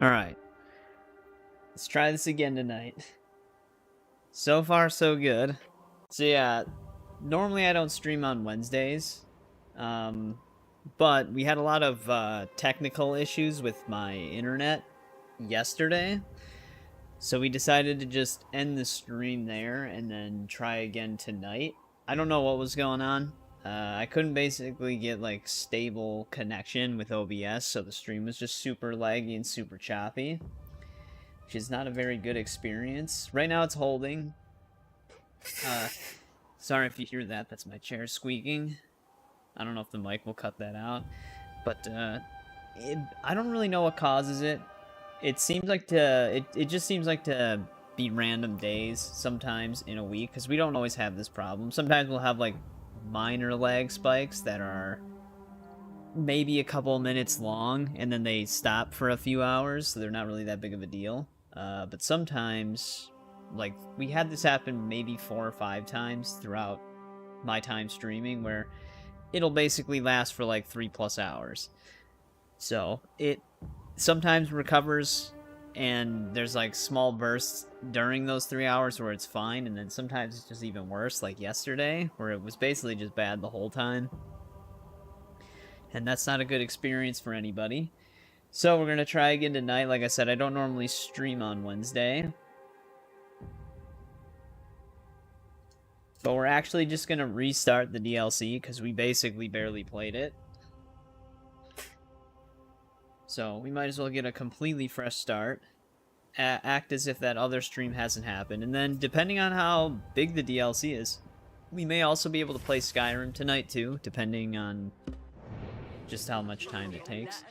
Alright. Let's try this again tonight. So far, so good. So yeah, normally I don't stream on Wednesdays. But we had a lot of technical issues with my internet yesterday. So we decided to just end the stream there and then try again tonight. I don't know what was going on. I couldn't basically get like stable connection with OBS, so the stream was just super laggy and super choppy, which is not a very good experience. Right now it's holding. Sorry if you hear that. That's my chair squeaking. I don't know if the mic will cut that out, but I don't really know what causes it. It seems like it just seems like to be random days sometimes in a week, because we don't always have this problem. Sometimes we'll have like minor lag spikes that are maybe a couple minutes long, and then they stop for a few hours, so they're not really that big of a deal. But sometimes, like, we had this happen maybe 4 or 5 times throughout my time streaming, where it'll basically last for like 3+ hours. So it sometimes recovers, and there's like small bursts during those 3 hours where it's fine, and then sometimes it's just even worse, like yesterday, where it was basically just bad the whole time. And that's not a good experience for anybody. So we're going to try again tonight. Like I said, I don't normally stream on Wednesday, but we're actually just going to restart the DLC because we basically barely played it. So we might as well get a completely fresh start. Act as if that other stream hasn't happened. And then, depending on how big the DLC is, we may also be able to play Skyrim tonight too, depending on just how much time it takes.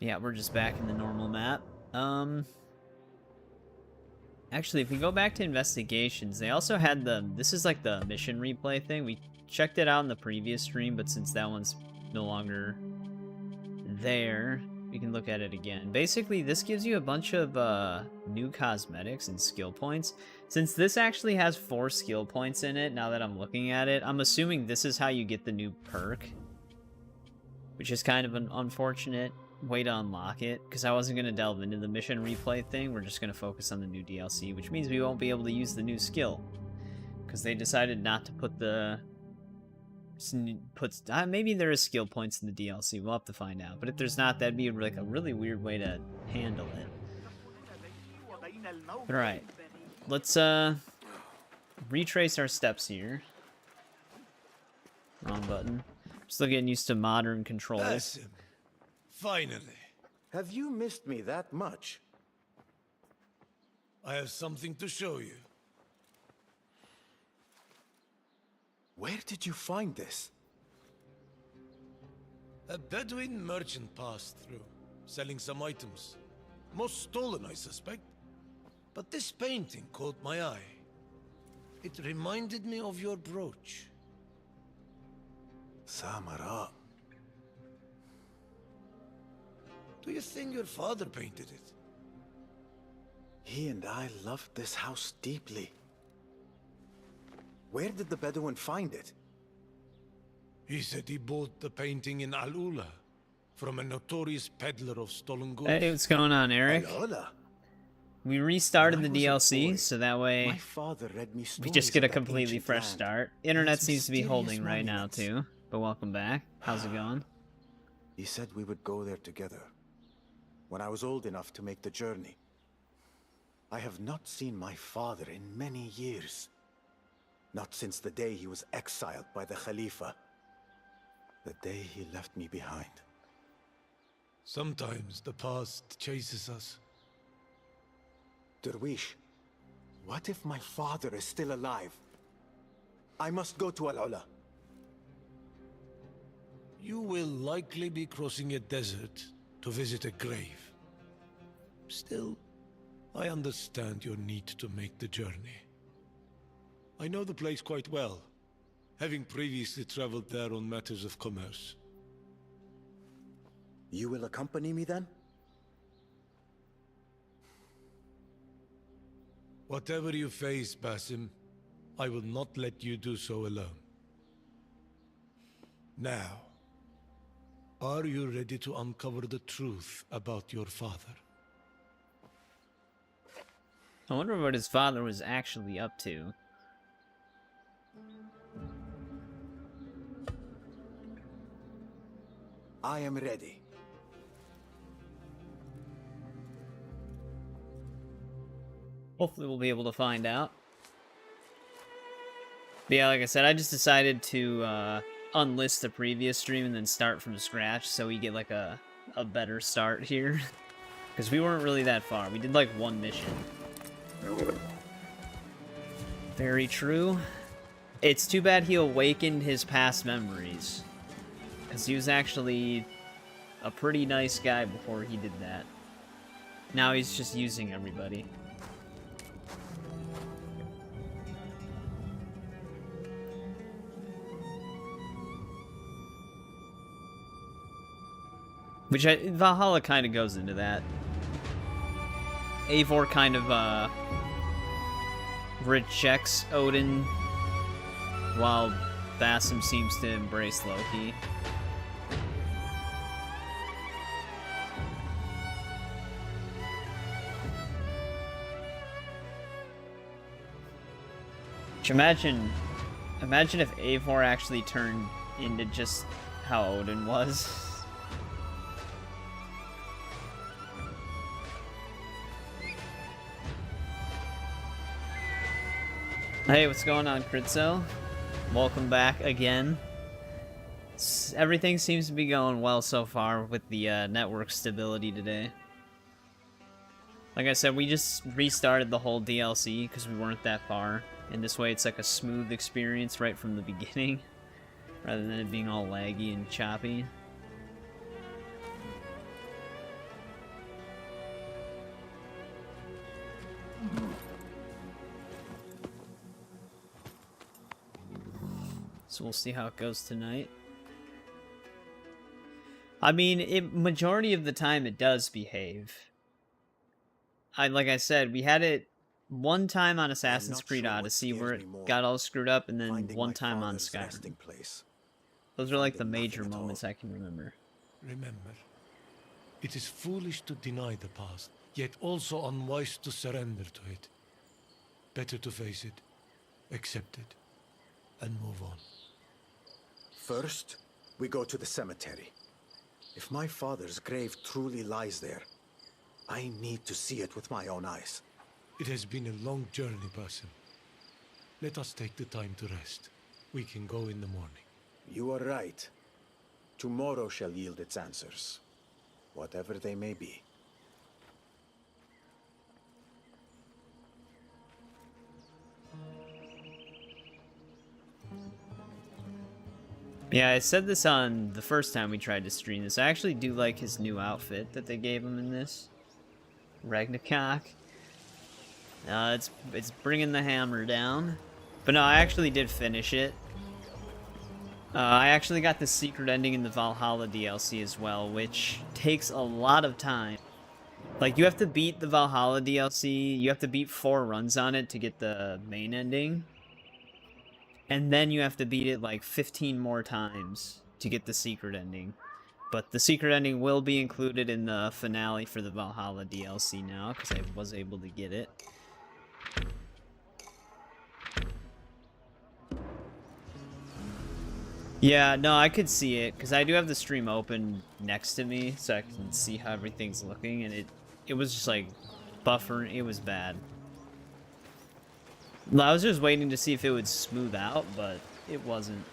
Yeah, we're just back in the normal map. Actually, if we go back to investigations, they also had this is like the mission replay thing. We checked it out in the previous stream, but since that one's no longer there, we can look at it again. Basically, this gives you a bunch of new cosmetics and skill points. Since this actually has 4 skill points in it, now that I'm looking at it, I'm assuming this is how you get the new perk, which is kind of an unfortunate way to unlock it, because I wasn't going to delve into the mission replay thing. We're just going to focus on the new DLC, which means we won't be able to use the new skill, because they decided not to put maybe there is skill points in the DLC. We'll have to find out. But if there's not, that'd be like a really weird way to handle it. All right, let's retrace our steps here. Wrong button. Still getting used to modern controls. Basim, finally. Have you missed me that much? I have something to show you. Where did you find this? A Bedouin merchant passed through, selling some items. Most stolen, I suspect. But this painting caught my eye. It reminded me of your brooch. Samara. Do you think your father painted it? He and I loved this house deeply. Where did the Bedouin find it? He said he bought the painting in Al-Ula from a notorious peddler of stolen goods. Hey, what's going on, Eric? Al-Ula. We restarted the When I was a DLC, boy, so that way My father read me we just get a stories of that completely ancient fresh land start. and Internet its seems to be mysterious holding right now monuments. too, but welcome back. How's it going? He said we would go there together when I was old enough to make the journey. I have not seen my father in many years. Not since the day he was exiled by the Khalifa. The day he left me behind. Sometimes the past chases us. Derwish, what if my father is still alive? I must go to Al-Ula. You will likely be crossing a desert to visit a grave. Still, I understand your need to make the journey. I know the place quite well, having previously traveled there on matters of commerce. You will accompany me then? Whatever you face, Basim, I will not let you do so alone. Now, are you ready to uncover the truth about your father? I wonder what his father was actually up to. I am ready. Hopefully we'll be able to find out. But yeah, like I said, I just decided to unlist the previous stream and then start from scratch so we get like a better start here. Because we weren't really that far. We did like one mission. Very true. It's too bad he awakened his past memories. Because he was actually a pretty nice guy before he did that. Now he's just using everybody. Which Valhalla kind of goes into that. Eivor kind of rejects Odin, while Basim seems to embrace Loki. Which imagine if Eivor actually turned into just how Odin was. Hey, what's going on, Critzo? Welcome back again. Everything seems to be going well so far with the network stability today. Like I said, we just restarted the whole DLC because we weren't that far. And this way it's like a smooth experience right from the beginning, rather than it being all laggy and choppy. So we'll see how it goes tonight. I mean, majority of the time it does behave. Like I said, we had it one time on Assassin's Creed Odyssey where it got all screwed up, and then one time on Skyrim. Those are like the major moments I can remember. Remember, it is foolish to deny the past, yet also unwise to surrender to it. Better to face it, accept it, and move on. First, we go to the cemetery. If my father's grave truly lies there, I need to see it with my own eyes. It has been a long journey, Basim. Let us take the time to rest. We can go in the morning. You are right. Tomorrow shall yield its answers, whatever they may be. Yeah, I said this on the first time we tried to stream this. I actually do like his new outfit that they gave him in this. Ragnarok. It's bringing the hammer down. But no, I actually did finish it. I actually got the secret ending in the Valhalla DLC as well, which takes a lot of time. Like, you have to beat the Valhalla DLC, you have to beat 4 runs on it to get the main ending. And then you have to beat it like 15 more times to get the secret ending. But the secret ending will be included in the finale for the Valhalla DLC now, because I was able to get it. Yeah, no, I could see it, because I do have the stream open next to me, so I can see how everything's looking, and it was just like buffering. It was bad. I was just waiting to see if it would smooth out, but it wasn't.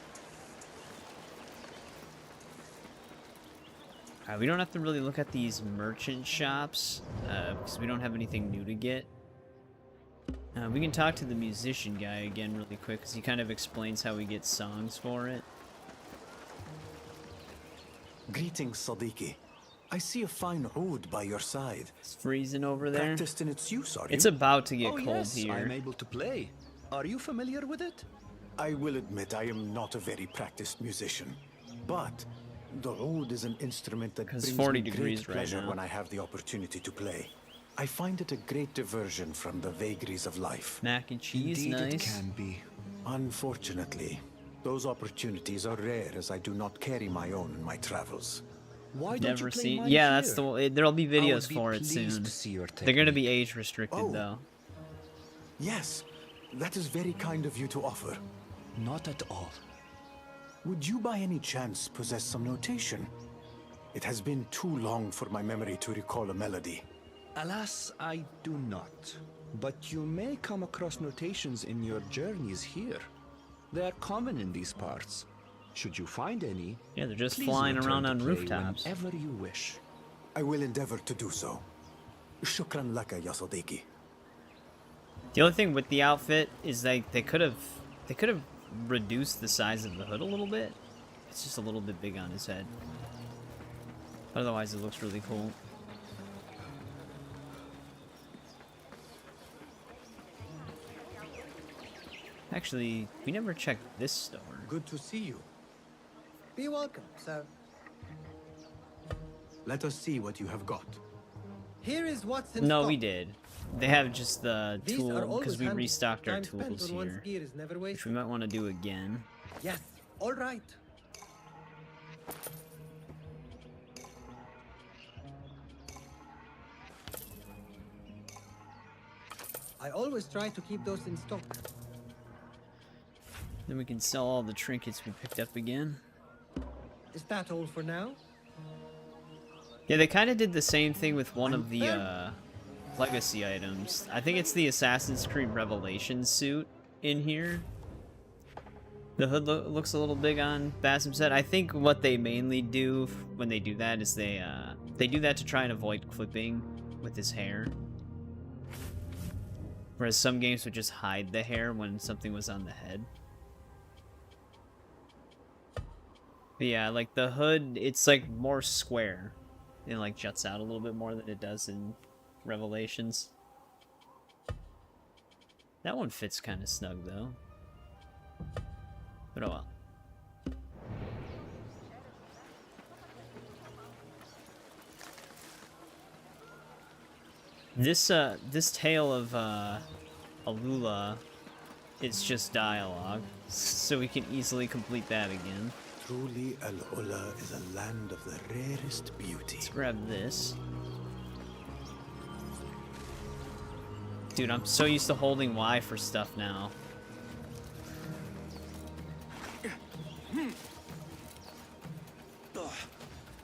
Alright, we don't have to really look at these merchant shops, because we don't have anything new to get. We can talk to the musician guy again really quick, because he kind of explains how we get songs for it. Greetings, Sadiqi. I see a fine oud by your side. It's freezing over there. Practiced in its use, are you? It's about to get cold yes, here. I'm able to play. Are you familiar with it? I will admit I am not a very practiced musician, but the oud is an instrument that brings 40 me degrees great right pleasure now. when I have the opportunity to play. I find it a great diversion from the vagaries of life. Mac and cheese, Indeed, nice. it can be. Unfortunately, those opportunities are rare as I do not carry my own in my travels. Why don't Never you play seen. mine Yeah, here? that's the. There'll be I would videos be for it pleased soon. to see your They're gonna technique. be age restricted Oh. though. Yes, that is very kind of you to offer. Not at all. Would you by any chance possess some notation? It has been too long for my memory to recall a melody. Alas, I do not. But you may come across notations in your journeys here. They are common in these parts. Should you find any, Yeah, they're just please flying return around to on play rooftops. whenever you wish. I will endeavor to do so. Shukran laka, ya Sadiqi. The only thing with the outfit is like they could have reduced the size of the hood a little bit. It's just a little bit big on his head. Otherwise, it looks really cool. Actually, we never checked this store. Good to see you. Be welcome, sir. Let us see what you have got. Here is what's in No, stock. we did. They have just the These are tool always because we handy. restocked our Time spent tools on one's here, gear is never which wasted. we might want to do again. Yes, all right. I always try to keep those in stock. Then we can sell all the trinkets we picked up again. Is that all for now? Yeah, they kind of did the same thing with one I'm of the fair. legacy items. I think it's the Assassin's Creed Revelations suit in here. The hood looks a little big on Basim's head. I think what they mainly do when they do that is they do that to try and avoid clipping with his hair. Whereas some games would just hide the hair when something was on the head. But yeah, like the hood, it's like more square. It like juts out a little bit more than it does in Revelations. That one fits kind of snug though. But oh well. This tale of Alula is just dialogue, so we can easily complete that again. Truly, Al-Ula is a land of the rarest beauty. Let's grab this. Dude, I'm so used to holding Y for stuff now.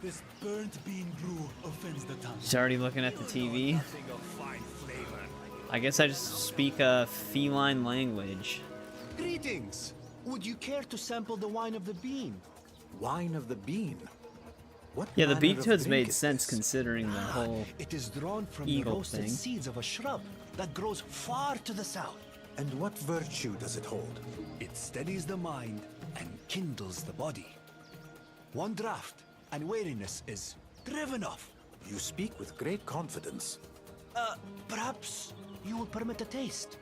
This burnt bean brew offends the tongue. He's already looking at the TV. I guess I just speak a feline language. Greetings! Would you care to sample the wine of the bean? Wine of the bean. What Yeah, the manner beaked of hoods drink made is sense this? considering the whole... It is drawn from the Eagle roasted thing. seeds of a shrub that grows far to the south. And what virtue does it hold? It steadies the mind and kindles the body. One draught, and weariness is driven off. You speak with great confidence. Perhaps you will permit a taste.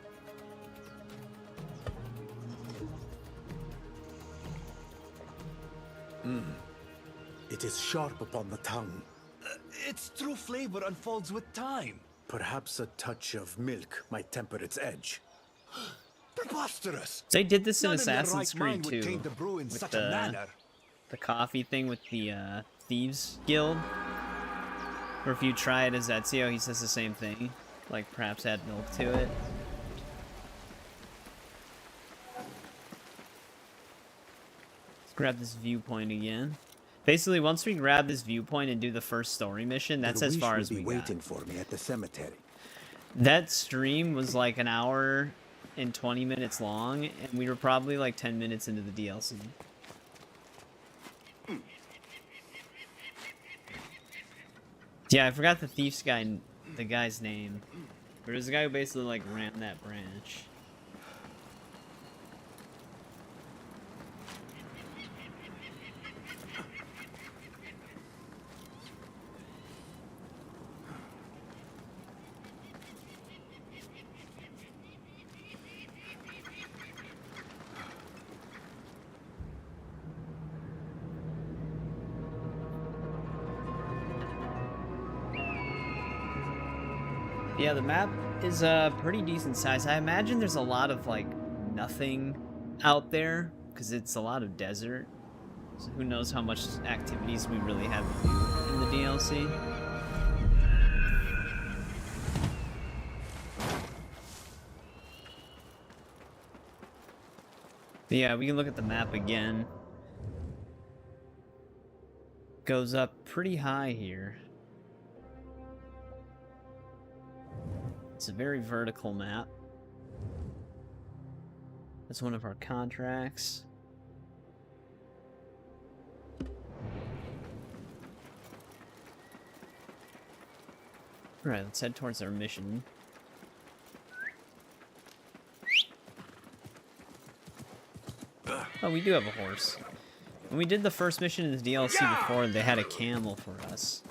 It is sharp upon the tongue. Its true flavor unfolds with time. Perhaps a touch of milk might temper its edge. Preposterous! They did this in None in their Assassin's right Creed mind would too, taint the brew in with such a manner. the coffee thing with the Thieves Guild. Or if you try it as Ezio, he says the same thing. Like, perhaps add milk to it. Let's grab this viewpoint again. Basically, once we grab this viewpoint and do the first story mission, that's as Darwish far will as be we waiting got. for me at the cemetery. That stream was like an hour and 20 minutes long, and we were probably like 10 minutes into the DLC. Yeah, I forgot the guy's name. There was a guy who basically like ran that branch. Yeah, the map is a pretty decent size. I imagine there's a lot of like nothing out there because it's a lot of desert. So who knows how much activities we really have to do in the DLC. But yeah, we can look at the map again. Goes up pretty high here. It's a very vertical map. That's one of our contracts. Alright, let's head towards our mission. Oh, we do have a horse. When we did the first mission in the DLC before, they had a camel for us.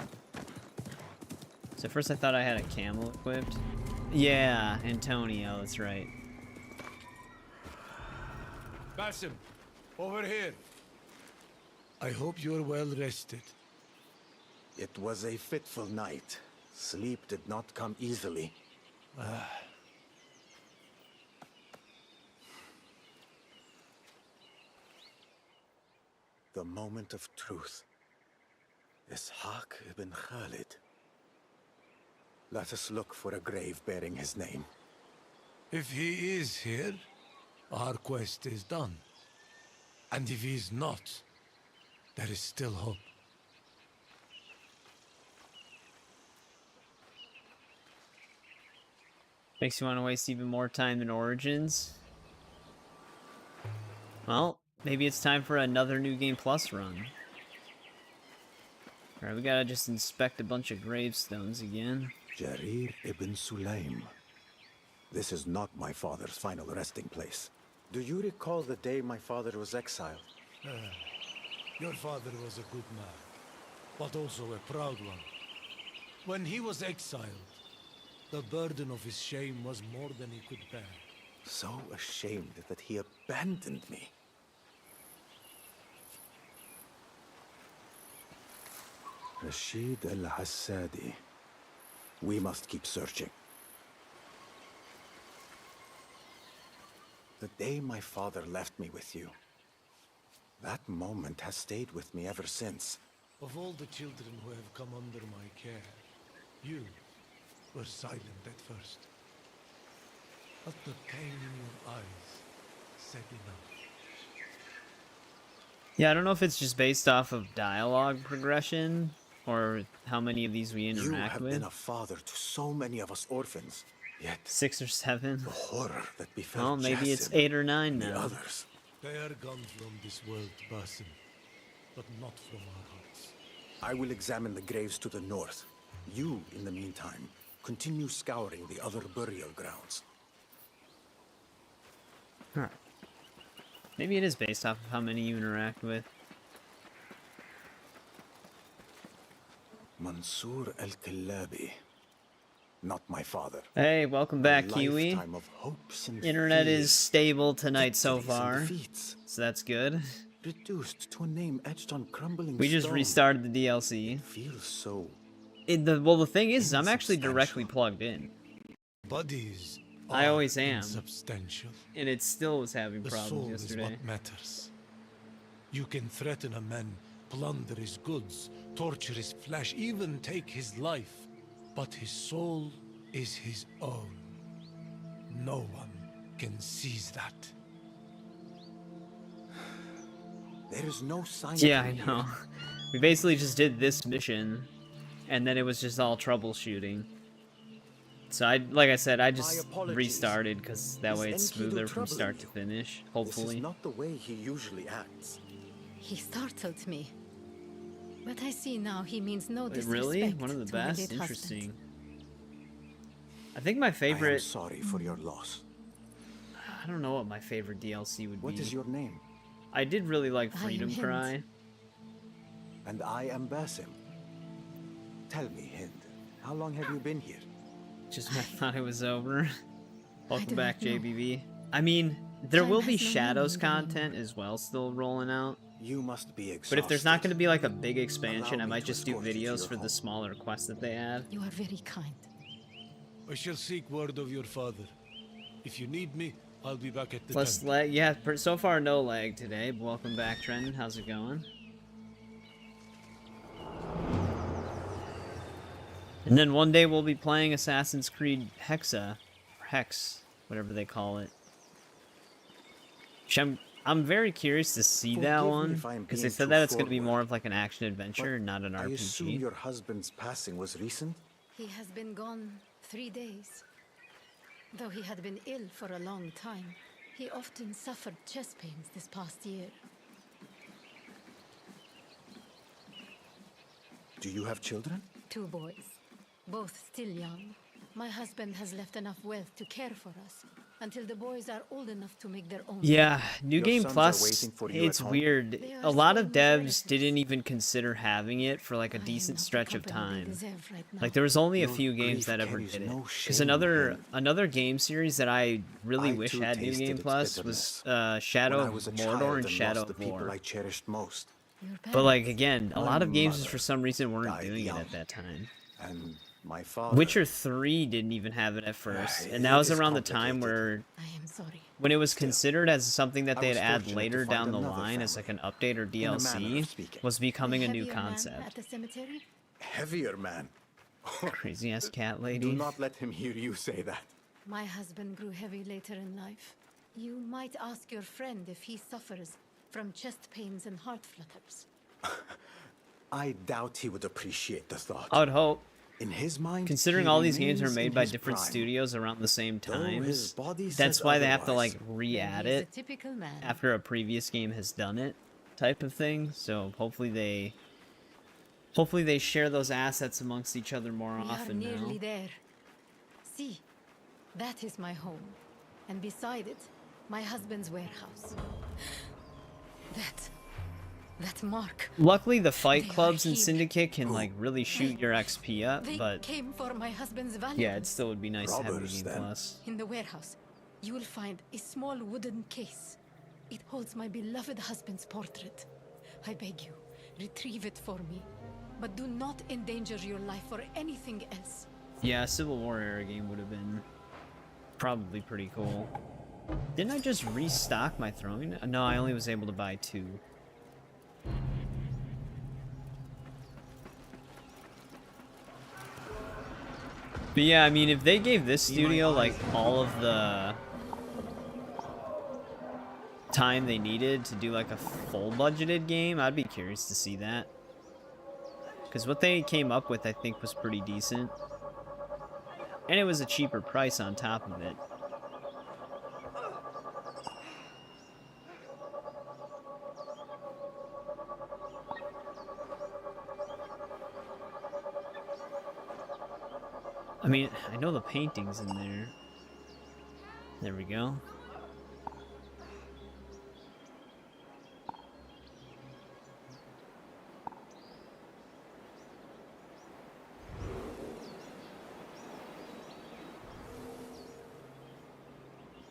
So at first I thought I had a camel equipped. Yeah, Antonio, that's right. Basim, over here. I hope you're well rested. It was a fitful night. Sleep did not come easily. The moment of truth. Ishaq ibn Khalid. Let us look for a grave bearing his name. If he is here, our quest is done. And if he's not, there is still hope. Makes you want to waste even more time in Origins. Well, maybe it's time for another New Game Plus run. Alright, we gotta just inspect a bunch of gravestones again. Jarir ibn Sulaim. This is not my father's final resting place. Do you recall the day my father was exiled? Your father was a good man, but also a proud one. When he was exiled, the burden of his shame was more than he could bear. So ashamed that he abandoned me. Rashid al-Hassadi. We must keep searching. The day my father left me with you, that moment has stayed with me ever since. Of all the children who have come under my care, you were silent at first. But the pain in your eyes said enough. Yeah, I don't know if it's just based off of dialogue progression, or how many of these we You interact have with. been a father to so many of us orphans, yet 6 or 7. the horror that befell Well, maybe it's Jassim 8 or 9 and the now. others. They are gone from this world, Basim, but not from our hearts. I will examine the graves to the north. You, in the meantime, continue scouring the other burial grounds. Alright. Maybe it is based off of how many you interact with. Mansour al-Killabi. Not my father. Hey, welcome back, Kiwi. Lifetime of hopes and Internet is fears, stable tonight so victories and far, defeats, so that's good. reduced to a name etched on crumbling We just stone. restarted the DLC. Feels so Well, the thing is, I'm actually directly plugged in, Bodies I are always am. insubstantial. and it still was having The problems soul is yesterday. what matters. You can threaten a man, plunder his goods, torture his flesh, even take his life. But his soul is his own. No one can seize that. There is no sign Yeah, of I him know. here. We basically just did this mission, and then it was just all troubleshooting. So like I said, I just apologies. restarted because that way it's Is Enkidu smoother from troubling start you? to finish. This Hopefully. is not the way he usually acts. He startled me. But I see now he means no Wait, disrespect really? One of the to my best? late husband. Interesting. I think my I am favorite... sorry for your loss. I don't know what my favorite DLC would What be. is your name? I did really like I am Freedom Hind. Cry. And I am Basim. Tell me, Hind, how long have you been here? Just when I thought it was over. Welcome do back, not know. JBV. I mean, there Time will be has no Shadows meaning anymore. content as well still rolling out. You must be exhausted. But if there's not going to be like a big expansion, Allow I me might to just do escort you to videos your for the home. smaller quests that they add. You are very kind. I shall seek word of your father. If you need me, I'll be back at the Plus temple. lag, yeah, so far no lag today. But welcome back, Trenton. How's it going? And then one day we'll be playing Assassin's Creed Hexa, or Hex, whatever they call it. Which I'm very curious to see that Forgive me one if I am because they being said too that it's going to be forward, more of like an action adventure, not an I assume RPG. your husband's passing was recent? He has been gone 3 days. Though he had been ill for a long time, he often suffered chest pains this past year. Do you have children? 2 boys, both still young. My husband has left enough wealth to care for us until the boys are old enough to make their own. Yeah, New Your Game sons are Plus, waiting for you at it's home? weird. They are A lot of staying with devs relatives. didn't even consider having it for like a I am decent not the stretch of company they time. deserve right now. Like there was only a Your few games grief that ever carries did it. no Because shame, another game series that I really I wish too had New tasted Game its Plus bitterness was Shadow when I of was a Mordor child and and Shadow lost the of people War. I cherished most. Your But like parents. again, a My lot of games just mother for some reason weren't died doing it young. at that time. And my father... Witcher 3 didn't even have it at first, and that it was is around the time complicated. where I am sorry. when it was Still, considered as something that I they'd was add fortunate to later find down the another line as like an family. update or In a manner of DLC speaking. was becoming The a new heavier man concept. at the cemetery? Heavier man. Crazy ass cat Do lady. not let him hear you say that. My husband grew heavy later in life. You might ask your friend if he suffers from chest pains and heart flutters. I doubt he would appreciate the thought. I would hope. In his mind, Considering he all these games are remains made in by his different prime. studios around the same Though his times, body that's says why they have to like otherwise. re-add Then he's it a typical man. after a previous game has done it, type of thing. So hopefully they share those assets amongst each other more We are often nearly now. there. See, that is my home. And beside it, my husband's warehouse. That mark. Luckily, the fight They are clubs and here. Syndicate can like really shoot They- your XP up, They but came for my husband's valuables. yeah, it still would be nice to have a Robbers, Game then. Plus. In the warehouse, you will find a small wooden case. It holds my beloved husband's portrait. I beg you, retrieve it for me. But do not endanger your life for anything else. Yeah, a Civil War era game would have been probably pretty cool. Didn't I just restock my throwing? No, I only was able to buy 2. But yeah, I mean, if they gave this studio like all of the time they needed to do like a full budgeted game, I'd be curious to see that. Because what they came up with, I think, was pretty decent. And it was a cheaper price on top of it. I mean, I know the painting's in there. There we go.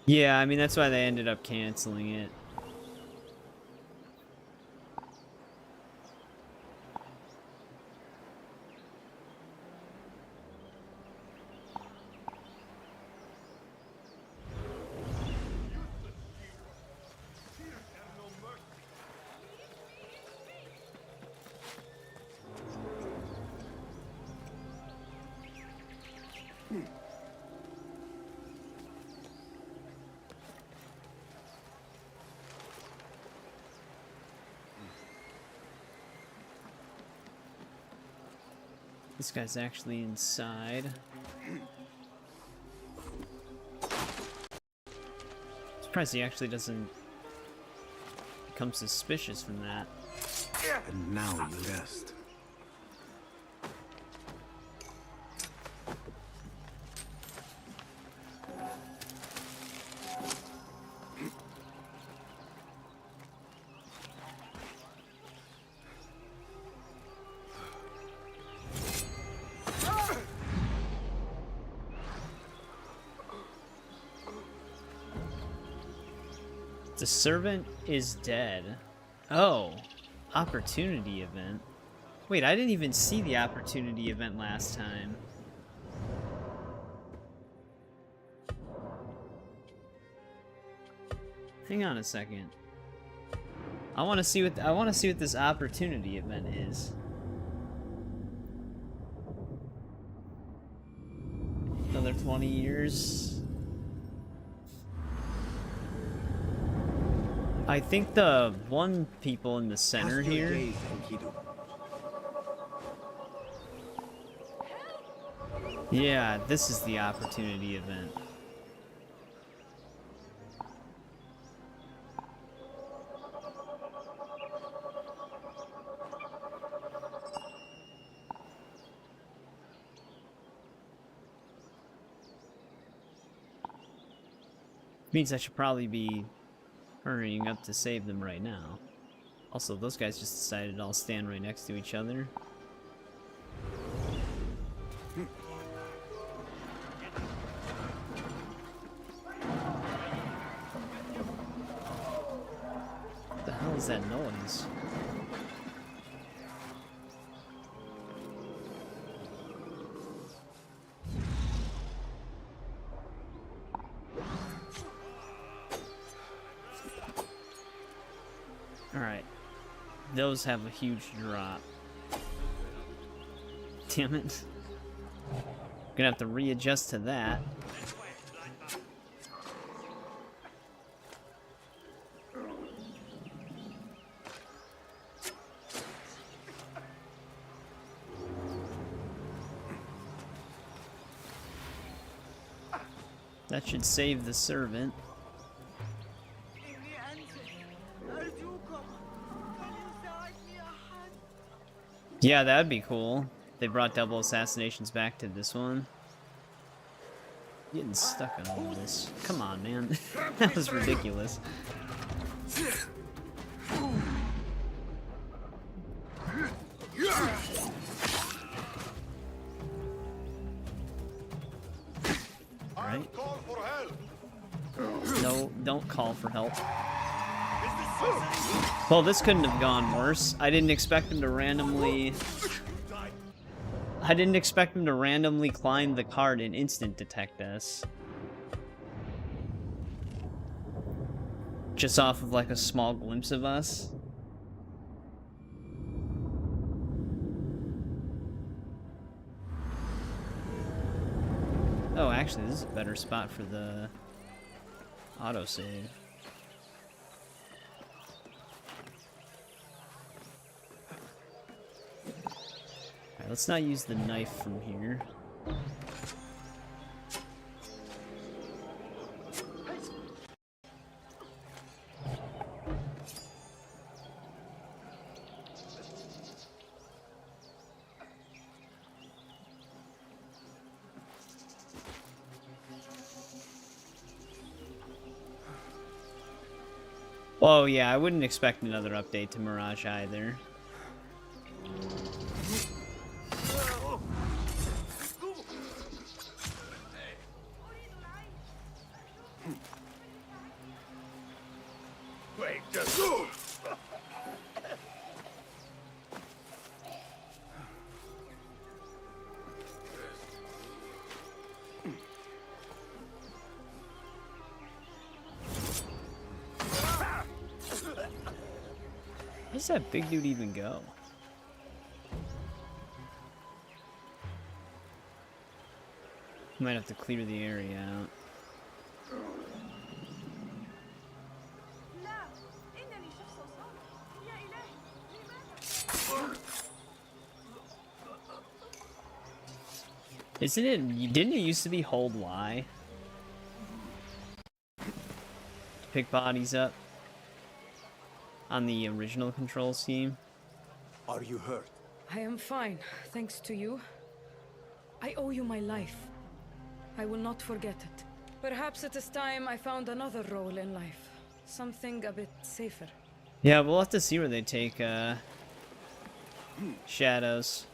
Yeah, I mean, that's why they ended up canceling it. This guy's actually inside. Surprised he actually doesn't become suspicious from that. And now you rest. The servant is dead. Oh, opportunity event. Wait, I didn't even see the opportunity event last time. Hang on a second. I want to see what this opportunity event is. Another 20 years. I think the one people in the center Cast your here. gaze, Enkidu. Yeah, this is the opportunity event. Means I should probably be hurrying up to save them right now. Also, those guys just decided to all stand right next to each other. What the hell is that noise? Alright. Those have a huge drop. Damn it. Gonna have to readjust to that. That should save the servant. Yeah, that'd be cool. They brought double assassinations back to this one. Getting stuck on all this. Come on, man. That was ridiculous. Alright. No, don't call for help. Well, this couldn't have gone worse. I didn't expect him to randomly climb the cart and instant detect us. Just off of like a small glimpse of us. Oh, actually, this is a better spot for the autosave. Alright, let's not use the knife from here. Oh yeah, I wouldn't expect another update to Mirage either. Where does that big dude even go? Might have to clear the area out. Isn't it? Didn't it used to be hold Y? Pick bodies up on the original control scheme. Are you hurt? I am fine, thanks to you. I owe you my life. I will not forget it. Perhaps it is time I found another role in life. Something a bit safer. Yeah, we'll have to see where they take Shadows.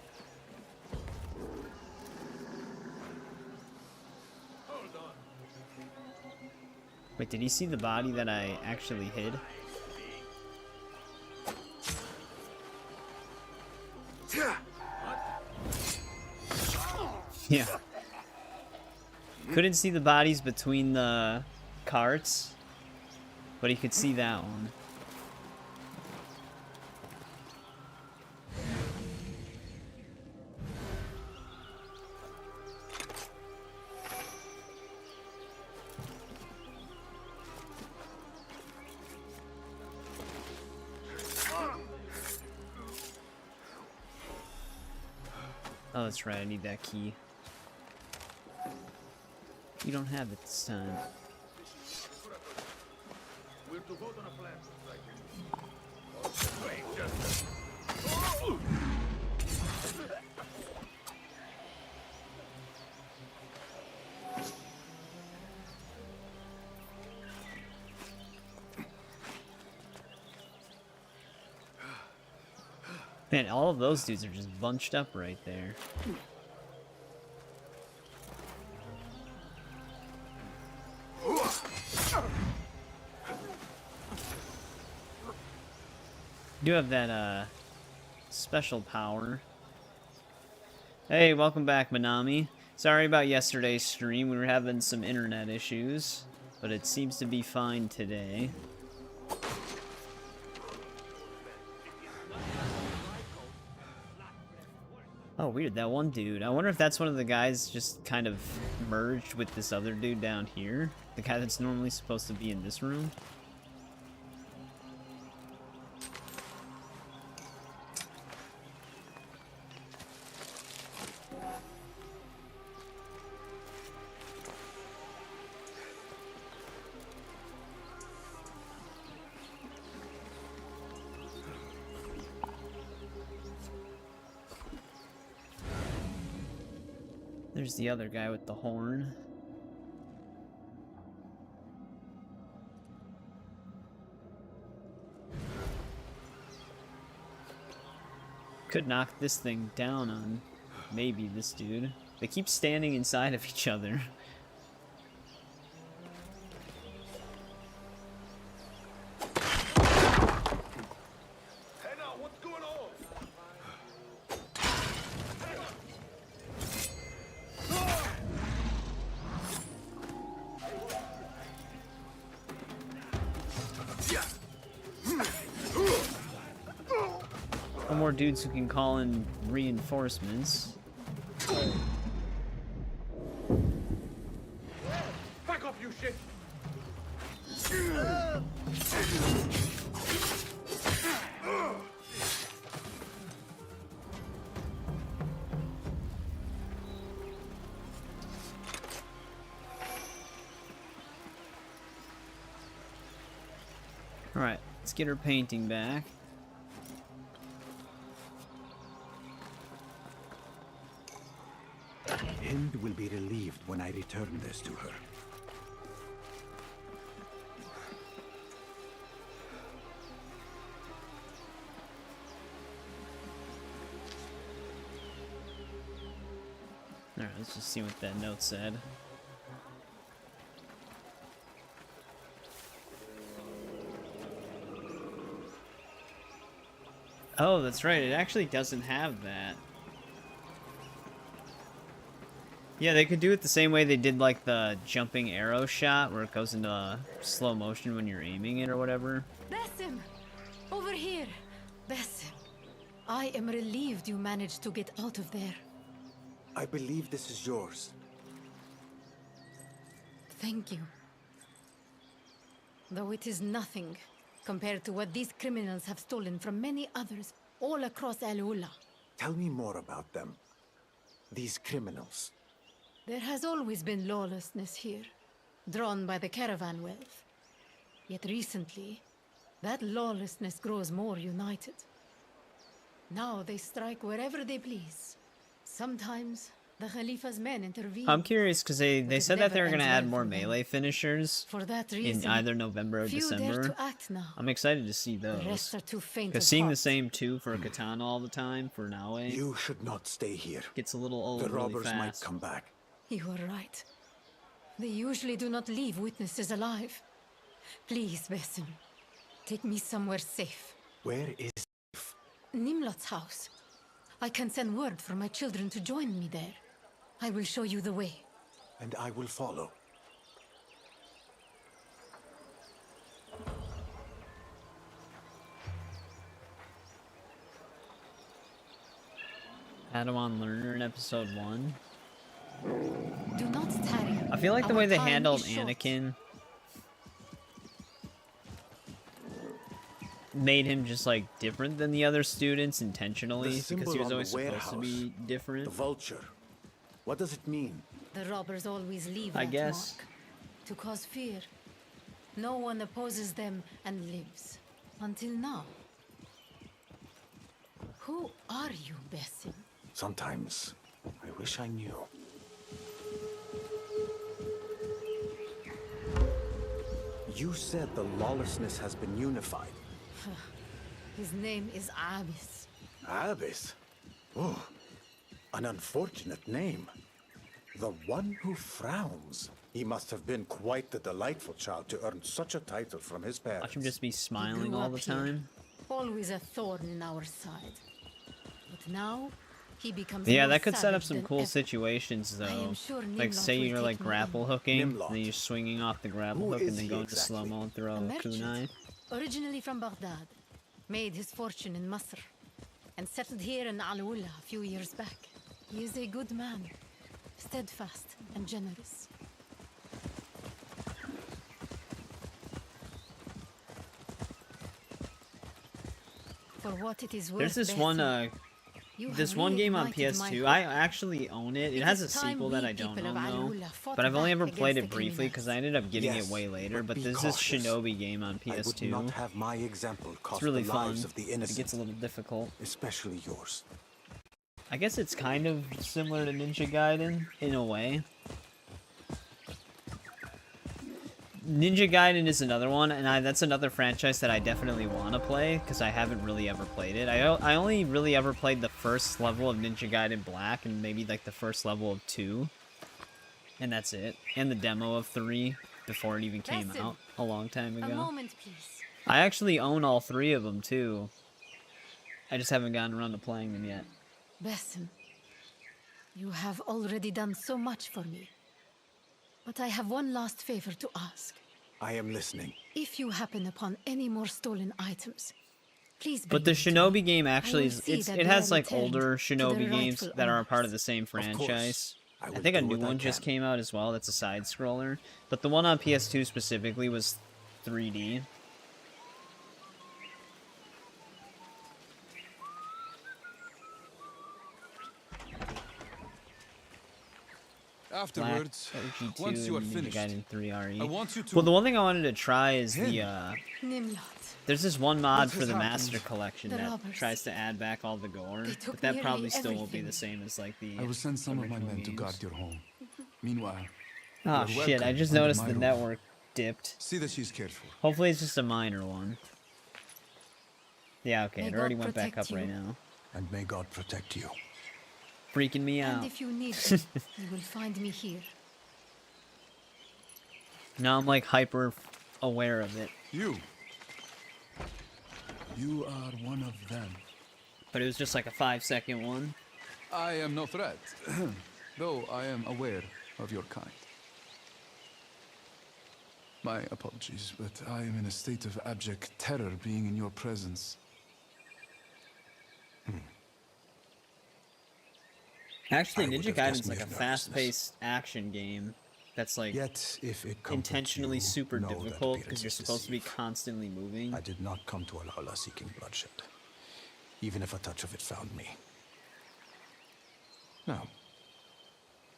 Wait, did he see the body that I actually hid? Yeah. Couldn't see the bodies between the carts, but he could see that one. Oh, that's right, I need that key. You don't have it this time. Man, all of those dudes are just bunched up right there. You do have that, special power. Hey, welcome back, Manami. Sorry about yesterday's stream. We were having some internet issues, but it seems to be fine today. Oh, weird, that one dude. I wonder if that's one of the guys just kind of merged with this other dude down here. The guy that's normally supposed to be in this room. There's the other guy with the horn. Could knock this thing down on maybe this dude. They keep standing inside of each other. More dudes who can call in reinforcements. Back off, you shit! Alright, let's get her painting back. Hind will be relieved when I return this to her. Alright, let's just see what that note said. Oh, that's right, it actually doesn't have that. Yeah, they could do it the same way they did, like, the jumping arrow shot, where it goes into slow motion when you're aiming it or whatever. Basim! Over here! Basim, I am relieved you managed to get out of there. I believe this is yours. Thank you. Though it is nothing compared to what these criminals have stolen from many others all across Al-Ula. Tell me more about them. These criminals. There has always been lawlessness here, drawn by the caravan wealth. Yet recently, that lawlessness grows more united. Now they strike wherever they please. Sometimes the Khalifa's men intervene. I'm curious because they But it said that they were never going to ends add well more for them. melee finishers For that in reason, either November or few dare December. to act now. I'm excited to see The rest those. are too faint Because of seeing the heart. same two for a katana all the time for Naue You should not stay here. gets a little old The really robbers might fast. come back. You are right. They usually do not leave witnesses alive. Please, Basim, take me somewhere safe. Where is... Nimlot's house. I can send word for my children to join me there. I will show you the way. And I will follow. Padawan Learner in episode 1. Do not tarry. I feel like the Our way they time handled is short. Anakin made him just like different than the other students intentionally The because symbol he was on always the supposed to be warehouse, different. the vulture. What does it mean? The robbers always leave I that guess. mark to cause fear. No one opposes them and lives. Until now. Who are you, Basim? Sometimes I wish I knew. You said the lawlessness has been unified. His name is Abyss. Abyss? Oh, an unfortunate name. The one who frowns. He must have been quite the delightful child to earn such a title from his parents. Watch him just be He smiling grew all up the here, time. always a thorn in our side. But now, he becomes Yeah, more that could set up savage some than cool ever. situations I though. am sure Like Nimlot say will you're like take me grapple in. hooking, and Nimlot. then you're swinging off the grapple Who hook and is then he go into exactly? slow-mo and throw A a merchant, kunai. originally from Baghdad, made his fortune in Masr, and settled here in Al-Ula a few years back. He is a good man, steadfast and generous. For what it is worth, There's this one Basim, you this have one game on reignited my PS2. hope. I actually own it. It has a is time sequel that we I don't people of own though. Al-Ula fought But I've only back ever played against it the briefly because I criminals. ended up getting Yes, it way later. but But be there's this cautious. Shinobi game on I would not PS2. have my example cost It's really the fun, lives of the but it innocent, gets a little difficult. especially yours. I guess it's kind of similar to Ninja Gaiden in a way. Ninja Gaiden is another one, and that's another franchise that I definitely want to play because I haven't really ever played it. I only really ever played the first level of Ninja Gaiden Black and maybe like the first level of 2, and that's it. And the demo of 3 before it even came Basim, out a long time A ago. moment, please. I actually own all 3 of them too. I just haven't gotten around to playing them yet. Basim, you have already done so much for me. But I have one last favor to ask. I am listening. If you happen upon any more stolen items, please But bring the them to me. Shinobi game actually will is see that it they has are like returned older to Shinobi their games rightful that are a part of owners. the same course. franchise. I I will think a do new what I one just can. came out as well. That's a side scroller, but the one on PS2 specifically was 3D. Black, Afterwards, OG2, once you are and Ninja finished, Gaiden 3 RE. I want you to. Well, the one thing I wanted to try is the Nimlot, there's this one mod What for has the happened? Master Collection The that robbers. tries to add back all the gore, They took but that probably nearly still won't be the everything. same as like the I will send some of my original men to games. guard your home. Meanwhile, Oh You're shit, I welcome just under noticed my the roof. network dipped. see that she's cared for. Hopefully it's just a minor one. Yeah, okay, May it already God went back up protect right you. now. And may God protect you. Freaking me and out. if you need them, you will find me here. Now I'm like hyper aware of it. You. You are one of them. But it was just like a 5-second one. I am no threat, though I am aware of your kind. My apologies, but I am in a state of abject terror being in your presence. Actually, I would Ninja have guessed Gaiden's like a mere nervousness. fast-paced action game that's like Yet, if it comforts intentionally you, super know that difficult because you're appearances supposed to be deceive. constantly moving. I did not come to Al-Ula seeking bloodshed, even if a touch of it found me. Now,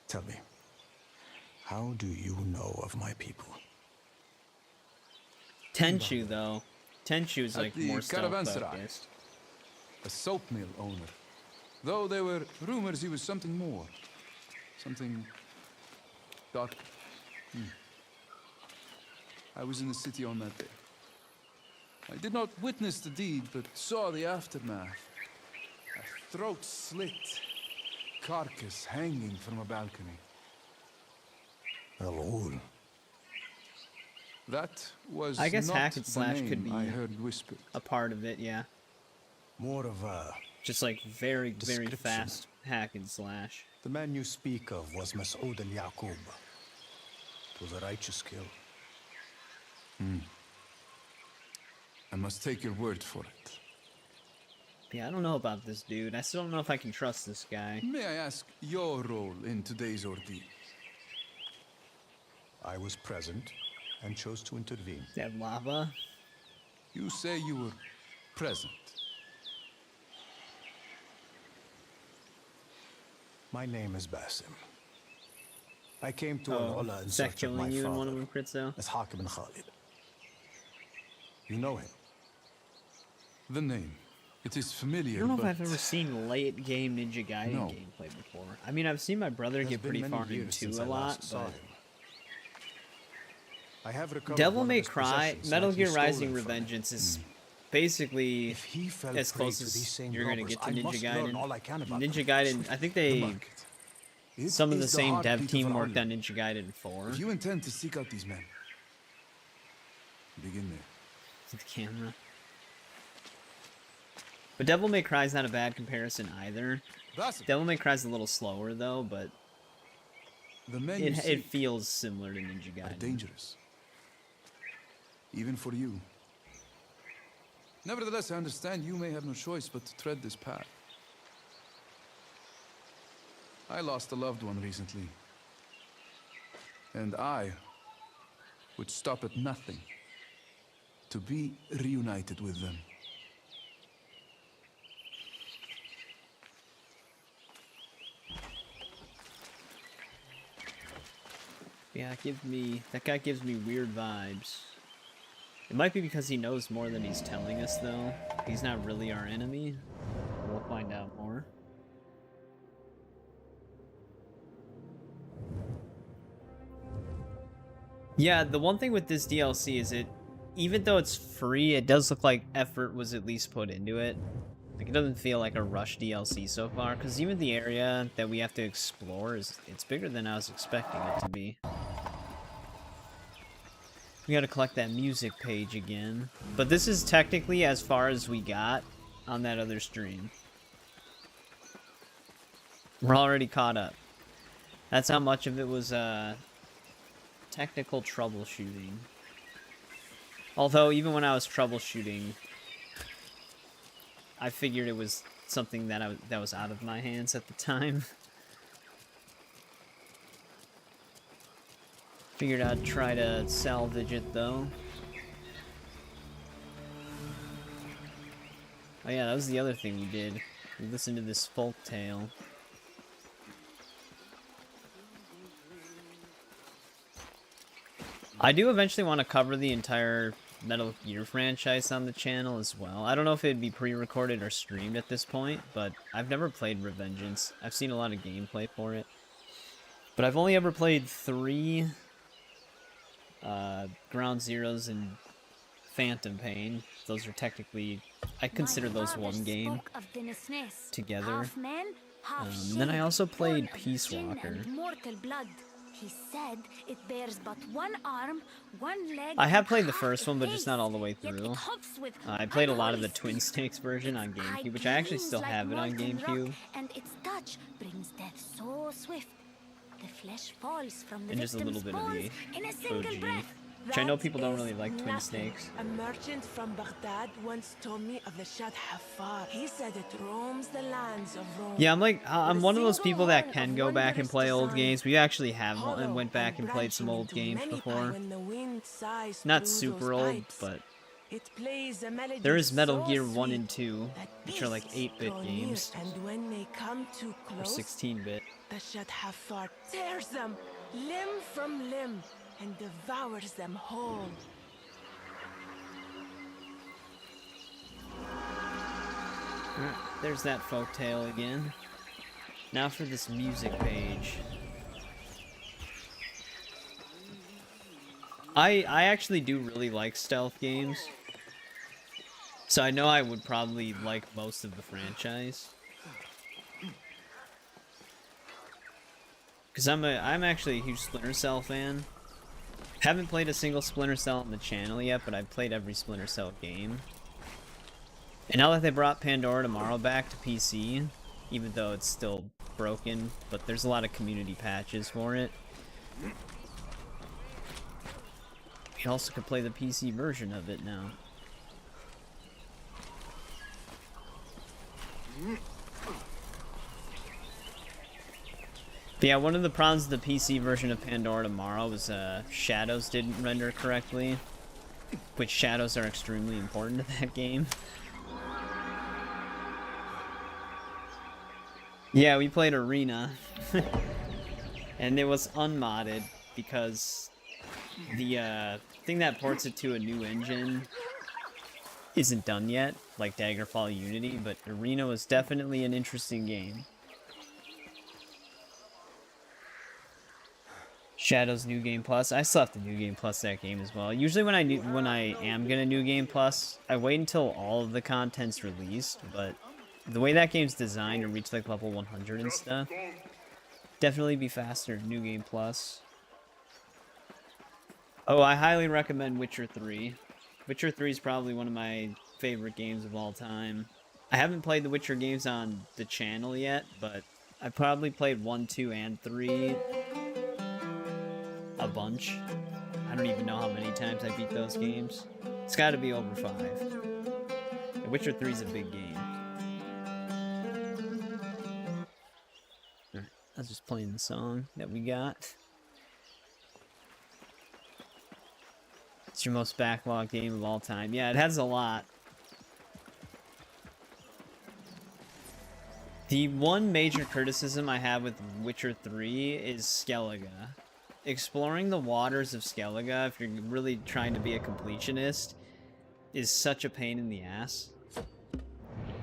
tell me, how do you know of my people? Tenchu though. Tenchu is At like the more stealth caravanserai. focused. A soap mill owner. Though there were rumors he was something more. Something dark. I was in the city on that day. I did not witness the deed, but saw the aftermath. A throat slit, carcass hanging from a balcony. Al-Ul. That was I guess not hack and the slash could name I be heard whispered. A part of it, yeah. More of a... Just like very, very Description. fast hack and slash. The man you speak of was Mas'ud al-Yaqub. It was a righteous kill. I must take your word for it. Yeah, I don't know about this dude. I still don't know if I can trust this guy. May I ask your role in today's ordeal? I was present and chose to intervene. That lava. You say you were present. My name is Basim. I came to Oh, Al-Ula in Seth search of my killing you in one of father, them crits though. as Hakim and Khalid. You know him? The name. It is I familiar, don't know if but I've ever seen late game Ninja Gaiden No. gameplay before. I mean, I've seen my brother It has get been pretty many far years since into a I lot, last saw but him. I have recovered Devil one of May his Cry, possessions Metal likely Gear Rising stolen from him. Revengeance is basically If he fell as prey close to these as same you're gonna robbers, get to I Ninja must learn all I Gaiden. can about Ninja them. Gaiden, I think the they market. It some of the is same dev heartbeat team of worked Al-Ula. on Ninja Gaiden 4. If you intend to seek out these men, begin there. To the camera. But Devil May Cry is not a bad comparison either. Basim, Devil May Cry is a little slower though, but the men you it seek feels similar to Ninja are Gaiden. dangerous. Even for you. Nevertheless, I understand you may have no choice but to tread this path. I lost a loved one recently. And I would stop at nothing to be reunited with them. Yeah, that guy gives me weird vibes. It might be because he knows more than he's telling us though. He's not really our enemy. We'll find out more. Yeah, the one thing with this DLC is even though it's free, it does look like effort was at least put into it. Like, it doesn't feel like a rush DLC so far, because even the area that we have to explore it's bigger than I was expecting it to be. We gotta collect that music page again. But this is technically as far as we got on that other stream. We're already caught up. That's how much of it was, technical troubleshooting. Although, even when I was troubleshooting, I figured it was something that was out of my hands at the time. Figured I'd try to salvage it, though. Oh yeah, that was the other thing we did. We listened to this folk tale. I do eventually want to cover the entire Metal Gear franchise on the channel as well. I don't know if it'd be pre-recorded or streamed at this point, but I've never played Revengeance. I've seen a lot of gameplay for it. But I've only ever played 3 Ground Zeroes and Phantom Pain. Those are technically, I consider those one game together. And then I also played Peace Walker. He said it bears but one arm, one leg. I have played the half first a one, but just not all the way face, yet through. it hops with I played a lot of the unholy Twin speed. Snakes version on Its eye GameCube, which I actually gleams still like have it on molten rock, GameCube. and its touch brings death so swift. The flesh falls from the And just a little victim's bit of the bones in a single OG. breath. Which I know That people don't is really like Twin nothing. Snakes. A merchant from Baghdad once told me of the Shad Hafar. He said it roams the lands of Rome. Yeah, I'm With a one of those single people that horn can of go back and wondrous play old design, games. We actually have hollow and went back and played some branching old into games many before. when the wind sighs Not through super those old, pipes. but It plays a melody there is Metal so Gear 1 sweet and 2, that which are like beasts 8-bit draw near, games, and when they come too or close, 16-bit. the Shad Hafar tears them limb from limb and devours them whole. Alright, there's that folktale again. Now for this music page. I actually do really like stealth games. So I know I would probably like most of the franchise. Cause I'm actually a huge Splinter Cell fan. Haven't played a single Splinter Cell on the channel yet, but I've played every Splinter Cell game. And now that they brought Pandora Tomorrow back to PC, even though it's still broken, but there's a lot of community patches for it. You also can play the PC version of it now. But yeah, one of the problems with the PC version of Pandora Tomorrow was shadows didn't render correctly, which shadows are extremely important to that game. Yeah, we played Arena. And it was unmodded because the thing that ports it to a new engine isn't done yet, like Daggerfall Unity, but Arena was definitely an interesting game. Shadow's New Game Plus. I still have to New Game Plus that game as well. Usually when I am gonna New Game Plus, I wait until all of the content's released, but the way that game's designed to reach like level 100 and stuff, definitely be faster New Game Plus. Oh, I highly recommend Witcher 3. Witcher 3 is probably one of my favorite games of all time. I haven't played the Witcher games on the channel yet, but I probably played 1, 2, and 3 a bunch. I don't even know how many times I beat those games. It's got to be over 5. The Witcher 3 is a big game. I was just playing the song that we got. It's your most backlogged game of all time. Yeah, it has a lot. The one major criticism I have with Witcher 3 is Skellige. Exploring the waters of Skellige, if you're really trying to be a completionist, is such a pain in the ass.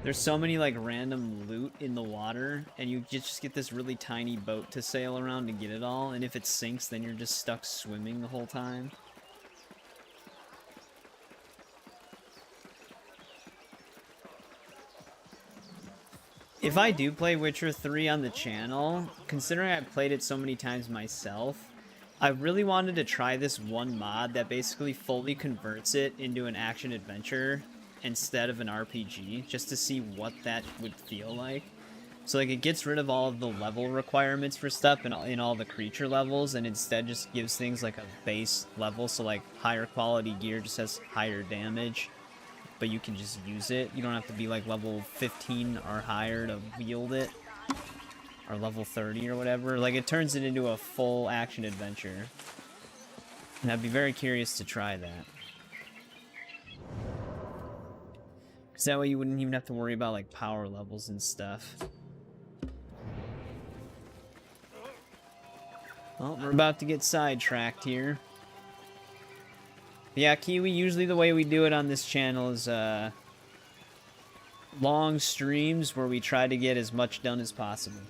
There's so many like random loot in the water, and you just get this really tiny boat to sail around to get it all, and if it sinks, then you're just stuck swimming the whole time. If I do play Witcher 3 on the channel, considering I've played it so many times myself, I really wanted to try this one mod that basically fully converts it into an action-adventure instead of an RPG, just to see what that would feel like. So like it gets rid of all of the level requirements for stuff in all the creature levels, and instead just gives things like a base level, so like higher quality gear just has higher damage, but you can just use it. You don't have to be like level 15 or higher to wield it, or level 30 or whatever. Like it turns it into a full action adventure, and I'd be very curious to try that. Because that way you wouldn't even have to worry about like power levels and stuff. Well, we're about to get sidetracked here. Yeah, Kiwi, usually the way we do it on this channel is long streams where we try to get as much done as possible.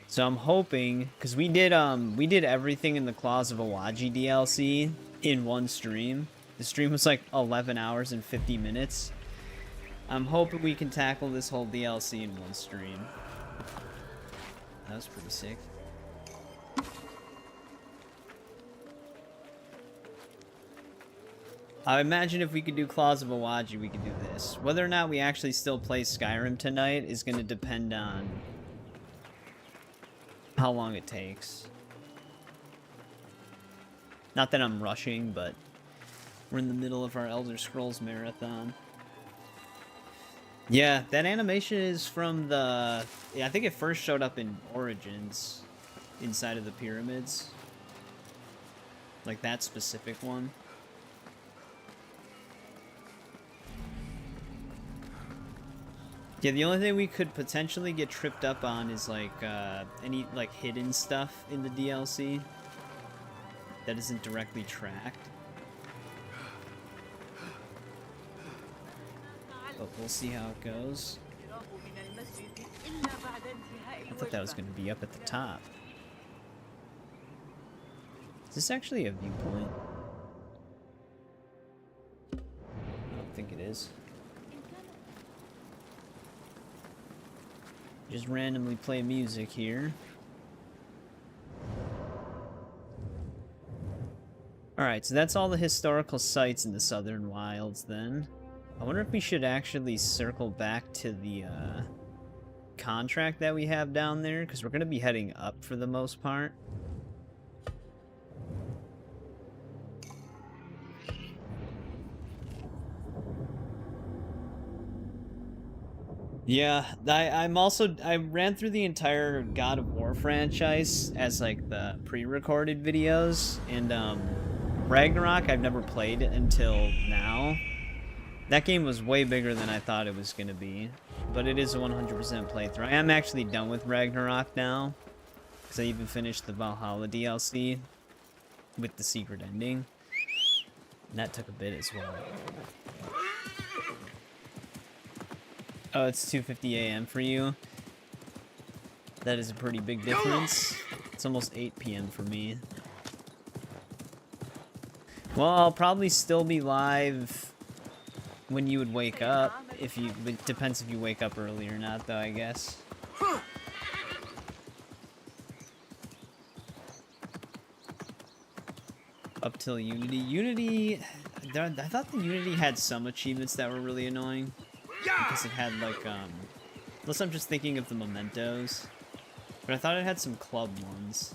So I'm hoping, because we did everything in the Claws of Awaji DLC in one stream. The stream was like 11 hours and 50 minutes. I'm hoping we can tackle this whole DLC in one stream. That was pretty sick. I imagine if we could do Claws of Awaji, we could do this. Whether or not we actually still play Skyrim tonight is going to depend on how long it takes. Not that I'm rushing, but we're in the middle of our Elder Scrolls marathon. Yeah, that animation is from the... Yeah, I think it first showed up in Origins, inside of the pyramids. Like that specific one. Yeah, the only thing we could potentially get tripped up on is like any like hidden stuff in the DLC that isn't directly tracked. But we'll see how it goes. I thought that was going to be up at the top. Is this actually a viewpoint? I don't think it is. Just randomly play music here. Alright, so that's all the historical sites in the Southern Wilds then. I wonder if we should actually circle back to the contract that we have down there, because we're going to be heading up for the most part. Yeah, I ran through the entire God of War franchise as like the pre-recorded videos, and Ragnarok I've never played until now. That game was way bigger than I thought it was going to be. But it is a 100% playthrough. I am actually done with Ragnarok now. Because I even finished the Valhalla DLC with the secret ending. And that took a bit as well. Oh, it's 2:50 a.m. for you. That is a pretty big difference. It's almost 8 p.m. for me. Well, I'll probably still be live when you would wake up. It depends if you wake up early or not, though, I guess. Up till Unity. Unity, I thought the Unity had some achievements that were really annoying. Because it had, like, unless I'm just thinking of the mementos. But I thought it had some club ones.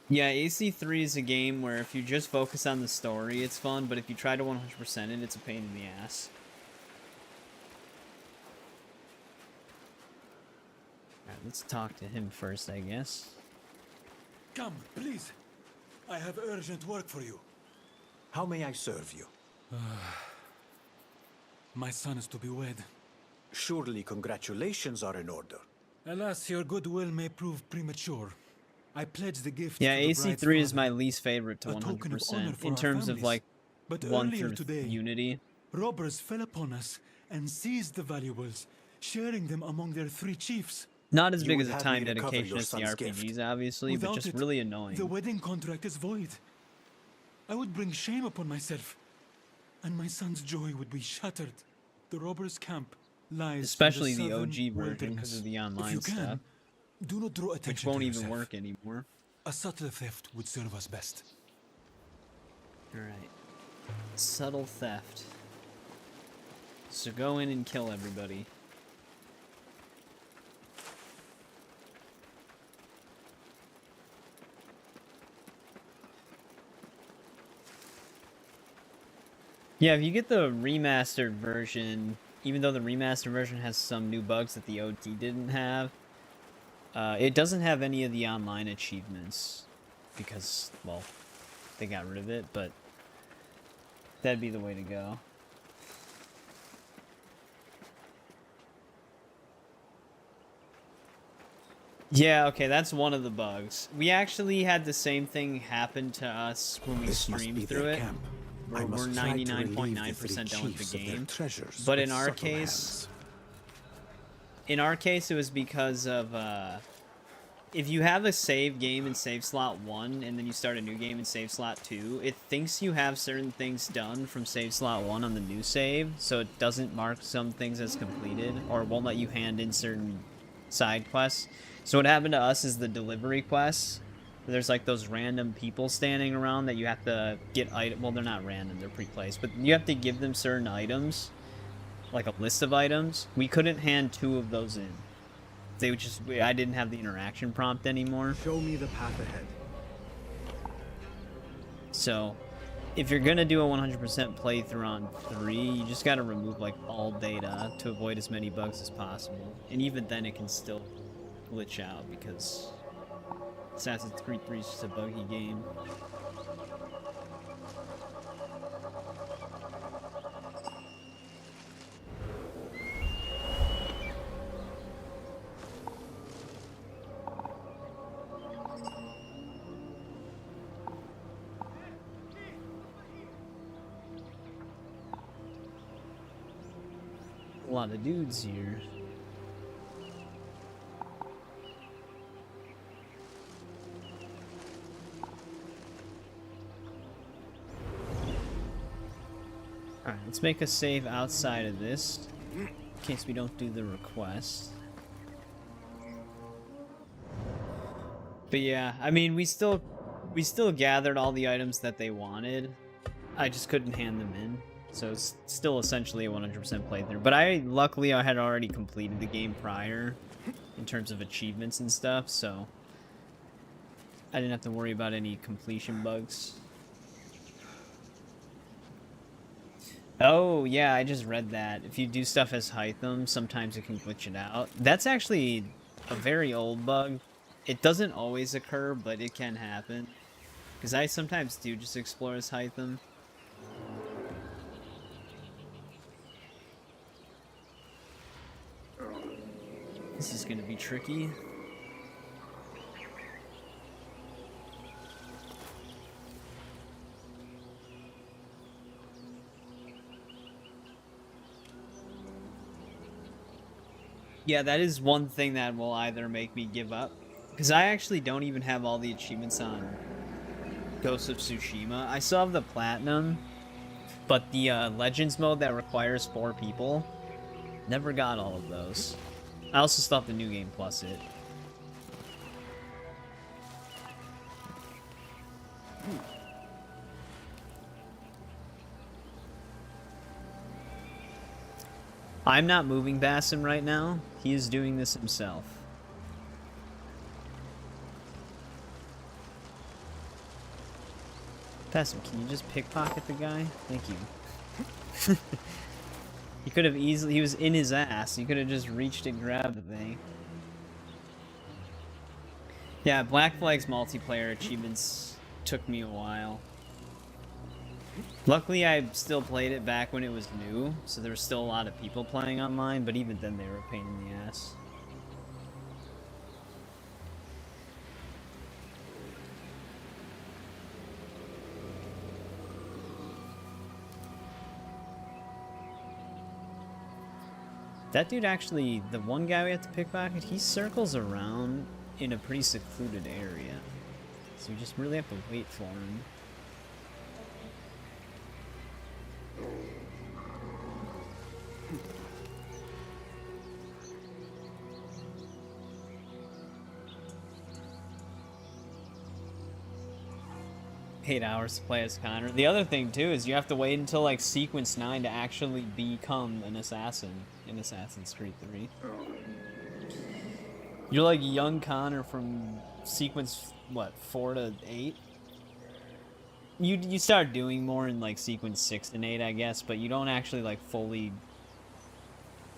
Yeah, AC3 is a game where if you just focus on the story, it's fun, but if you try to 100% it, it's a pain in the ass. Alright, let's talk to him first, I guess. Come, please. I have urgent work for you. How may I serve you? My son is to be wed. Surely congratulations are in order. Alas, your goodwill may prove premature. I pledge the gift Yeah, to the bride's AC3 is father, my least favorite to a token of honor 100% for in our terms of families. like But 1 earlier through today, Unity. robbers fell upon us and seized the valuables, sharing them among their 3 chiefs. Not as You big will as a have time me recover dedication your as the son's RPGs, gift. obviously, but Without just it, really annoying. The wedding contract is void. I would bring shame upon myself, and my son's joy would be shattered. The robbers' camp lies Especially in the southern OG version wilderness. because of the If online you can, stuff, do not draw which attention won't to even yourself. work anymore. A subtle theft would serve us best. Alright. Subtle theft. So go in and kill everybody. Yeah, if you get the remastered version, even though the remastered version has some new bugs that the OT didn't have, it doesn't have any of the online achievements because, well, they got rid of it, but that'd be the way to go. Yeah, okay, that's one of the bugs. We actually had the same thing happen to us when we streamed through it. We're 99.9% done with the game. But in our case, it was because of, if you have a save game in save slot 1 and then you start a new game in save slot 2, it thinks you have certain things done from save slot 1 on the new save, so it doesn't mark some things as completed, or it won't let you hand in certain side quests. So what happened to us is the delivery quests. There's like those random people standing around that you have to get well, they're not random, they're pre-placed, but you have to give them certain items, like a list of items. We couldn't hand 2 of those in. They would just, I didn't have the interaction prompt anymore. Show me the path ahead. So, if you're gonna do a 100% playthrough on 3, you just gotta remove like all data to avoid as many bugs as possible. And even then it can still glitch out because Assassin's Creed 3 is just a buggy game. A lot of dudes here. Alright, let's make a save outside of this, in case we don't do the request. But yeah, I mean, we still gathered all the items that they wanted. I just couldn't hand them in. So it's still essentially a 100% playthrough. But luckily I had already completed the game prior in terms of achievements and stuff, so I didn't have to worry about any completion bugs. Oh, yeah, I just read that. If you do stuff as Hytham, sometimes it can glitch it out. That's actually a very old bug. It doesn't always occur, but it can happen. Because I sometimes do just explore as Hytham. This is gonna be tricky. Yeah, that is one thing that will either make me give up. Because I actually don't even have all the achievements on Ghost of Tsushima. I still have the Platinum, but the Legends mode that requires 4 people, never got all of those. I also still have the New Game Plus it. I'm not moving Basim right now. He is doing this himself. Basim, can you just pickpocket the guy? Thank you. He could have easily... He was in his ass. You could have just reached and grabbed the thing. Yeah, Black Flag's multiplayer achievements took me a while. Luckily, I still played it back when it was new, so there were still a lot of people playing online, but even then they were a pain in the ass. That dude actually, the one guy we have to pickpocket, he circles around in a pretty secluded area. So we just really have to wait for him. Eight hours to play as Connor. The other thing too is you have to wait until like sequence 9 to actually become an assassin in Assassin's Creed 3. You're like young Connor from sequence what 4 to 8. You start doing more in like sequence 6 and 8, I guess, but you don't actually like fully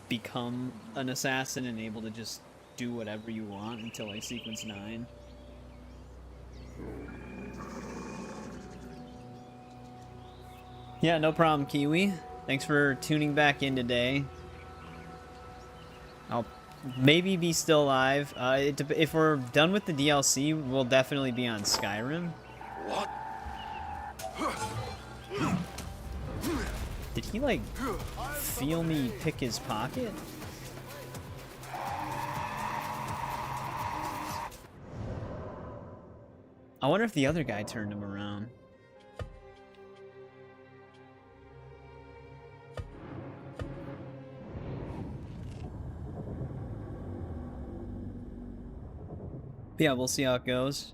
become an assassin and able to just do whatever you want until like sequence 9. Yeah, no problem, Kiwi. Thanks for tuning back in today. I'll maybe be still live. If we're done with the DLC, we'll definitely be on Skyrim. What? Did he, like, feel me pick his pocket? I wonder if the other guy turned him around. Yeah, we'll see how it goes.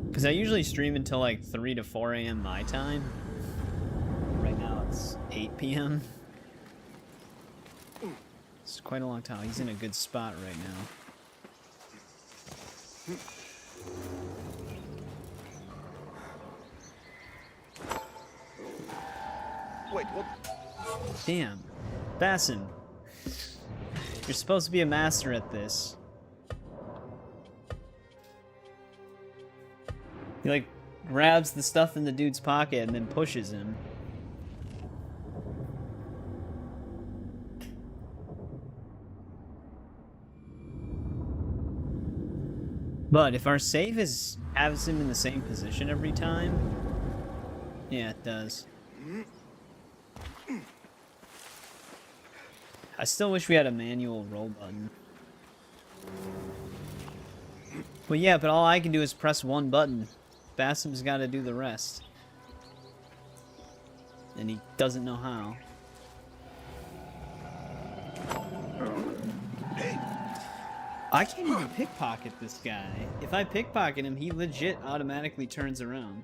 Because I usually stream until like 3 to 4 a.m. my time. Right now it's 8 p.m. It's quite a long time. He's in a good spot right now. Wait, what? Damn. Basim. You're supposed to be a master at this. He like grabs the stuff in the dude's pocket and then pushes him. But if our save has him in the same position every time, yeah, it does. I still wish we had a manual roll button. But yeah, but all I can do is press one button. Basim's got to do the rest. And he doesn't know how. I can't even pickpocket this guy. If I pickpocket him, he legit automatically turns around.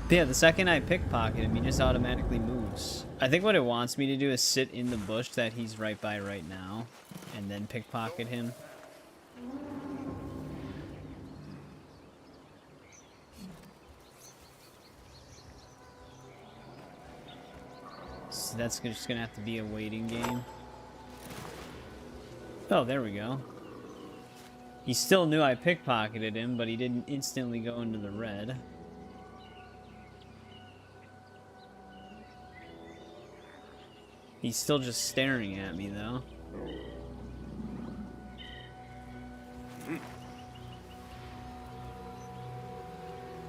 But yeah, the second I pickpocket him, he just automatically moves. I think what it wants me to do is sit in the bush that he's right by right now, and then pickpocket him. So that's just gonna have to be a waiting game. Oh, there we go. He still knew I pickpocketed him, but he didn't instantly go into the red. He's still just staring at me, though.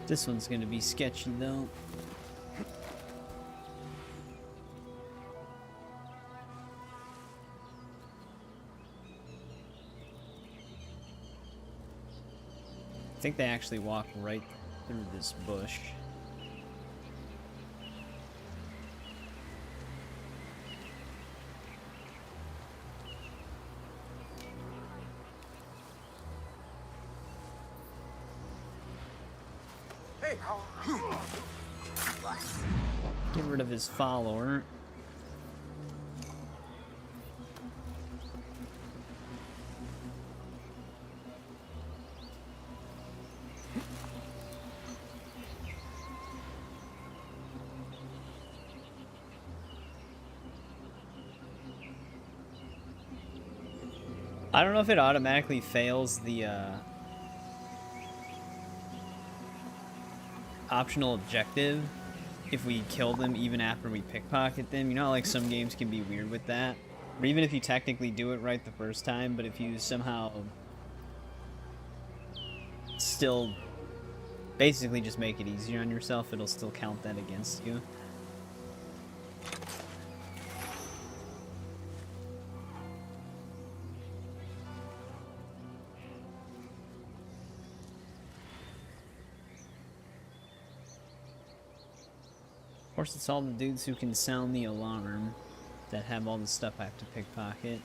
This one's gonna be sketchy, though. I think they actually walk right through this bush. Get rid of his follower. I don't know if it automatically fails the optional objective if we kill them even after we pickpocket them. You know how, like, some games can be weird with that? Or even if you technically do it right the first time, but if you somehow still basically just make it easier on yourself, it'll still count that against you. Of course, it's all the dudes who can sound the alarm that have all the stuff I have to pickpocket.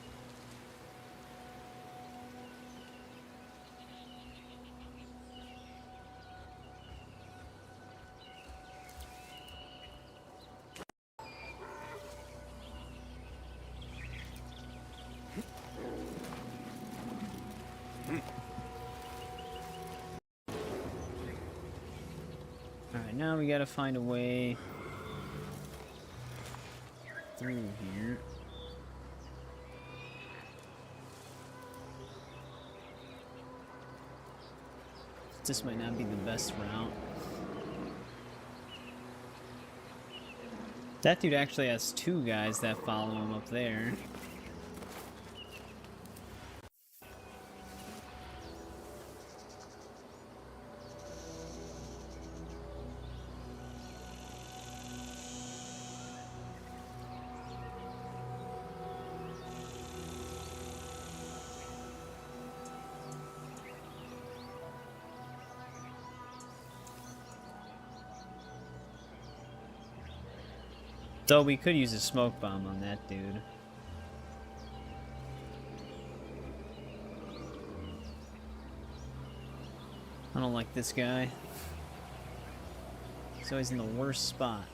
Alright, now we gotta find a way through here. This might not be the best route. That dude actually has two guys that follow him up there. Though we could use a smoke bomb on that dude. I don't like this guy. He's always in the worst spot.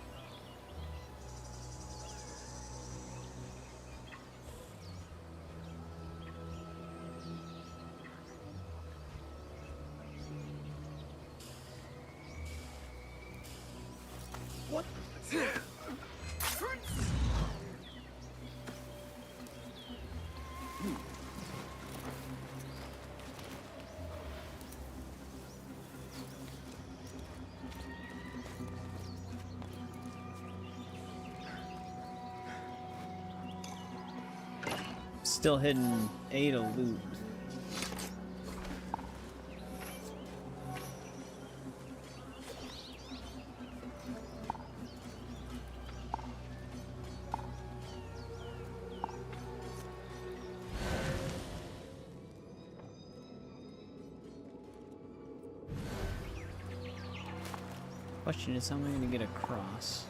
What? Still hitting Ada loot. Question is, how am I going to get across?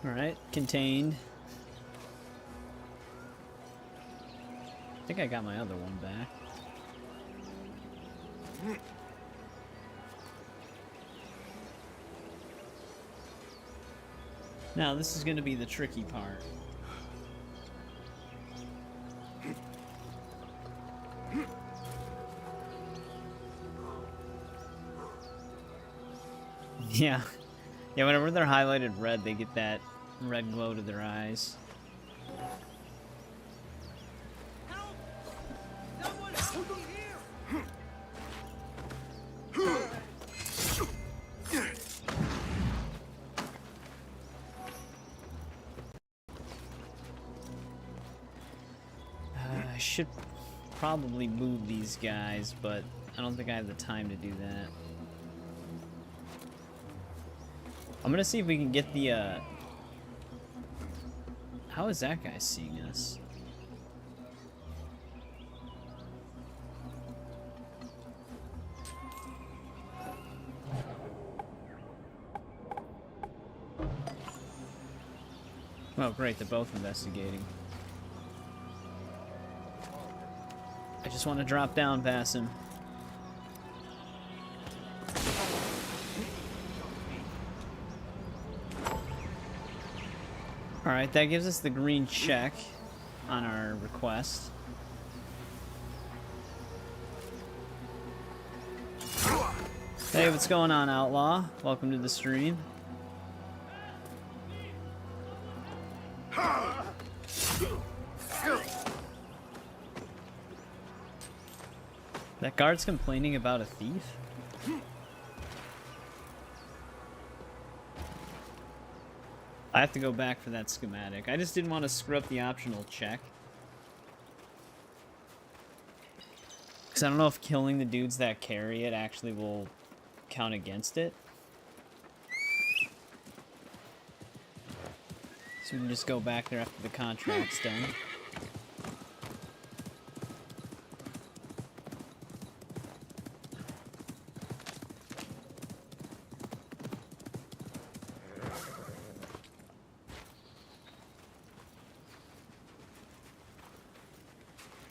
Alright, contained. think I got my other one back. Now, this is going to be the tricky part. Yeah. Yeah, whenever they're highlighted red, they get that red glow to their eyes. I should probably move these guys, but I don't think I have the time to do that. I'm gonna see if we can get the, how is that guy seeing us? Oh, great, they're both investigating. I just want to drop down, Basim. Alright, that gives us the green check on our request. Hey, what's going on, Outlaw? Welcome to the stream. That guard's complaining about a thief? I have to go back for that schematic. I just didn't want to screw up the optional check. Because I don't know if killing the dudes that carry it actually will count against it. So we can just go back there after the contract's done.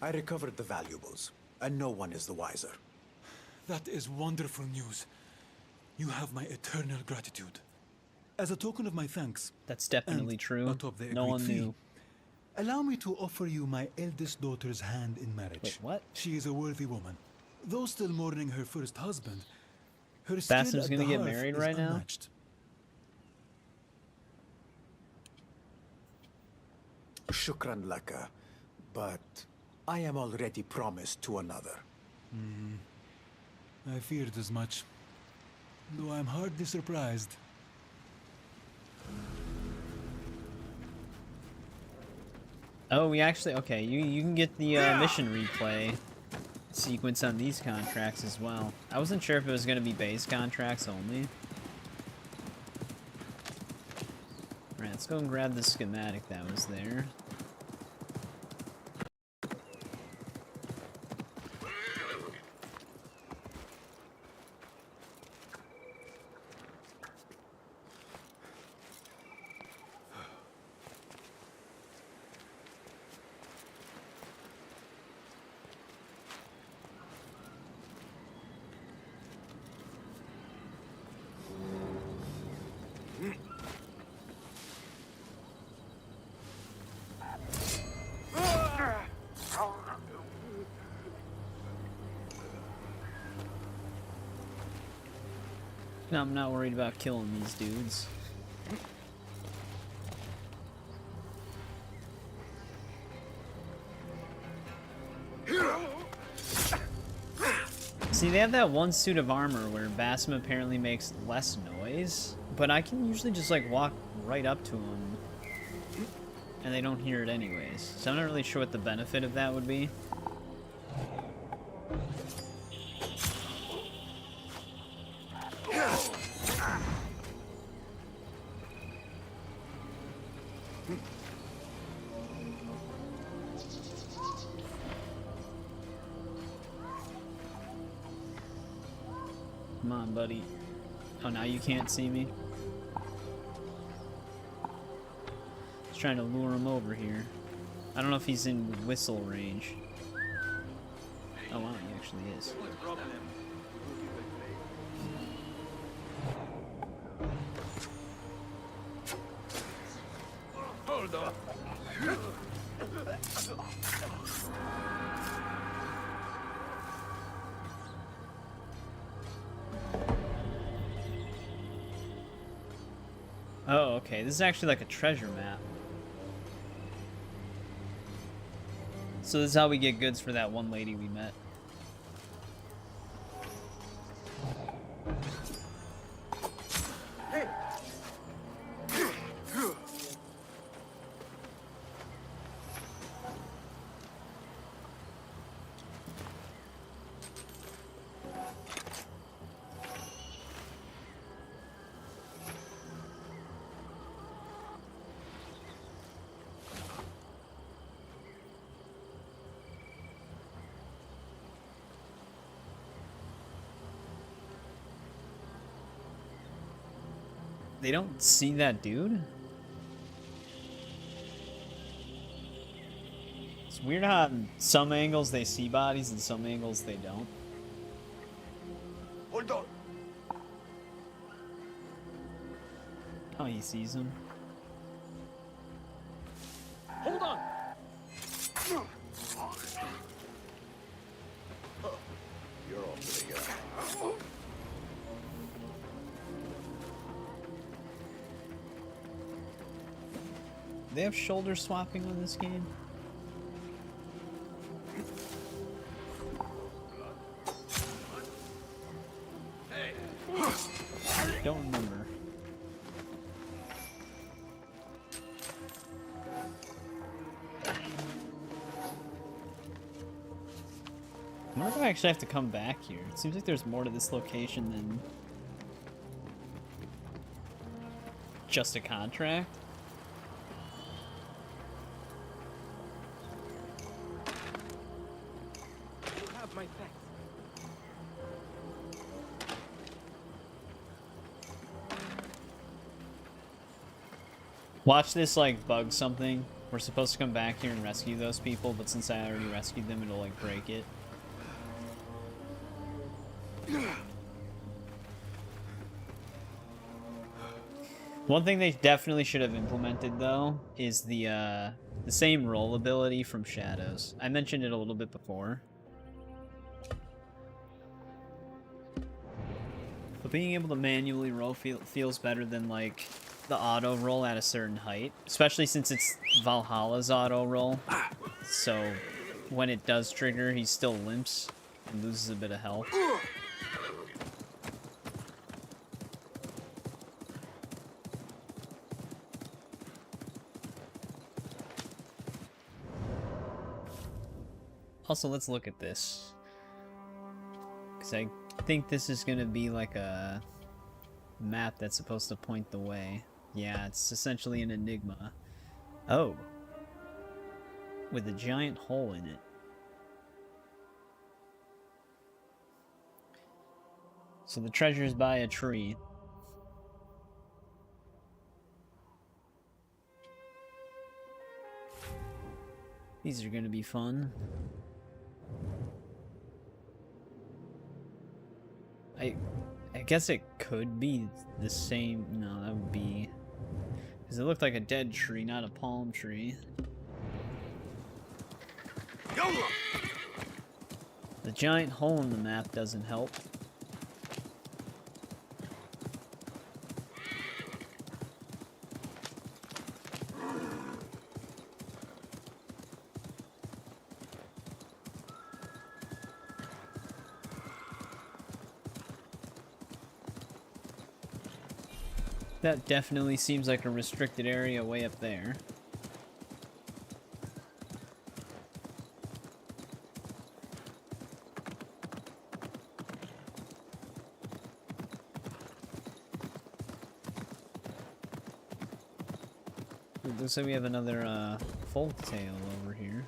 I recovered the valuables, and no one is the wiser. That is wonderful news. You have my eternal gratitude. As a token of my thanks, that's definitely true. Atop the No one knew. Allow me to offer you my eldest daughter's hand in marriage. Wait, what? She is a worthy woman. Though still mourning her first husband, her Basim's gonna get married right now? Shukran laka, but I am already promised to another. I feared as much, though I'm hardly surprised. Oh, we actually... Okay, you can get the mission replay sequence on these contracts as well. I wasn't sure if it was going to be base contracts only. Alright, let's go and grab the schematic that was there. No, I'm not worried about killing these dudes. See, they have that one suit of armor where Basim apparently makes less noise, but I can usually just like walk right up to them and they don't hear it anyways. So I'm not really sure what the benefit of that would be. Come on, buddy. Oh, now you can't see me? Just trying to lure him over here. I don't know if he's in whistle range. Oh wow, he actually is. Hold on. Oh, okay. This is actually like a treasure map. So this is how we get goods for that one lady we met. They don't see that dude? It's weird how in some angles they see bodies and some angles they don't. Hold on. Oh, he sees him. Hold on! You're off to the They have shoulder swapping on this game? Don't remember. I wonder if I actually have to come back here. It seems like there's more to this location than just a contract. You have my thanks. Watch this like bug something. We're supposed to come back here and rescue those people, but since I already rescued them, it'll like break it. One thing they definitely should have implemented though is the same roll ability from Shadows. I mentioned it a little bit before. But being able to manually roll feels better than like the auto roll at a certain height, especially since it's Valhalla's auto roll. So when it does trigger, he still limps and loses a bit of health. Also, let's look at this. Because I think this is going to be like a map that's supposed to point the way. Yeah, it's essentially an enigma. Oh. With a giant hole in it. So the treasure is by a tree. These are going to be fun. I guess it could be the same. No, that would be... Because it looked like a dead tree, not a palm tree. The giant hole in the map doesn't help. That definitely seems like a restricted area way up there. It looks like we have another folk tale over here.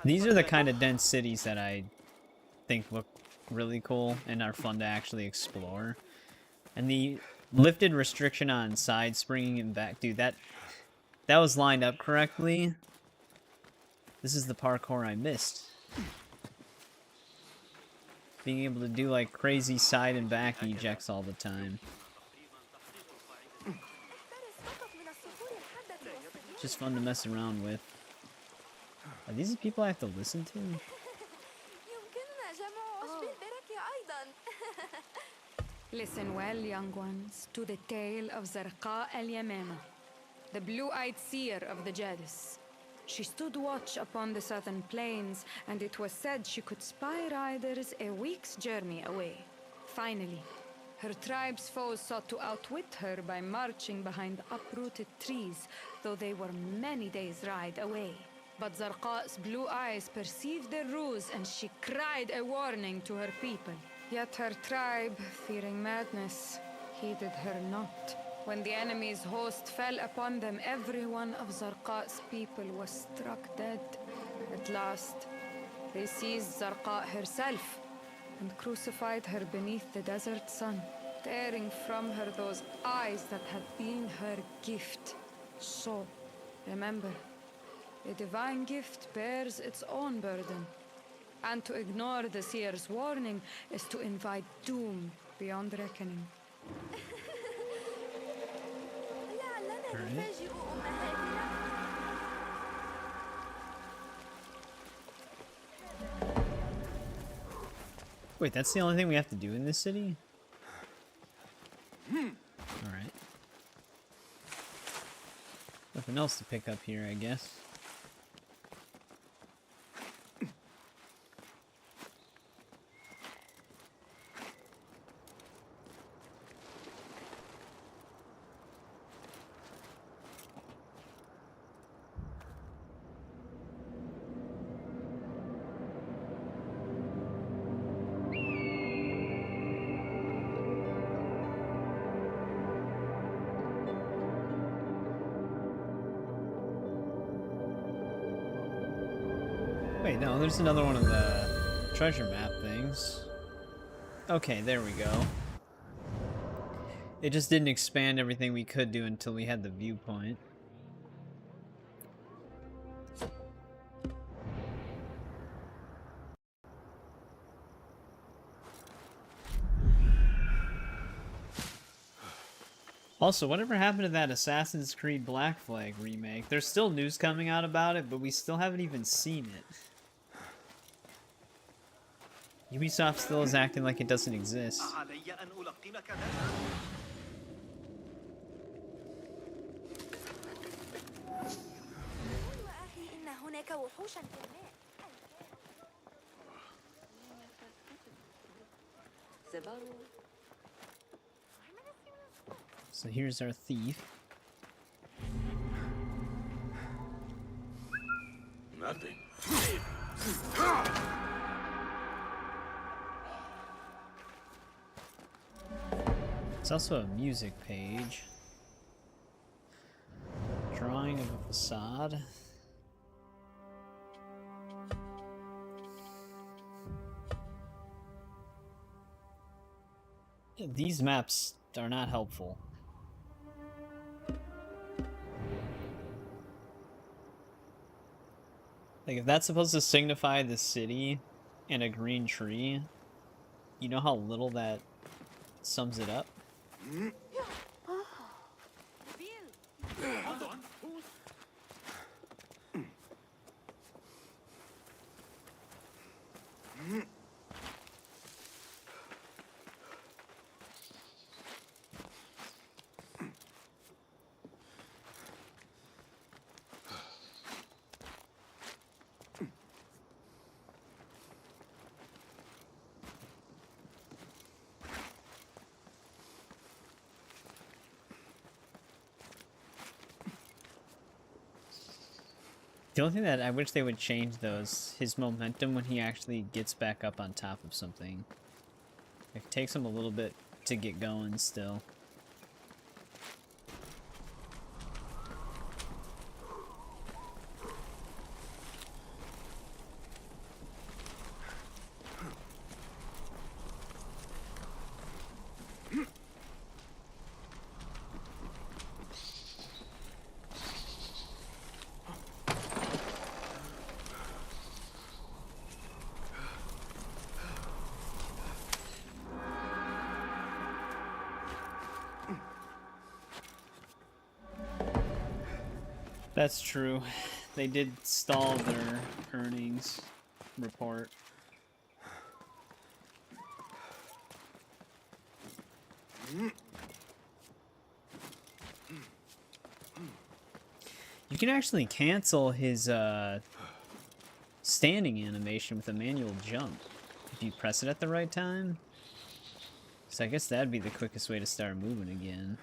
These are the kind of dense cities that I think look really cool and are fun to actually explore. And the lifted restriction on side springing and back, dude, that that was lined up correctly. This is the parkour I missed. Being able to do like crazy side and back ejects all the time. Just fun to mess around with. Are these the people I have to listen to? Listen well, young ones, to the tale of Zarqa al-Yamama, the blue-eyed seer of the Jadis. She stood watch upon the southern plains, and it was said she could spy riders a week's journey away. Finally, her tribe's foes sought to outwit her by marching behind uprooted trees, though they were many days' ride away. But Zarqa's blue eyes perceived their ruse, and she cried a warning to her people. Yet her tribe, fearing madness, heeded her not. When the enemy's host fell upon them, every one of Zarqa's people was struck dead. At last, they seized Zarqa herself and crucified her beneath the desert sun, tearing from her those eyes that had been her gift. So, remember, a divine gift bears its own burden. And to ignore the seer's warning is to invite doom beyond reckoning. Wait, that's the only thing we have to do in this city? Alright. Nothing else to pick up here, I guess. Wait, no, there's another one of the treasure map things. Okay, there we go. It just didn't expand everything we could do until we had the viewpoint. Also, whatever happened to that Assassin's Creed Black Flag remake? There's still news coming out about it, but we still haven't even seen it. Ubisoft still is acting like it doesn't exist. So here's our thief. Nothing. It's also a music page. Drawing of a facade. These maps are not helpful. Like, if that's supposed to signify the city and a green tree, you know how little that sums it up? Hold on. The only thing that I wish they would change, though, is his momentum when he actually gets back up on top of something. It takes him a little bit to get going still. That's true. They did stall their earnings report. You can actually cancel his standing animation with a manual jump if you press it at the right time. So I guess that'd be the quickest way to start moving again.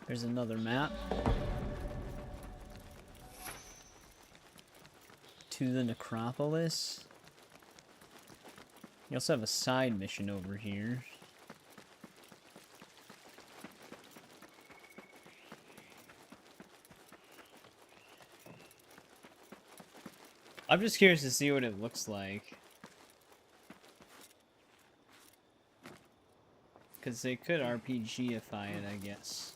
There's another map. To the necropolis. You also have a side mission over here. I'm just curious to see what it looks like. Because they could RPGify it, I guess.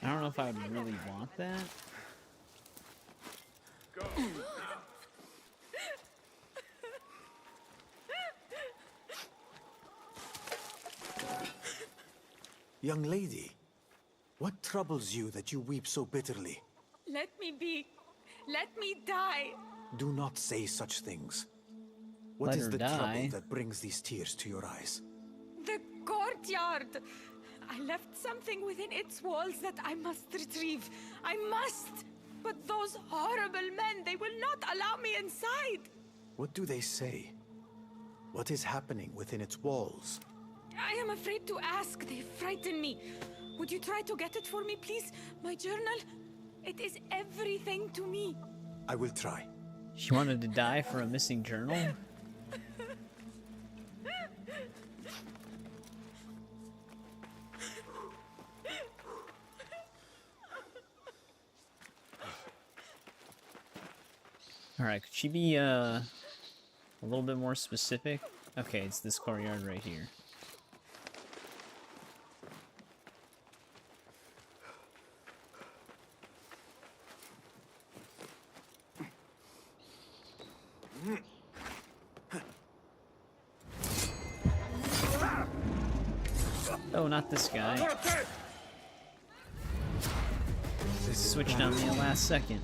I don't know if I would really want that. Young lady, what troubles you that you weep so bitterly? Let me be. Let me die. Do not say such things. What Let is her the die. trouble that brings these tears to your eyes? The courtyard. I left something within its walls that I must retrieve. I must. But those horrible men, they will not allow me inside. What do they say? What is happening within its walls? I am afraid to ask. They frighten me. Would you try to get it for me, please? My journal? It is everything to me. I will try. She wanted to die for a missing journal? Alright, could she be a little bit more specific? Okay, it's this courtyard right here. Oh, not this guy. Switched on me at the last second.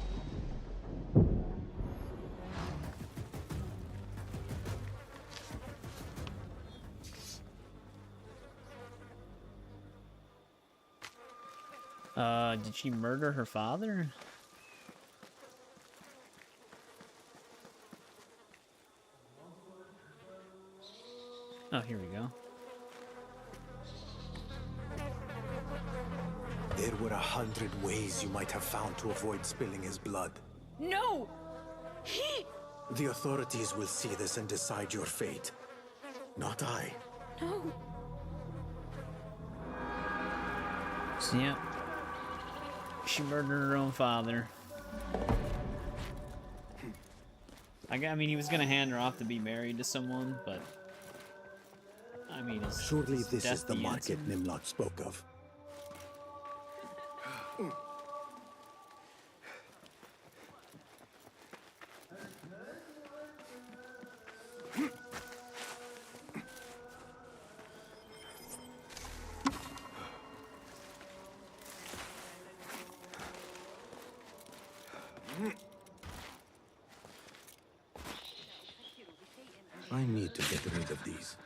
Did she murder her father? Oh, here we go. There were 100 ways you might have found to avoid spilling his blood. No! He... The authorities will see this and decide your fate. Not I. No. So, yeah. She murdered her own father. I mean, he was gonna hand her off to be married to someone, but... I mean, Surely is this death is the the market answer? Nimlot spoke of. I need to get rid of these.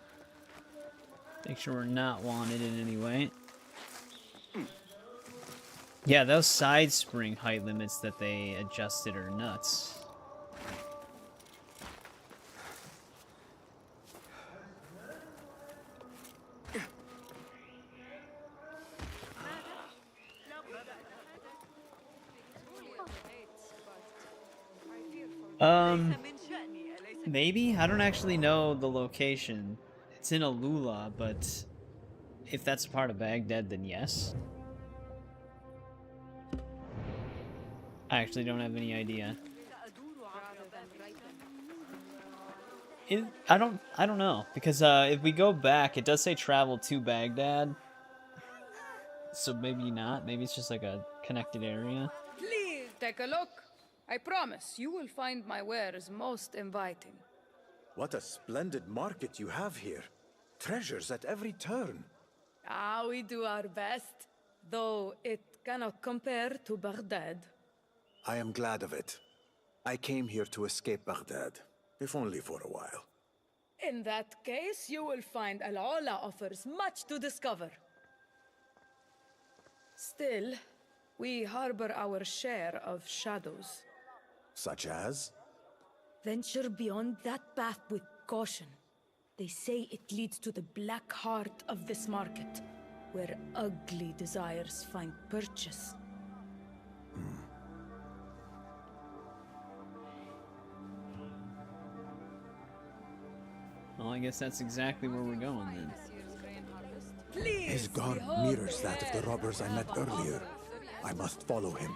Make sure we're not wanted in any way. Yeah, those side spring height limits that they adjusted are nuts. Maybe? I don't actually know the location. It's in Alula, but if that's a part of Baghdad, then yes. I actually don't have any idea. I don't know, because if we go back, it does say travel to Baghdad. So maybe not. Maybe it's just like a connected area. Take a look. I promise you will find my wares most inviting. What a splendid market you have here. Treasures at every turn. Ah, we do our best, though it cannot compare to Baghdad. I am glad of it. I came here to escape Baghdad, if only for a while. In that case, you will find Al-Ola offers much to discover. Still, we harbor our share of shadows. Such as? Venture beyond that path with caution. They say it leads to the black heart of this market, where ugly desires find purchase. Well, I guess that's exactly where we're going then. His garb mirrors that of the robbers I met earlier. I must follow him.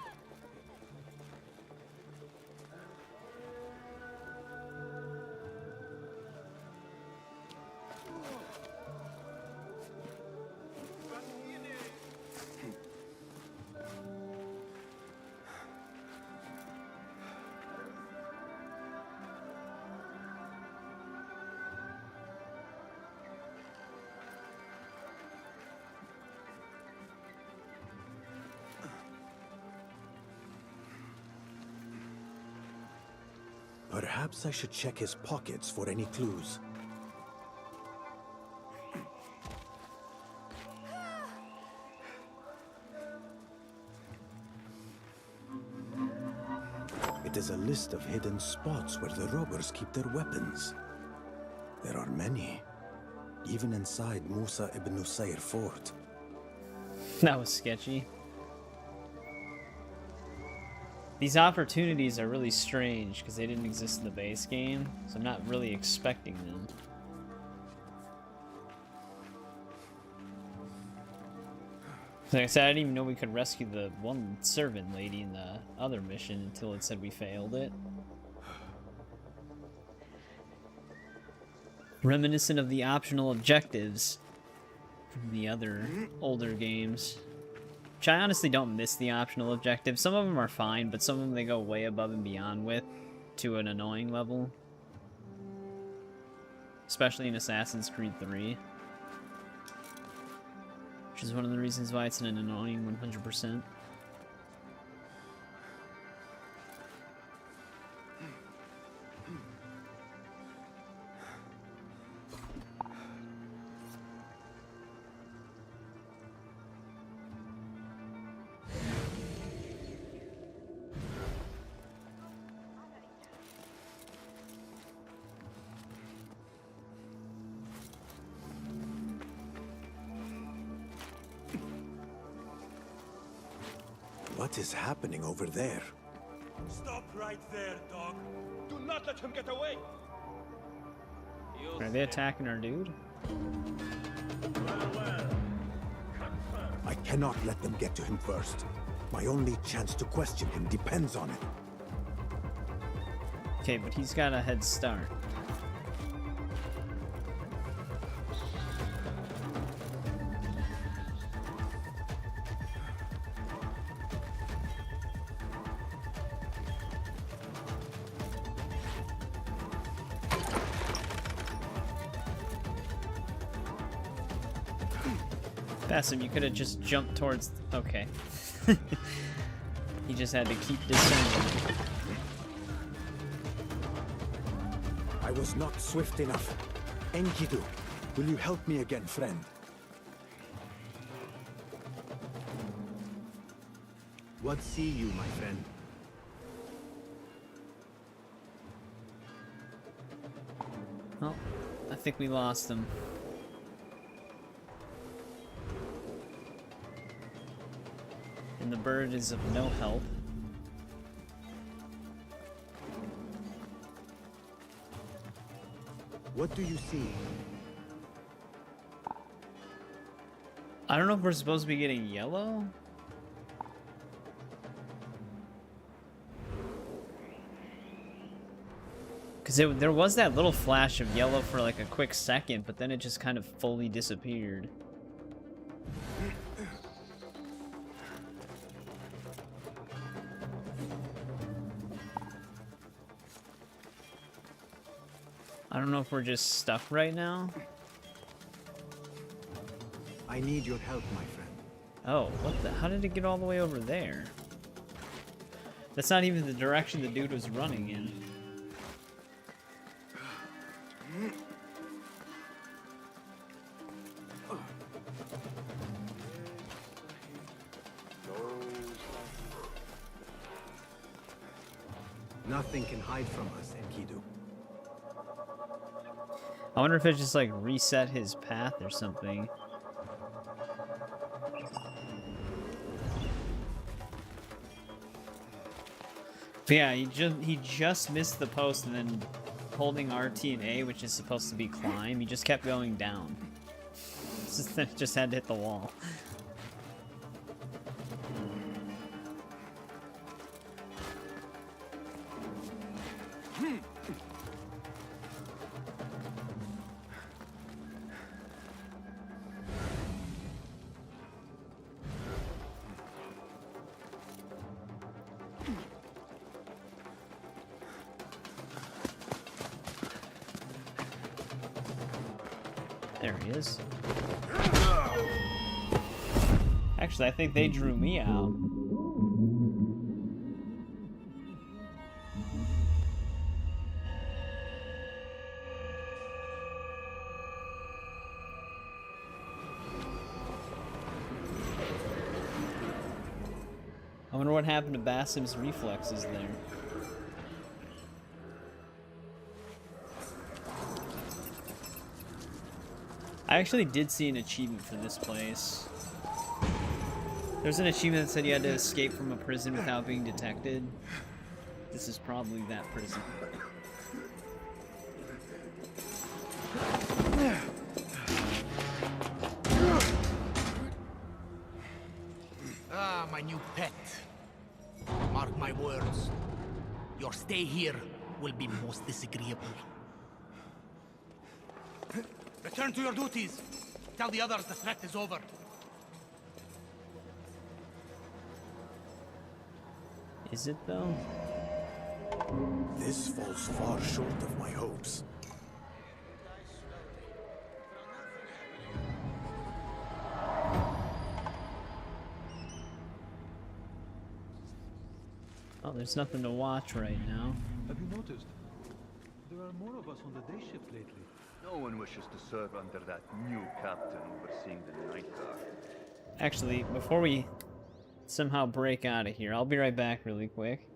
Perhaps I should check his pockets for any clues. It is a list of hidden spots where the robbers keep their weapons. There are many, even inside Musa ibn Nusayr fort. That was sketchy. These opportunities are really strange because they didn't exist in the base game, so I'm not really expecting them. Like I said, I didn't even know we could rescue the one servant lady in the other mission until it said we failed it. Reminiscent of the optional objectives from the other older games. Which I honestly don't miss the optional objectives. Some of them are fine, but some of them they go way above and beyond with to an annoying level. Especially in Assassin's Creed 3. Which is one of the reasons why it's an annoying 100%. What is happening over there? Stop right there, dog. Do not let him get away. Are they attacking our dude? I cannot let them get to him first. My only chance to question him depends on it. Okay, but he's got a head start. Basim, you could have just jumped towards... Okay. He just had to keep descending. I was not swift enough. Enkidu, will you help me again, friend? What see you, my friend? Well, I think we lost him. And the bird is of no help. What do you see? I don't know if we're supposed to be getting yellow. Because there was that little flash of yellow for like a quick second, but then it just kind of fully disappeared. I don't know if we're just stuck right now. I need your help, my friend. Oh, what the? How did it get all the way over there? That's not even the direction the dude was running in. Nothing can hide from us, Enkidu. I wonder if it just like reset his path or something. But yeah, he just missed the post, and then holding RT and A, which is supposed to be climb, he just kept going down. Just had to hit the wall. There he is. Actually, I think they drew me out. I wonder what happened to Basim's reflexes there. I actually did see an achievement for this place. There's an achievement that said you had to escape from a prison without being detected. This is probably that prison. Ah, my new pet. Mark my words. Your stay here will be most disagreeable. Return to your duties. Tell the others the threat is over. Is it though? This falls far short of my hopes. Oh, there's nothing to watch right now. Have you noticed? There are more of us on the day shift lately. No one wishes to serve under that new captain overseeing the night guard. Actually, before we somehow break out of here, I'll be right back really quick.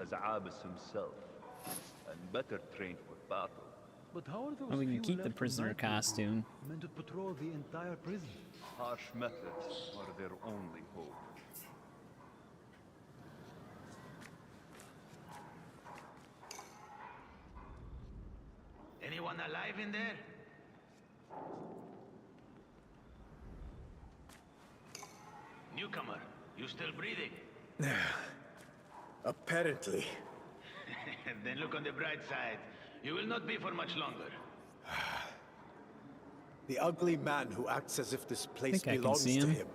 as Abbas himself, and better trained for battle. But how are those Oh, we can few keep the left prisoner tonight costume. meant to patrol the entire prison? Harsh methods are their only hope. Anyone alive in there? Newcomer, you still breathing? Apparently. Then look on the bright side. You will not be for much longer. The ugly man who acts as if this place Think I can belongs see to him. him.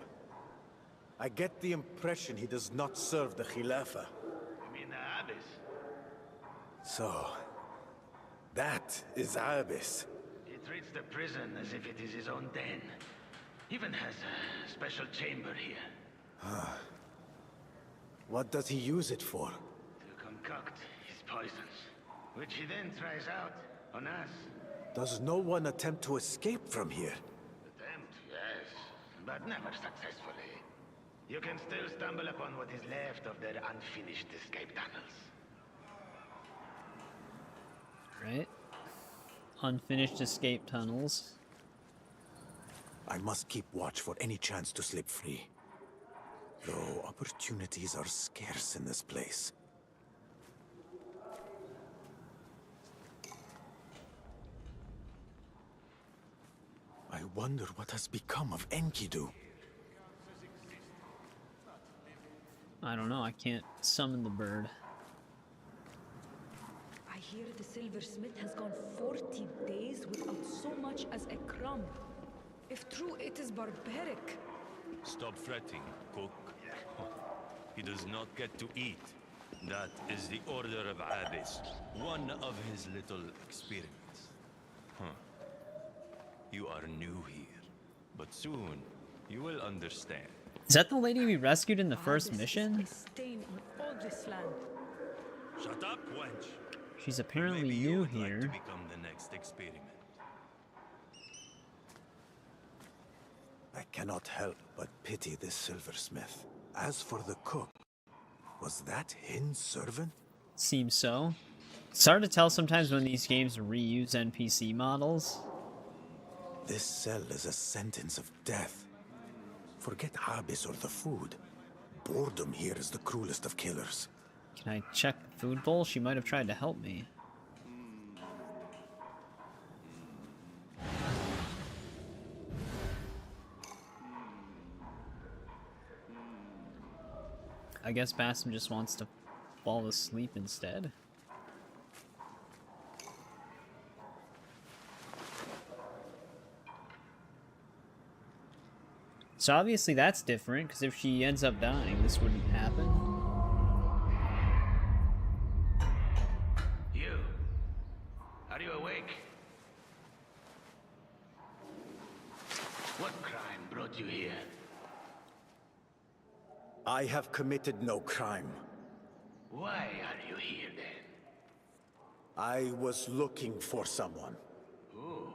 I get the impression he does not serve the Khilafah. You mean the Abyss? So, that is Abyss. He treats the prison as if it is his own den. Even has a special chamber here. What does he use it for? To concoct his poisons, which he then tries out on us. Does no one attempt to escape from here? Attempt, yes, but never successfully. You can still stumble upon what is left of their unfinished escape tunnels. Right? Unfinished escape tunnels. I must keep watch for any chance to slip free. Though opportunities are scarce in this place. I wonder what has become of Enkidu. I don't know, I can't summon the bird. I hear the silversmith has gone 40 days without so much as a crumb. If true, it is barbaric. Stop fretting, cook. He does not get to eat. That is the order of Abyss, one of his little experiments. You are new here, but soon you will understand. Is that the lady we rescued in the first mission? A stain on all this land. Shut up, wench. She's apparently Maybe new you would here. like to become the next experiment. I cannot help but pity this silversmith. As for the cook, was that Hin's servant? Seems so. It's hard to tell sometimes when these games reuse NPC models. This cell is a sentence of death. Forget Abyss or the food. Boredom here is the cruelest of killers. Can I check the food bowl? She might have tried to help me. I guess Basim just wants to fall asleep instead. So obviously that's different, because if she ends up dying, this wouldn't happen. You. Are you awake? What crime brought you here? I have committed no crime. Why are you here then? I was looking for someone. Who?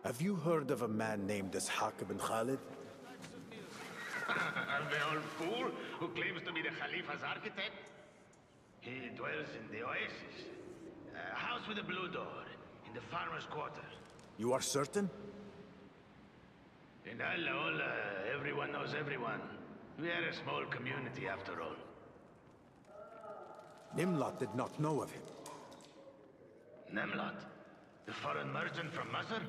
Have you heard of a man named Ishaq ibn Khalid? The old fool who claims to be the Khalifa's architect? He dwells in the oasis. A house with a blue door, in the farmer's quarter. You are certain? In Al-Laola, everyone knows everyone. We are a small community after all. Nimlat did not know of him. Nemlat? The foreign merchant from Masr?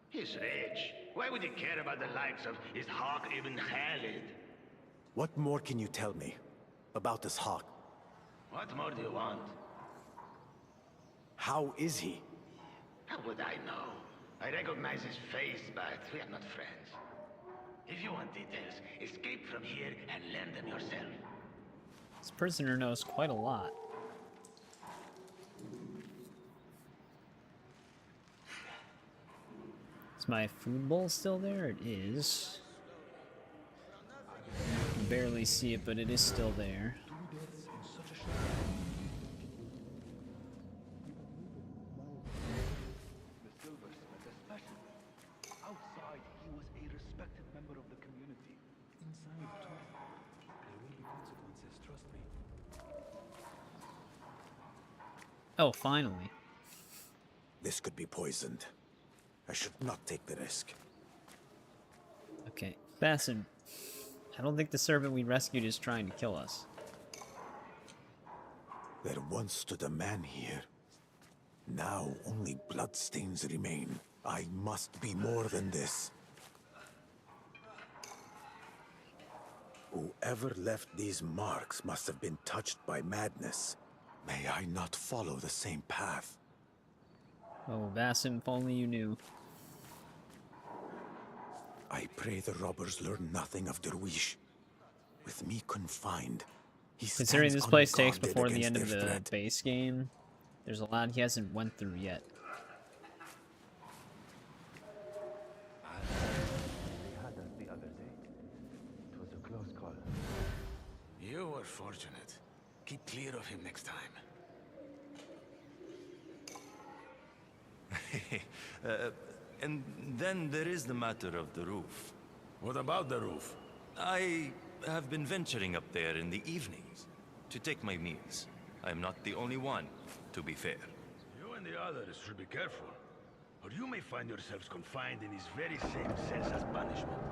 He's rich. Why would he care about the likes of Ishaq ibn Khalid? What more can you tell me about Ishaq? What more do you want? How is he? How would I know? I recognize his face, but we are not friends. If you want details, escape from here and learn them yourself. This prisoner knows quite a lot. Is my food bowl still there? It is. I can barely see it, but it is still there. The silversmith especially. Outside, he was a respected member of the community. Inside, too. There will be consequences, trust me. Oh, finally. This could be poisoned. I should not take the risk. Okay. Basim, I don't think the servant we rescued is trying to kill us. There once stood a man here. Now only bloodstains remain. I must be more than this. Whoever left these marks must have been touched by madness. May I not follow the same path. Oh, Basim, if only you knew. I pray the robbers learn nothing of Derwish. With me confined, he Considering stands this place takes unguarded before the against end of their the threat. base game, there's a lot he hasn't went through yet. They had us the other day. It was a close call. You were fortunate. Keep clear of him next time. And then there is the matter of the roof. What about the roof? I have been venturing up there in the evenings to take my meals. I am not the only one, to be fair. You and the others should be careful, or you may find yourselves confined in his very same cells as punishment.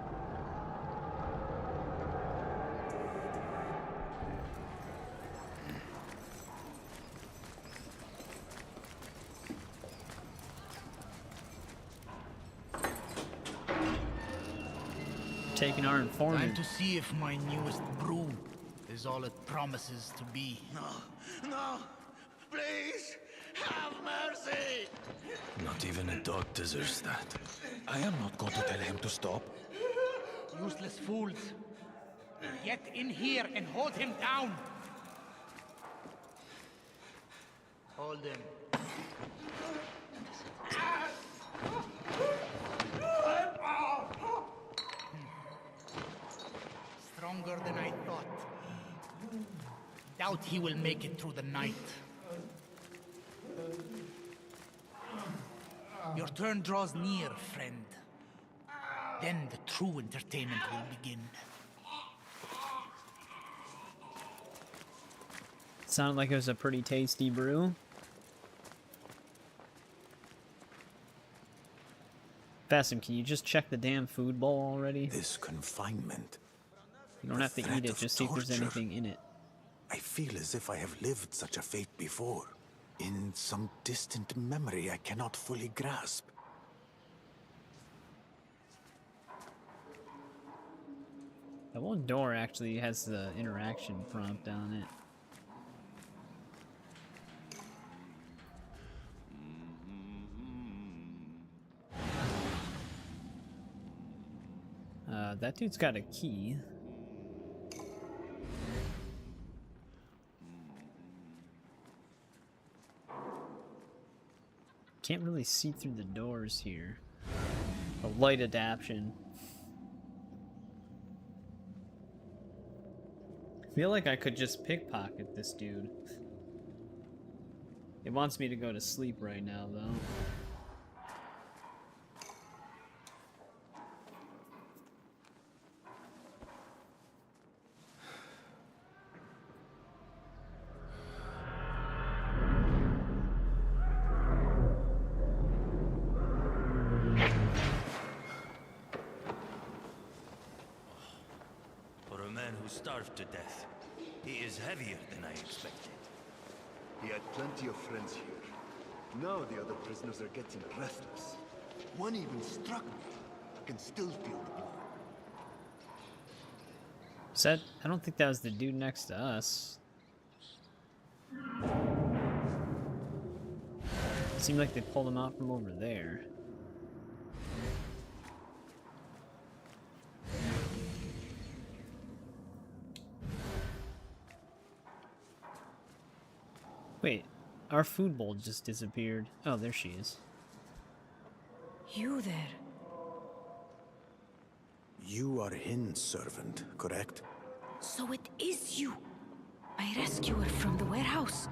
Taking our Time informant. to see if my newest brew is all it promises to be. No, no, please, have mercy! Not even a dog deserves that. I am not going to tell him to stop. Useless fools. Get in here and hold him down. Hold him. Stronger than I thought. Doubt he will make it through the night. Your turn draws near, friend. Then the true entertainment will begin. Sounded like it was a pretty tasty brew. Basim, can you just check the damn food bowl already? This confinement. You don't have to eat it, just see if there's anything in it. I feel as if I have lived such a fate before. In some distant memory I cannot fully grasp. That one door actually has the interaction prompt on it. That dude's got a key. Can't really see through the doors here. The light adaptation. I feel like I could just pickpocket this dude. It wants me to go to sleep right now, though. For a man who starved to death, he is heavier than I expected. He had plenty of friends here. Now the other prisoners are getting restless. One even struck me. I can still feel the blood. Said, I don't think that was the dude next to us. Seemed like they pulled him out from over there. Wait, our food bowl just disappeared. Oh, there she is. You there? You are Hin's servant, correct? So it is you, my rescuer from the warehouse.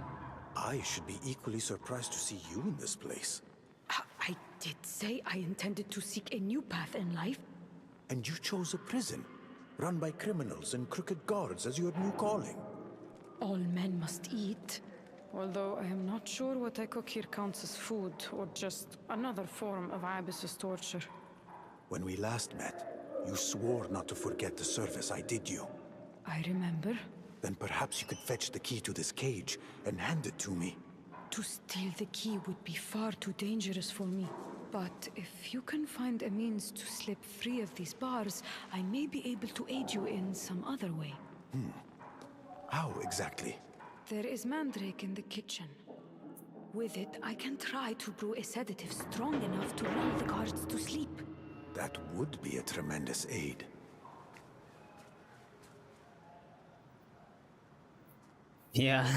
I should be equally surprised to see you in this place. I did say I intended to seek a new path in life. And you chose a prison, run by criminals and crooked guards as your new calling. All men must eat. Although I am not sure what I cook here counts as food or just another form of Abyss's torture. When we last met, you swore not to forget the service I did you. I remember. Then perhaps you could fetch the key to this cage and hand it to me. To steal the key would be far too dangerous for me. But if you can find a means to slip free of these bars, I may be able to aid you in some other way. How exactly? There is mandrake in the kitchen. With it, I can try to brew a sedative strong enough to lull the guards to sleep. That would be a tremendous aid. Yeah.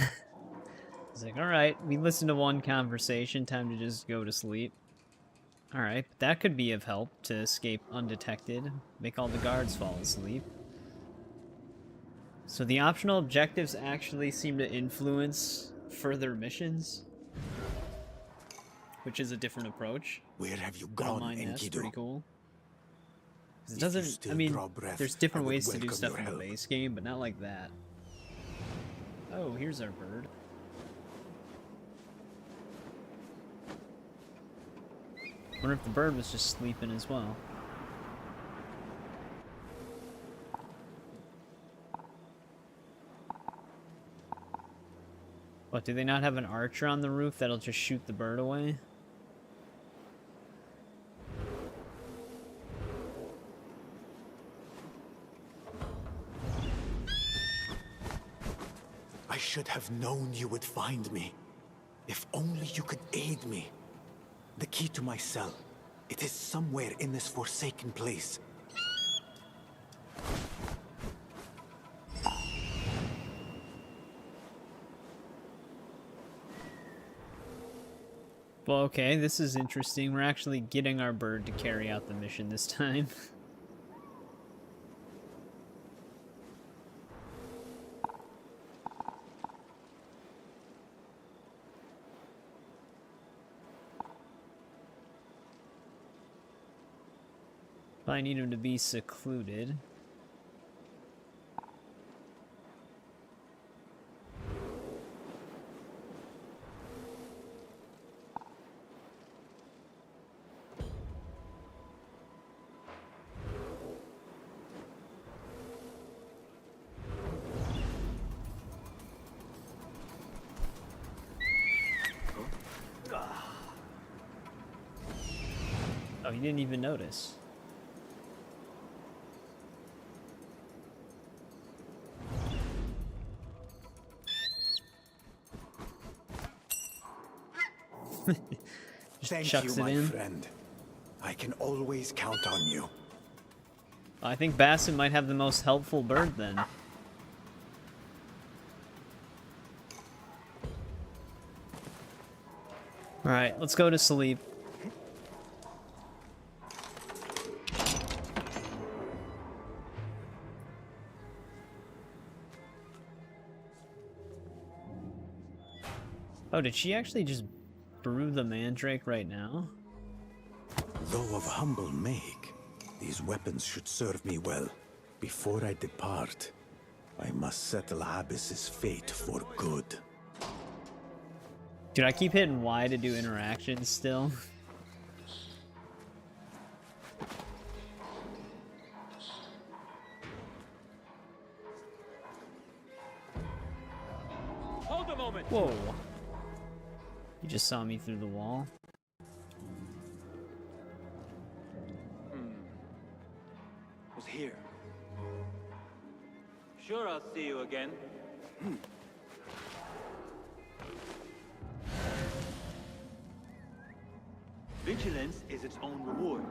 It's like, alright, we listened to one conversation, time to just go to sleep. Alright, but that could be of help to escape undetected, make all the guards fall asleep. So the optional objectives actually seem to influence further missions, which is a different approach. Where have you I don't gone, mind that, it's Enkidu? pretty cool. 'Cause it doesn't, I mean, there's different ways to do stuff in the base game, but not like that. Oh, here's our bird. Wonder if the bird was just sleeping as well. What, do they not have an archer on the roof that'll just shoot the bird away? I should have known you would find me. If only you could aid me. The key to my cell. It is somewhere in this forsaken place. Well, okay, this is interesting. We're actually getting our bird to carry out the mission this time. I need him to be secluded. Oh, he didn't even notice. Thank chucks you, it my in. friend. I can always count on you. I think Basim might have the most helpful bird then. Alright, let's go to sleep. Oh, did she actually just brew the mandrake right now? Though of humble make, these weapons should serve me well. Before I depart, I must settle Abyss's fate for good. Dude, I keep hitting Y to do interactions still. Hold a moment. Whoa. You just saw me through the wall. Was here. Sure, I'll see you again. Vigilance is its own reward.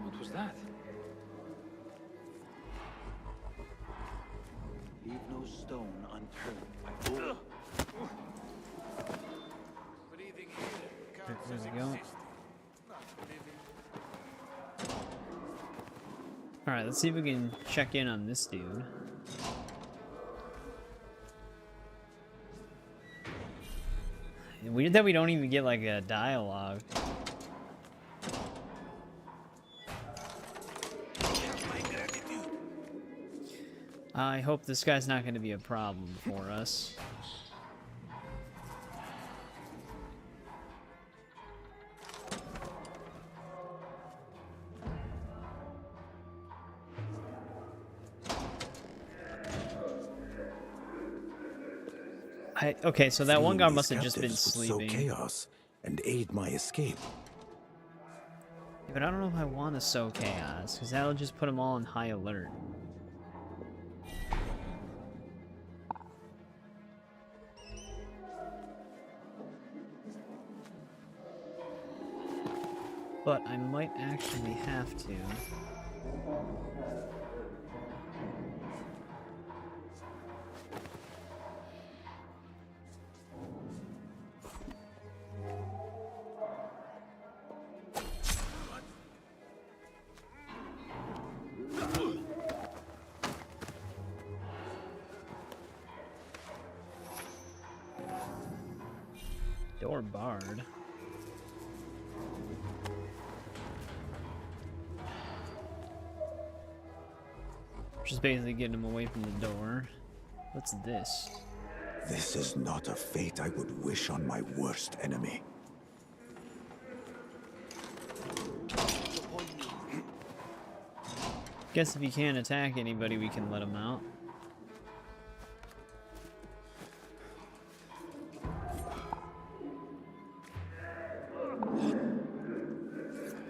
What was that? Leave no stone unturned. There we go. Alright, let's see if we can check in on this dude. Weird that we don't even get like a dialogue. I hope this guy's not going to be a problem for us. Okay, so that one guy must have just been sleeping. Sow chaos and aid my escape. Yeah, but I don't know if I want to sow chaos, because that'll just put them all on high alert. But I might actually have to. Door barred. Just basically getting him away from the door. What's this? This is not a fate I would wish on my worst enemy. Guess if he can't attack anybody, we can let him out.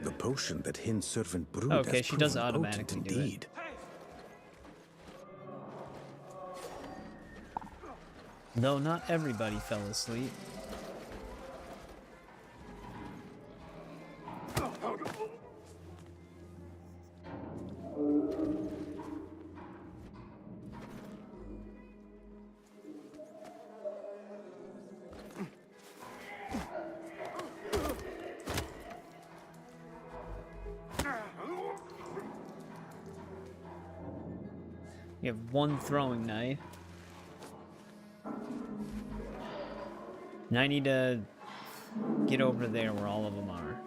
The potion that Hin's servant brewed Okay, has she does proven automatically potent do it. indeed. Though not everybody fell asleep. You have one throwing knife. Now I need to get over there where all of them are.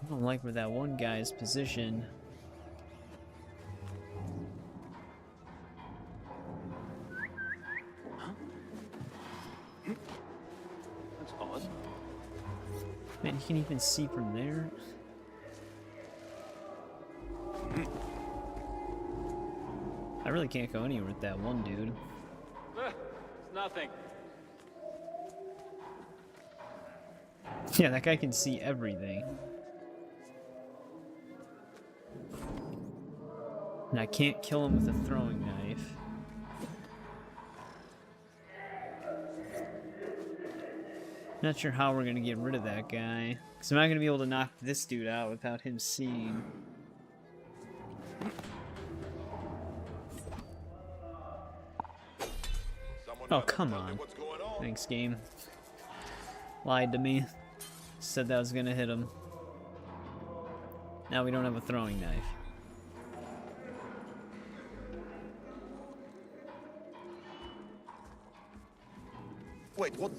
I don't like where that one guy's positioned. That's odd. Man, you can even see from there. I really can't go anywhere with that one dude. It's nothing. Yeah, that guy can see everything. And I can't kill him with a throwing knife. Not sure how we're gonna get rid of that guy. Because I'm not gonna be able to knock this dude out without him seeing. Oh, come on. Thanks, game. Lied to me. Said that was gonna hit him. Now we don't have a throwing knife. Wait, what?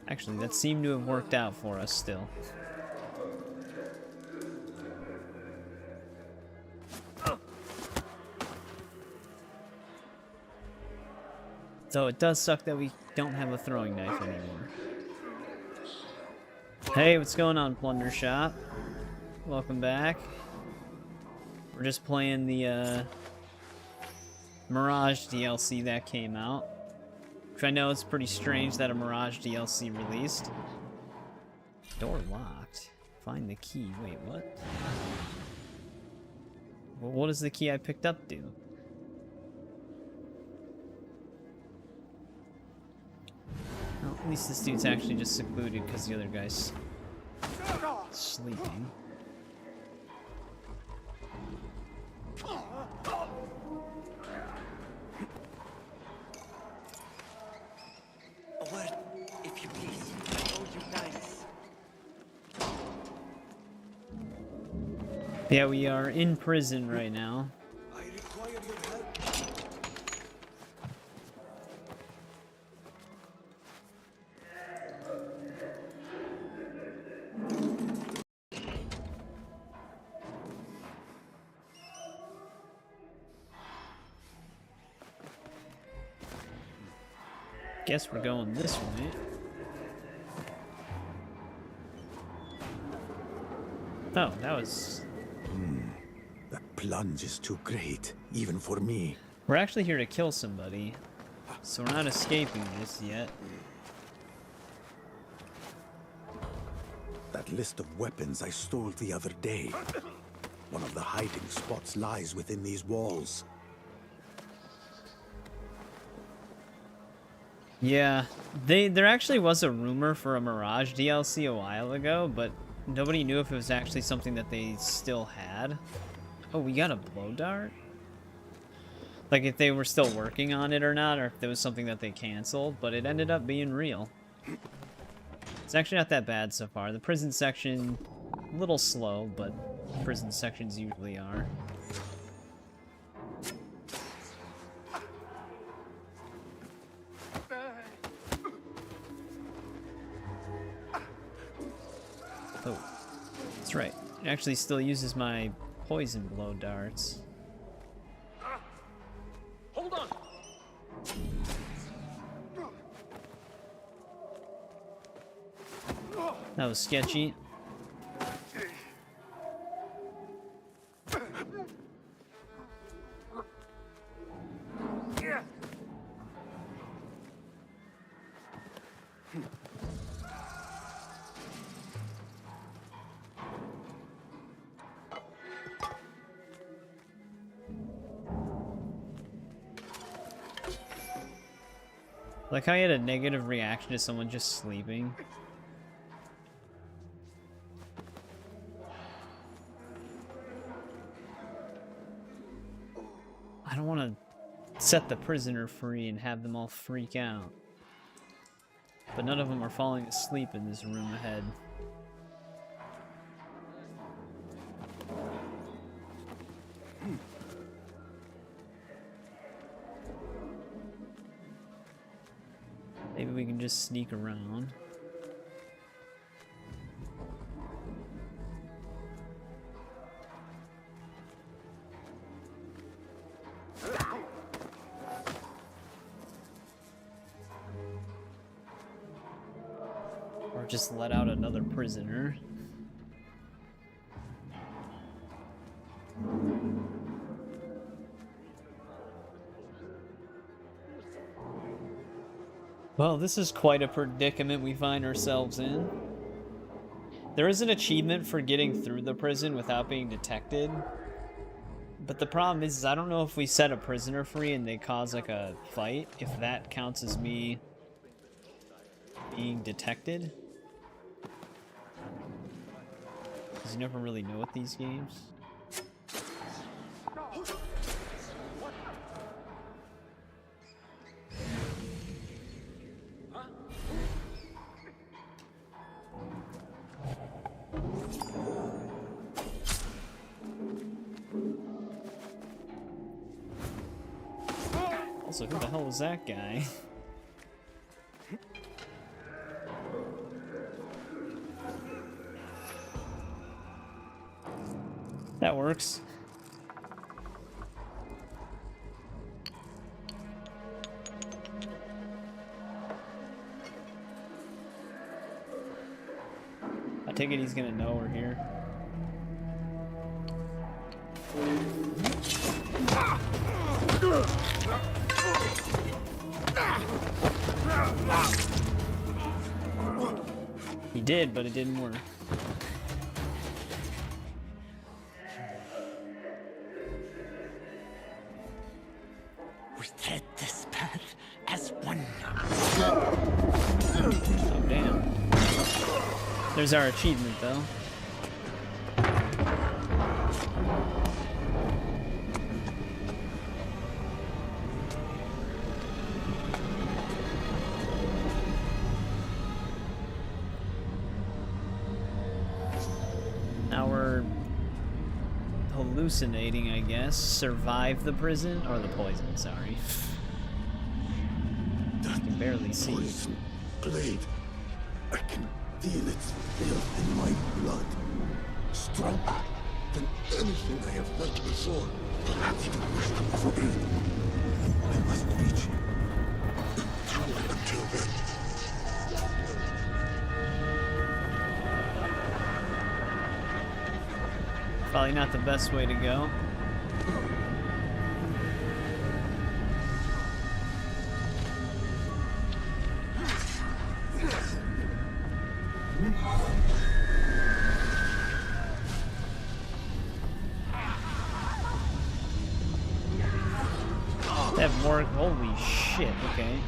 Actually, that seemed to have worked out for us still. So it does suck that we don't have a throwing knife anymore. Hey, what's going on, Plunder Shop? Welcome back. We're just playing the Mirage DLC that came out. Which I know it's pretty strange that a Mirage DLC released. Door locked. Find the key. Wait, what? Well, what does the key I picked up do? Well, at least this dude's actually just secluded because the other guy's sleeping. A word, if you please. I owe you thanks. Yeah, we are in prison right now. I require your help. Guess we're going this way. Oh, that was... That plunge is too great, even for me. We're actually here to kill somebody, so we're not escaping just yet. That list of weapons I stole the other day. One of the hiding spots lies within these walls. Yeah, there actually was a rumor for a Mirage DLC a while ago, but nobody knew if it was actually something that they still had. Oh, we got a blow dart? Like if they were still working on it or not, or if it was something that they canceled, but it ended up being real. It's actually not that bad so far. The prison section, a little slow, but prison sections usually are. Oh, that's right. It actually still uses my poison blow darts. Hold on. That was sketchy. Like how I had a negative reaction to someone just sleeping. I don't want to set the prisoner free and have them all freak out. But none of them are falling asleep in this room ahead. Maybe we can just sneak around. Or just let out another prisoner. Well, this is quite a predicament we find ourselves in. There is an achievement for getting through the prison without being detected. But the problem is I don't know if we set a prisoner free and they cause like a fight, if that counts as me being detected. Because you never really know with these games. Also, who the hell was that guy? That works. I take it he's gonna know we're here. He did, but it didn't work. We tread this path as one. Oh, damn. There's our achievement, though. Now we're hallucinating, I guess. Survive the prison, or the poison, sorry. I can barely see. Poison blade. I can feel its filth in my blood. Stronger than anything I have felt before. Perhaps the wisdom of a blade. I must reach it. Until then. Probably not the best way to go. They have more. Holy shit, okay.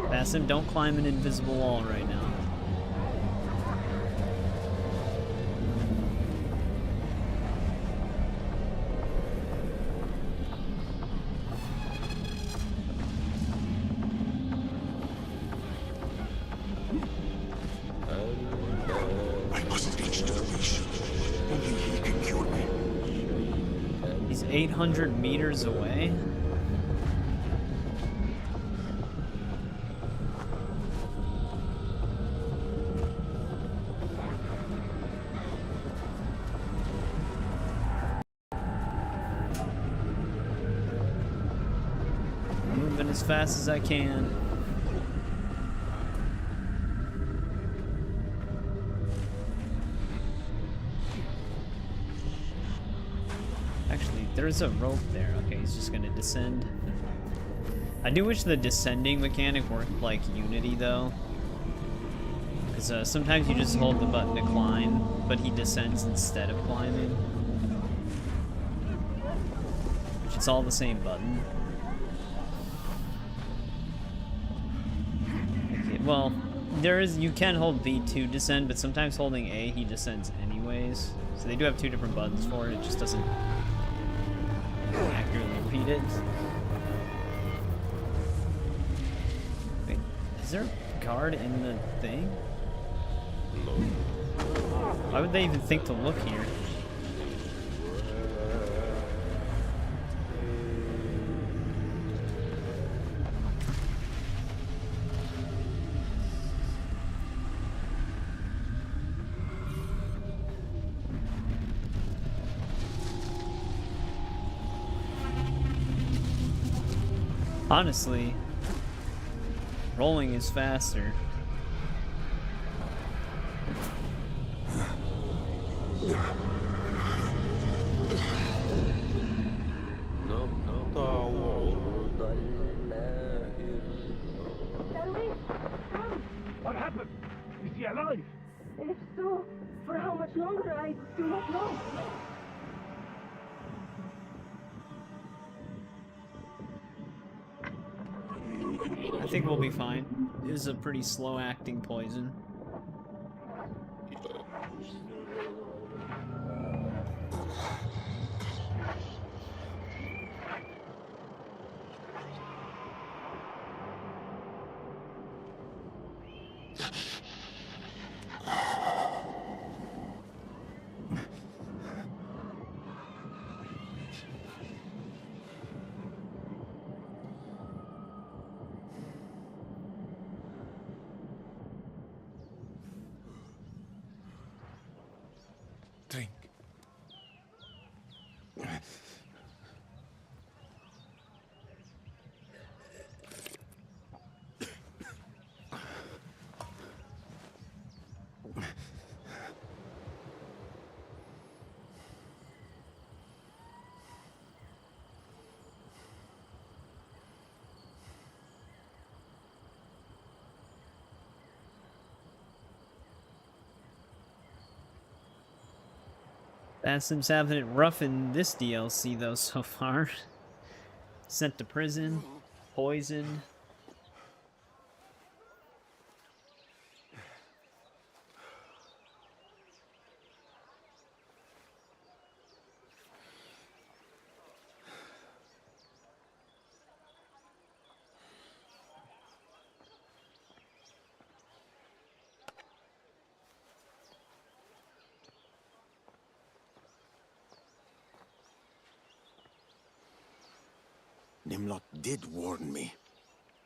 Basim, don't climb an invisible wall right now. I must reach the leash. Only he can cure me. He's 800 meters away. Moving as fast as I can. Actually, there's a rope there. Okay, he's just gonna descend. I do wish the descending mechanic worked like Unity, though. Because sometimes you just hold the button to climb, but he descends instead of climbing. Which it's all the same button. Okay, well, you can hold B to descend, but sometimes holding A, he descends anyways. So they do have two different buttons for it, it just doesn't accurately read it. Wait, is there a guard in the thing? Why would they even think to look here? Honestly, rolling is faster. What happened? Is he alive? If so, for how much longer, I do not know. I think we'll be fine. It is a pretty slow acting poison. Drink. Basim's having it rough in this DLC, though, so far. Sent to prison, poisoned. Nimlot did warn me.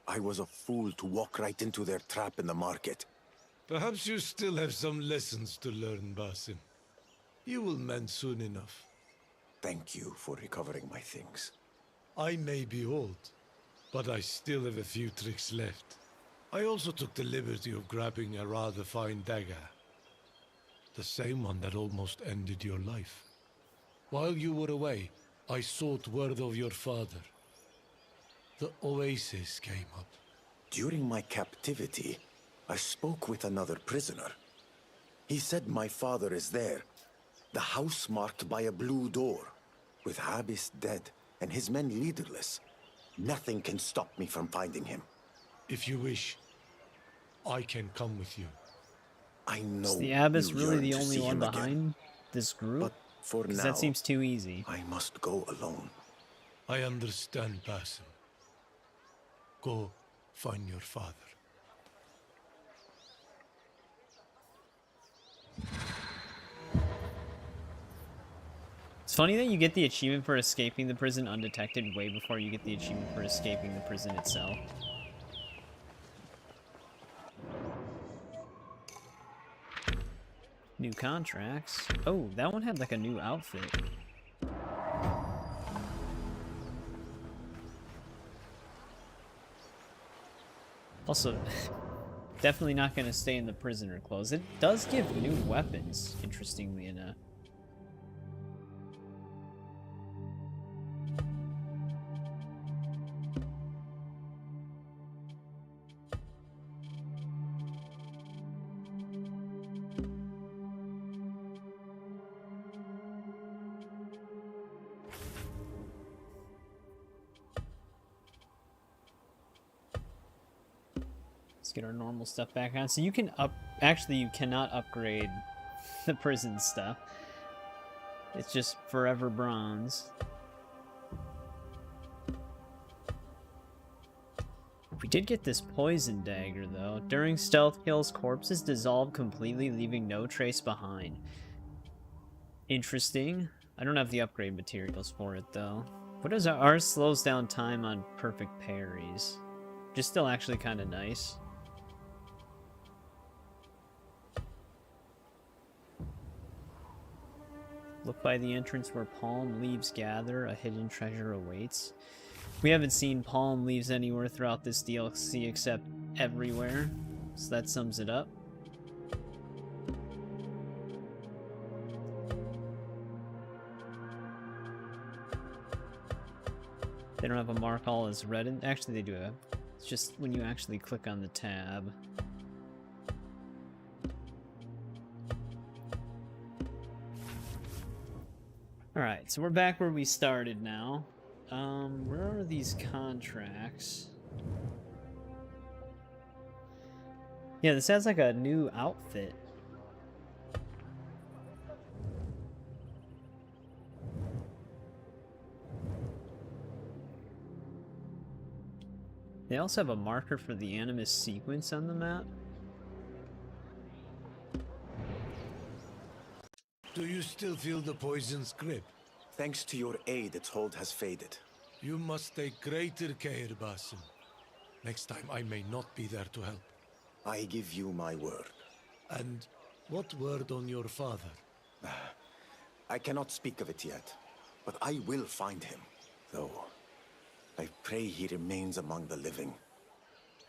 I was a fool to walk right into their trap in the market. Perhaps you still have some lessons to learn, Basim. You will mend soon enough. Thank you for recovering my things. I may be old, but I still have a few tricks left. I also took the liberty of grabbing a rather fine dagger. The same one that almost ended your life. While you were away, I sought word of your father. The oasis came up. During my captivity, I spoke with another prisoner. He said my father is there. The house marked by a blue door. With Habis dead and his men leaderless, nothing can stop me from finding him. If you wish, I can come with you. I know. Is the Abbess you really yearn the to only see one him again. behind this group? But for Because now, that seems too easy. I must go alone. I understand, Basim. Go find your father. It's funny that you get the achievement for escaping the prison undetected way before you get the achievement for escaping the prison itself. New contracts. Oh, that one had like a new outfit. Also, definitely not going to stay in the prisoner clothes. It does give new weapons, interestingly enough. Let's get our normal stuff back on. So you can actually you cannot upgrade the prison stuff. It's just forever bronze. We did get this poison dagger though. During stealth kills, corpses dissolve completely, leaving no trace behind. Interesting. I don't have the upgrade materials for it though. What is ours? Slows down time on perfect parries. Just still actually kind of nice. Look by the entrance where palm leaves gather, a hidden treasure awaits. We haven't seen palm leaves anywhere throughout this DLC except everywhere, so that sums it up. They don't have a mark all as red. Actually, they do have. It's just when you actually click on the tab. Alright, so we're back where we started now. Where are these contracts? Yeah, this has like a new outfit. They also have a marker for the Animus sequence on the map. Do you still feel the poison's grip? Thanks to your aid, its hold has faded. You must take greater care, Basim. Next time I may not be there to help. I give you my word. And what word on your father? I cannot speak of it yet, but I will find him. Though, I pray he remains among the living,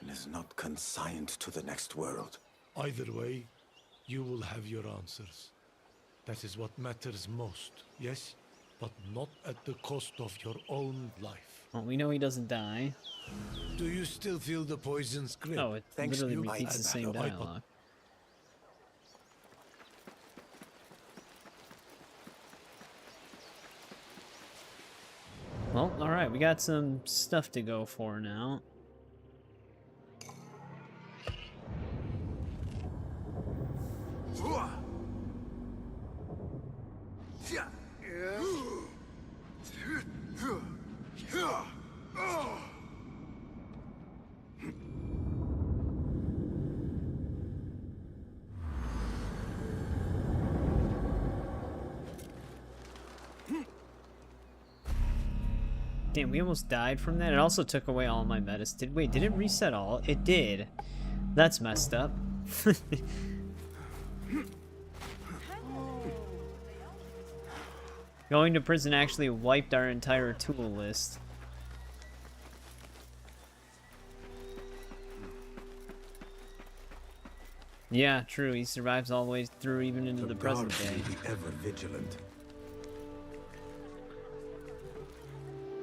and is not consigned to the next world. Either way, you will have your answers. That is what matters most, yes? But not at the cost of your own life. Well, we know he doesn't die. Do you still feel the poison's grip? Oh, it literally repeats the same dialogue. Well, alright, we got some stuff to go for now. Damn, we almost died from that. It also took away all my medicine. Wait, did it reset all? It did. That's messed up. Going to prison actually wiped our entire tool list. Yeah, true. He survives all the way through, even into the present day. Be ever vigilant.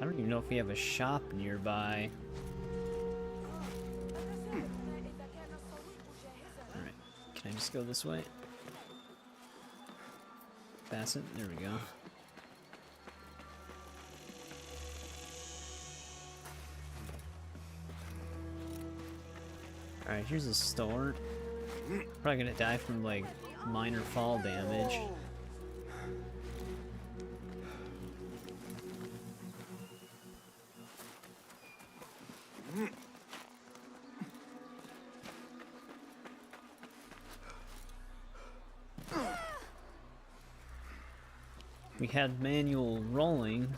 I don't even know if we have a shop nearby. Alright, can I just go this way? Basim, there we go. Alright, here's a store. Probably gonna die from like minor fall damage. We had manual rolling.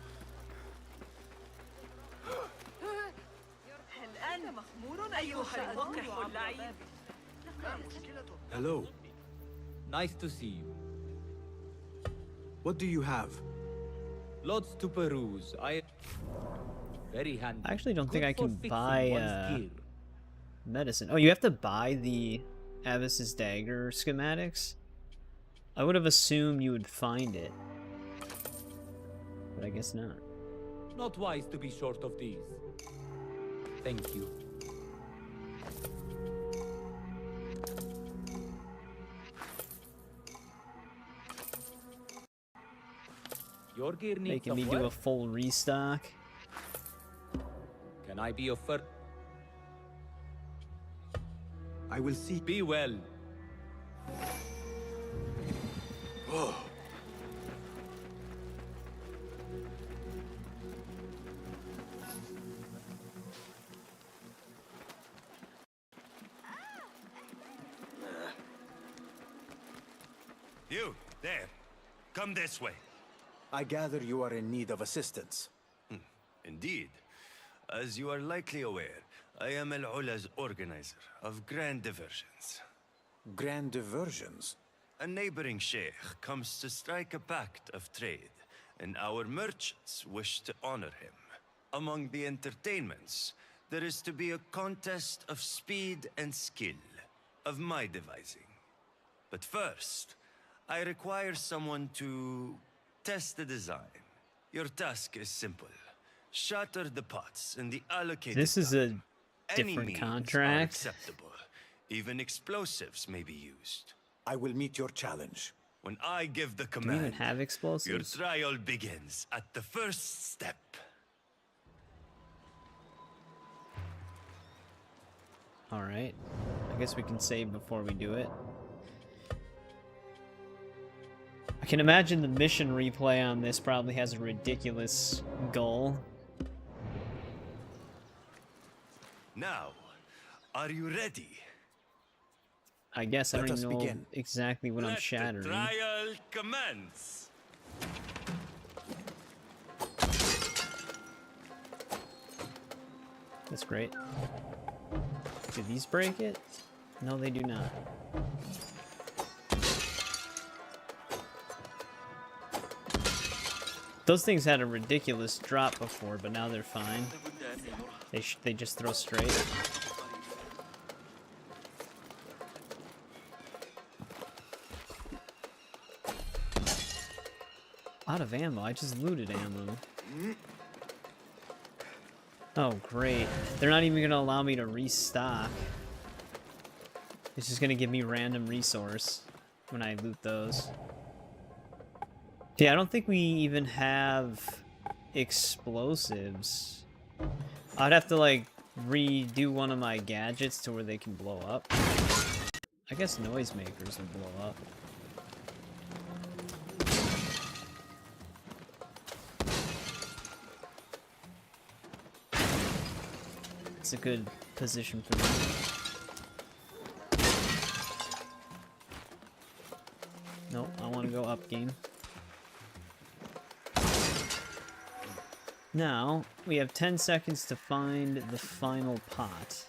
Hello. Nice to see you. What do you have? Lots to peruse. Very handy. I actually don't think Good I for can fixing buy one's gear. medicine. Oh, you have to buy the Abyss's dagger schematics? I would have assumed you would find it. But I guess not. Not wise to be short of these. Thank you. Your gear needs Making me some do a work. full restock. Can I be your first? I will see. Be well. Oh. You, there. Come this way. I gather you are in need of assistance. Indeed. As you are likely aware, I am Al-Ula's organizer of grand diversions. Grand diversions? A neighboring sheikh comes to strike a pact of trade, and our merchants wish to honor him. Among the entertainments, there is to be a contest of speed and skill, of my devising. But first, I require someone to test the design. Your task is simple. Shatter the pots in the allocated This is a time. Any different means contract. are acceptable. Even explosives may be used. I will meet your challenge. When I give the Do we even command, have your explosives? trial begins at the first step. Alright. I guess we can save before we do it. I can imagine the mission replay on this probably has a ridiculous goal. Now, are you ready? I guess I Let don't us even know begin. exactly what I'm Let the shattering. trial commence. That's great. Do these break it? No, they do not. Those things had a ridiculous drop before, but now they're fine. They just throw straight. Out of ammo. I just looted ammo. Oh, great. They're not even gonna allow me to restock. It's just gonna give me random resource when I loot those. Yeah, I don't think we even have explosives. I'd have to, like, redo one of my gadgets to where they can blow up. I guess noisemakers would blow up. It's a good position for me. Nope, I want to go up game. Now, we have 10 seconds to find the final pot.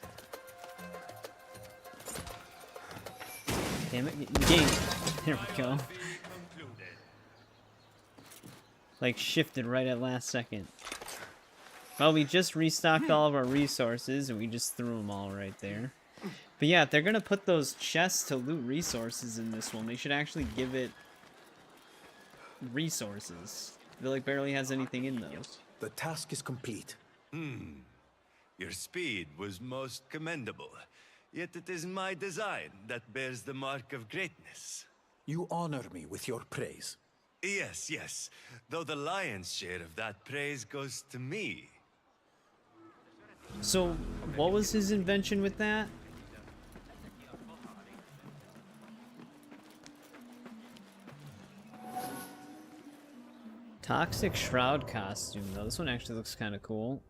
Damn it, game. There we go. Like, shifted right at last second. Well, we just restocked all of our resources, and we just threw them all right there. But yeah, if they're gonna put those chests to loot resources in this one, they should actually give it resources. I feel like barely has anything in those. The task is complete. Your speed was most commendable. Yet it is my design that bears the mark of greatness. You honor me with your praise. Yes, yes. Though the lion's share of that praise goes to me. So, what was his invention with that? Toxic Shroud costume, though. This one actually looks kind of cool.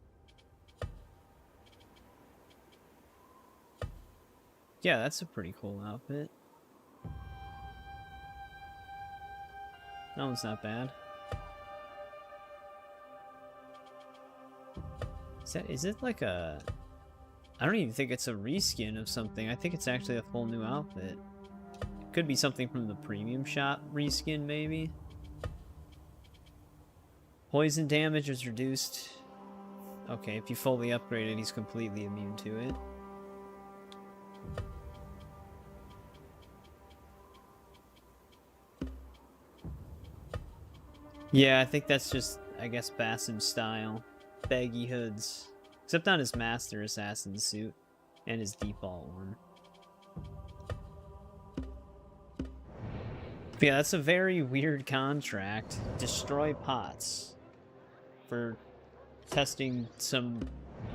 Yeah, that's a pretty cool outfit. That one's not bad. Is it like a... I don't even think it's a reskin of something. I think it's actually a full new outfit. Could be something from the premium shop reskin, maybe. Poison damage is reduced. Okay, if you fully upgrade it, he's completely immune to it. Yeah, I think that's just, I guess, Basim style. Baggy hoods. Except on his Master Assassin suit. And his default one. But yeah, that's a very weird contract. Destroy pots. For testing some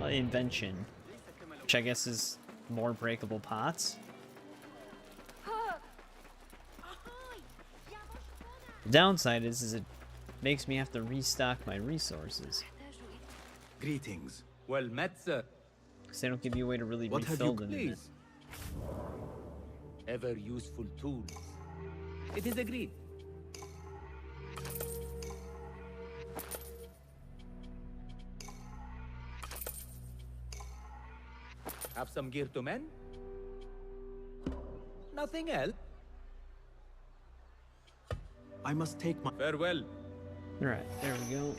invention. Which I guess is more breakable pots. The downside is it makes me have to restock my resources. Greetings. Well met, sir. Because they don't give you a way to really What have refill you them in it. please? Ever useful tools. It is agreed. Have some gear to mend? Nothing else? I must take my... Farewell. Alright, there we go.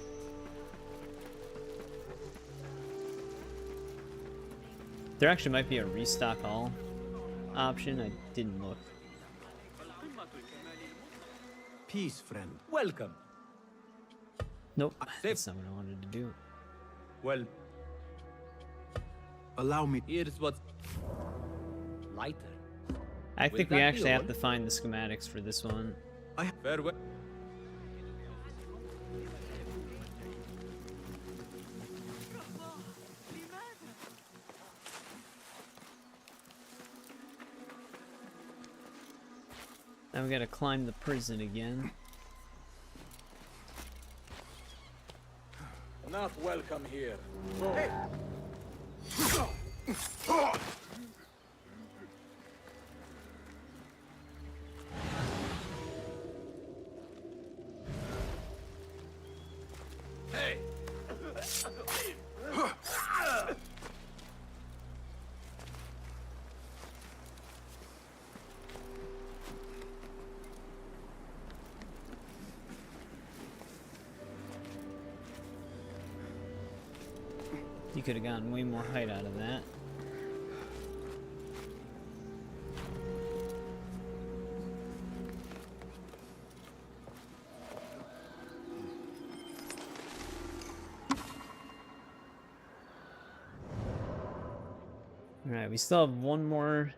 There actually might be a restock all option. I didn't look. Peace, friend. Welcome. Nope, that's not what I wanted to do. Well, allow me. Here's what's lighter. I Will think we that be actually have all? to find the schematics for this one. Farewell. Now we gotta climb the prison again. Not welcome here. Hey. Hey. You could have gotten way more height out of that. Alright, we still have one more.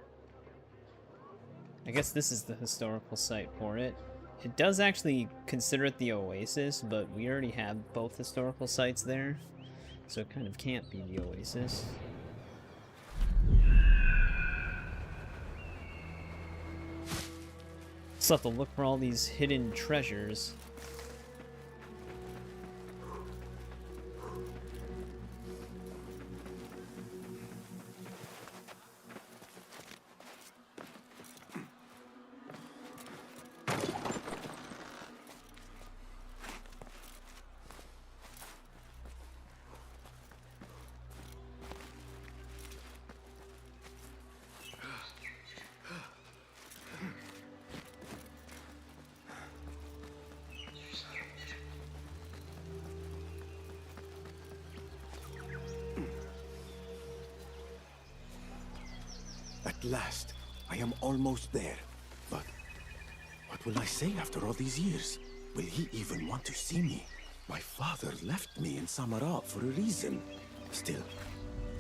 I guess this is the historical site for it. It does actually consider it the Oasis, but we already have both historical sites there. So it kind of can't be the Oasis. Still have to look for all these hidden treasures. At last, I am almost there. But what will I say after all these years? Will he even want to see me? My father left me in Samara for a reason. Still,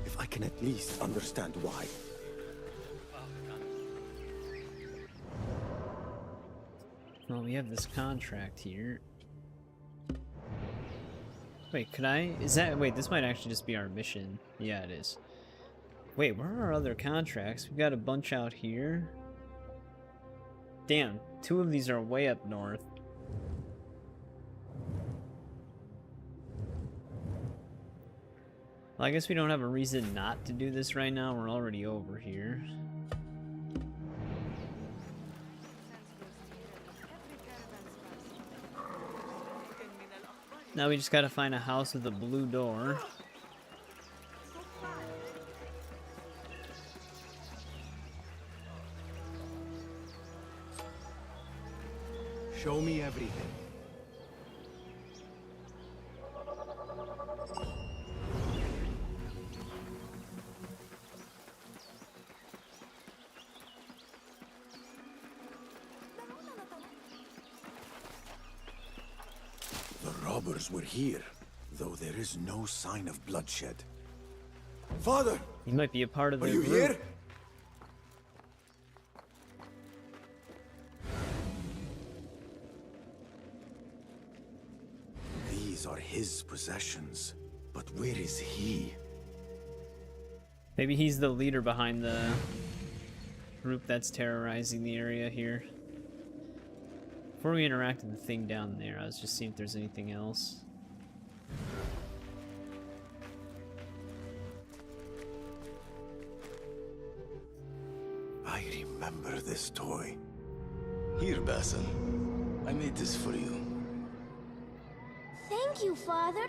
if I can at least understand why. Well, we have this contract here. Wait, could I? Is that? Wait, this might actually just be our mission. Yeah, it is. Wait, where are our other contracts? We got a bunch out here. Damn, 2 of these are way up north. Well, I guess we don't have a reason not to do this right now. We're already over here. Now we just gotta find a house with a blue door. Show me everything. The robbers were here, though there is no sign of bloodshed. Father! He might be a part of Are the you group. here? These are his possessions, but where is he? Maybe he's the leader behind the group that's terrorizing the area here. Before we interact with the thing down there, I was just seeing if there's anything else. I remember this toy. Here, Basim. I made this for you. Thank you, Father.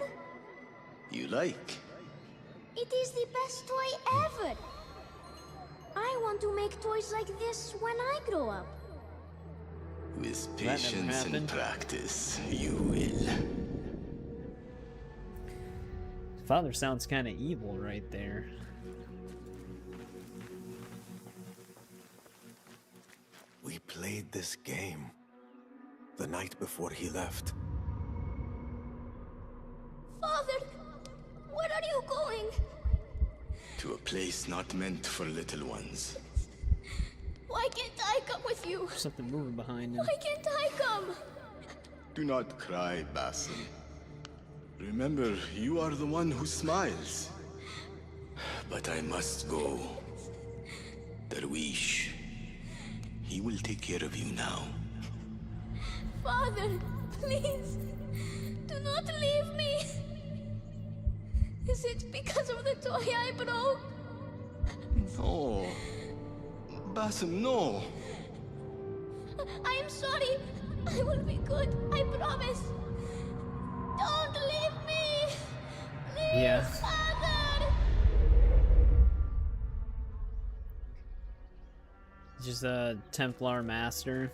You like? It is the best toy ever. I want to make toys like this when I grow up. With That never patience and happened. practice, you will. Father sounds kind of evil right there. We played this game the night before he left. Father, where are you going? To a place not meant for little ones. Why can't I come with you? There's something moving behind him. Why can't I come? Do not cry, Basim. Remember, you are the one who smiles. But I must go. Darwish, he will take care of you now. Father, please, do not leave me. Is it because of the toy I broke? No. Basim, no. I am sorry. I will be good. I promise. Don't leave me. Please, Yeah. Father. He's just a Templar master.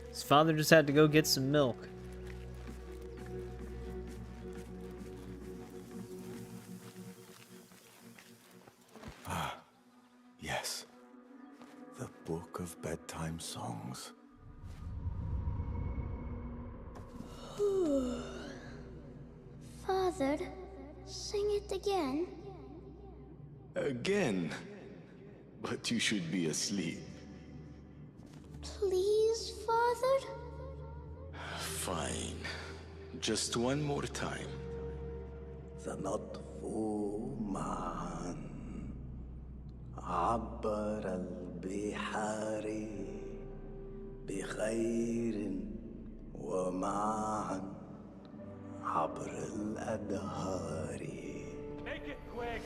His father just had to go get some milk. Ah, yes. The Book of Bedtime Songs. Father, sing it again. Again? But you should be asleep. Please, Father? Fine. Just one more time. سنطفو معا عبر البحار بخير ومعا عبر الأدهار. Make it quick!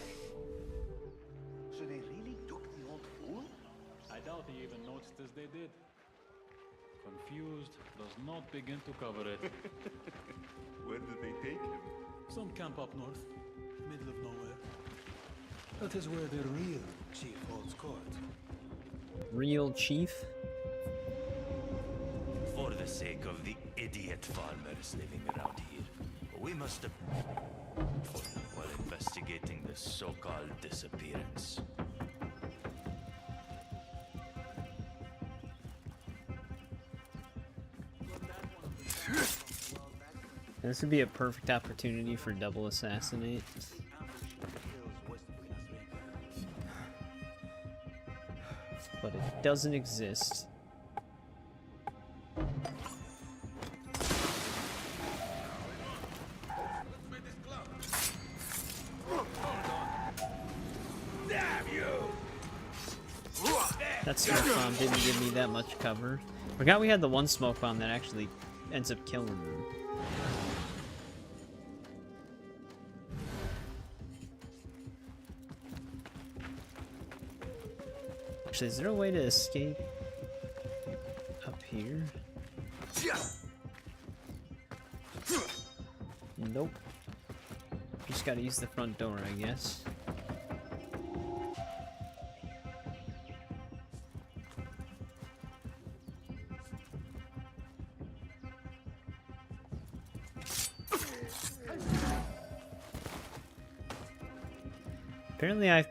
So they really took the old fool? I doubt he even noticed as they did. Confused does not begin to cover it. Where did they take him? Some camp up north, middle of nowhere. That is where the real chief holds court. Real chief? For the sake of the idiot farmers living around here, We must have while investigating this so-called disappearance. This would be a perfect opportunity for double assassinate. But it doesn't exist. That smoke bomb didn't give me that much cover. Forgot we had the one smoke bomb that actually ends up killing them. Actually, is there a way to escape up here? Nope. Just gotta use the front door, I guess. Apparently I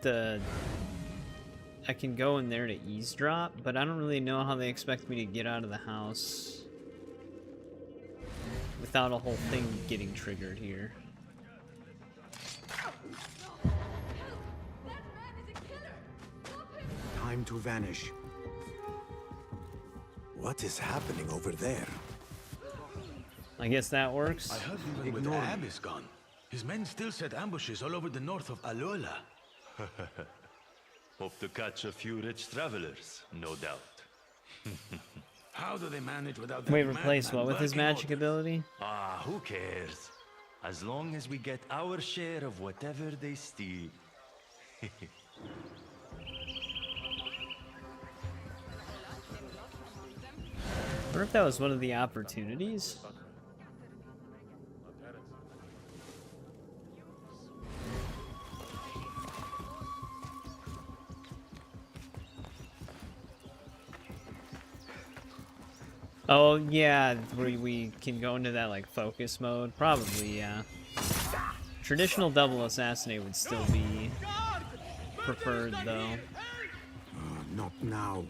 can go in there to eavesdrop, but I don't really know how they expect me to get out of the house without a whole thing getting triggered here. Time to vanish. What is happening over there? I guess that works. I heard even with Ab is gone, his men still set ambushes all over the north of Alola. Hope to catch a few rich travelers, no doubt. How do they manage without that Wait, replace madman what with his barking magic orders? ability? Ah, who cares? As long as we get our share of whatever they steal. I wonder if that was one of the opportunities. Oh yeah, where we can go into that like focus mode. Probably, yeah. Traditional double assassinate would still be preferred though. Not now.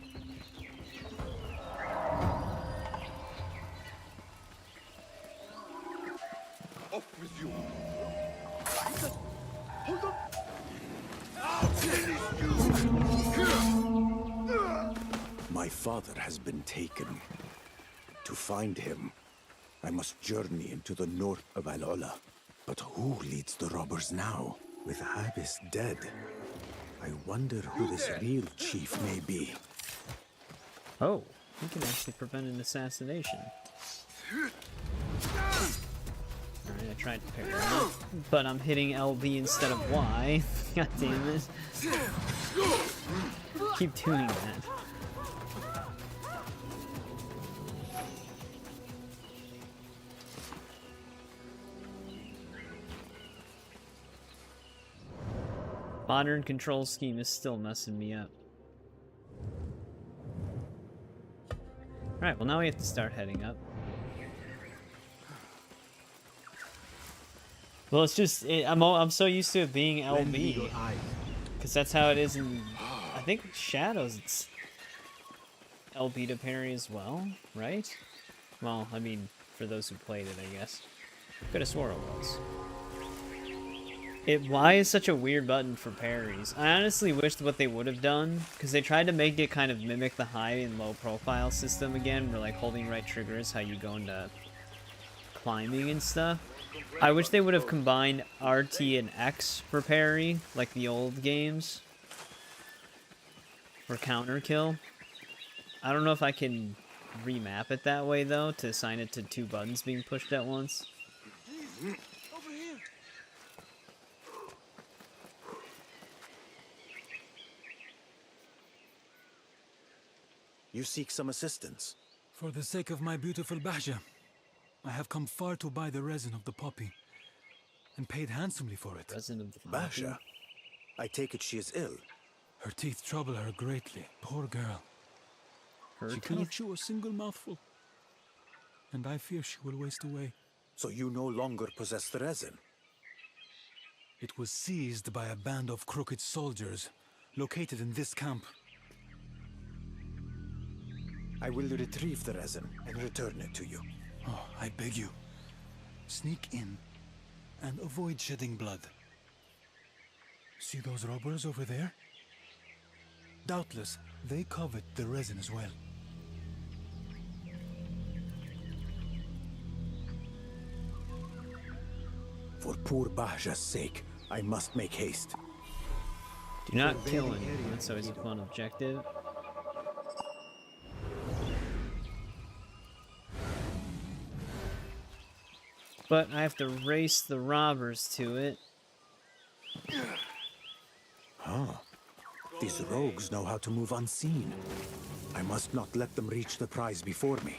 Off with you. My father has been taken. To find him, I must journey into the north of Alola. But who leads the robbers now? With Habis dead, I wonder who this real chief may be. Oh, we can actually prevent an assassination. Alright, I tried to parry it, but I'm hitting LB instead of Y. God damn it. Keep doing that. Modern control scheme is still messing me up. Alright, well now we have to start heading up. Well, it's just, I'm so used to it being LB. Because that's how it is in, I think, Shadows, it's LB to parry as well, right? Well, I mean, for those who played it, I guess. Could have swore it was. Y is such a weird button for parries. I honestly wished what they would have done, because they tried to make it kind of mimic the high and low profile system again, where like holding right trigger is how you go into climbing and stuff. I wish they would have combined RT and X for parry, like the old games. Or counter kill. I don't know if I can remap it that way though, to assign it to two buttons being pushed at once. You seek some assistance? For the sake of my beautiful Bahja, I have come far to buy the resin of the poppy, and paid handsomely for it. Resin of the poppy? Bahja? I take it she is ill. Her teeth trouble her greatly. Poor girl. Her She teeth? cannot chew a single mouthful. And I fear she will waste away. So you no longer possess the resin? It was seized by a band of crooked soldiers, located in this camp. I will retrieve the resin and return it to you. Oh, I beg you. Sneak in and avoid shedding blood. See those robbers over there? Doubtless, they covet the resin as well. For poor Bahja's sake, I must make haste. Do not kill anyone, that's always a fun objective. But I have to race the robbers to it. Huh. These rogues know how to move unseen. I must not let them reach the prize before me.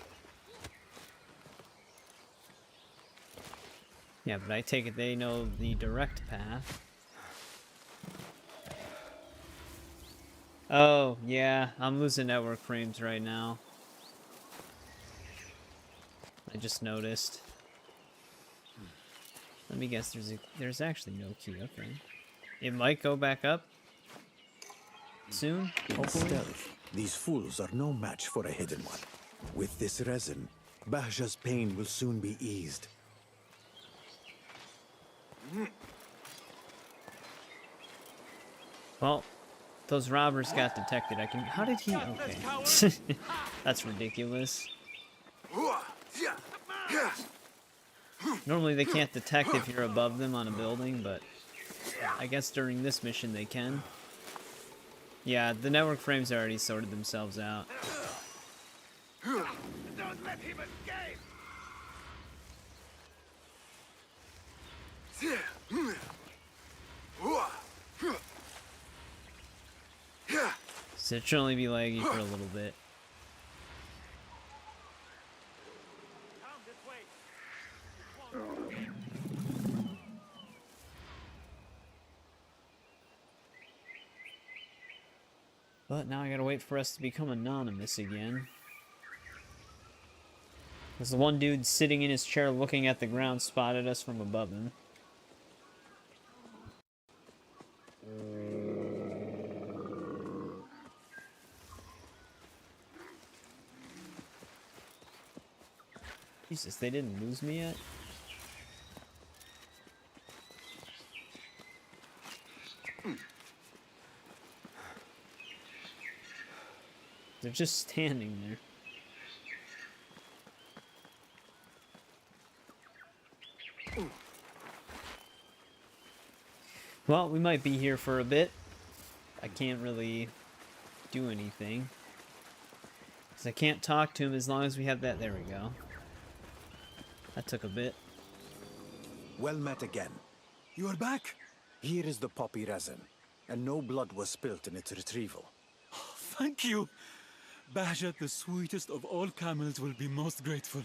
Yeah, but I take it they know the direct path. Oh, yeah, I'm losing network frames right now. I just noticed. Let me guess, there's actually no key, okay. It might go back up soon, In hopefully. stealth, these fools are no match for a hidden one. With this resin, Bahja's pain will soon be eased. Well, those robbers got detected. How did he? Okay. That's ridiculous. Normally they can't detect if you're above them on a building, but I guess during this mission they can. Yeah, the network frames already sorted themselves out. Don't let him escape! So it should only be laggy for a little bit. But now I gotta wait for us to become anonymous again. There's the one dude sitting in his chair looking at the ground spotted us from above him. Jesus, they didn't lose me yet? They're just standing there. Well, we might be here for a bit. I can't really do anything. Because I can't talk to him as long as we have that. There we go. That took a bit. Well met again. You are back? Here is the poppy resin, and no blood was spilt in its retrieval. Thank you. Bahja, the sweetest of all camels, will be most grateful.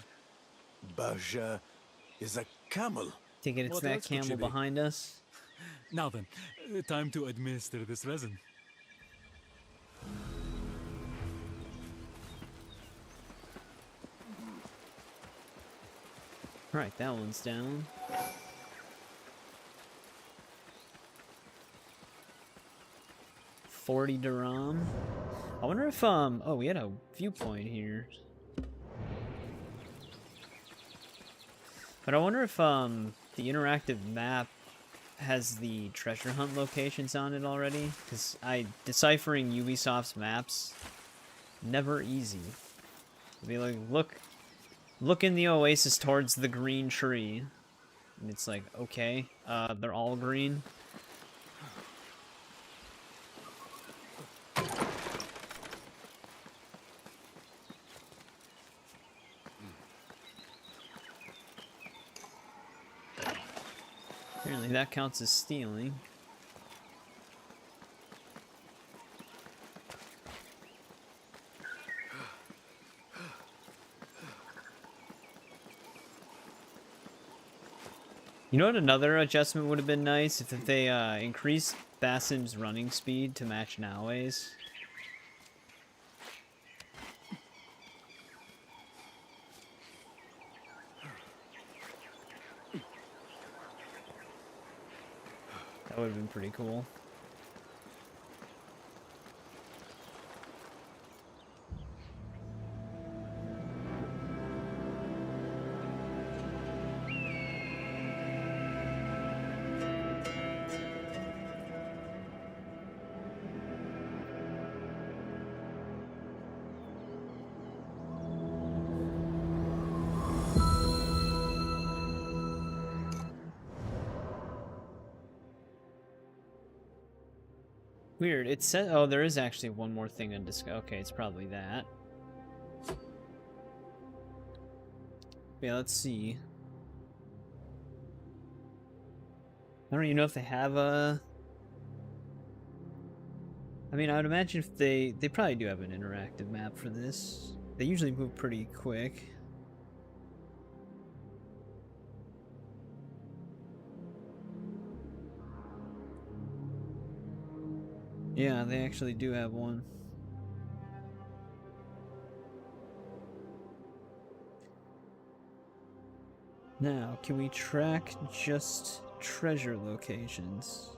Bahja is a camel. Take it, it's What that else could she camel be? behind us. Now then, time to administer this resin. Right, that one's down. $40 dirham. I wonder if oh, we had a viewpoint here. But I wonder if the interactive map has the treasure hunt locations on it already, because deciphering Ubisoft's maps never easy. It'd be like, look in the oasis towards the green tree, and it's like, okay, they're all green. Apparently that counts as stealing. You know what another adjustment would have been nice? If they increased Basim's running speed to match Naoe's. That would have been pretty cool. Weird. It said, oh, there is actually one more thing undiscovered. Okay, it's probably that. Yeah, let's see. I don't even know if they have a... I mean, I would imagine if they probably do have an interactive map for this. They usually move pretty quick. Yeah, they actually do have one. Now, can we track just treasure locations?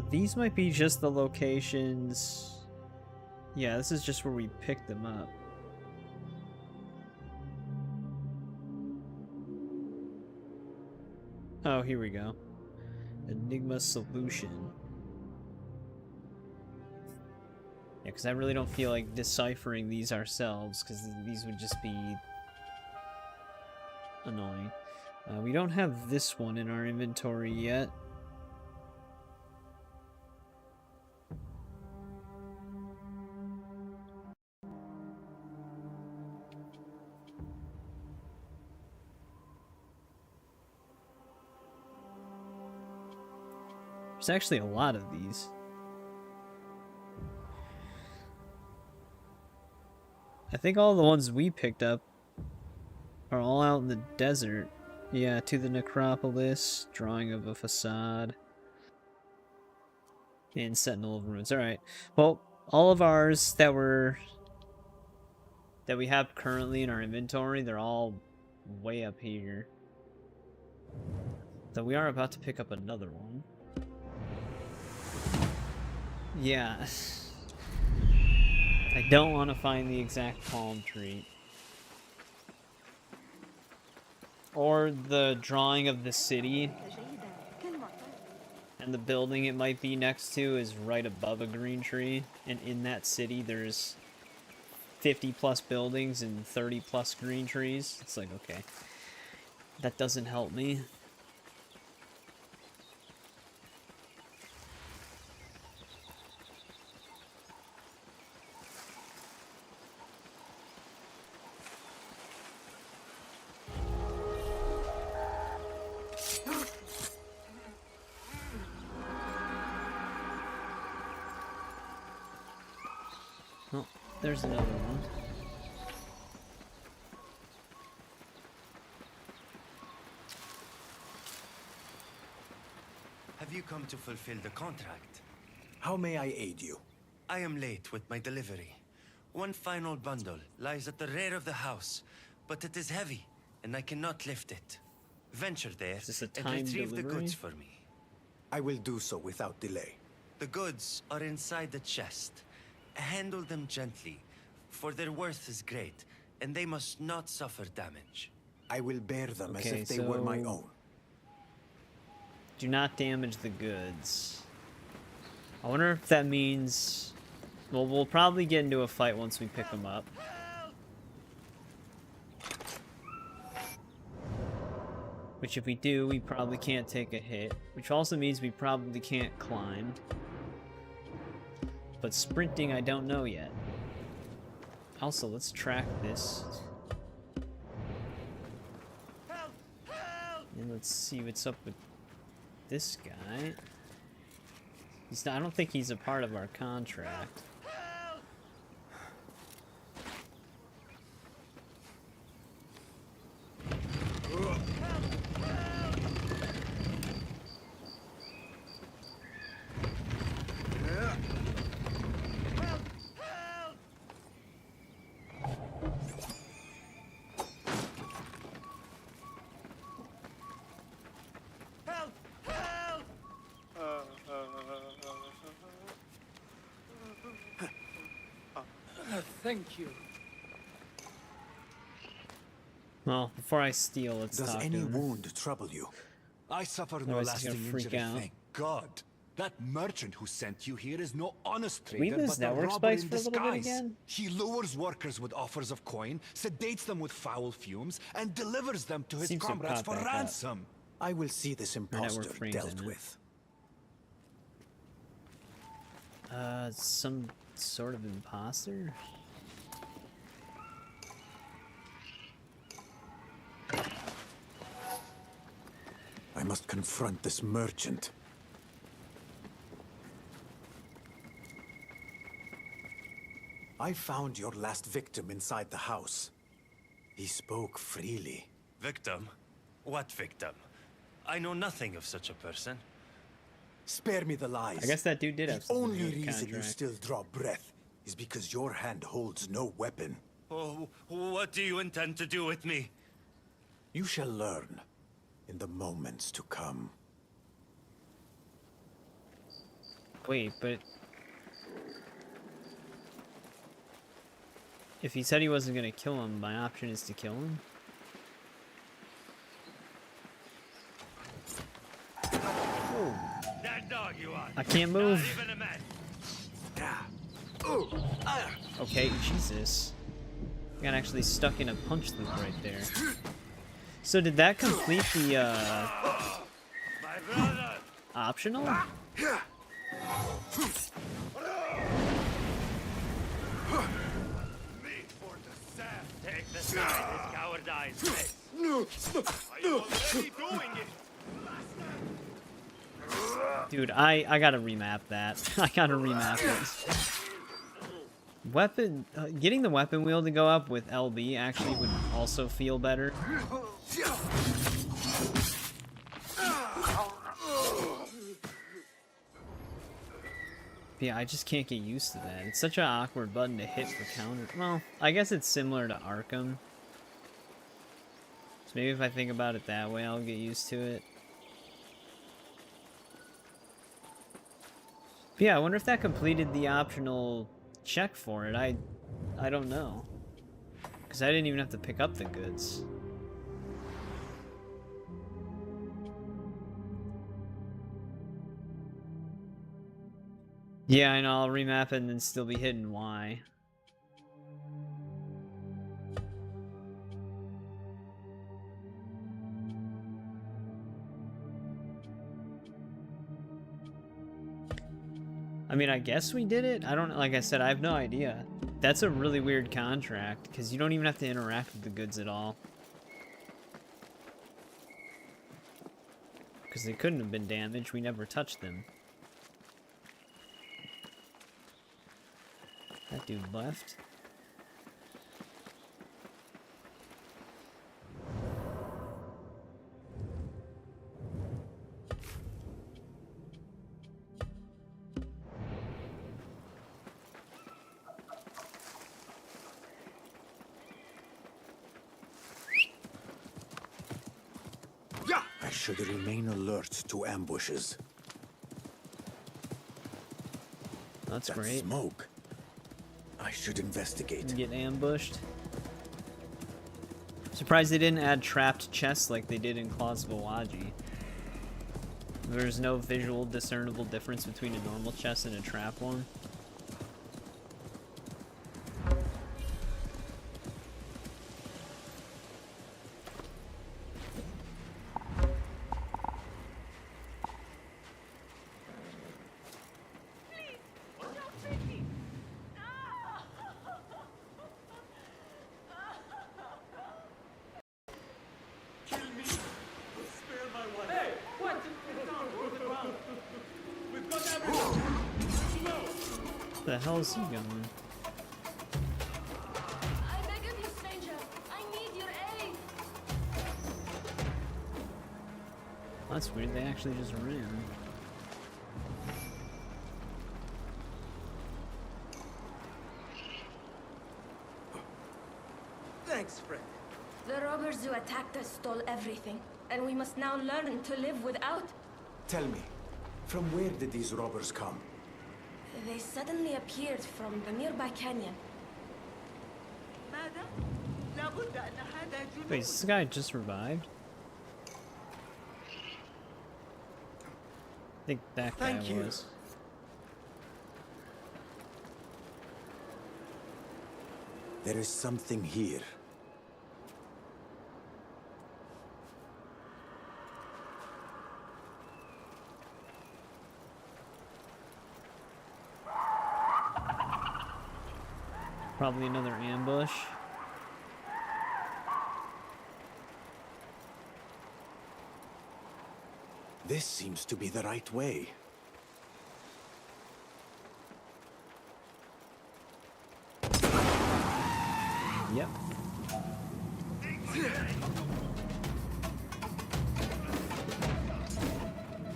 These might be just the locations. Yeah, this is just where we picked them up. Oh, here we go. Enigma solution. Yeah, because I really don't feel like deciphering these ourselves, because these would just be annoying. We don't have this one in our inventory yet. There's actually a lot of these. I think all the ones we picked up are all out in the desert. Yeah, to the necropolis, drawing of a facade, and Sentinel of Ruins. Alright. Well, all of ours that we have currently in our inventory, they're all way up here. So we are about to pick up another one. Yeah. I don't want to find the exact palm tree. Or the drawing of the city. And the building it might be next to is right above a green tree. And in that city there's 50 plus buildings and 30 plus green trees. It's like, okay. That doesn't help me. Oh, there's another one. Have you come to fulfill the contract? How may I aid you? I am late with my delivery. One final bundle lies at the rear of the house, but it is heavy, and I cannot lift it. Venture there and retrieve the goods for me. I will do so without delay. The goods are inside the chest. Handle them gently, for their worth is great, and they must not suffer damage. I will bear them as if they were my own. Do not damage the goods. I wonder if that means... Well, we'll probably get into a fight once we pick them up. Which if we do, we probably can't take a hit. Which also means we probably can't climb. But sprinting, I don't know yet. Also, let's track this. And let's see what's up with this guy. He's not, I don't think he's a part of our contract. Thank you. Well, before I steal, let's Does talk to any him. wound trouble you? I suffer no Otherwise he's gonna lasting freak injury, out. thank God. That merchant who sent you here is no honest Did we trader, lose but a network robber spikes in for a little bit disguise. again? He lures workers with offers of coin, sedates them with foul fumes, and delivers them to his Seems to have comrades caught for back up. ransom. I will see this imposter frames dealt in it. with. Some sort of imposter? I must confront this merchant. I found your last victim inside the house. He spoke freely. Victim? What victim? I know nothing of such a person. Spare me the lies. I guess that dude did have The something to do only with reason you contract. still draw breath is because your hand holds no weapon. Oh, what do you intend to do with me? You shall learn in the moments to come. Wait, but... If he said he wasn't gonna kill him, my option is to kill him? Oh. That dog you are. I can't move. Not even a man. Okay, Jesus. I got actually stuck in a punch loop right there. So did that complete the, My brother. optional? Take the side his coward eyes face. Are you already doing it? Dude, I gotta remap that. I gotta remap it. Weapon, getting the weapon wheel to go up with LB actually would also feel better. Yeah, I just can't get used to that. It's such an awkward button to hit for counter. Well, I guess it's similar to Arkham. So maybe if I think about it that way, I'll get used to it. But yeah, I wonder if that completed the optional check for it. I don't know. Because I didn't even have to pick up the goods. Yeah, I know, I'll remap it and then still be hitting Y. I mean, I guess we did it. I don't, like I said, I have no idea. That's a really weird contract, because you don't even have to interact with the goods at all. Because they couldn't have been damaged, we never touched them. That dude left. I should remain alert to ambushes. That's that great. Smoke. I should investigate. Get ambushed. Surprised they didn't add trapped chests like they did in Claws of Awaji. There's no visual discernible difference between a normal chest and a trap one. Hey, what? Get down, to the ground. We've got everyone. Where the hell is he going? I beg of you, stranger. I need your aid. That's weird, they actually just ran. Thanks, friend. The robbers who attacked us stole everything, and we must now learn to live without. Tell me, from where did these robbers come? They suddenly appeared from the nearby canyon. Wait, is this guy just revived? I think that guy Thank you. was. There is something here. Probably another ambush. This seems to be the right way. Yep.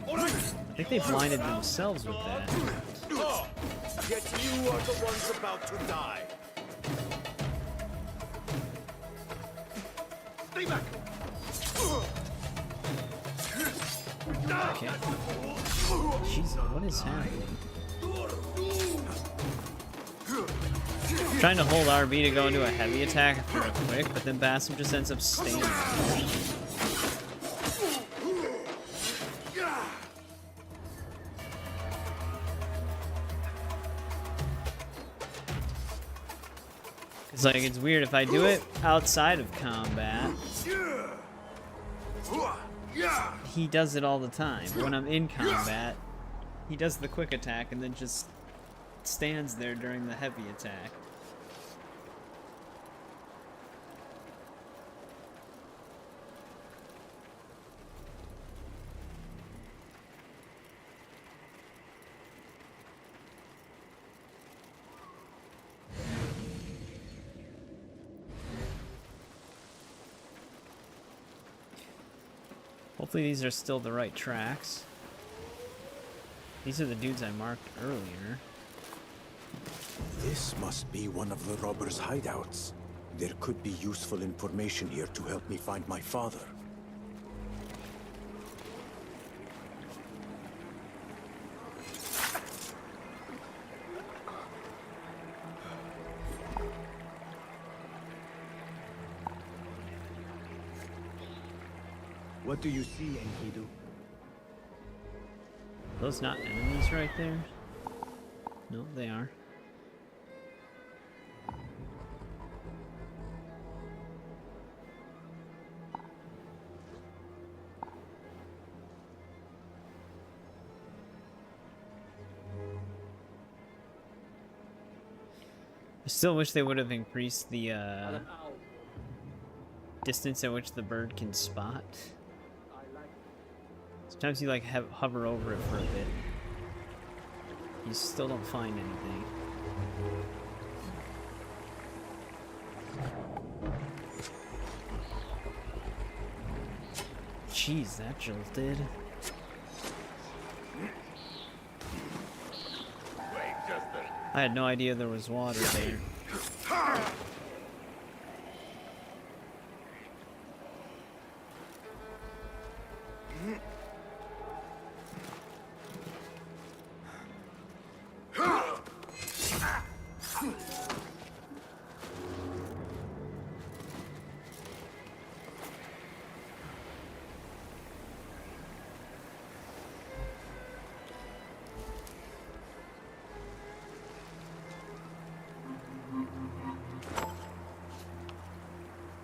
I think they blinded themselves with that. Yet you are the ones about to die. Stay back! Okay. Jeez, what is happening? I'm trying to hold RB to go into a heavy attack real quick, but then Basim just ends up staying there. It's like, it's weird if I do it outside of combat. He does it all the time. When I'm in combat, he does the quick attack and then just stands there during the heavy attack. Hopefully these are still the right tracks. These are the dudes I marked earlier. This must be one of the robbers' hideouts. There could be useful information here to help me find my father. What do you see, Enkidu? Those not enemies right there? No, they are. I still wish they would have increased the distance at which the bird can spot. Sometimes you like hover over it for a bit. You still don't find anything. Jeez, that jolted. I had no idea there was water there.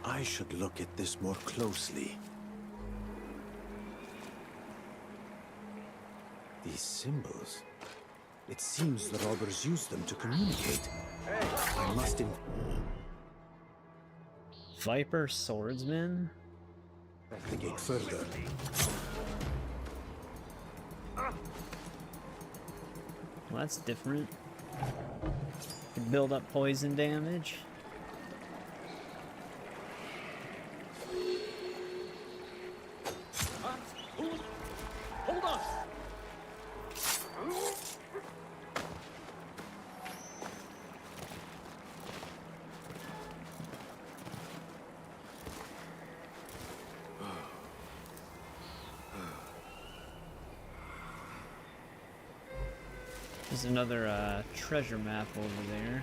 I should look at this more closely. These symbols. It seems the robbers used them to communicate. I must Viper swordsman? investigate further. Well, that's different. Can build up poison damage. Hold on! There's another treasure map over there.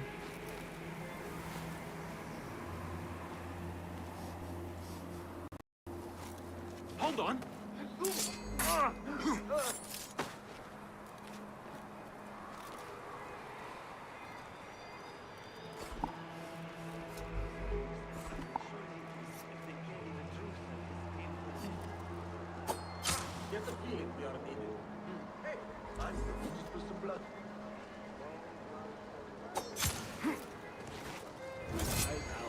Hold on. Get the feeling we are needed. Hey, I need to some blood. Right now.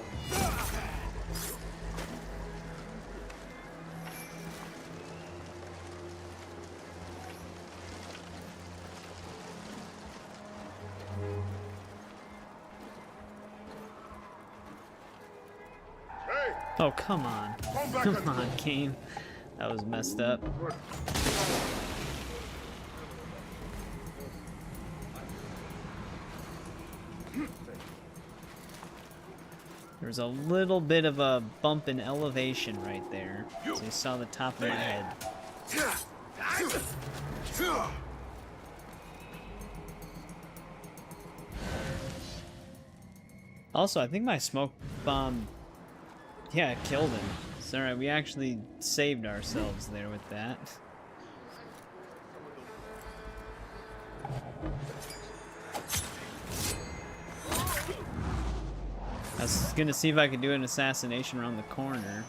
Oh, come on. Come on, game. That was messed up. There's a little bit of a bump in elevation right there. So you saw the top of my head. Also, I think my smoke bomb, yeah, it killed him. It's alright, we actually saved ourselves there with that. I was gonna see if I could do an assassination around the corner.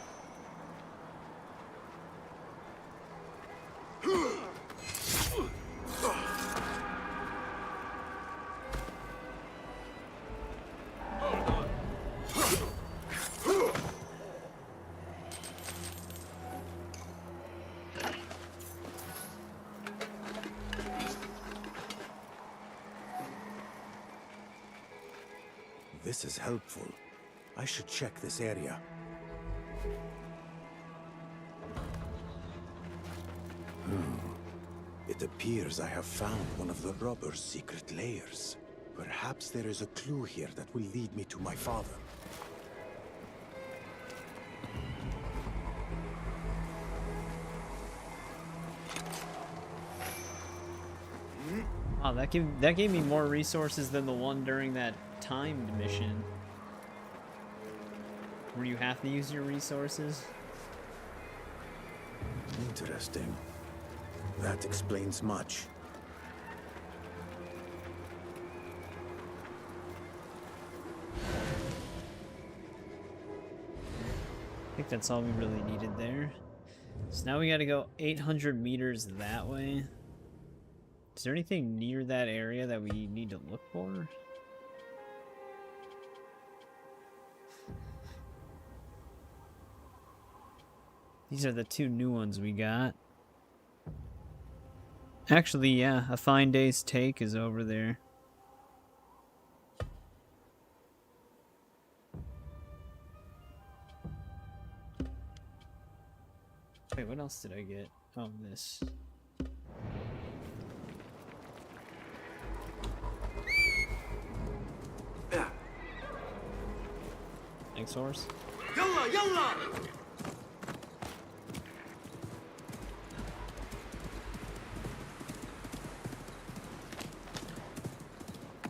This is helpful. I should check this area. It appears I have found one of the robbers' secret lairs. Perhaps there is a clue here that will lead me to my father. Wow, that gave me more resources than the one during that timed mission, where you have to use your resources. Interesting. That explains much. I think that's all we really needed there. So now we gotta go 800 meters that way. Is there anything near that area that we need to look for? These are the two new ones we got. Actually, yeah, a fine day's take is over there. Wait, what else did I get? Oh, this. Thanks, horse. Yalla, yalla!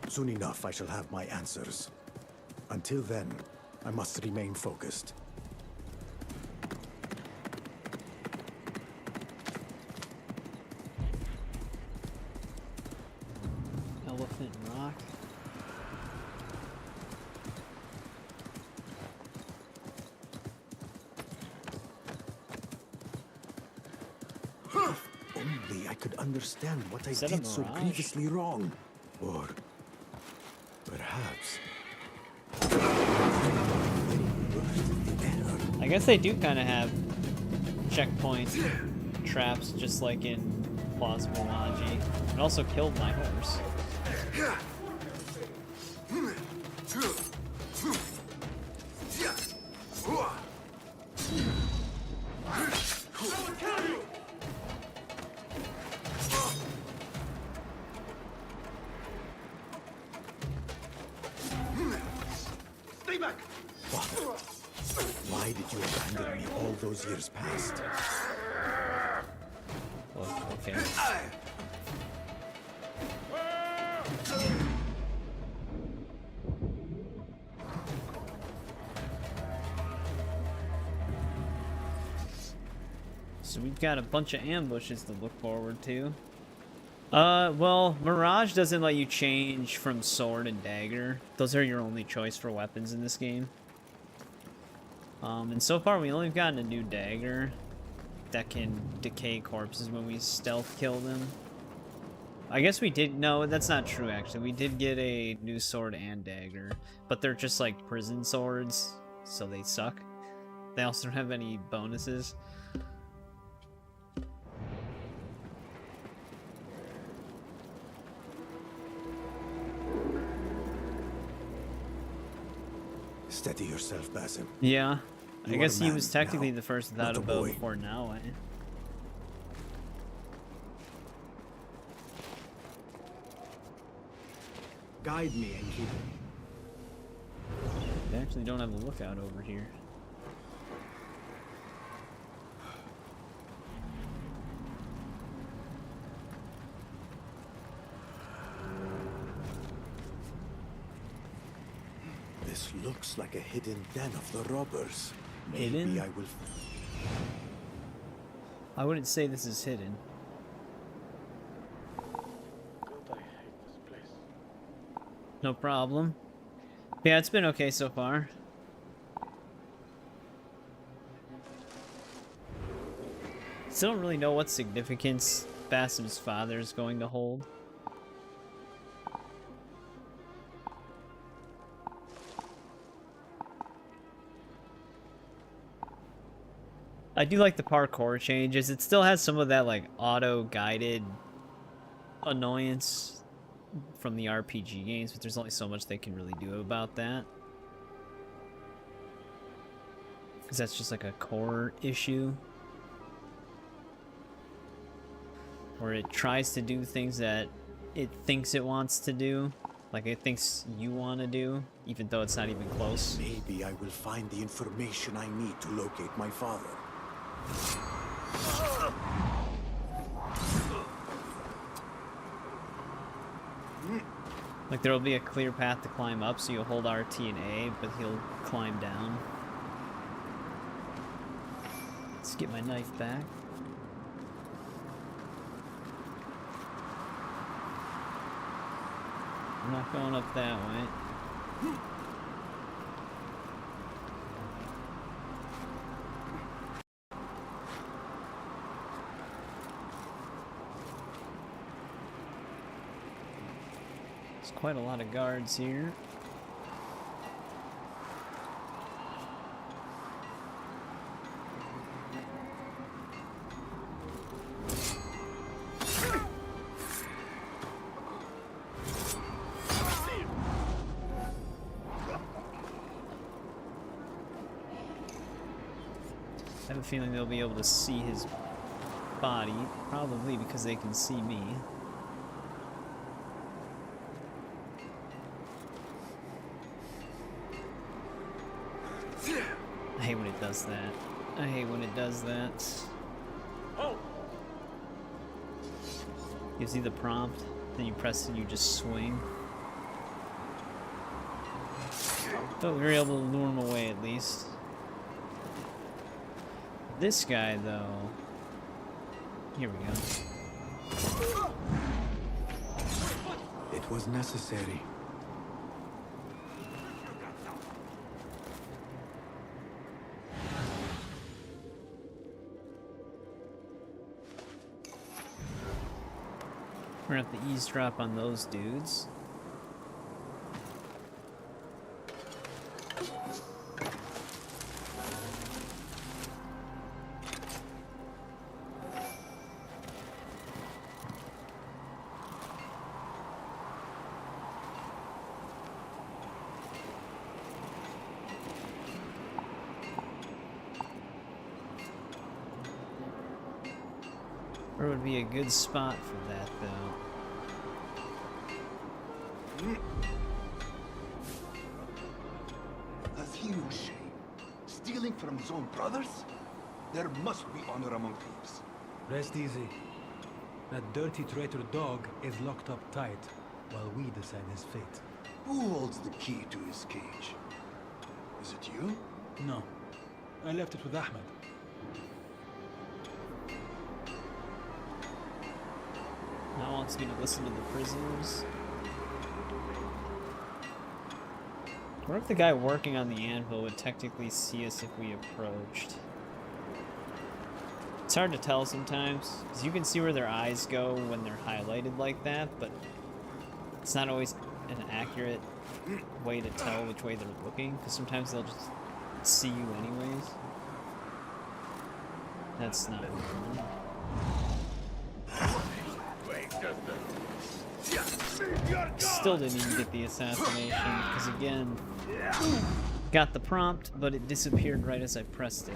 Soon enough, I shall have my answers. Until then, I must remain focused. Elephant Rock. If only I could understand what I Is that a did so mirage? grievously wrong. Or perhaps... I guess they do kind of have checkpoint traps, just like in plausible logic. It also killed my horse. Stay back! Why did you abandon me all those years past? Oh, okay. So we've got a bunch of ambushes to look forward to. Well, Mirage doesn't let you change from sword and dagger. Those are your only choice for weapons in this game. And so far we only gotten a new dagger that can decay corpses when we stealth kill them. I guess we did, no, that's not true actually. We did get a new sword and dagger, but they're just like prison swords, so they suck. They also don't have any bonuses. Steady yourself, Basim. Yeah. I You guess are a he was man technically now, the first without not a a bow boy. before now, eh? Guide me and keep. They actually don't have a lookout over here. This looks like a hidden den of the robbers. Hidden? Maybe I will. I wouldn't say this is hidden. No problem. Yeah, it's been okay so far. Still don't really know what significance Basim's father is going to hold. I do like the parkour changes. It still has some of that like auto-guided annoyance from the RPG games, but there's only so much they can really do about that. Because that's just like a core issue. Where it tries to do things that it thinks it wants to do. Like it thinks you want to do, even though it's not even close. Maybe I will find the information I need to locate my father. Like there'll be a clear path to climb up, so you'll hold RT and A, but he'll climb down. Let's get my knife back. I'm not going up that way. There's quite a lot of guards here. I have a feeling they'll be able to see his body, probably because they can see me. I hate when it does that. I hate when it does that. Gives you the prompt, then you press and you just swing. But we were able to lure him away at least. This guy, though... Here we go. It was necessary. We're gonna have to eavesdrop on those dudes. Where would be a good spot for that, though? Has he no shame? Stealing from his own brothers? There must be honor among thieves. Rest easy. That dirty traitor dog is locked up tight, while we decide his fate. Who holds the key to his cage? Is it you? No. I left it with Ahmed. Now wants me to listen to the prisoners. What if the guy working on the anvil would technically see us if we approached? It's hard to tell sometimes, because you can see where their eyes go when they're highlighted like that, but it's not always an accurate way to tell which way they're looking, because sometimes they'll just see you anyways. That's not good. Still didn't even get the assassination, because again, got the prompt, but it disappeared right as I pressed it.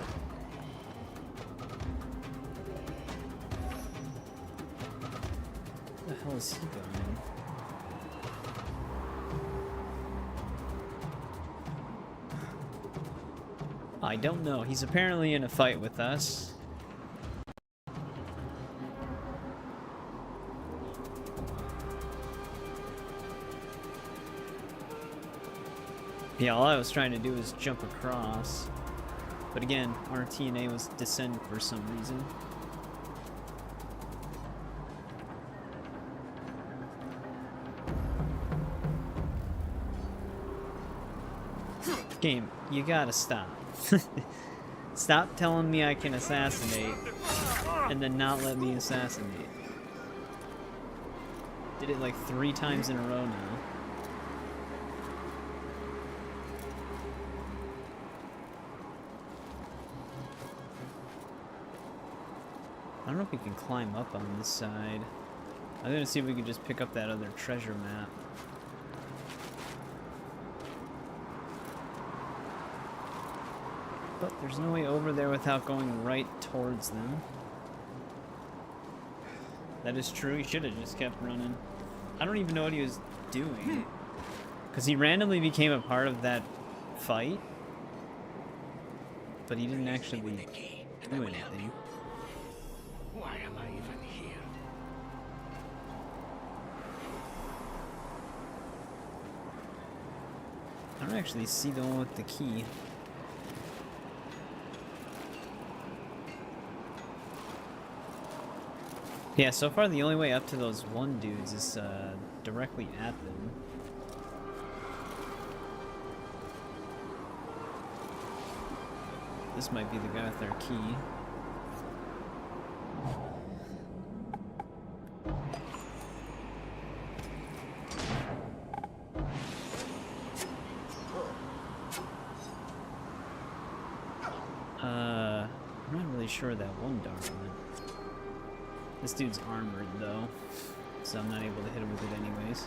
Where the hell is he going? I don't know. He's apparently in a fight with us. Yeah, all I was trying to do was jump across. But again, our TNA was descended for some reason. Game, you gotta stop. Stop telling me I can assassinate and then not let me assassinate. Did it like 3 times in a row now. I don't know if we can climb up on this side. I'm gonna see if we can just pick up that other treasure map. But there's no way over there without going right towards them. That is true, he should have just kept running. I don't even know what he was doing. Because he randomly became a part of that fight. But he didn't actually do anything. Why am I even here? I don't actually see the one with the key. Yeah, so far the only way up to those one dudes is directly at them. This might be the guy with their key. I'm not really sure that one dart went. This dude's armored though, so I'm not able to hit him with it anyways.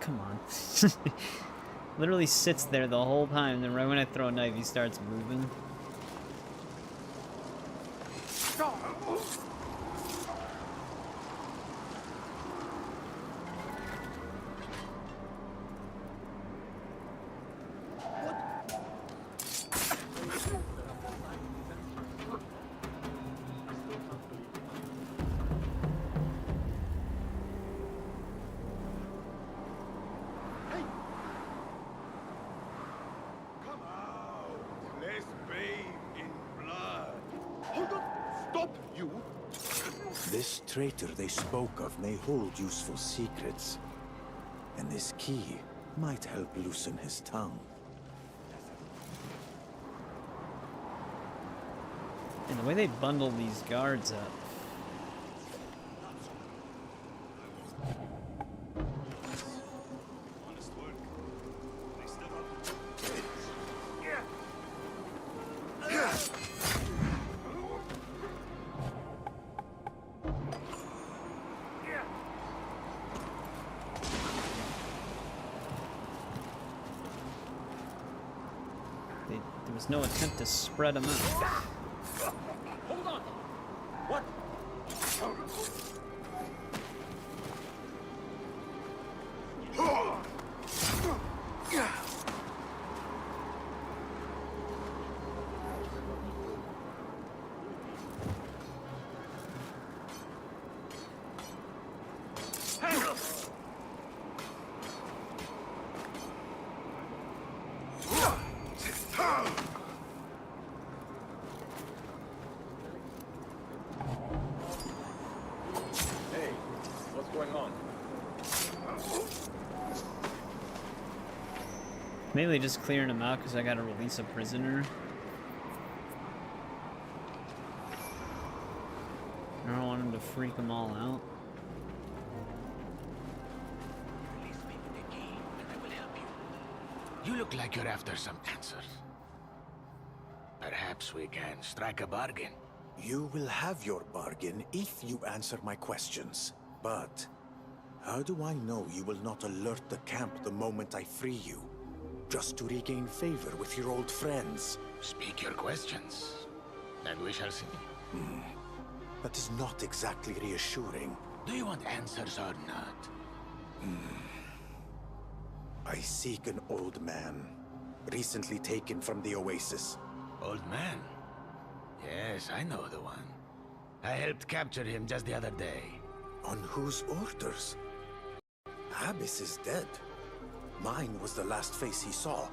Come on. Literally sits there the whole time, and then right when I throw a knife, he starts moving. This traitor they spoke of may hold useful secrets, and this key might help loosen his tongue. And the way they bundle these guards up. There was no attempt to spread them out. Hold on! What? Mainly just clearing them out because I gotta release a prisoner. I don't want him to freak them all out. Release me with the key, and I will help you. You look like you're after some answers. Perhaps we can strike a bargain. You will have your bargain if you answer my questions. But how do I know you will not alert the camp the moment I free you? Just to regain favor with your old friends. Speak your questions, and we shall see. That is not exactly reassuring. Do you want answers or not? I seek an old man, recently taken from the Oasis. Old man? Yes, I know the one. I helped capture him just the other day. On whose orders? Abyss is dead. Mine was the last face he saw.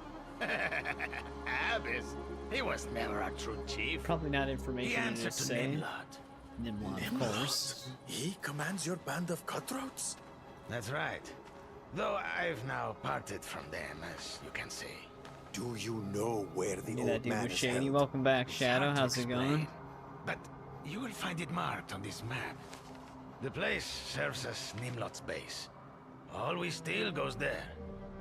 Abyss? He was never a true chief. Probably not information He to answered to say. Nimlot. Nimlot, of course. He commands your band of cutthroats? That's right. Though I've now parted from them, as you can see. Do you know where the Knew old that dude man was is shady. held? Welcome back, Shadow. Hard to How's it going? explain, but you will find it marked on this map. The place serves as Nimlot's base. All we steal goes there,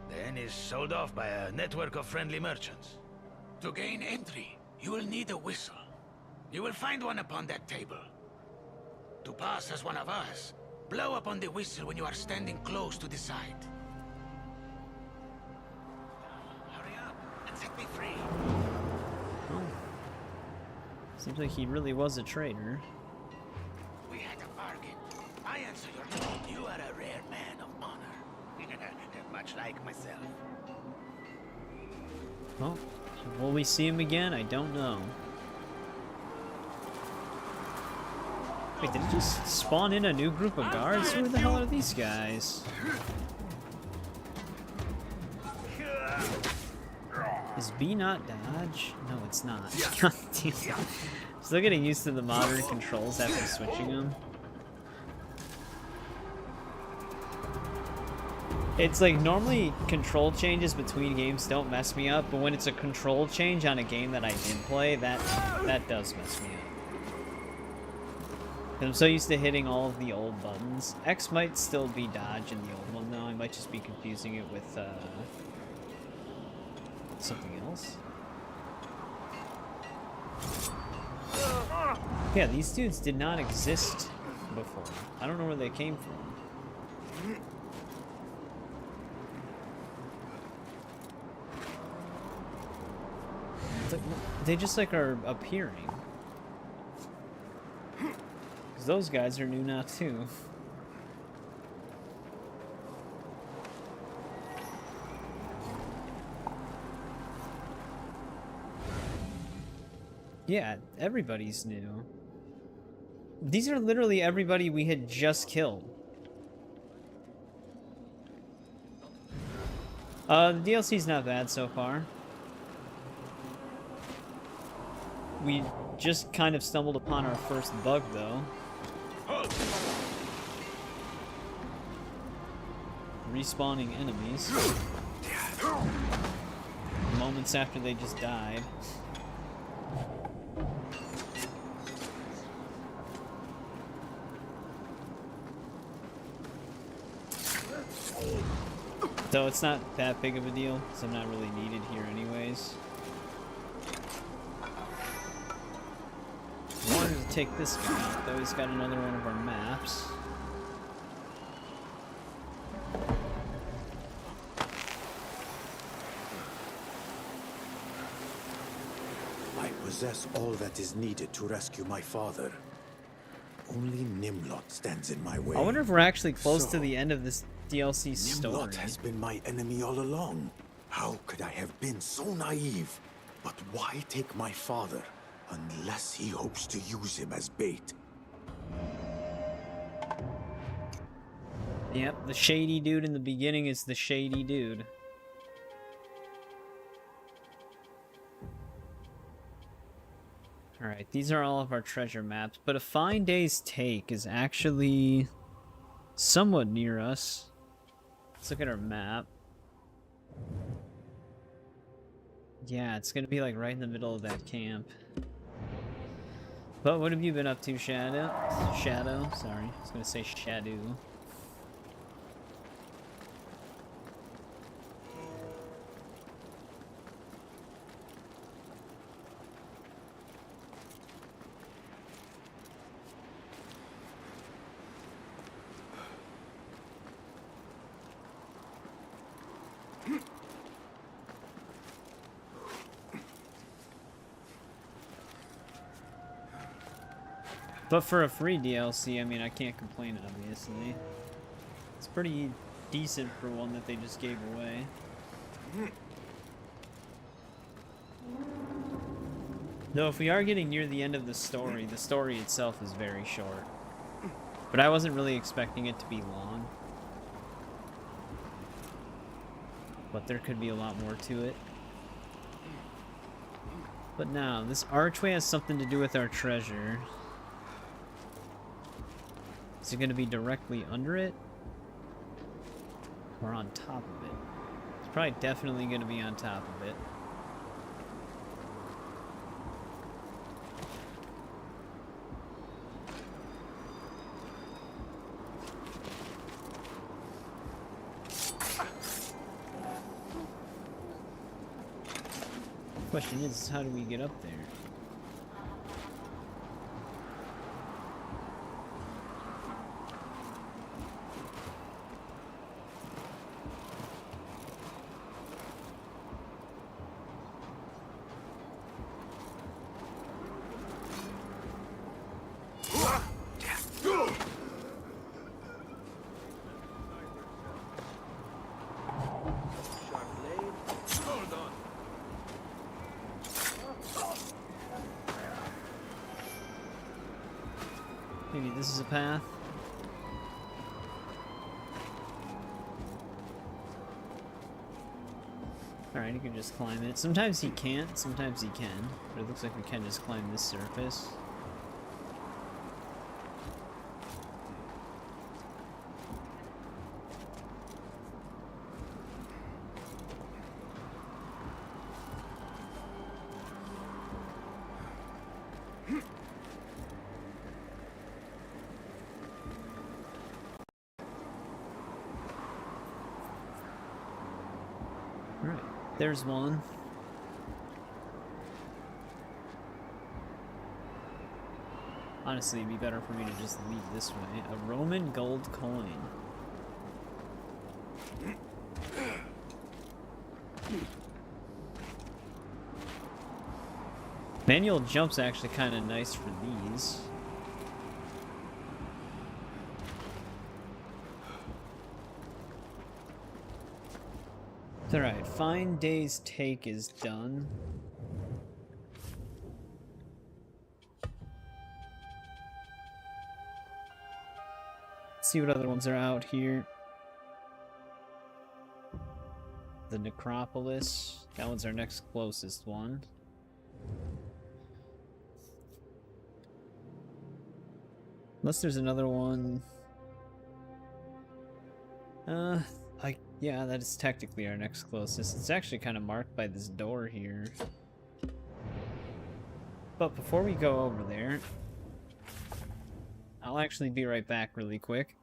then is sold off by a network of friendly merchants. To gain entry, you will need a whistle. You will find one upon that table. To pass as one of us, blow upon the whistle when you are standing close to the site. Hurry up and set me free. Seems like he really was a traitor. We had a bargain. I answer your call. You are a rare man of honor. Much like myself. Well, will we see him again? I don't know. Wait, did it just spawn in a new group of guards? Who the hell are these guys? Is B not dodge? No, it's not. God damn. Still getting used to the modern controls after switching them. It's like normally control changes between games don't mess me up, but when it's a control change on a game that I did play, that does mess me up. 'Cause I'm so used to hitting all of the old buttons. X might still be dodge in the old one though. I might just be confusing it with something else. Yeah, these dudes did not exist before. I don't know where they came from. They just like are appearing. 'Cause those guys are new now too. Yeah, everybody's new. These are literally everybody we had just killed. The DLC's not bad so far. We just kind of stumbled upon our first bug, though. Respawning enemies. Moments after they just died. Though it's not that big of a deal, because I'm not really needed here anyways. I wanted to take this guy out, though. He's got another one of our maps. I possess all that is needed to rescue my father. Only Nimlot stands in my way. I wonder if we're actually close to the end of this DLC story. Nimlot has been my enemy all along. How could I have been so naive? But why take my father? Unless he hopes to use him as bait. Yep, the shady dude in the beginning is the shady dude. Alright, these are all of our treasure maps, but a fine day's take is actually somewhat near us. Let's look at our map. Yeah, it's gonna be like right in the middle of that camp. But what have you been up to, Shadow? Shadow? Sorry, I was gonna say Shadow. But for a free DLC, I mean, I can't complain, obviously. It's pretty decent for one that they just gave away. Though if we are getting near the end of the story itself is very short. But I wasn't really expecting it to be long. But there could be a lot more to it. But now, this archway has something to do with our treasure. Is it going to be directly under it? Or on top of it? It's probably definitely going to be on top of it. The question is, how do we get up there? Maybe this is a path. Alright, you can just climb it. Sometimes he can't, sometimes he can. But it looks like we can just climb this surface. There's one. Honestly, it'd be better for me to just leave this way. A Roman gold coin. Manual jump's actually kind of nice for these. Alright, Fine Day's Take is done. Let's see what other ones are out here. The Necropolis. That one's our next closest one. Unless there's another one. Yeah, that is technically our next closest. It's actually kind of marked by this door here. But before we go over there, I'll actually be right back really quick.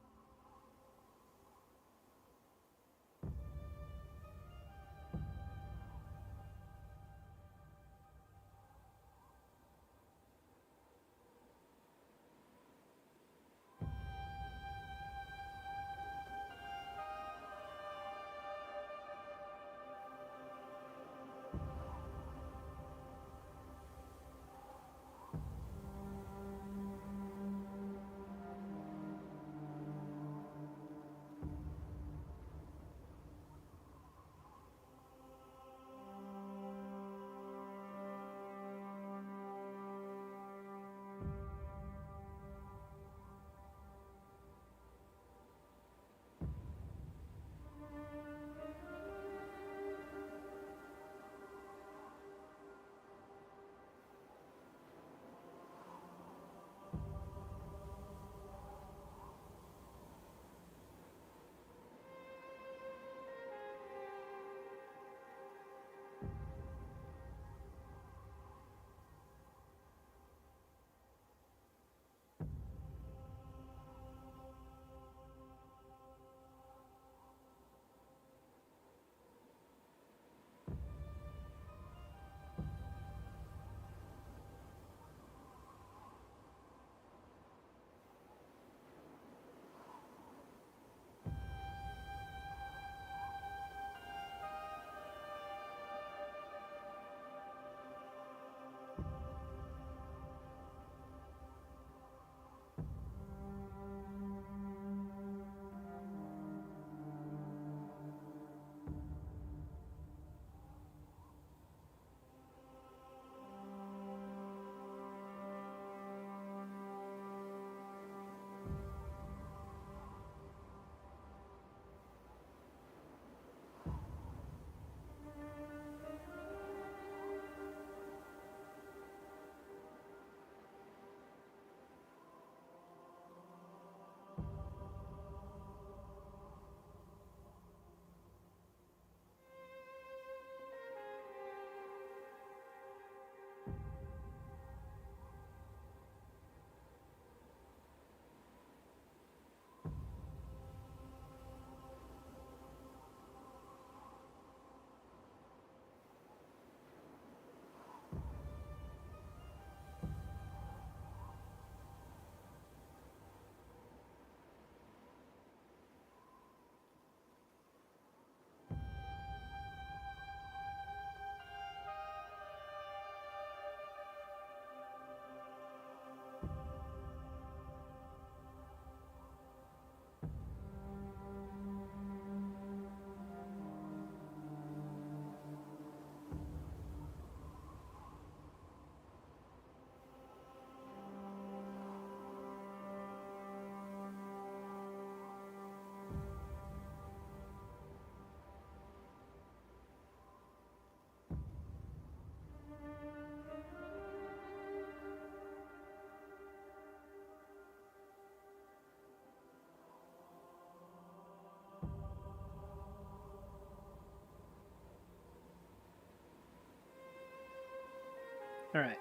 Alright.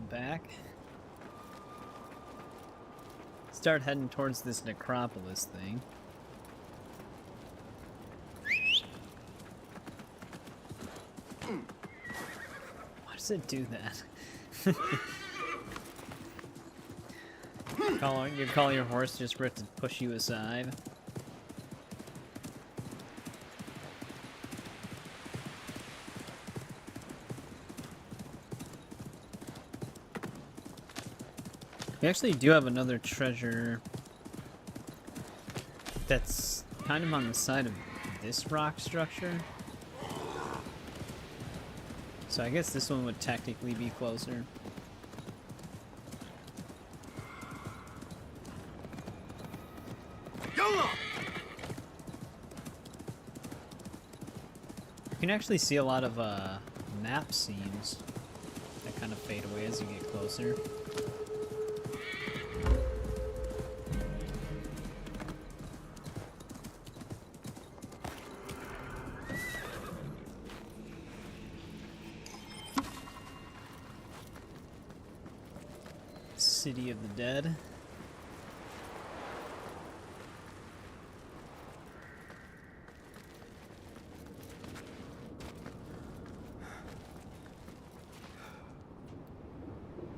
Back. Start heading towards this necropolis thing. Why does it do that? You call your horse just for it to push you aside? We actually do have another treasure that's kind of on the side of this rock structure. So I guess this one would technically be closer. You can actually see a lot of map seams that kind of fade away as you get closer. City of the Dead.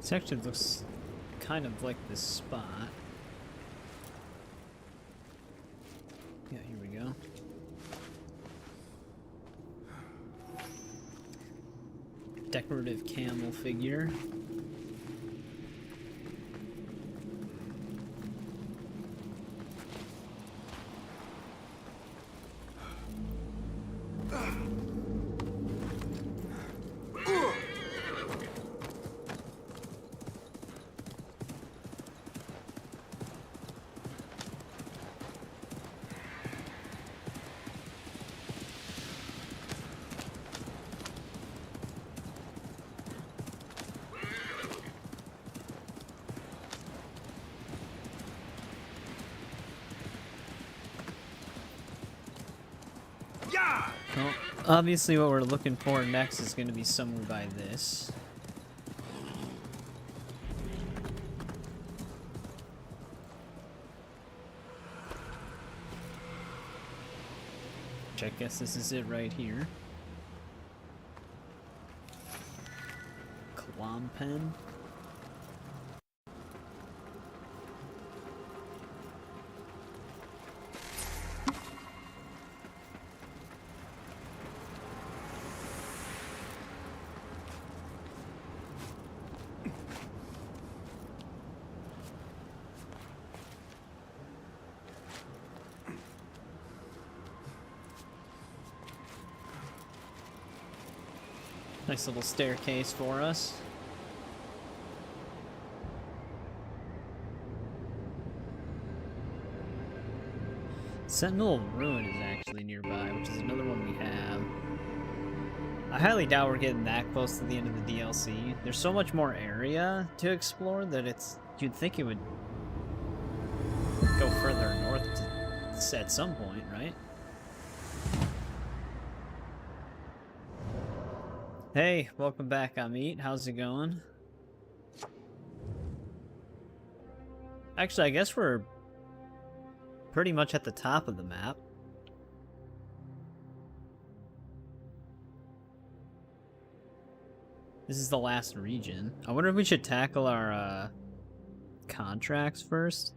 This actually looks kind of like this spot. Yeah, here we go. Decorative camel figure. Well, obviously what we're looking for next is going to be somewhere by this. Which I guess this is it right here. Clompen. Nice little staircase for us. Sentinel Ruin is actually nearby, which is another one we have. I highly doubt we're getting that close to the end of the DLC. There's so much more area to explore that you'd think it would go further north at some point, right? Hey, welcome back, Amit. How's it going? Actually, I guess we're pretty much at the top of the map. This is the last region. I wonder if we should tackle our contracts first.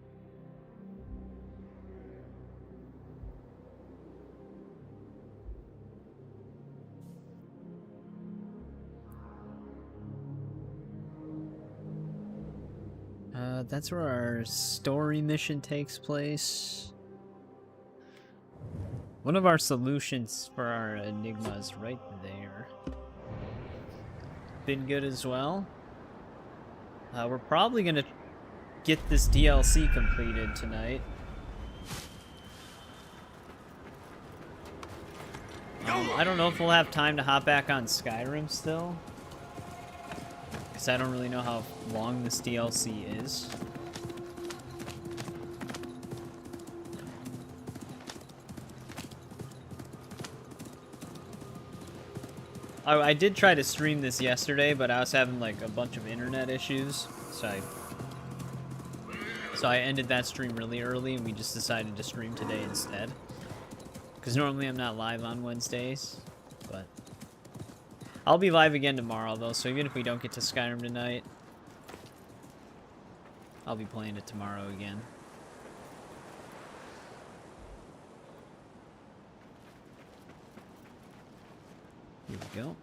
That's where our story mission takes place. One of our solutions for our enigma is right there. Been good as well. We're probably gonna get this DLC completed tonight. I don't know if we'll have time to hop back on Skyrim still. Because I don't really know how long this DLC is. I did try to stream this yesterday, but I was having like a bunch of internet issues, so I ended that stream really early, and we just decided to stream today instead. Because normally I'm not live on Wednesdays, but I'll be live again tomorrow though, so even if we don't get to Skyrim tonight, I'll be playing it tomorrow again. Here we go.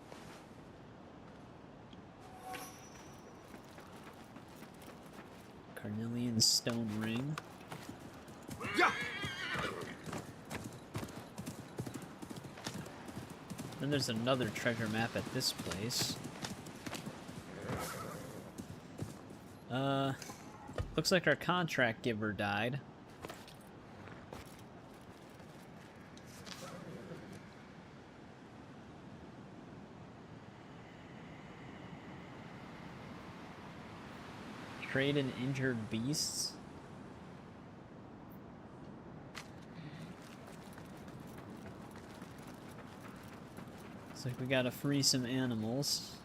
Carnelian stone ring. Yeah. Then there's another treasure map at this place. Looks like our contract giver died. Trade in injured beasts. Looks like we gotta free some animals.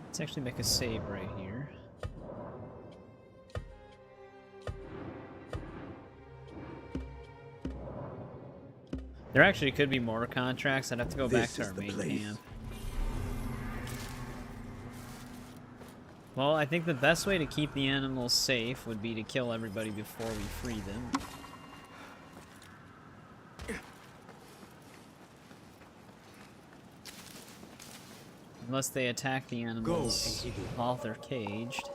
Let's actually make a save right here. There actually could be more contracts. I'd have to go back to our main camp. Well, I think the best way to keep the animals safe would be to kill everybody before we free them. Unless they attack the animals while they're caged.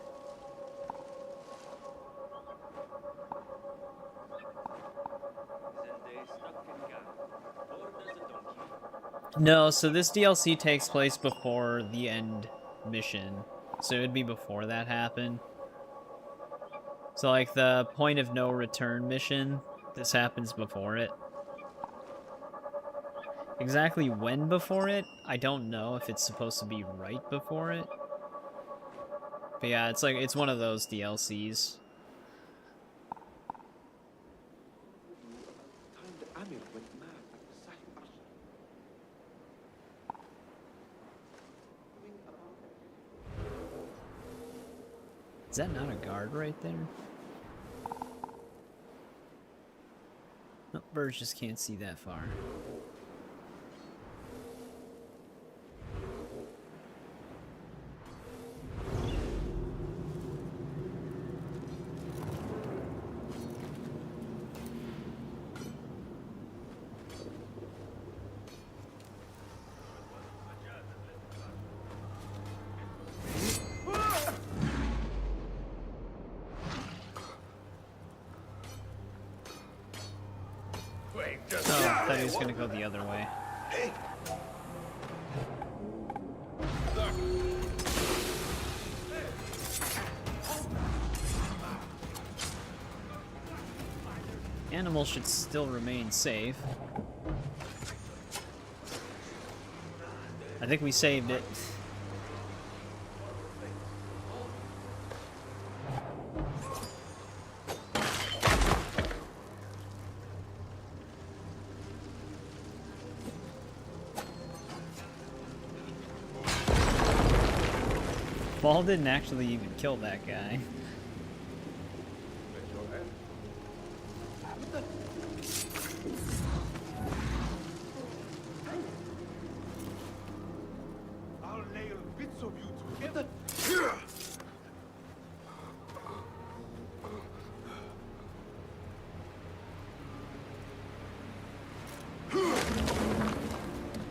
No, so this DLC takes place before the end mission. So it would be before that happened. So like the point of no return mission, this happens before it. Exactly when before it, I don't know if it's supposed to be right before it. But yeah, it's like, it's one of those DLCs. Is that not a guard right there? Nope, birds just can't see that far. Oh, I thought he was gonna go the other way. Animals should still remain safe. I think we saved it. Ball didn't actually even kill that guy. I'll nail bits of you together.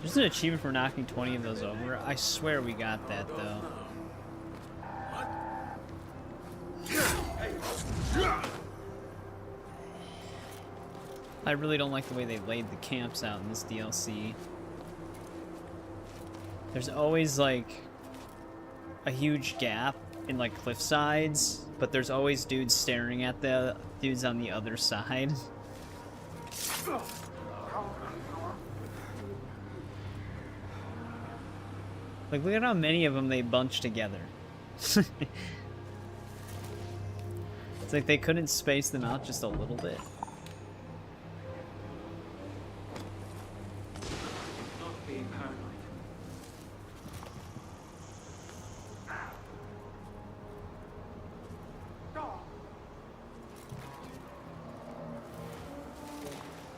There's an achievement for knocking 20 of those over. I swear we got that though. I really don't like the way they laid the camps out in this DLC. There's always like a huge gap in like cliff sides, but there's always dudes staring at the dudes on the other side. Like, look at how many of them they bunch together. It's like they couldn't space them out just a little bit. Not being paranoid.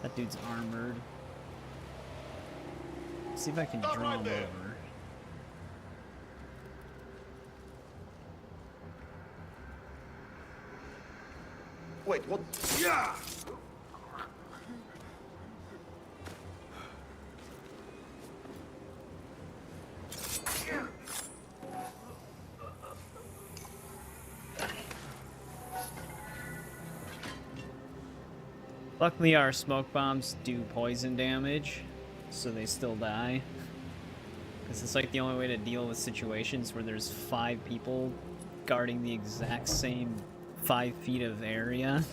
That dude's armored. Let's see if I can draw him over. Wait, what? Yeah! Luckily, our smoke bombs do poison damage, so they still die. Because it's like the only way to deal with situations where there's 5 people guarding the exact same 5 feet of area.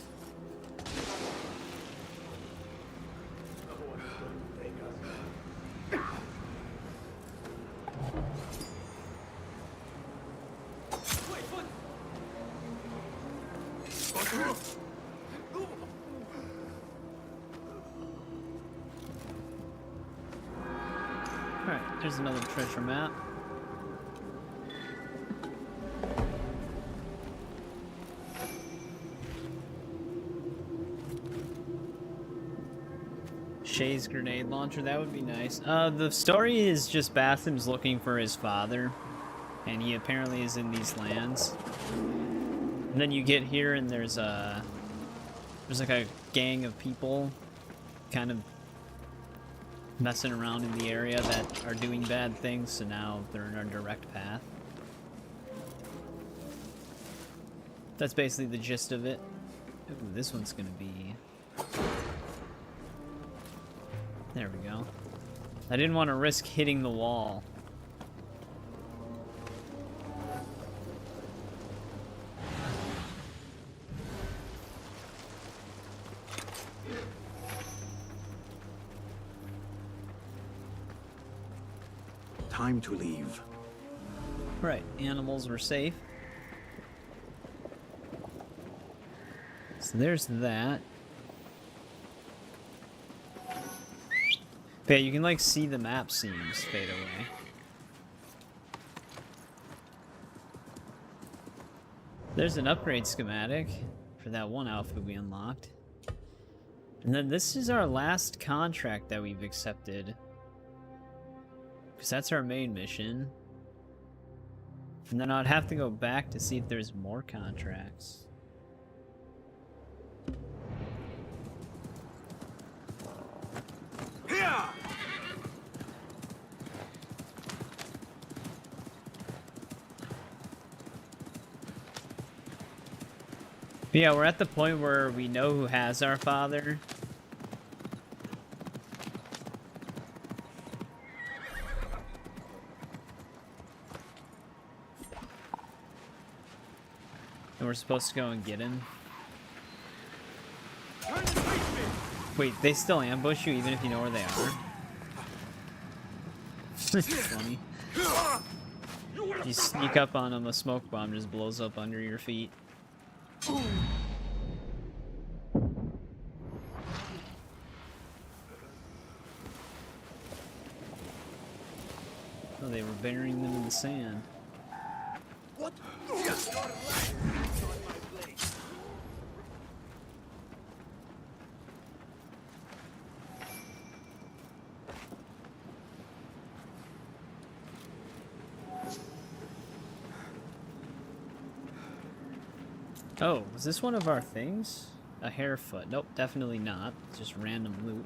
Alright, there's another treasure map. Shay's grenade launcher, that would be nice. The story is just Basim's looking for his father, and he apparently is in these lands. And then you get here and there's like a gang of people kind of messing around in the area that are doing bad things, so now they're in our direct path. That's basically the gist of it. Ooh, this one's gonna be... There we go. I didn't want to risk hitting the wall. Time to leave. Right, animals were safe. So there's that. But yeah, you can like see the map seams fade away. There's an upgrade schematic for that one outfit we unlocked. And then this is our last contract that we've accepted. Because that's our main mission. And then I'd have to go back to see if there's more contracts. But yeah, we're at the point where we know who has our father. And we're supposed to go and get him. Wait, they still ambush you even if you know where they are? It's funny. You sneak up on them, a smoke bomb just blows up under your feet. Oh, they were burying them in the sand. What? Oh, was this one of our things? A hairfoot. Nope, definitely not. It's just random loot.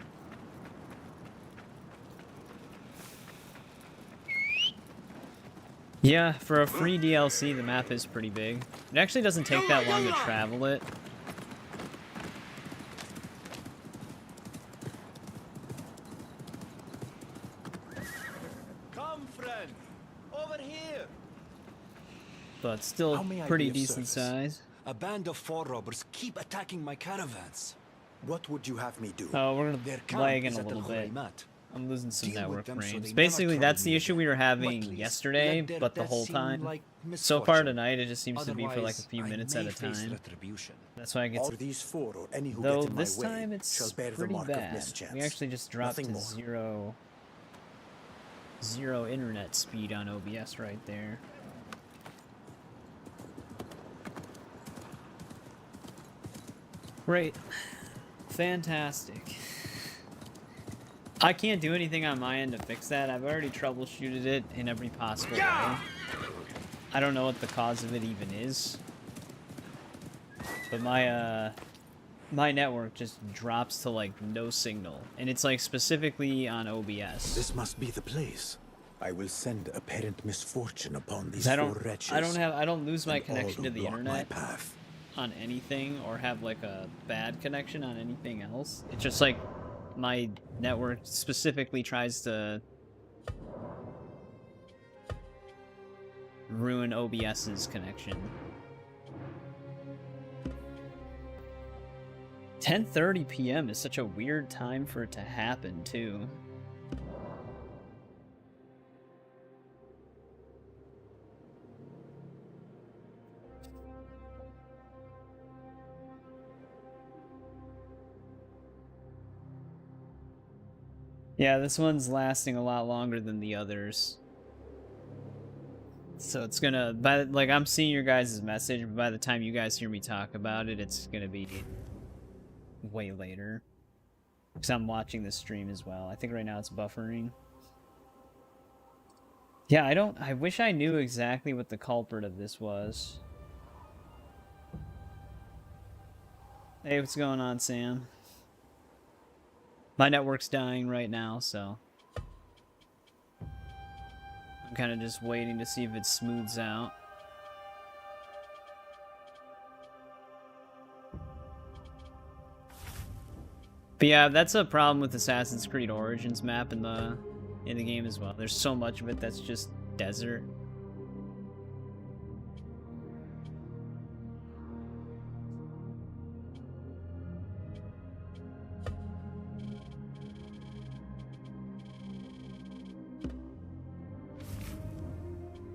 Yeah, for a free DLC, the map is pretty big. It actually doesn't take that long to travel it. Come, friend. Over here. But still pretty decent size. A band of four-robbers keep attacking my caravans. What would you have me do? Oh, we're Their gonna camp lag in is a at little Al bit. Khuraymat. I'm losing some Deal with network them so frames. they never Basically, trouble that's you the issue we were having please, yesterday, let their but the death whole seem time. like So far misfortune. tonight, it just seems to be for like a Otherwise, few I minutes at may a face time. retribution. That's why I get. All these four or any who Though get in my this way time it's shall bear the pretty mark of bad. mischance. We actually just dropped Nothing to more. zero internet speed on OBS right there. Great. Fantastic. I can't do anything on my end to fix that. I've already troubleshooted it in every possible way. I don't know what the cause of it even is. But my network just drops to like no signal. And it's like specifically on OBS. This must be the place. I will send apparent misfortune upon these I four don't wretches. I don't lose my and all connection who to the block my internet path. on anything or have like a bad connection on anything else. It's just like my network specifically tries to ruin OBS's connection. 10:30 p.m. is such a weird time for it to happen too. Yeah, this one's lasting a lot longer than the others. So it's gonna, like, I'm seeing your guys' message, but by the time you guys hear me talk about it, it's gonna be way later. Because I'm watching the stream as well. I think right now it's buffering. Yeah, I wish I knew exactly what the culprit of this was. Hey, what's going on, Sam? My network's dying right now, so I'm kind of just waiting to see if it smooths out. But yeah, that's a problem with Assassin's Creed Origins map in the game as well. There's so much of it that's just desert.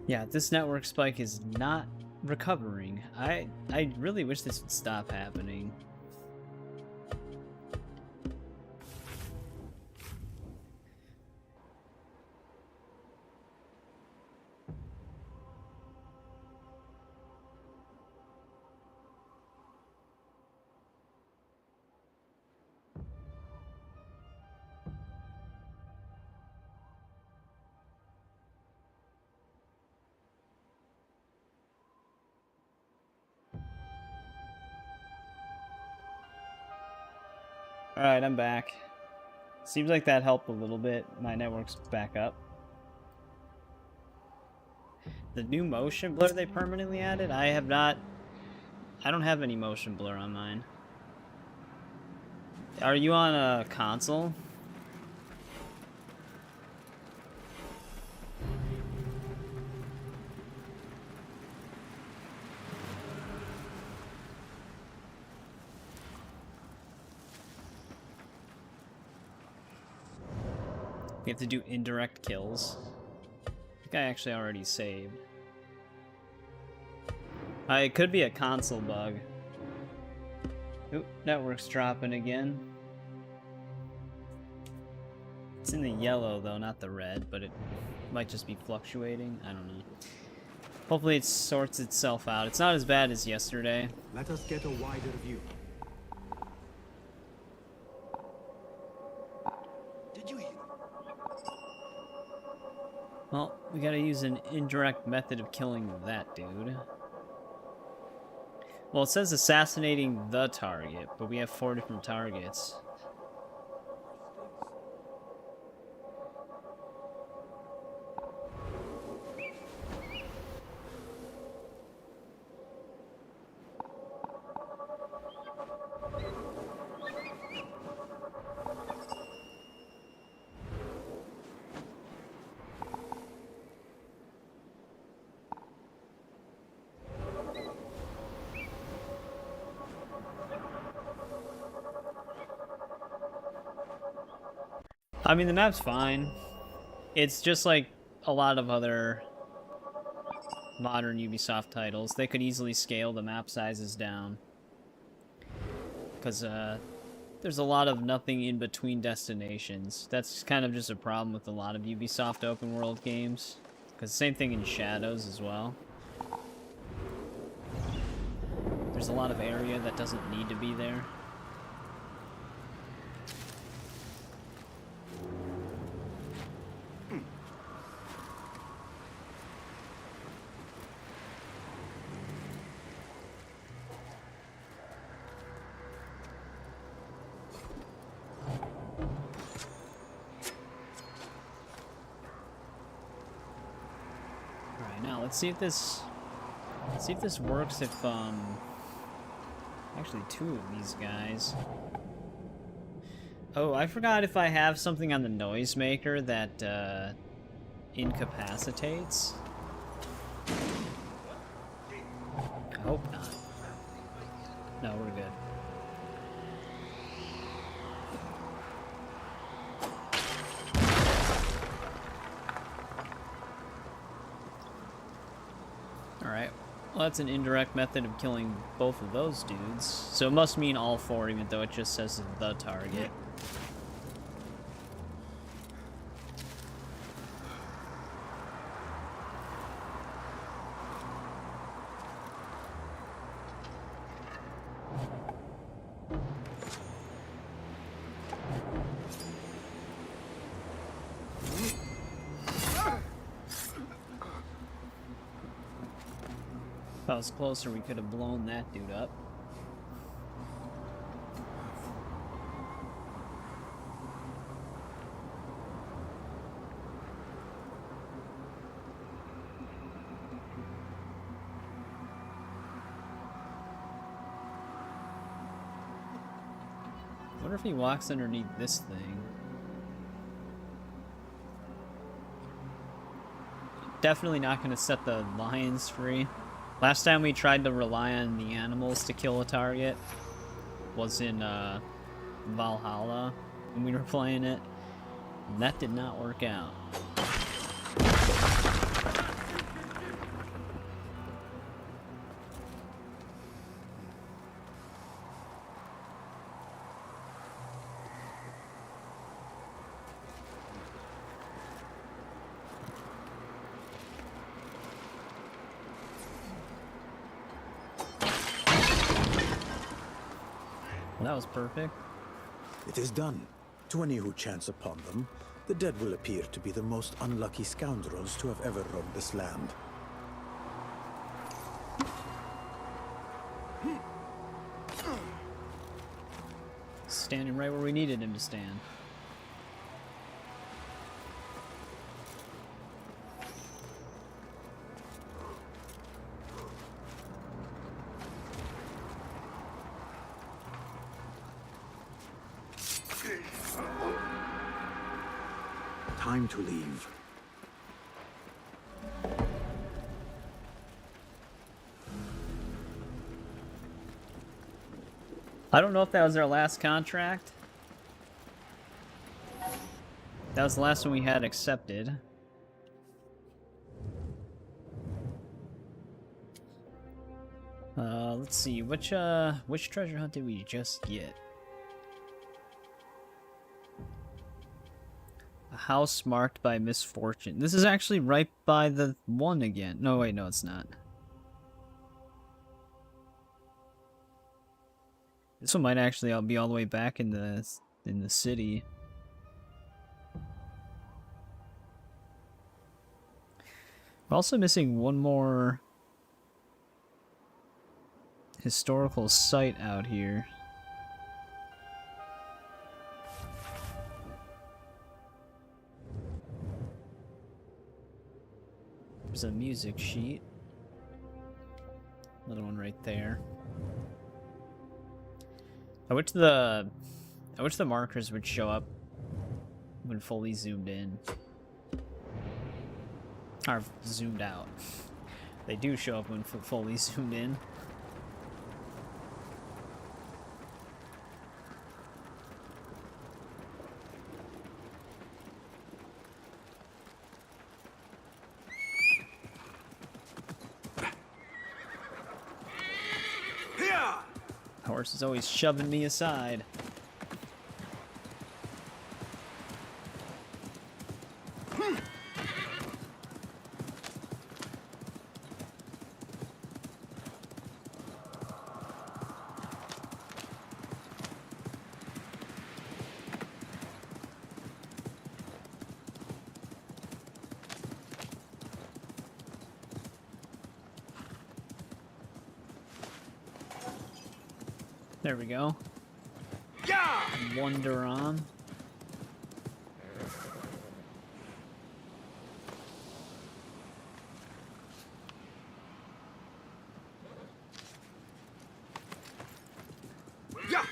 Yeah, this network spike is not recovering. I really wish this would stop happening. Alright, I'm back. Seems like that helped a little bit. My network's back up. The new motion blur they permanently added? I don't have any motion blur on mine. Are you on a console? You have to do indirect kills. I think I actually already saved. It could be a console bug. Oop, network's dropping again. It's in the yellow though, not the red, but it might just be fluctuating. I don't know. Hopefully it sorts itself out. It's not as bad as yesterday. Let us get a wider view. Well, we gotta use an indirect method of killing that dude. Well, it says assassinating the target, but we have 4 different targets. I mean, the map's fine. It's just like a lot of other modern Ubisoft titles. They could easily scale the map sizes down. Because there's a lot of nothing in between destinations. That's kind of just a problem with a lot of Ubisoft open world games. Because same thing in Shadows as well. There's a lot of area that doesn't need to be there. Let's see if this works if, actually two of these guys. Oh, I forgot if I have something on the noisemaker that, incapacitates. I hope not. No, we're good. Alright, well that's an indirect method of killing both of those dudes. So it must mean all four, even though it just says the target. If I was closer, we could have blown that dude up. I wonder if he walks underneath this thing. Definitely not going to set the lions free. Last time we tried to rely on the animals to kill a target was in Valhalla when we were playing it, and that did not work out. That was perfect. It is done. To any who chance upon them, the dead will appear to be the most unlucky scoundrels to have ever roamed this land. Standing right where we needed him to stand. Time to leave. I don't know if that was our last contract. That was the last one we had accepted. Let's see, which treasure hunt did we just get? A house marked by misfortune. This is actually right by the one again. No, wait, no, it's not. This one might actually be all the way back in the city. We're also missing one more historical site out here. There's a music sheet. Another one right there. I wish the markers would show up when fully zoomed in. Or zoomed out. They do show up when fully zoomed in. Horse is always shoving me aside. There we go. Yeah! Wonder on. Yeah!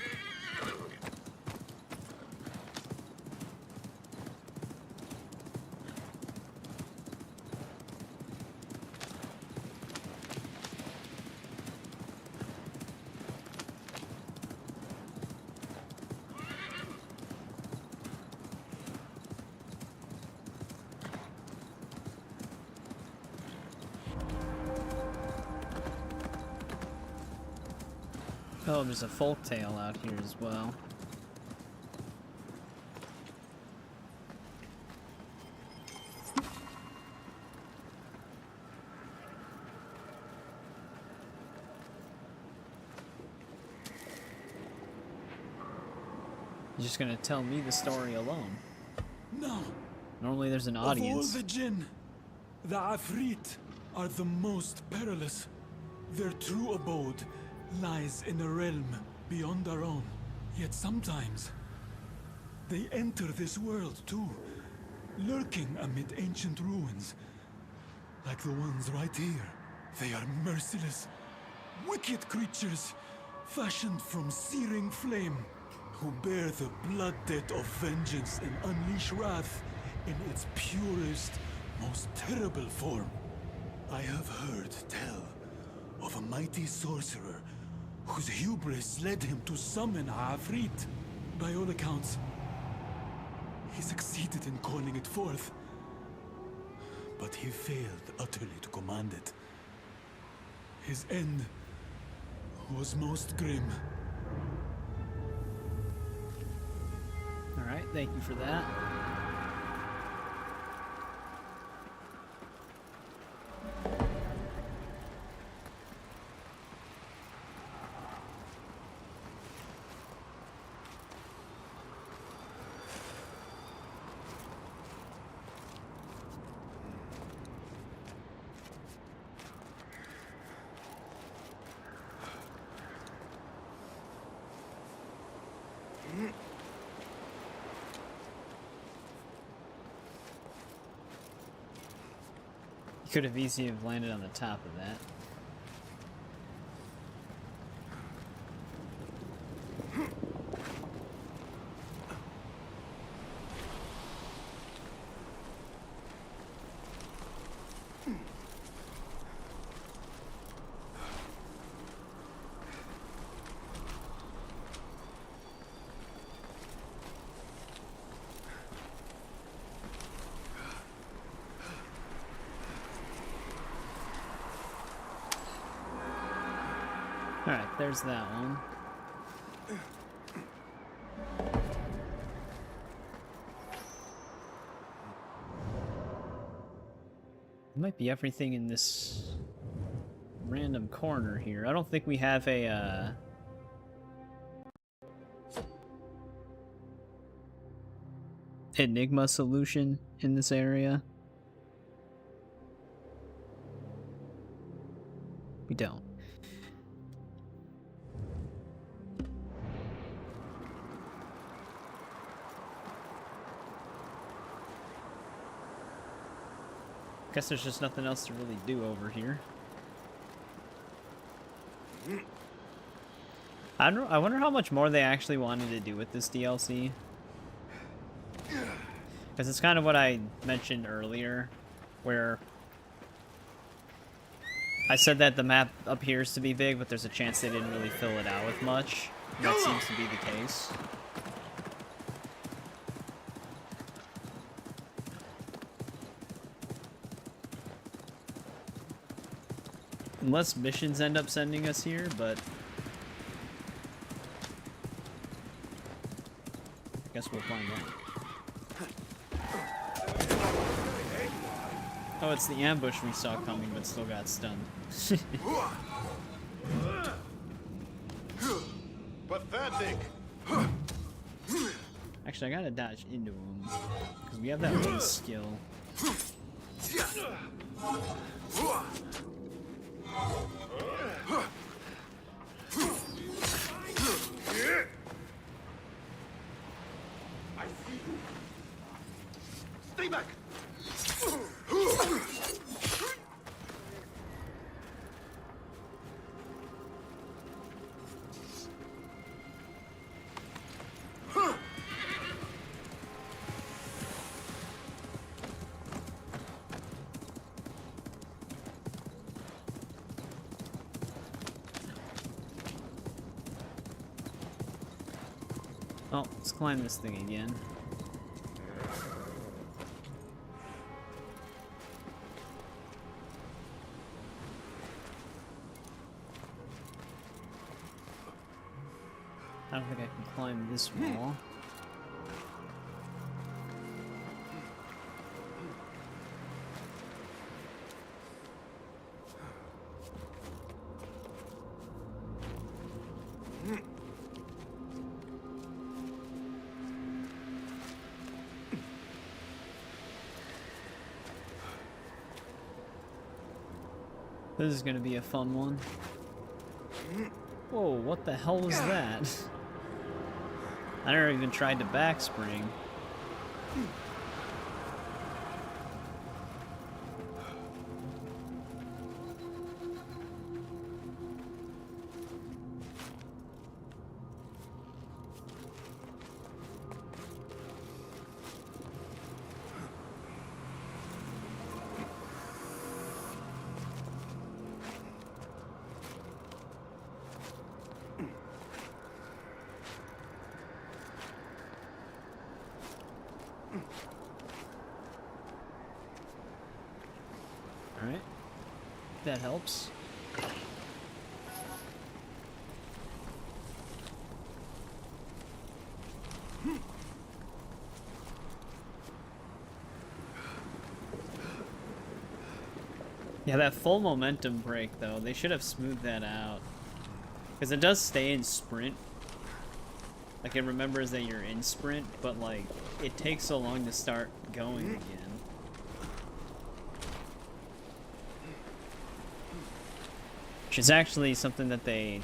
Oh, there's a folktale out here as well. You're just gonna tell me the story alone. No. Normally there's an Of all audience. the jinn, the Afrit are the most perilous. Their true abode lies in a realm beyond our own. Yet sometimes, they enter this world too, lurking amid ancient ruins. Like the ones right here. They are merciless, wicked creatures, fashioned from searing flame, who bear the blood debt of vengeance and unleash wrath in its purest, most terrible form. I have heard tell of a mighty sorcerer whose hubris led him to summon a Afrit. By all accounts, he succeeded in calling it forth, but he failed utterly to command it. His end was most grim. Alright, thank you for that. Could have easily have landed on the top of that. Alright, there's that one. Might be everything in this random corner here. I don't think we have a enigma solution in this area. We don't. Guess there's just nothing else to really do over here. I wonder how much more they actually wanted to do with this DLC. Because it's kind of what I mentioned earlier, where I said that the map appears to be big, but there's a chance they didn't really fill it out with much. That seems to be the case. Unless missions end up sending us here, but Guess we'll find out. Oh, it's the ambush we saw coming, but still got stunned. Pathetic. Actually, I gotta dodge into him because we have that one skill. Stay back. Oh, let's climb this thing again. I don't think I can climb this wall. This is gonna be a fun one. Whoa, what the hell was that? I never even tried to backspring. Alright. That helps. Yeah, that full momentum break, though, they should have smoothed that out. Because it does stay in sprint. Like, it remembers that you're in sprint, but, like, it takes so long to start going again. Which is actually something that they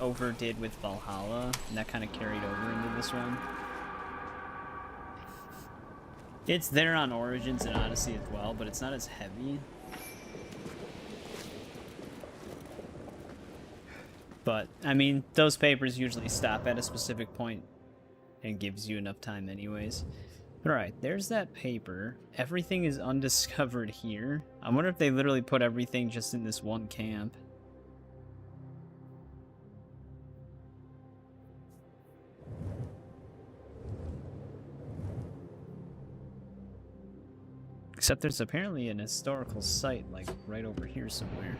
overdid with Valhalla, and that kind of carried over into this one. It's there on Origins and Odyssey as well, but it's not as heavy. But, I mean, those papers usually stop at a specific point and gives you enough time anyways. Alright, there's that paper. Everything is undiscovered here. I wonder if they literally put everything just in this one camp. Except there's apparently an historical site, like, right over here somewhere.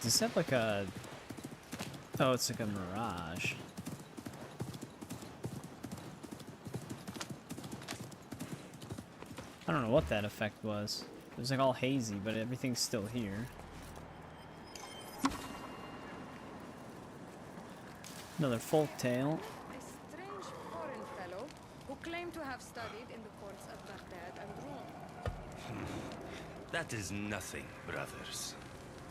Does this have like a... Oh, it's like a Mirage. I don't know what that effect was. It was like all hazy, but everything's still here. Another folk tale. A strange foreign fellow who claimed to have studied in the courts of Baghdad and Rome. That is nothing, brothers.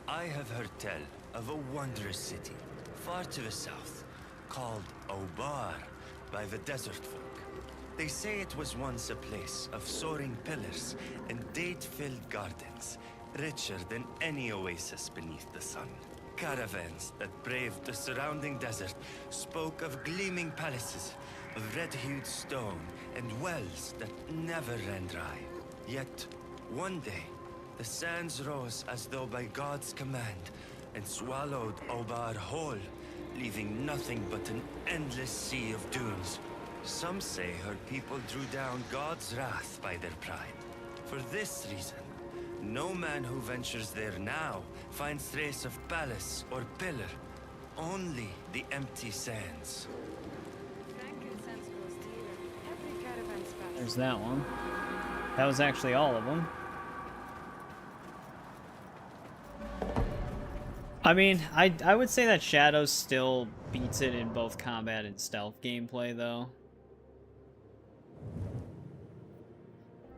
I have heard tell of a wondrous city, far to the south, called Obar by the desert folk. They say it was once a place of soaring pillars and date-filled gardens, richer than any oasis beneath the sun. Caravans that braved the surrounding desert spoke of gleaming palaces, of red-hued stone, and wells that never ran dry. Yet, one day, the sands rose as though by God's command and swallowed Obar whole, leaving nothing but an endless sea of dunes. Some say her people drew down God's wrath by their pride. For this reason, no man who ventures there now finds trace of palace or pillar, only the empty sands. Frankincense grows dear. Every caravan's path. There's that one. That was actually all of them. I mean, I would say that Shadows still beats it in both combat and stealth gameplay, though.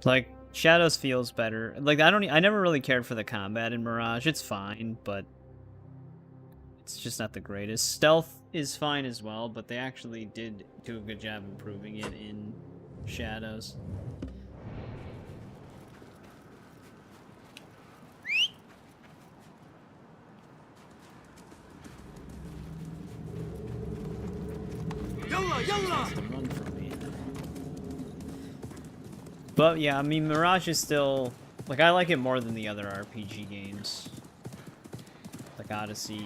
Like, Shadows feels better. Like, I never really cared for the combat in Mirage. It's fine, but it's just not the greatest. Stealth is fine as well, but they actually did do a good job improving it in Shadows. Yalla, yalla! But yeah, I mean, Mirage is still, like, I like it more than the other RPG games. Like Odyssey.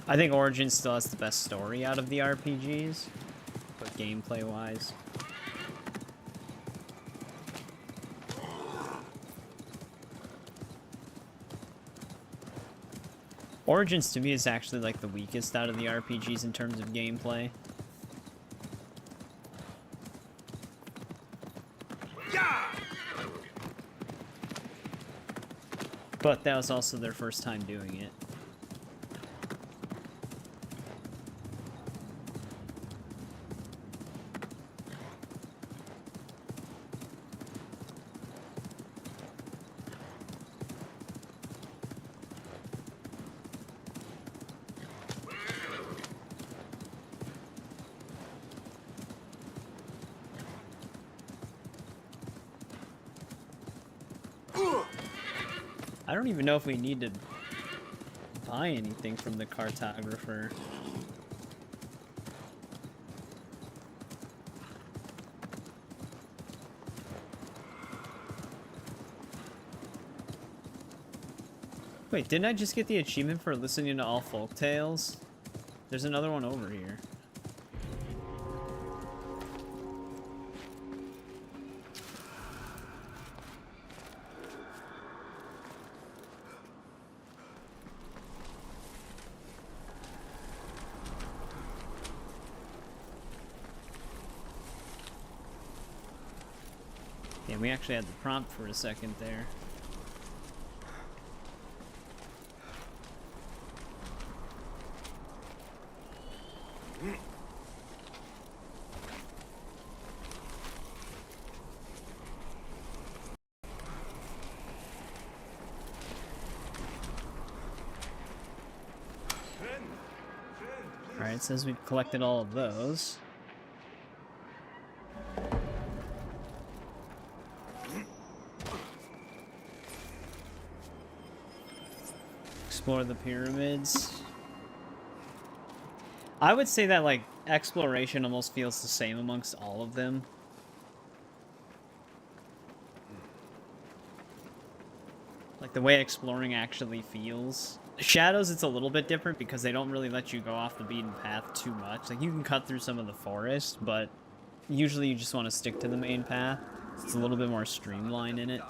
I think Origins still has the best story out of the RPGs, but gameplay-wise. Origins, to me, is actually, like, the weakest out of the RPGs in terms of gameplay. But that was also their first time doing it. I don't even know if we need to buy anything from the cartographer. Wait, didn't I just get the achievement for listening to all folk tales? There's another one over here. Yeah, we actually had the prompt for a second there. Alright, it says we've collected all of those. Explore the pyramids. I would say that, like, exploration almost feels the same amongst all of them. Like, the way exploring actually feels. Shadows, it's a little bit different because they don't really let you go off the beaten path too much. Like, you can cut through some of the forest, but usually you just want to stick to the main path. It's a little bit more streamlined in it.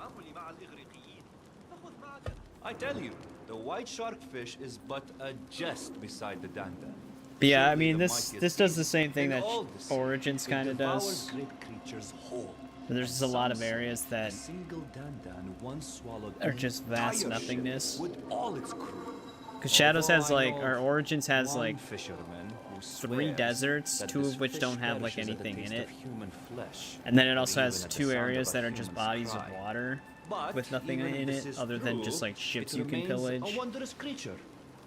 I tell you, the white sharkfish is but a jest beside the danda. But yeah, I mean, this does the same thing that Origins kind of does. But there's just a lot of areas that are just vast nothingness. Because Shadows has, like, or Origins has, like, 3 deserts, 2 of which don't have, like, anything in it. And then it also has 2 areas that are just bodies of water with nothing in it other than just, like, ships you can pillage. A wondrous creature.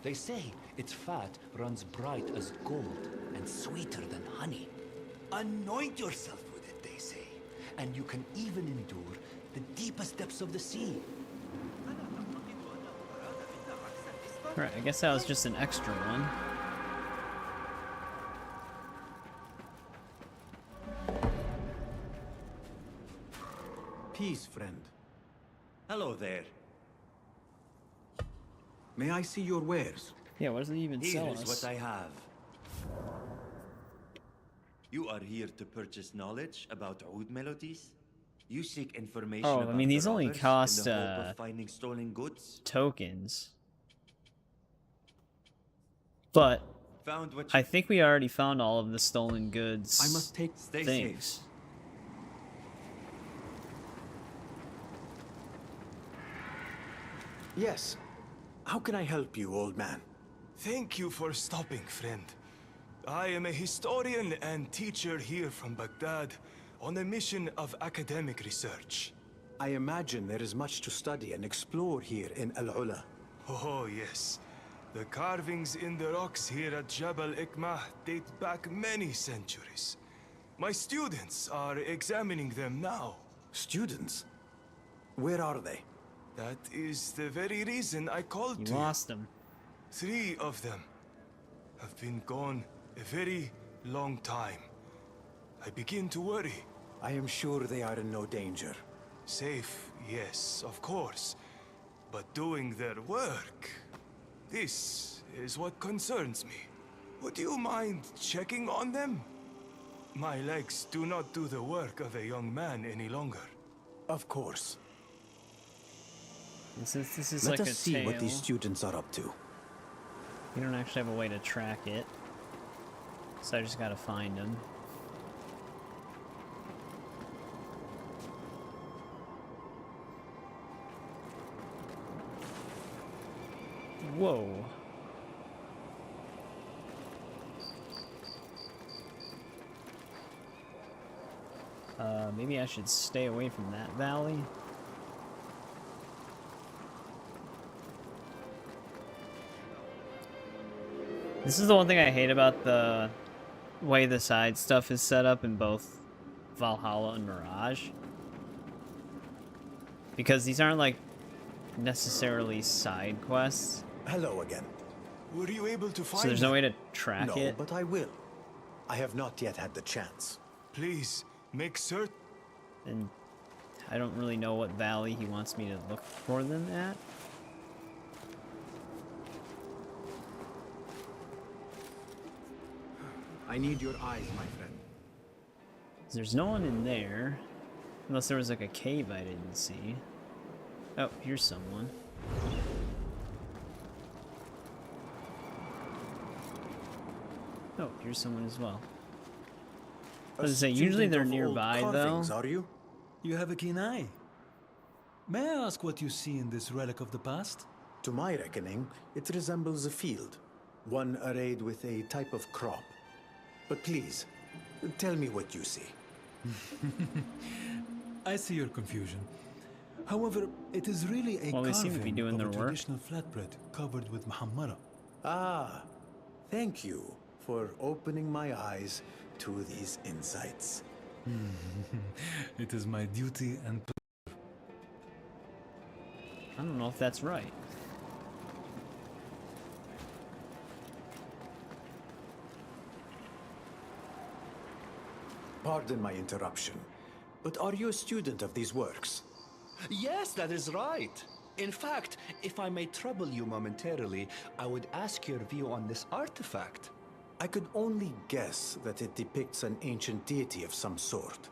They say its fat runs bright as gold and sweeter than honey. Anoint yourself with it, they say, and you can even endure the deepest depths of the sea. Alright, I guess that was just an extra one. Peace, friend. Hello there. May I see your wares? Yeah, what does it even Here sell is us? what I have. You are here to purchase knowledge about oud melodies? You seek information Oh, about I mean, these the only robbers cost in the hope of finding stolen goods? tokens. But Found what I think we already found all of the stolen goods. I must take Stay things. safe. Yes. How can I help you, old man? Thank you for stopping, friend. I am a historian and teacher here from Baghdad on a mission of academic research. I imagine there is much to study and explore here in Al-Ula. Oh, yes. The carvings in the rocks here at Jabal Ikmah date back many centuries. My students are examining them now. Students? Where are they? That is the very reason I called You to lost them. 3 of them have been gone a very long time. I begin to worry. I am sure they are in no danger. Safe, yes, of course. But doing their work, this is what concerns me. Would you mind checking on them? My legs do not do the work of a young man any longer. Of course. And since this is Let like us a see tale, what these students are up to. we don't actually have a way to track it. So I just gotta find them. Whoa. Maybe I should stay away from that valley. This is the one thing I hate about the way the side stuff is set up in both Valhalla and Mirage. Because these aren't like necessarily side quests. Hello again. Were you able to find So there's no way to track no, it? but I will. I have not yet had the chance. Please, make certain. And I don't really know what valley he wants me to look for them at. I need your eyes, my friend. There's no one in there. Unless there was like a cave I didn't see. Oh, here's someone. Oh, here's someone as well. I was gonna say, usually they're nearby though. Are you? You have a keen eye. May I ask what you see in this relic of the past? To my reckoning, it resembles a field. One arrayed with a type of crop. But please, tell me what you see. I see your confusion. However, it is really a Well, they seem to be carving doing of their a work. traditional flatbread covered with muhammara. Ah, thank you for opening my eyes to these insights. It is my duty and pleasure. I don't know if that's right. Pardon my interruption, but are you a student of these works? Yes, that is right. In fact, if I may trouble you momentarily, I would ask your view on this artifact. I could only guess that it depicts an ancient deity of some sort.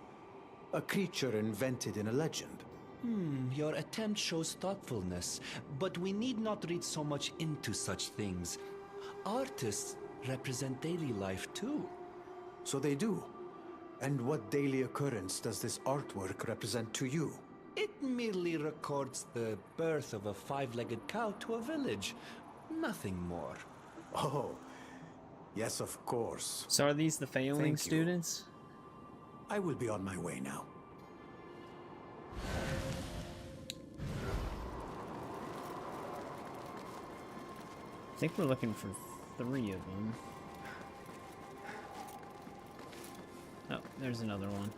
A creature invented in a legend. Your attempt shows thoughtfulness, but we need not read so much into such things. Artists represent daily life too. So they do. And what daily occurrence does this artwork represent to you? It merely records the birth of a 5-legged cow to a village. Nothing more. Oh, yes, of course. So are these the failing Thank you. students? I will be on my way now. I think we're looking for 3 of them. Oh, there's another one.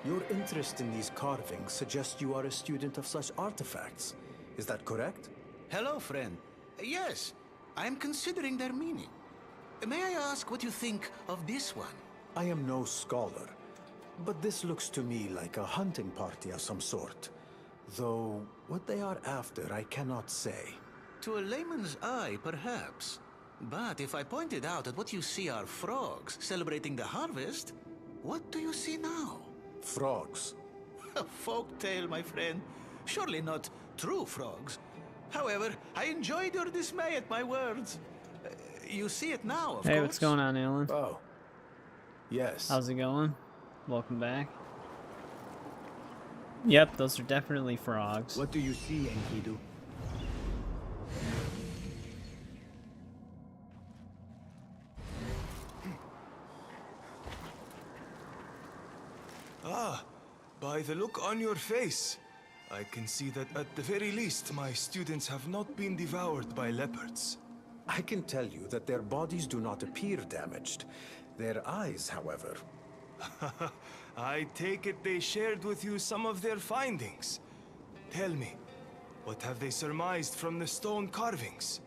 Your interest in these carvings suggests you are a student of such artifacts. Is that correct? Hello, friend. Yes, I'm considering their meaning. May I ask what you think of this one? I am no scholar, but this looks to me like a hunting party of some sort. Though, what they are after, I cannot say. To a layman's eye, perhaps. But if I pointed out that what you see are frogs celebrating the harvest, what do you see now? Frogs. A folk tale, my friend. Surely not true frogs. However, I enjoyed your dismay at my words. You see it now, of course. Hey, what's going on, Alan? Oh. Yes. How's it going? Welcome back. Yep, those are definitely frogs. What do you see, Enkidu? Ah, by the look on your face, I can see that at the very least my students have not been devoured by leopards. I can tell you that their bodies do not appear damaged. Their eyes, however... I take it they shared with you some of their findings. Tell me, what have they surmised from the stone carvings?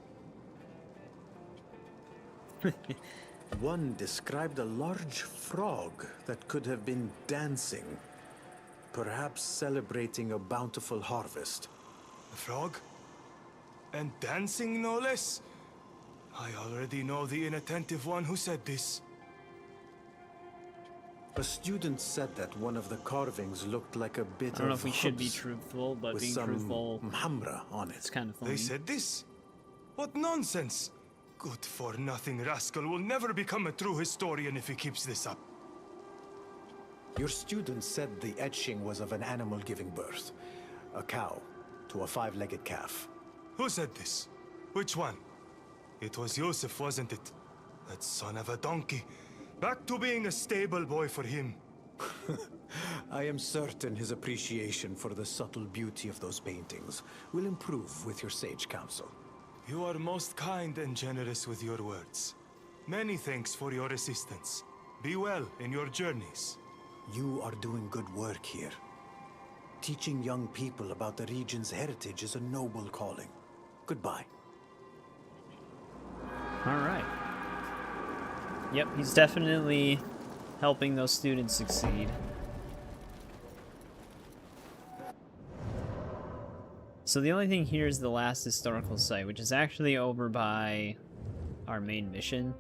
One described a large frog that could have been dancing, perhaps celebrating a bountiful harvest. A frog? And dancing, no less? I already know the inattentive one who said this. A student said that one of the carvings looked like a bit of I don't know if we should be hubs truthful, but with being some truthful mhamra on it. It's kind of funny. They said this? What nonsense! Good-for-nothing rascal will never become a true historian if he keeps this up. Your student said the etching was of an animal giving birth. A cow to a 5-legged calf. Who said this? Which one? It was Yusuf, wasn't it? That son of a donkey. Back to being a stable boy for him. I am certain his appreciation for the subtle beauty of those paintings will improve with your sage counsel. You are most kind and generous with your words. Many thanks for your assistance. Be well in your journeys. You are doing good work here. Teaching young people about the region's heritage is a noble calling. Goodbye. All right. Yep, he's definitely helping those students succeed. So the only thing here is the last historical site, which is actually over by our main mission.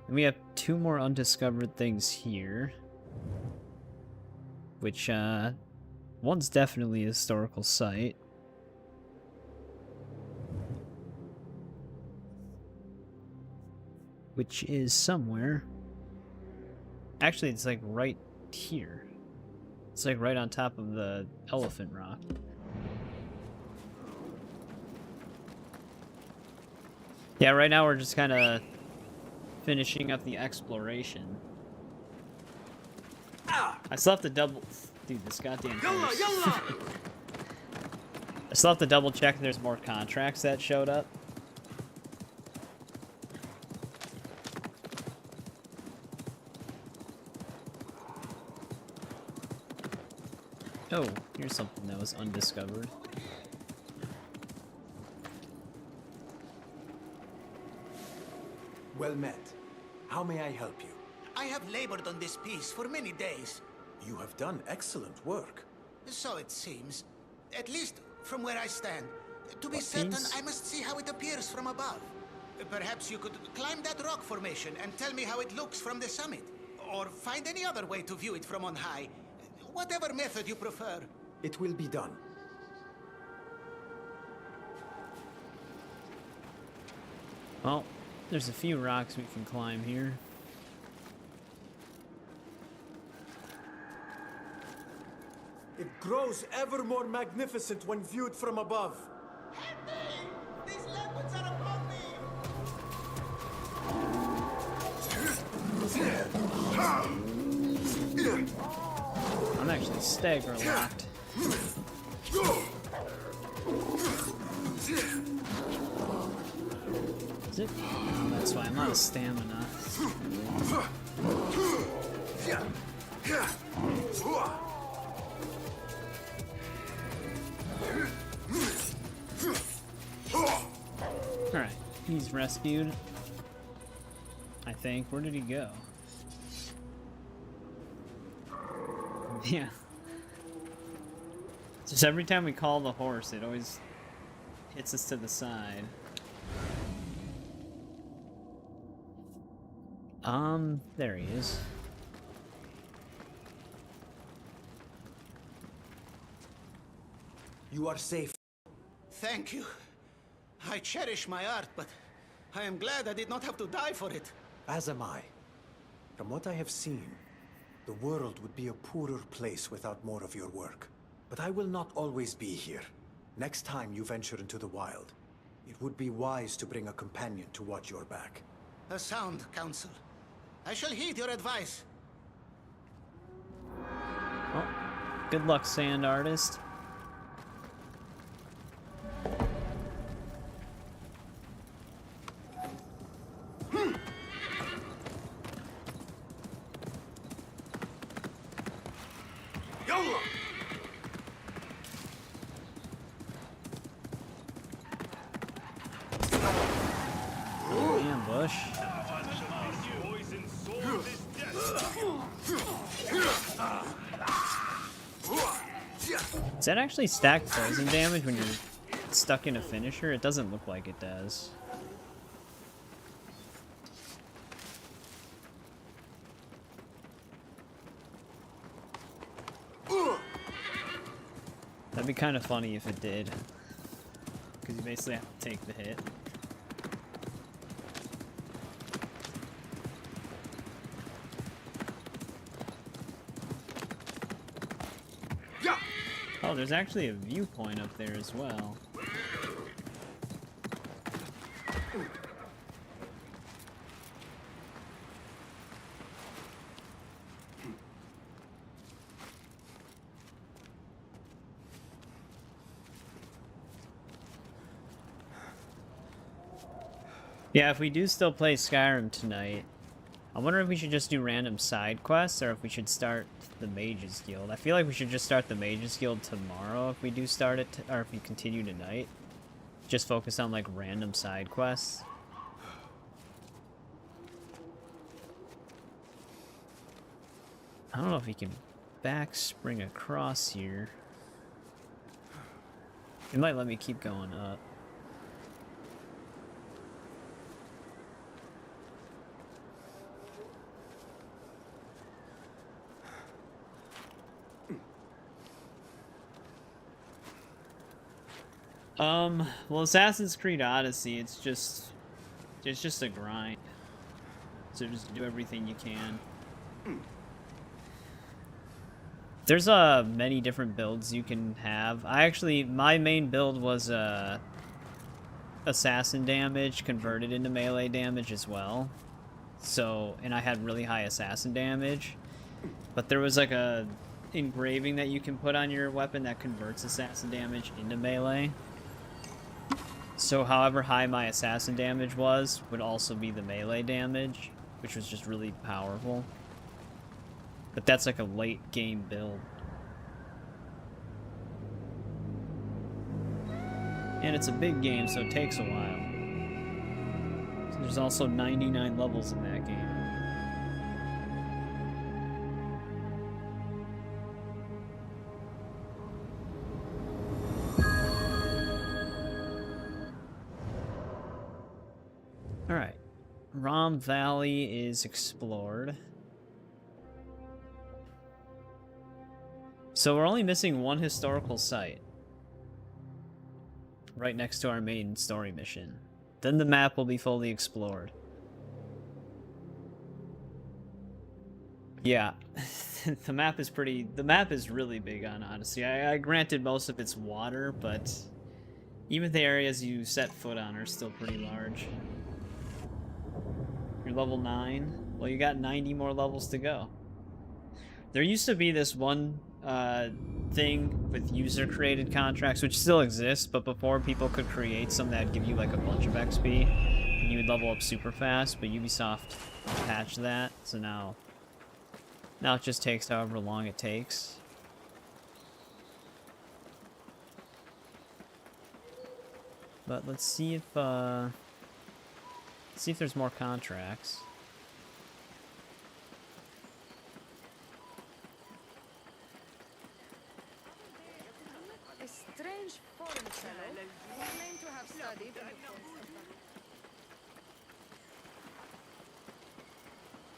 And we have 2 more undiscovered things here. Which, one's definitely a historical site. Which is somewhere. Actually, it's like right here. It's like right on top of the elephant rock. Yeah, right now we're just kind of finishing up the exploration. I still have to double... Dude, this goddamn horse. I still have to double check if there's more contracts that showed up. Oh, here's something that was undiscovered. Well met. How may I help you? I have labored on this piece for many days. You have done excellent work. So it seems. At least from where I stand. To be What certain, seems? I must see how it appears from above. Perhaps you could climb that rock formation and tell me how it looks from the summit. Or find any other way to view it from on high. Whatever method you prefer. It will be done. Well, there's a few rocks we can climb here. It grows ever more magnificent when viewed from above. These leopards are above me! I'm actually stagger locked. Is it? Oh, that's why I'm out of stamina. Alright, he's rescued. I think. Where did he go? Yeah. Just every time we call the horse, it always hits us to the side. There he is. You are safe. Thank you. I cherish my art, but I am glad I did not have to die for it. As am I. From what I have seen, the world would be a poorer place without more of your work. But I will not always be here. Next time you venture into the wild, it would be wise to bring a companion to watch your back. A sound counsel. I shall heed your advice. Well, good luck, sand artist. Ambush. Does that actually stack poison damage when you're stuck in a finisher? It doesn't look like it does. That'd be kind of funny if it did. Because you basically have to take the hit. Oh, there's actually a viewpoint up there as well. Yeah, if we do still play Skyrim tonight, I wonder if we should just do random side quests or if we should start the Mages Guild. I feel like we should just start the Mages Guild tomorrow if we do start it, or if we continue tonight. Just focus on like random side quests. I don't know if he can back spring across here. It might let me keep going up. Well, Assassin's Creed Odyssey, it's just a grind. So just do everything you can. There's many different builds you can have. My main build was assassin damage converted into melee damage as well. So, and I had really high assassin damage. But there was like a engraving that you can put on your weapon that converts assassin damage into melee. So however high my assassin damage was, would also be the melee damage, which was just really powerful. But that's like a late game build. And it's a big game, so it takes a while. So there's also 99 levels in that game. Alright. Rom Valley is explored. So we're only missing one historical site. Right next to our main story mission. Then the map will be fully explored. Yeah. The map is really big on Odyssey. I granted most of it's water, but even the areas you set foot on are still pretty large. You're level 9. Well, you got 90 more levels to go. There used to be this one thing with user-created contracts, which still exists, but before people could create some that'd give you like a bunch of XP, and you would level up super fast, but Ubisoft patched that, so now it just takes however long it takes. But let's see if there's more contracts.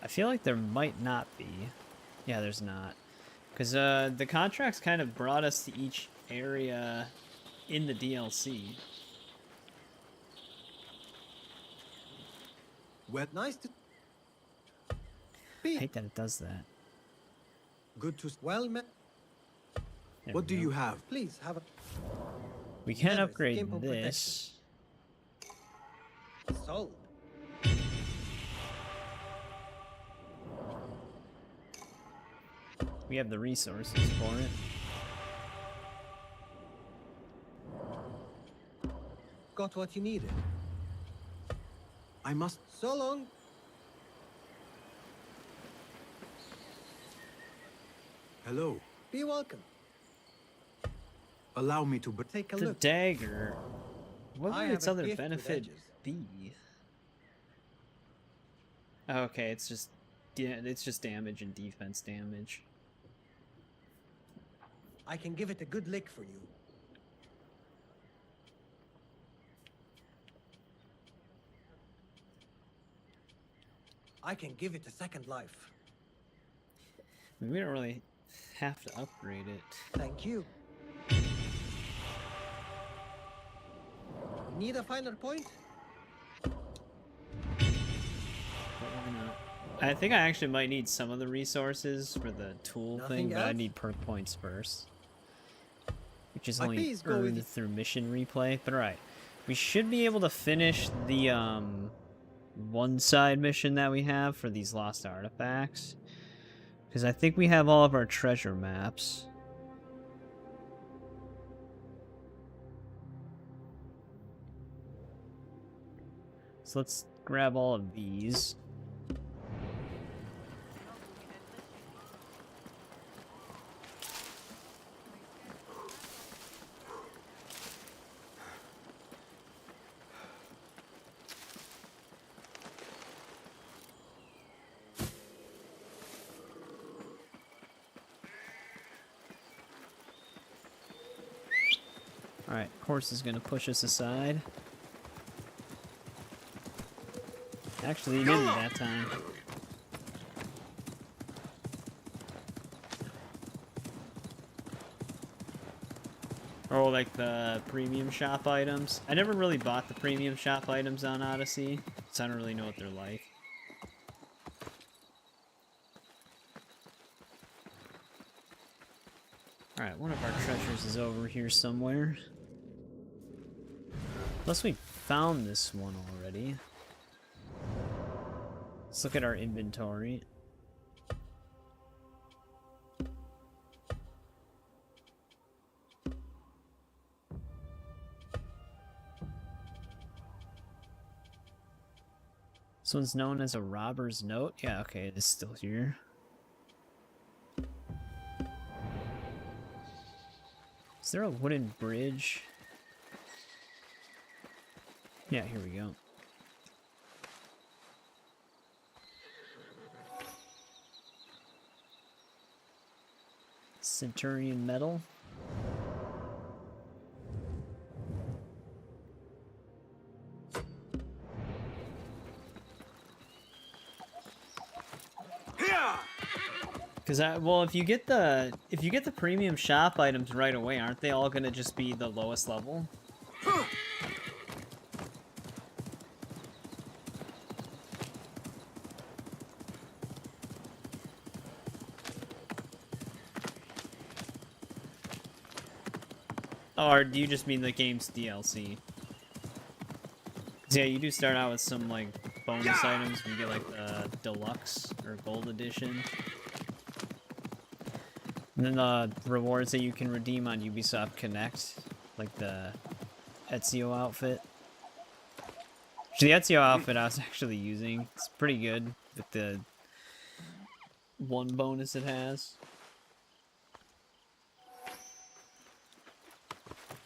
I feel like there might not be. Yeah, there's not. Because the contracts kind of brought us to each area in the DLC. Well, nice to... I hate that it does that. Good to... Well, There what we do go. you have? Please, have a... We can Never upgrade skimp on this. Sold. We have the resources for it. Got what you needed. I must... So long. Hello. Be welcome. Allow me to take a The look. dagger. What I would have its a other gift with benefit edges. be? Oh, okay, it's just damage and defense damage. I can give it a good lick for you. I can give it a second life. I mean, we don't really have to upgrade it. Thank you. Need a finer point? But why not? I think I actually might need some of the resources for the tool Nothing thing, but I else? need perk points first. Which is My only fees go with earned you. through mission replay. But alright. We should be able to finish the one side mission that we have for these lost artifacts. Because I think we have all of our treasure maps. So let's grab all of these. Alright, horse is gonna push us aside. Actually, he didn't that time. Oh, like the premium shop items. I never really bought the premium shop items on Odyssey, so I don't really know what they're like. Alright, one of our treasures is over here somewhere. Unless we found this one already. Let's look at our inventory. This one's known as a robber's note. Yeah, okay, it is still here. Is there a wooden bridge? Yeah, here we go. Centurion medal. Because well, if you get the premium shop items right away, aren't they all gonna just be the lowest level? Or do you just mean the game's DLC? 'Cause yeah, you do start out with some like bonus items. You get like the deluxe or gold edition. And then the rewards that you can redeem on Ubisoft Connect, like the Ezio outfit. The Ezio outfit I was actually using. It's pretty good with the one bonus it has.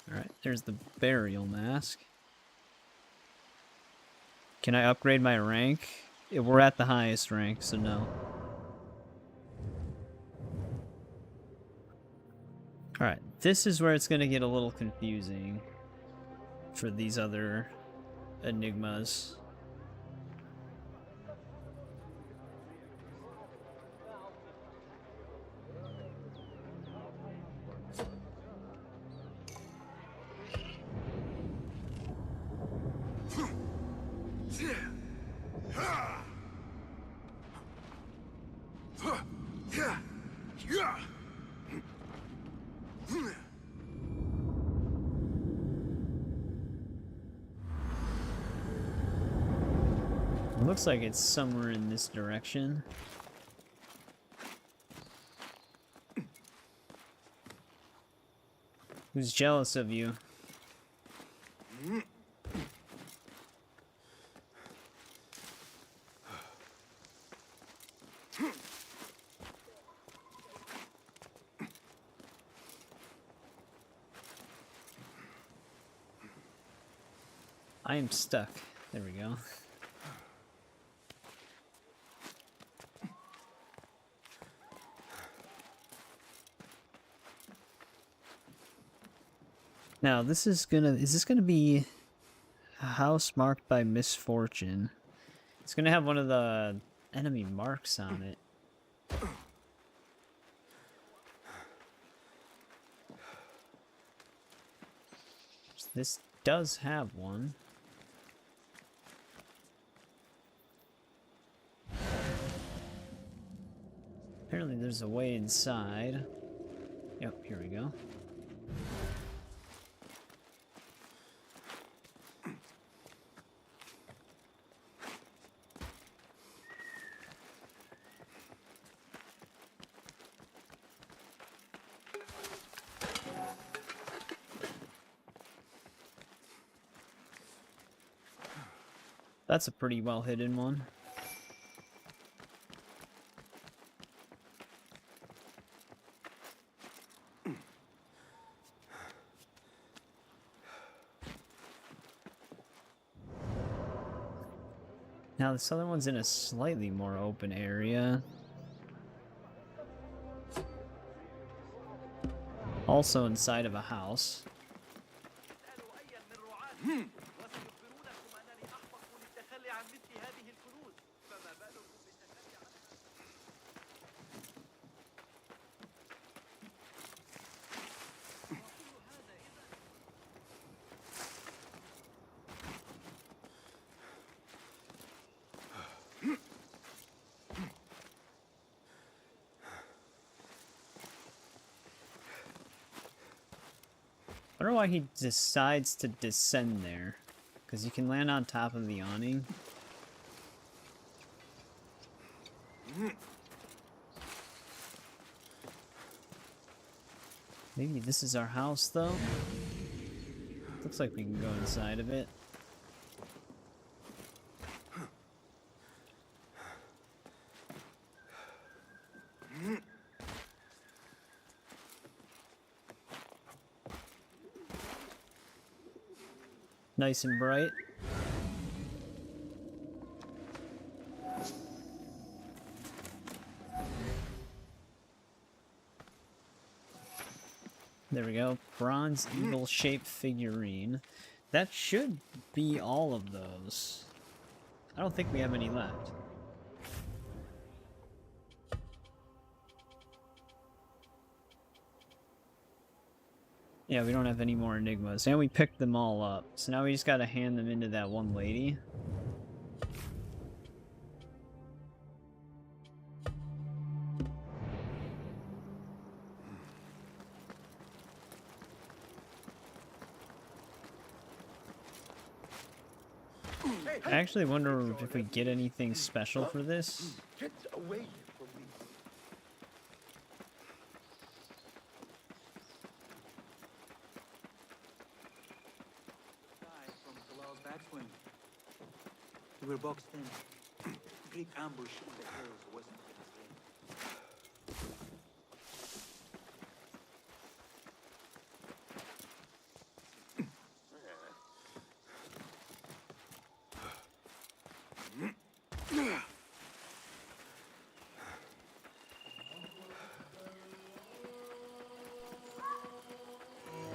Alright, there's the burial mask. Can I upgrade my rank? We're at the highest rank, so no. Alright, this is where it's going to get a little confusing for these other enigmas. It looks like it's somewhere in this direction. Who's jealous of you? I am stuck. There we go. Now, is this gonna be a house marked by misfortune? It's gonna have one of the enemy marks on it. This does have one. Apparently there's a way inside. Yep, here we go. That's a pretty well hidden one. Now this other one's in a slightly more open area. Also inside of a house. I wonder why he decides to descend there. Because you can land on top of the awning. Maybe this is our house, though? Looks like we can go inside of it. Nice and bright. There we go. Bronze eagle-shaped figurine. That should be all of those. I don't think we have any left. Yeah, we don't have any more enigmas. And we picked them all up. So now we just gotta hand them into that one lady. I actually wonder if we get anything special for this. Get away from me. From Talal's backswing. We were boxed in. Great ambush in the hills wasn't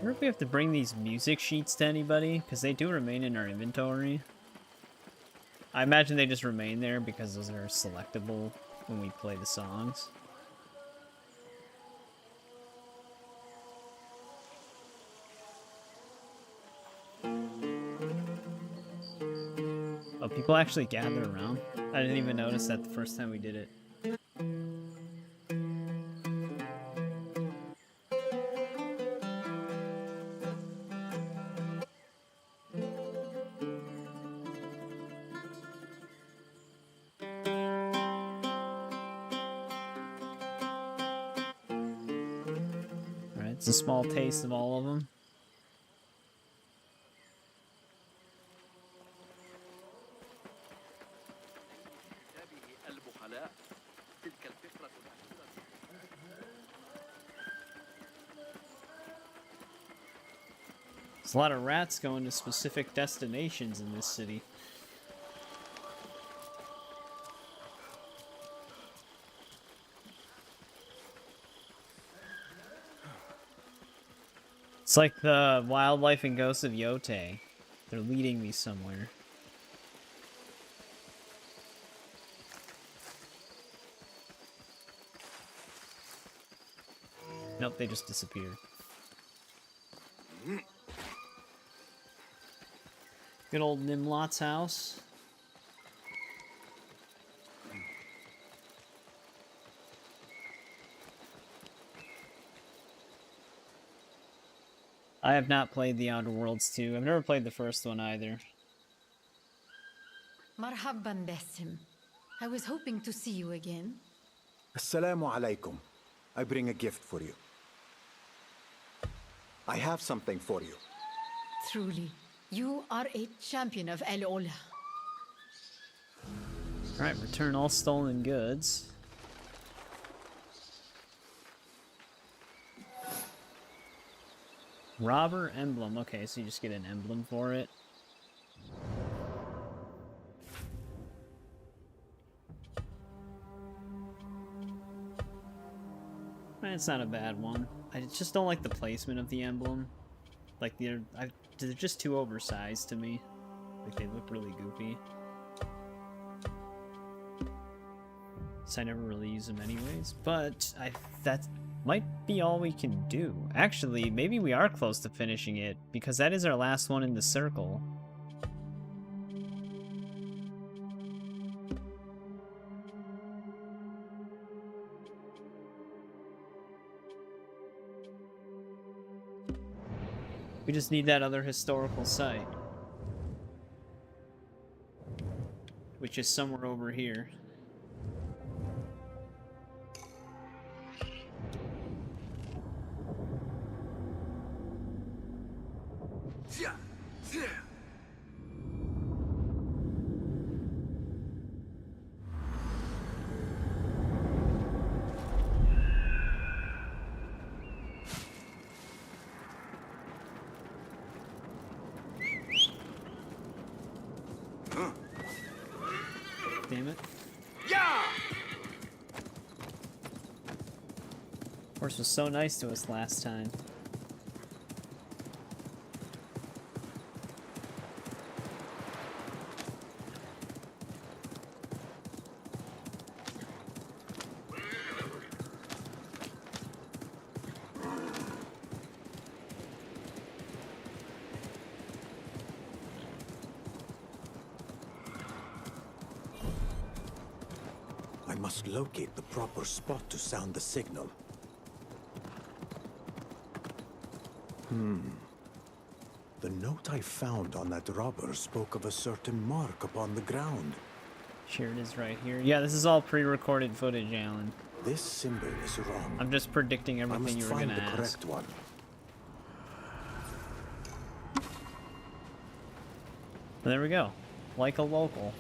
wonder if we have to bring these music sheets to anybody, because they do remain in our inventory. I imagine they just remain there because those are selectable when we play the songs. Oh, people actually gather around. I didn't even notice that the first time we did it. Alright, it's a small taste of all of them. There's a lot of rats going to specific destinations in this city. It's like the wildlife and ghosts of Yote. They're leading me somewhere. Nope, they just disappeared. Good old Nimlot's house. I have not played the Outer Worlds 2. I've never played the first one either. Marhaban, Basim. I was hoping to see you again. Assalamu alaikum. I bring a gift for you. I have something for you. Truly, you are a champion of Al-Ola. Alright, return all stolen goods. Robber emblem. Okay, so you just get an emblem for it. It's not a bad one. I just don't like the placement of the emblem. Like, they're just too oversized to me. Like, they look really goofy. So I never really use them anyways. But that might be all we can do. Actually, maybe we are close to finishing it, because that is our last one in the circle. We just need that other historical site, which is somewhere over here. Damn it. Yeah! Horse was so nice to us last time. I must locate the proper spot to sound the signal. The note I found on that robber spoke of a certain mark upon the ground. Here it is right here. Yeah, this is all pre-recorded footage, Alan. This symbol is wrong. I'm just predicting everything you were going to ask. I must find the correct one. There we go. Like a local.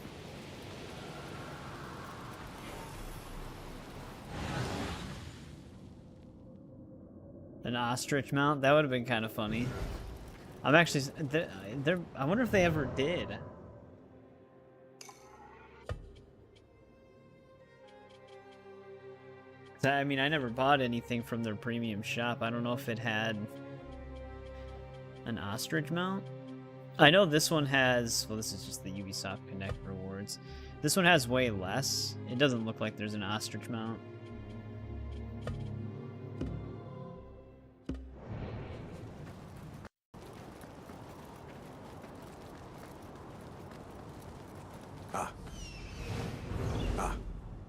An ostrich mount? That would have been kind of funny. I'm actually... I wonder if they ever did. I mean, I never bought anything from their premium shop. I don't know if it had... An ostrich mount? I know this one has... Well, this is just the Ubisoft Connect rewards. This one has way less. It doesn't look like there's an ostrich mount.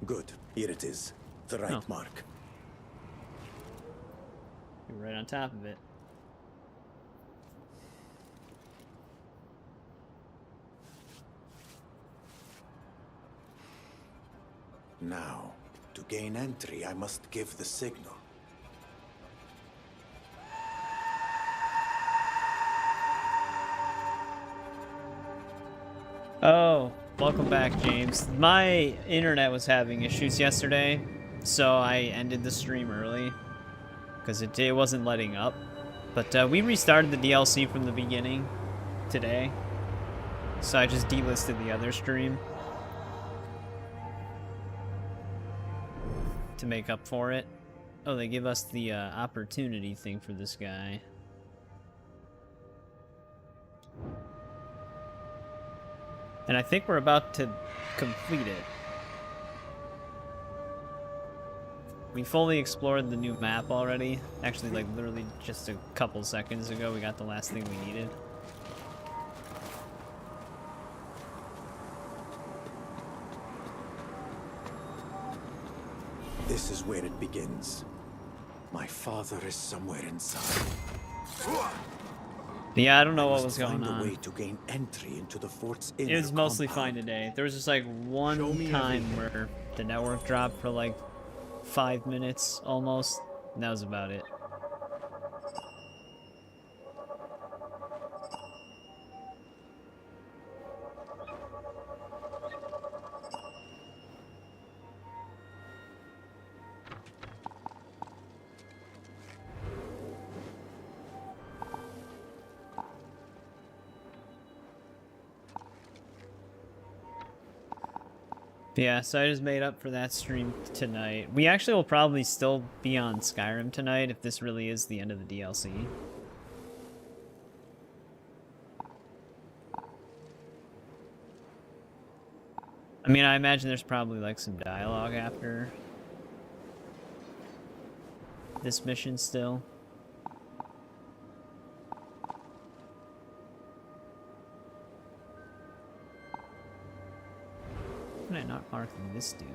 Good. Here it is. The right mark. You're right on top of it. Now, to gain entry, I must give the signal. Oh, welcome back, James. My internet was having issues yesterday, so I ended the stream early because it wasn't letting up. But we restarted the DLC from the beginning today, so I just delisted the other stream to make up for it. Oh, they give us the opportunity thing for this guy. And I think we're about to complete it. We fully explored the new map already. Actually, like, literally just a couple seconds ago, we got the last thing we needed. This is where it begins. My father is somewhere inside. Yeah, I don't know what was going on. A way to gain entry into the fort's inner It was mostly compound. fine today. There was just like one time where the network dropped for like 5 minutes almost, and that was about it. Yeah, so I just made up for that stream tonight. We actually will probably still be on Skyrim tonight if this really is the end of the DLC. I mean, I imagine there's probably like some dialogue after this mission still. Why can I not mark this dude?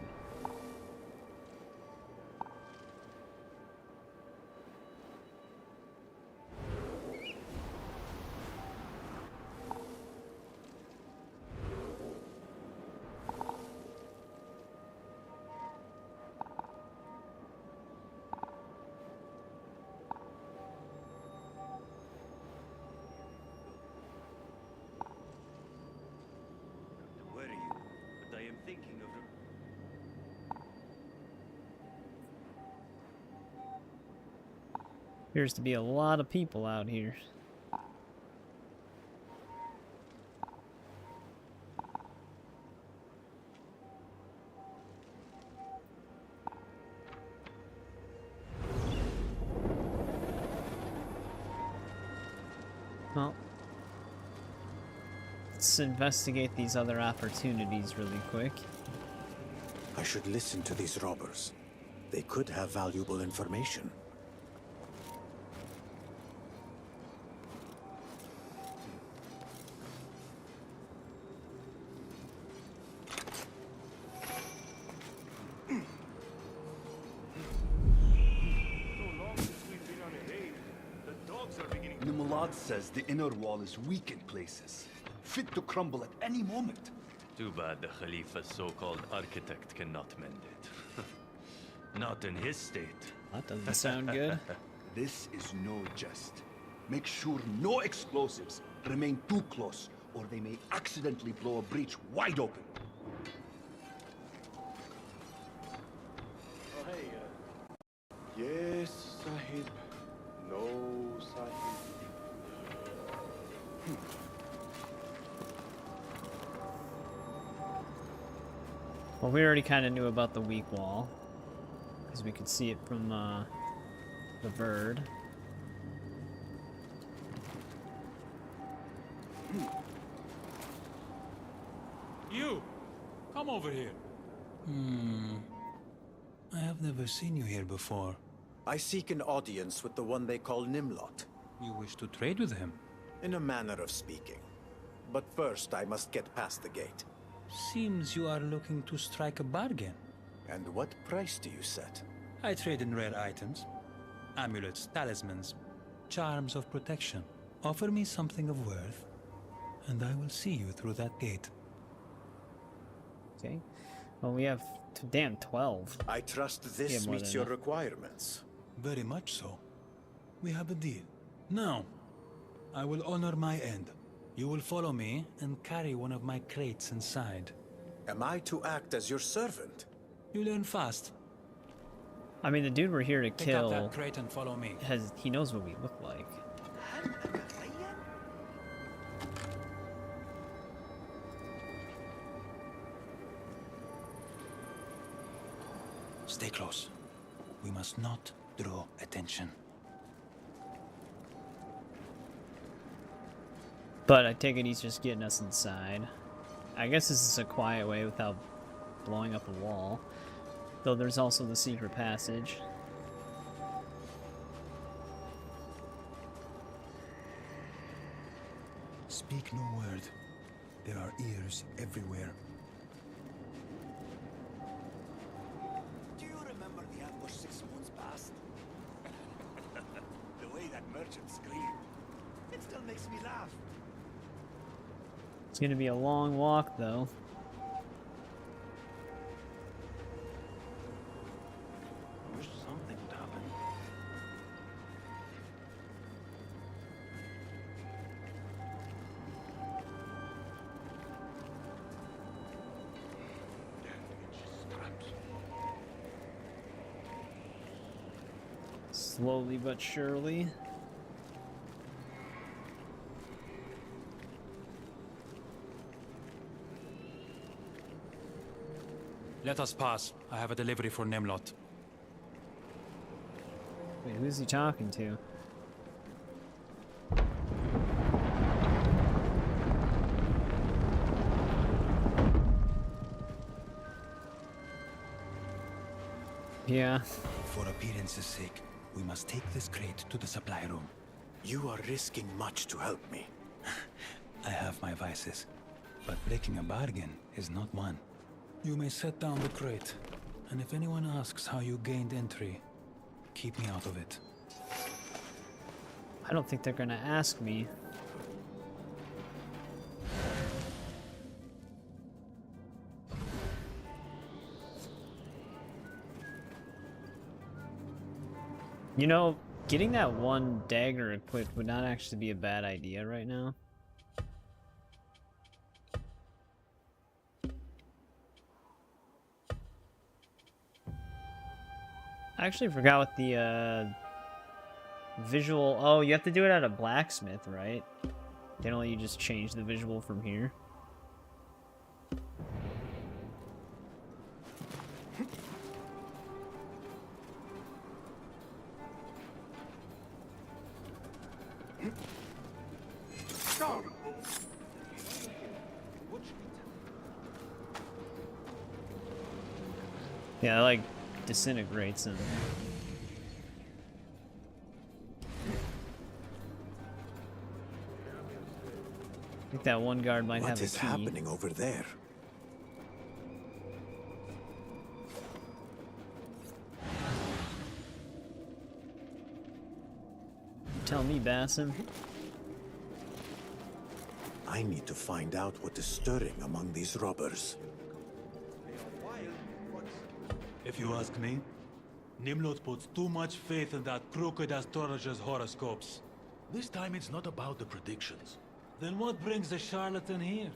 Where are you? But I am thinking of... Appears to be a lot of people out here. Well, let's investigate these other opportunities really quick. I should listen to these robbers. They could have valuable information. Nimlad says the inner wall is weak in places, fit to crumble at any moment. Too bad the Khalifa's so-called architect cannot mend it. Not in his state. That doesn't sound good. This is no jest. Make sure no explosives remain too close, or they may accidentally blow a breach wide open. Oh, hey, yes, Sahib. No, Sahib. Well, we already kind of knew about the weak wall, because we could see it from the bird. You! Come over here. I have never seen you here before. I seek an audience with the one they call Nimlot. You wish to trade with him? In a manner of speaking. But first, I must get past the gate. Seems you are looking to strike a bargain. And what price do you set? I trade in rare items. Amulets, talismans, charms of protection. Offer me something of worth, and I will see you through that gate. Okay. Well, we have, damn, 12. I trust this meets your requirements. Very much so. We have a deal. Now, I will honor my end. You will follow me and carry one of my crates inside. Am I to act as your servant? You learn fast. I mean, the dude we're here to kill Pick up that crate and follow me. he knows what we look like. Stay close. We must not draw attention. But I take it he's just getting us inside. I guess this is a quiet way without blowing up a wall. Though there's also the secret passage. Speak no word. There are ears everywhere. Do you remember the ambush 6 months past? The way that merchant screamed. It still makes me laugh. It's gonna be a long walk, though. I wish something would happen. Slowly but surely. Let us pass. I have a delivery for Nimlot. Wait, who's he talking to? Yeah. For appearance's sake, we must take this crate to the supply room. You are risking much to help me. I have my vices, but breaking a bargain is not one. You may set down the crate, and if anyone asks how you gained entry, keep me out of it. I don't think they're gonna ask me. You know, getting that one dagger equipped would not actually be a bad idea right now. I actually forgot what the visual... Oh, you have to do it at a blacksmith, right? They don't let you just change the visual from here. Yeah, it, like, disintegrates them. I think that one guard might have a key. What is happening over there? Tell me, Basim. I need to find out what is stirring among these robbers. If you ask me, Nimlot puts too much faith in that crooked astrologer's horoscopes. This time it's not about the predictions. Then what brings the charlatan here?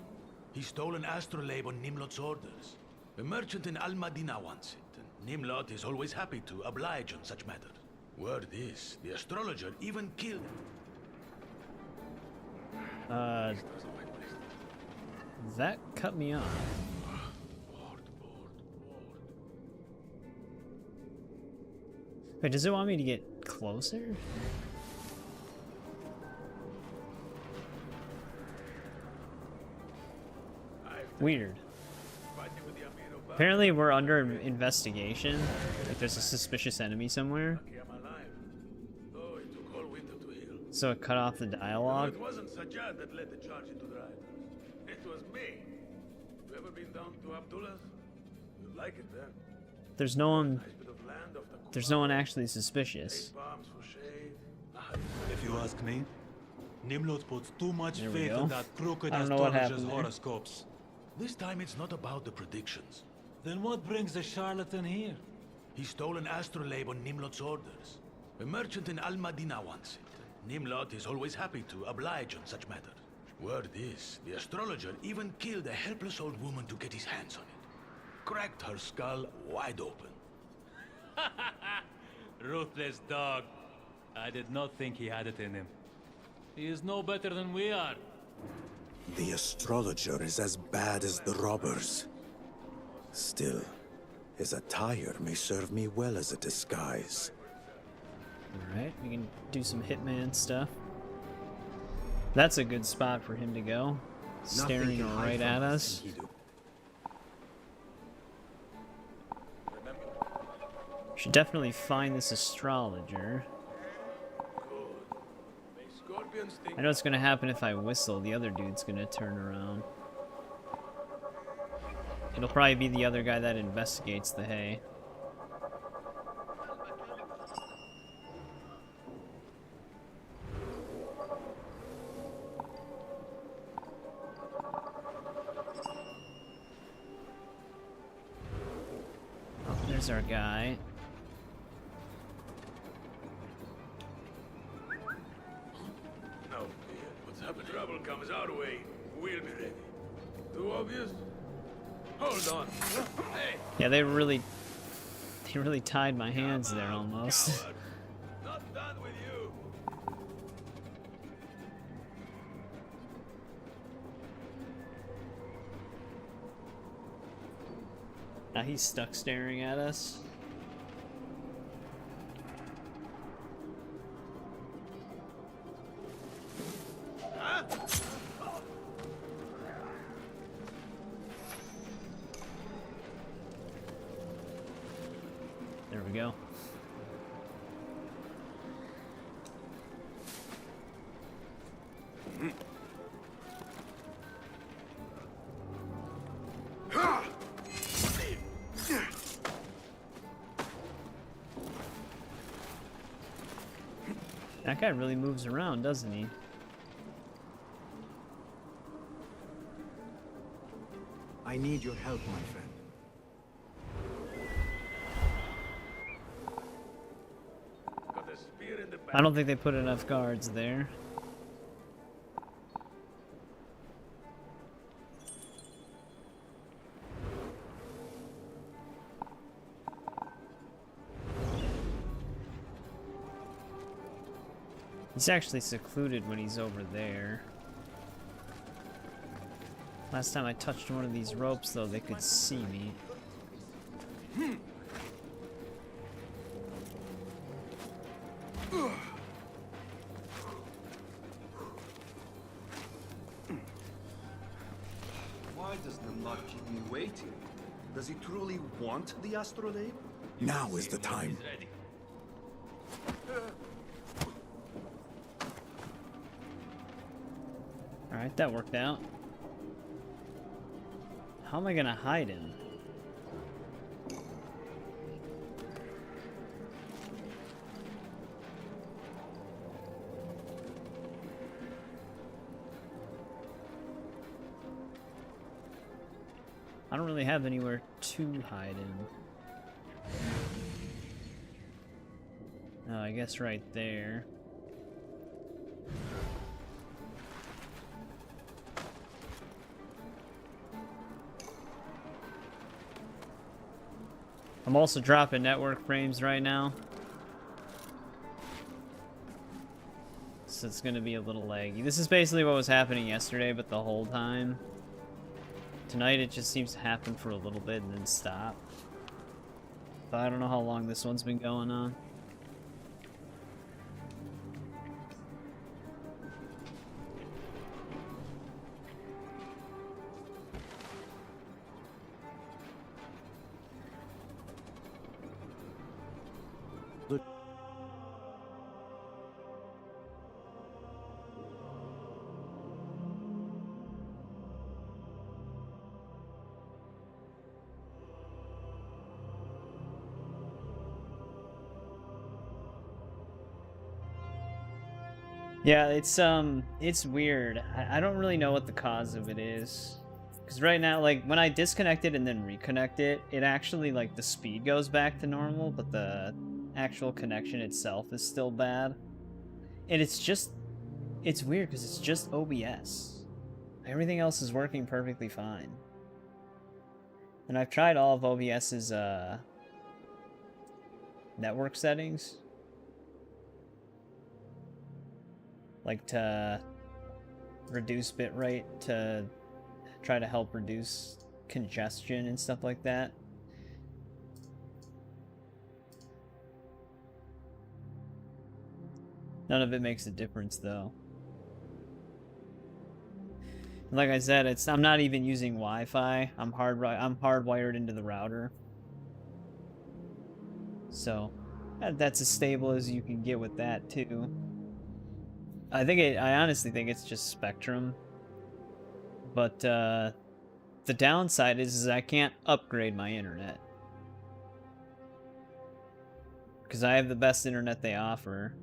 He stole an astrolabe on Nimlot's orders. A merchant in Al-Madinah wants it, and Nimlot is always happy to oblige on such matters. Word is, the astrologer even killed him. That cut me off. Wait, does it want me to get closer? Weird. Apparently we're under investigation. Like there's a suspicious enemy somewhere. So it cut off the dialogue. It wasn't Sajjad that led the charge into the island. It was me. You ever been down to Abdullah's? You like it there. There's no one. There's no one actually suspicious. If you ask me, Nimrod puts too much There we faith go. in that crooked I don't know what astrologer's happened there. horoscopes. This time it's not about the predictions. Then what brings the charlatan here? He stole an astrolabe on Nimlot's orders. A merchant in Al-Madinah wants it. Nimlot is always happy to oblige on such matters. Word is, the astrologer even killed a helpless old woman to get his hands on it. Cracked her skull wide open. Ruthless dog. I did not think he had it in him. He is no better than we are. The astrologer is as bad as the robbers. Still, his attire may serve me well as a disguise. Alright, we can do some hitman stuff. That's a good spot for him to go. Staring right at us. Should definitely find this astrologer. I know what's gonna happen if I whistle. The other dude's gonna turn around. It'll probably be the other guy that investigates the hay. Oh, there's our guy. No, what's up? If trouble comes our way, we'll be ready. Too obvious? Hold on. Hey, Yeah, they really tied my hands there almost. not done with you. Now he's stuck staring at us. There we go. That guy really moves around, doesn't he? I need your help, my friend. I don't think they put enough guards there. He's actually secluded when he's over there. Last time I touched one of these ropes, though, they could see me. Why does Nimlot keep me waiting? Does he truly want the astrolabe? Now is the time. Alright, that worked out. How am I gonna hide him? I don't really have anywhere to hide him. Oh, I guess right there. I'm also dropping network frames right now. So it's gonna be a little laggy. This is basically what was happening yesterday, but the whole time. Tonight it just seems to happen for a little bit and then stop. But I don't know how long this one's been going on. Yeah, it's weird. I don't really know what the cause of it is. Because right now, like, when I disconnect it and then reconnect it, it actually, like, the speed goes back to normal, but the actual connection itself is still bad. And it's weird because it's just OBS. Everything else is working perfectly fine. And I've tried all of OBS's, network settings. Like, to reduce bitrate to try to help reduce congestion and stuff like that. None of it makes a difference, though. And like I said, I'm not even using Wi-Fi. I'm hardwired into the router. So that's as stable as you can get with that too. I honestly think it's just Spectrum. But the downside is I can't upgrade my internet. Because I have the best internet they offer.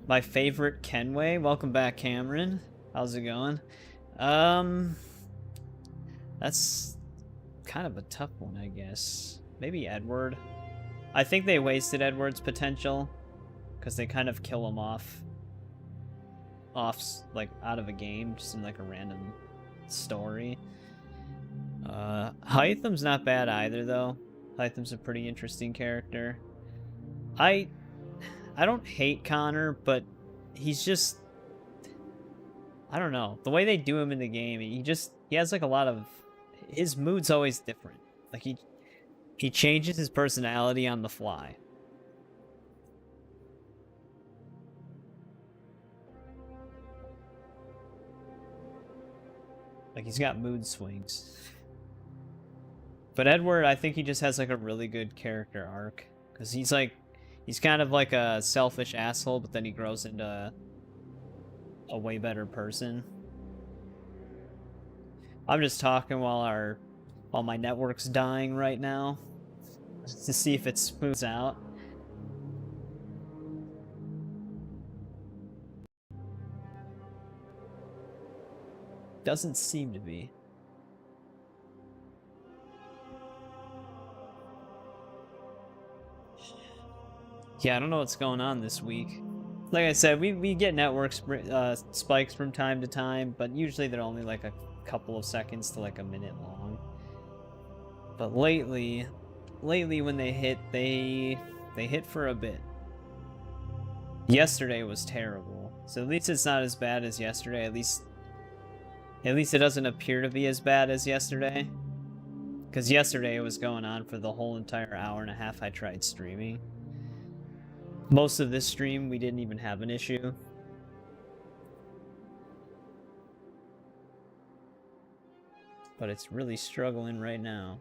My favorite Kenway. Welcome back, Cameron. How's it going? That's kind of a tough one, I guess. Maybe Edward. I think they wasted Edward's potential. Because they kind of kill him off, like, out of a game. Just in, like, a random story. Hytham's not bad either, though. Hytham's a pretty interesting character. I don't hate Connor, but he's just... I don't know. The way they do him in the game, he has, like, a lot of... His mood's always different. Like, he changes his personality on the fly. Like, he's got mood swings. But Edward, I think he just has, like, a really good character arc. Because he's kind of like a selfish asshole, but then he grows into a way better person. I'm just talking while my network's dying right now. To see if it smooths out. Doesn't seem to be. Yeah, I don't know what's going on this week. Like I said, we get network spikes from time to time, but usually they're only like a couple of seconds to like a minute long. But lately when they hit, they hit for a bit. Yesterday was terrible. So at least it's not as bad as yesterday. At least it doesn't appear to be as bad as yesterday. Because yesterday it was going on for the whole entire hour and a half I tried streaming. Most of this stream, we didn't even have an issue. But it's really struggling right now.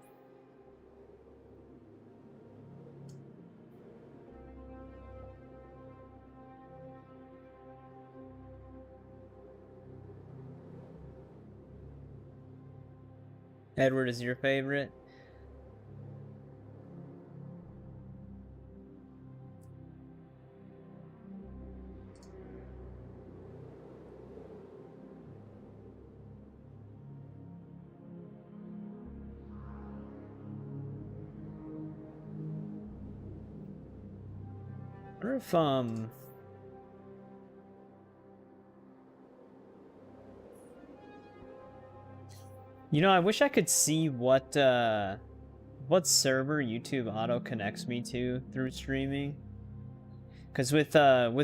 Edward is your favorite? I wonder if, you know, I wish I could see what server YouTube auto connects me to through streaming. Because with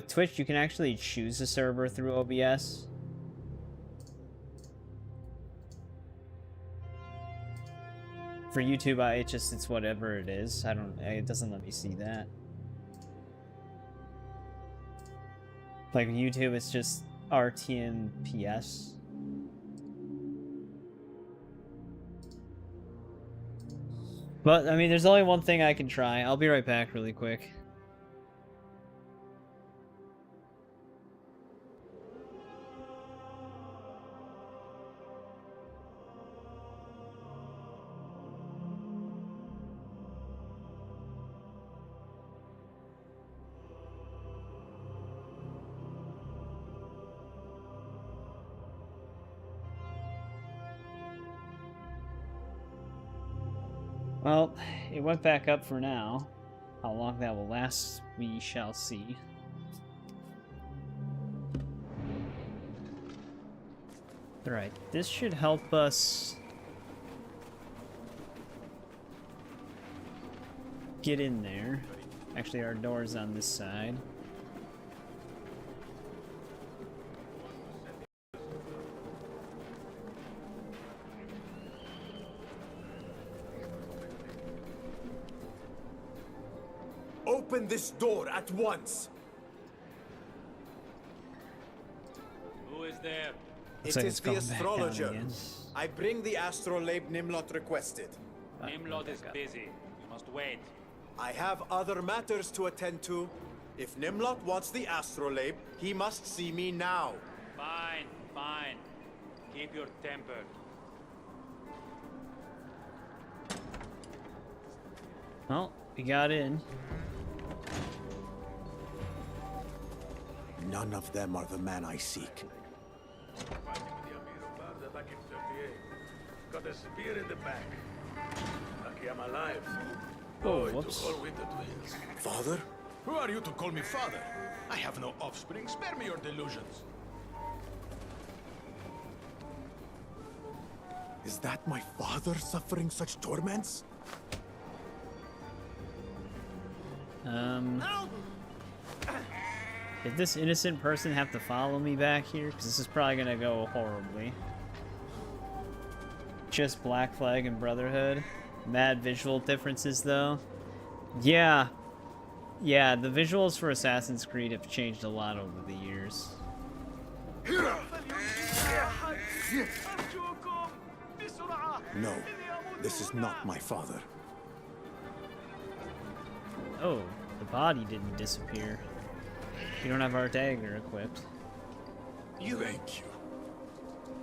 Twitch, you can actually choose a server through OBS. For YouTube, it's whatever it is. It doesn't let me see that. Like YouTube, it's just RTMPS. But, I mean, there's only one thing I can try. I'll be right back really quick. Well, it went back up for now. How long that will last, we shall see. Alright, this should help us get in there. Actually, our door's on this side. Open this door at once! Who is there? It is the astrologer. I bring the astrolabe Nimlot requested. Nimlot is busy. You must wait. I have other matters to attend to. If Nimlot wants the astrolabe, he must see me now. Fine, fine. Keep your temper. Well, we got in. None of them are the man I seek. Got a spear in the back. Lucky I'm alive. Oh, it whoops. took all winter to heal. Father? Who are you to call me father? I have no offspring. Spare me your delusions. Is that my father suffering such torments? Did this innocent person have to follow me back here? Because this is probably gonna go horribly. Just Black Flag and Brotherhood. Mad visual differences, though. Yeah. Yeah, the visuals for Assassin's Creed have changed a lot over the years. No, this is not my father. Oh, the body didn't disappear. You don't have our dagger equipped. Thank you.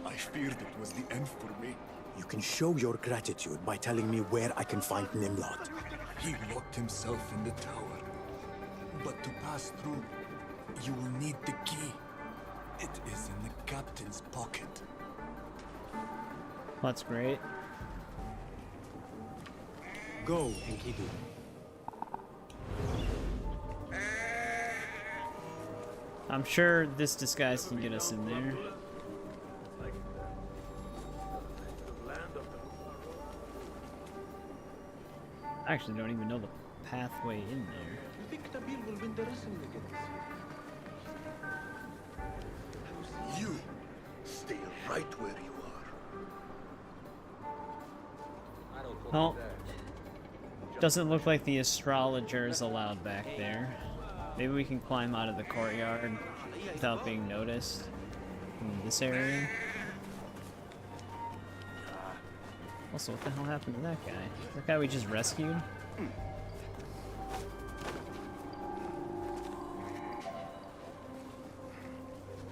I feared it was the end for me. You can show your gratitude by telling me where I can find Nimlot. He locked himself in the tower. But to pass through, you will need the key. It is in the captain's pocket. That's great. Go, Enkidu. I'm sure this disguise can get us in there. I actually don't even know the pathway in there. You think Nabil will win the wrestling against? You stay right where you are. Well, doesn't look like the astrologer is allowed back there. Maybe we can climb out of the courtyard without being noticed in this area. Also, what the hell happened to that guy? That guy we just rescued?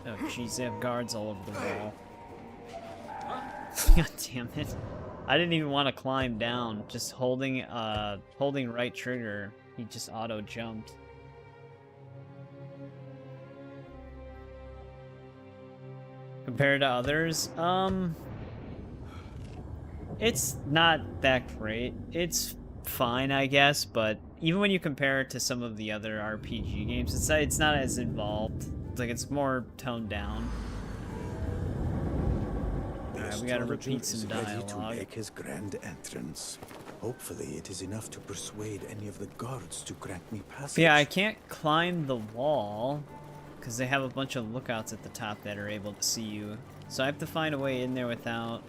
Oh jeez, they have guards all over the wall. God damn it. I didn't even want to climb down. Just holding right trigger, he just auto jumped. Compared to others, it's not that great. It's fine, I guess, but even when you compare it to some of the other RPG games, it's not as involved. It's like it's more toned down. Alright, we gotta repeat some dialogue. To make his grand entrance. Hopefully, it is enough to persuade any of the guards to grant me passage. Yeah, I can't climb the wall because they have a bunch of lookouts at the top that are able to see you. So I have to find a way in there without.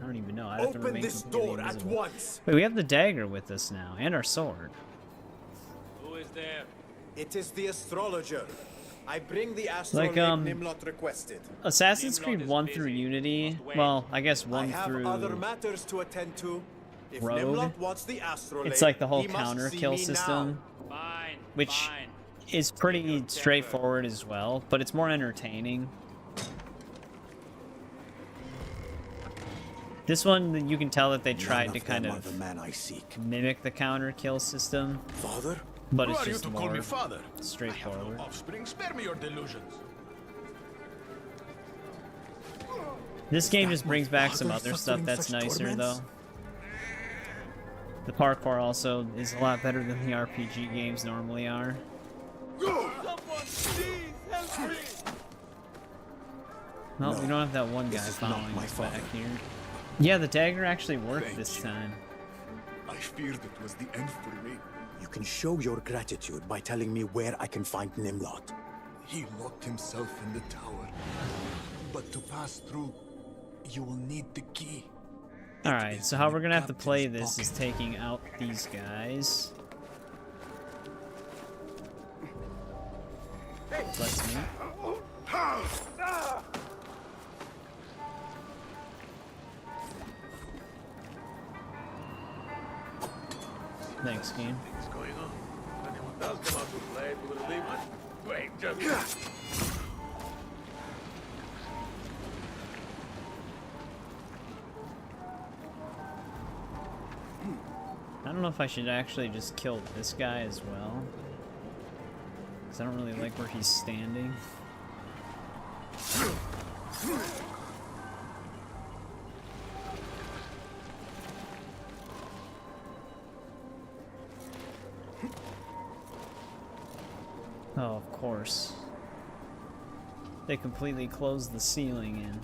I don't even know. I have to remain this completely door invisible. at once. Wait, we have the dagger with us now and our sword. Who is there? It is the astrologer. I bring the astrolabe Nimlot requested. Assassin's Creed 1 through Unity. Well, I guess 1 through other matters to attend to. If Road. Nimlot wants the astrolabe, It's like the whole he must counter see kill me system, Fine, which is pretty straightforward as well, but it's more entertaining. This one, you can tell that they tried to kind of mimic the counter kill system, Father? but Who it's are you just to call more me father? straightforward. Offspring, spare me your delusions. This game just brings back some other stuff that's nicer, though. The parkour also is a lot better than the RPG games normally are. Someone, please help me! No, we don't have that one guy following us back here. Yeah, the dagger actually worked this time. I feared it was the end for me. You can show your gratitude by telling me where I can find Nimlot. He locked himself in the tower. But to pass through, you will need the key. Alright, so how we're gonna have to play this is taking out these guys. Let's meet. Thanks, game. What's going on? If anyone does come out to play, will it leave us? Wait, just... I don't know if I should actually just kill this guy as well. Because I don't really like where he's standing. Oh, of course. They completely closed the ceiling in.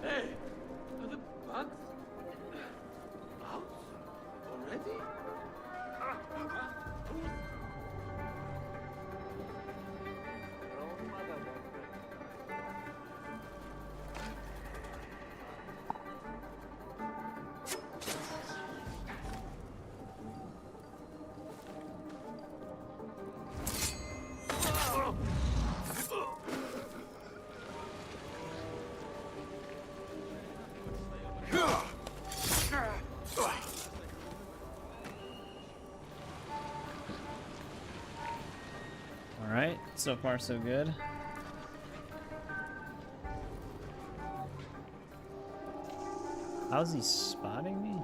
Hey, are the bugs out already? Alright, so far so good. How's he spotting me?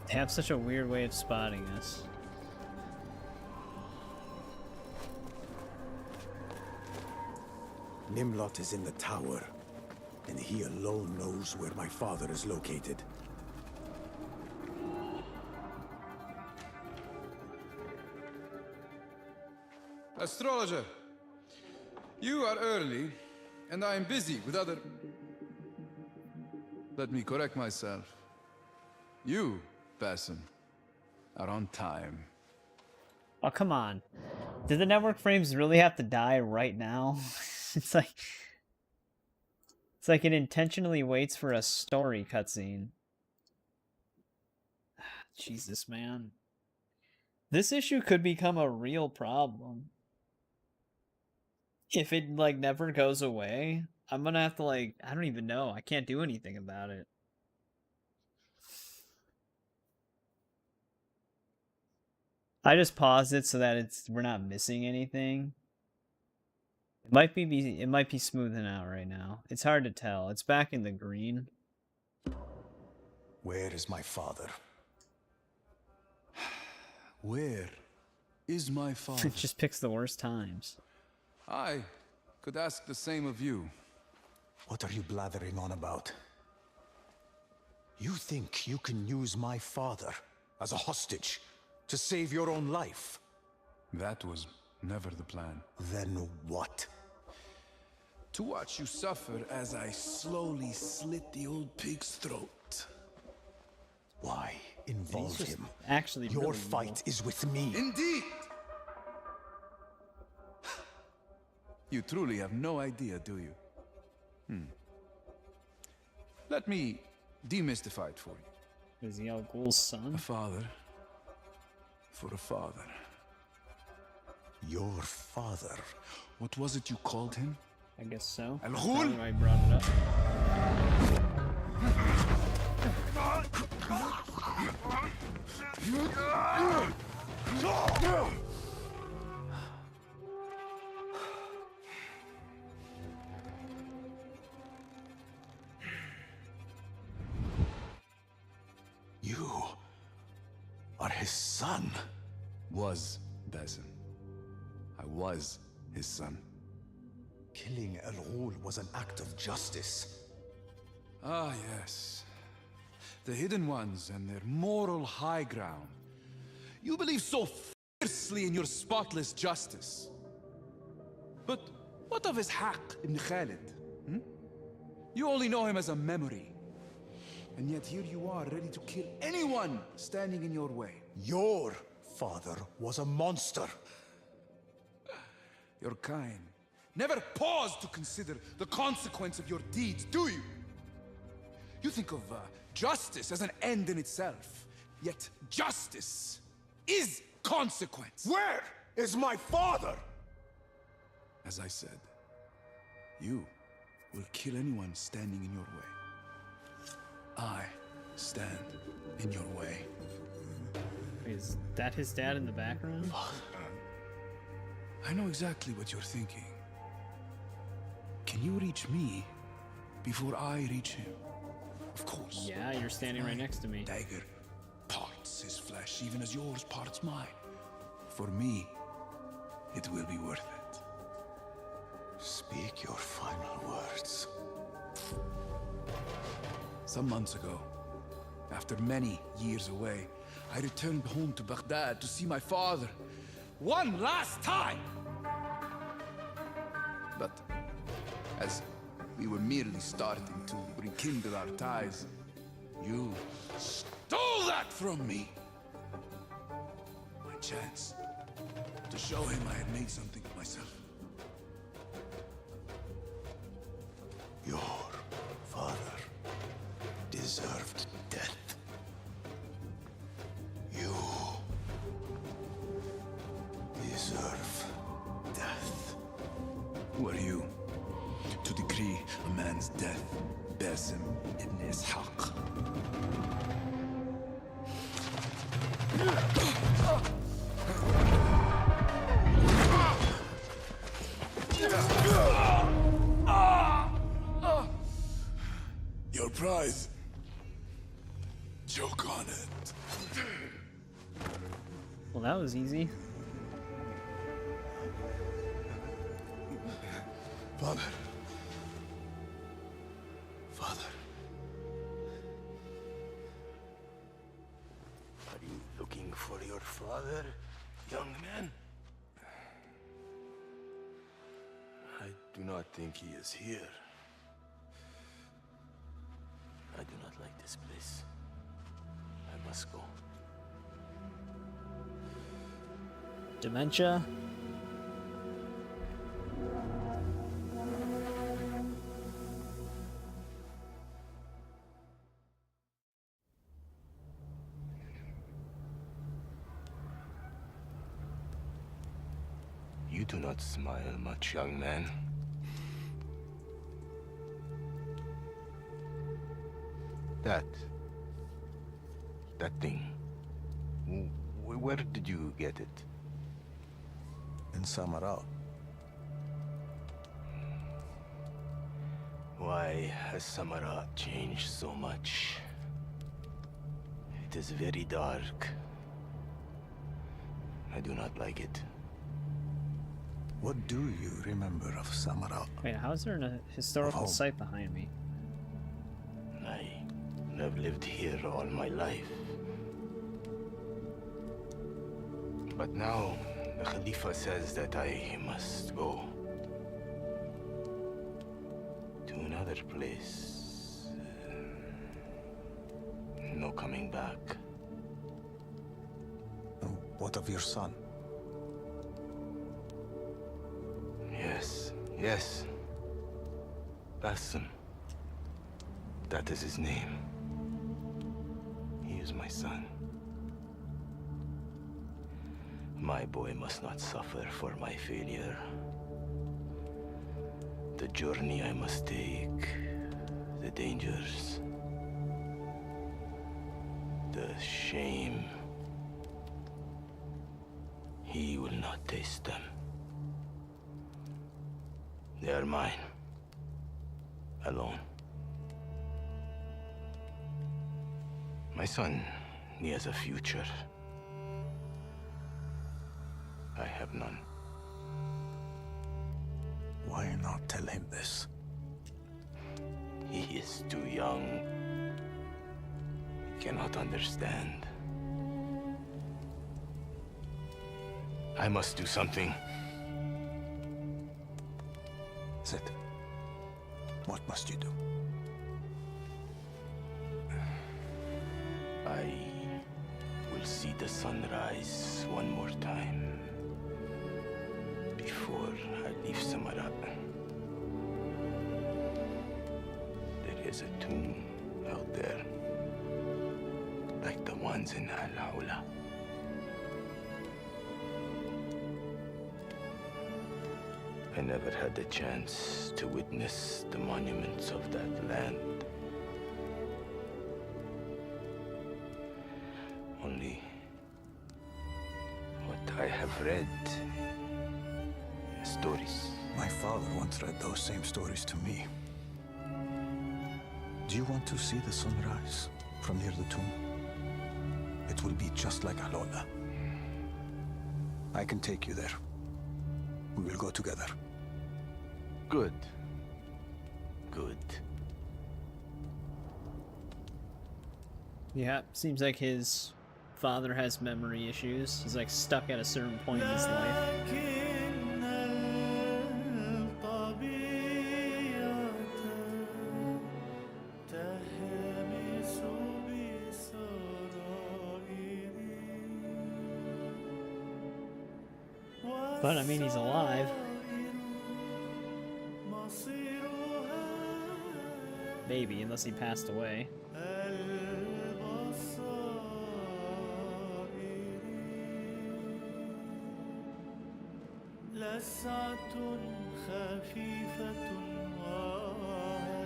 They have such a weird way of spotting us. Nimlot is in the tower, and he alone knows where my father is located. Astrologer, you are early, and I am busy with other... Let me correct myself. You, Basim, are on time. Oh, come on. Did the network frames really have to die right now? It's like it intentionally waits for a story cutscene. Jesus, man. This issue could become a real problem. If it, like, never goes away, I'm gonna have to, like, I don't even know. I can't do anything about it. I just paused it so that we're not missing anything. It might be smoothing out right now. It's hard to tell. It's back in the green. Where is my father? Where is my father? It just picks the worst times. I could ask the same of you. What are you blathering on about? You think you can use my father as a hostage to save your own life? That was never the plan. Then what? To watch you suffer as I slowly slit the old pig's throat. Why involve him? Actually, your really fight is with me. Indeed! You truly have no idea, do you? Let me demystify it for you. Is he Al Ghul's son? A father for a father. Your father? What was it you called him? I guess so. Al Ghul? I brought it up. You are his son. Was Basim. I was his son. Killing El Ghul was an act of justice. Ah, yes. The Hidden Ones and their moral high ground. You believe so fiercely in your spotless justice. But what of his Haq ibn Khalid? Hmm? You only know him as a memory. And yet here you are, ready to kill anyone standing in your way. Your father was a monster. Your kind never pause to consider the consequence of your deeds, do you? You think of justice as an end in itself, yet justice is consequence. Where is my father? As I said, you will kill anyone standing in your way. I stand in your way. Is that his dad in the background? I know exactly what you're thinking. Can you reach me before I reach him? Of course. Yeah, you're standing right next to me. Dagger parts his flesh, even as yours parts mine. For me, it will be worth it. Speak your final words. Some months ago, after many years away, I returned home to Baghdad to see my father one last time. But as we were merely starting to rekindle our ties, you stole that from me. My chance to show him I had made something of myself. Your father deserved death. You deserve death. Who are you to decree a man's death, Basim ibn Ishaq? Your prize. Choke on it. Well, that was easy. Father. Father. Are you looking for your father, young man? I do not think he is here. I do not like this place. I must go. Dementia. You do not smile much, young man. That thing. Where did you get it? In Samara. Why has Samara changed so much? It is very dark. I do not like it. What do you remember of Samara? Wait, how is there a historical site behind me? I have lived here all my life. But now, the Khalifa says that I must go to another place. No coming back. What of your son? Yes. Basim. That is his name. He is my son. My boy must not suffer for my failure. The journey I must take, the dangers, the shame He will not taste them. They are mine. Alone. My son, he has a future. I have none. Why not tell him this? He is too young. He cannot understand. I must do something. Zed, what must you do? I will see the sunrise one more time before I leave Samara. There is a tomb out there, like the ones in Al-Aula. I never had the chance to witness the monuments of that land. Only what I have read. Stories. My father once read those same stories to me. Do you want to see the sunrise from near the tomb? It will be just like Alola. I can take you there. We will go together. Good. Good. Yeah, seems like his father has memory issues. He's like stuck at a certain point in his life. But I mean, he's alive. Maybe, unless he passed away.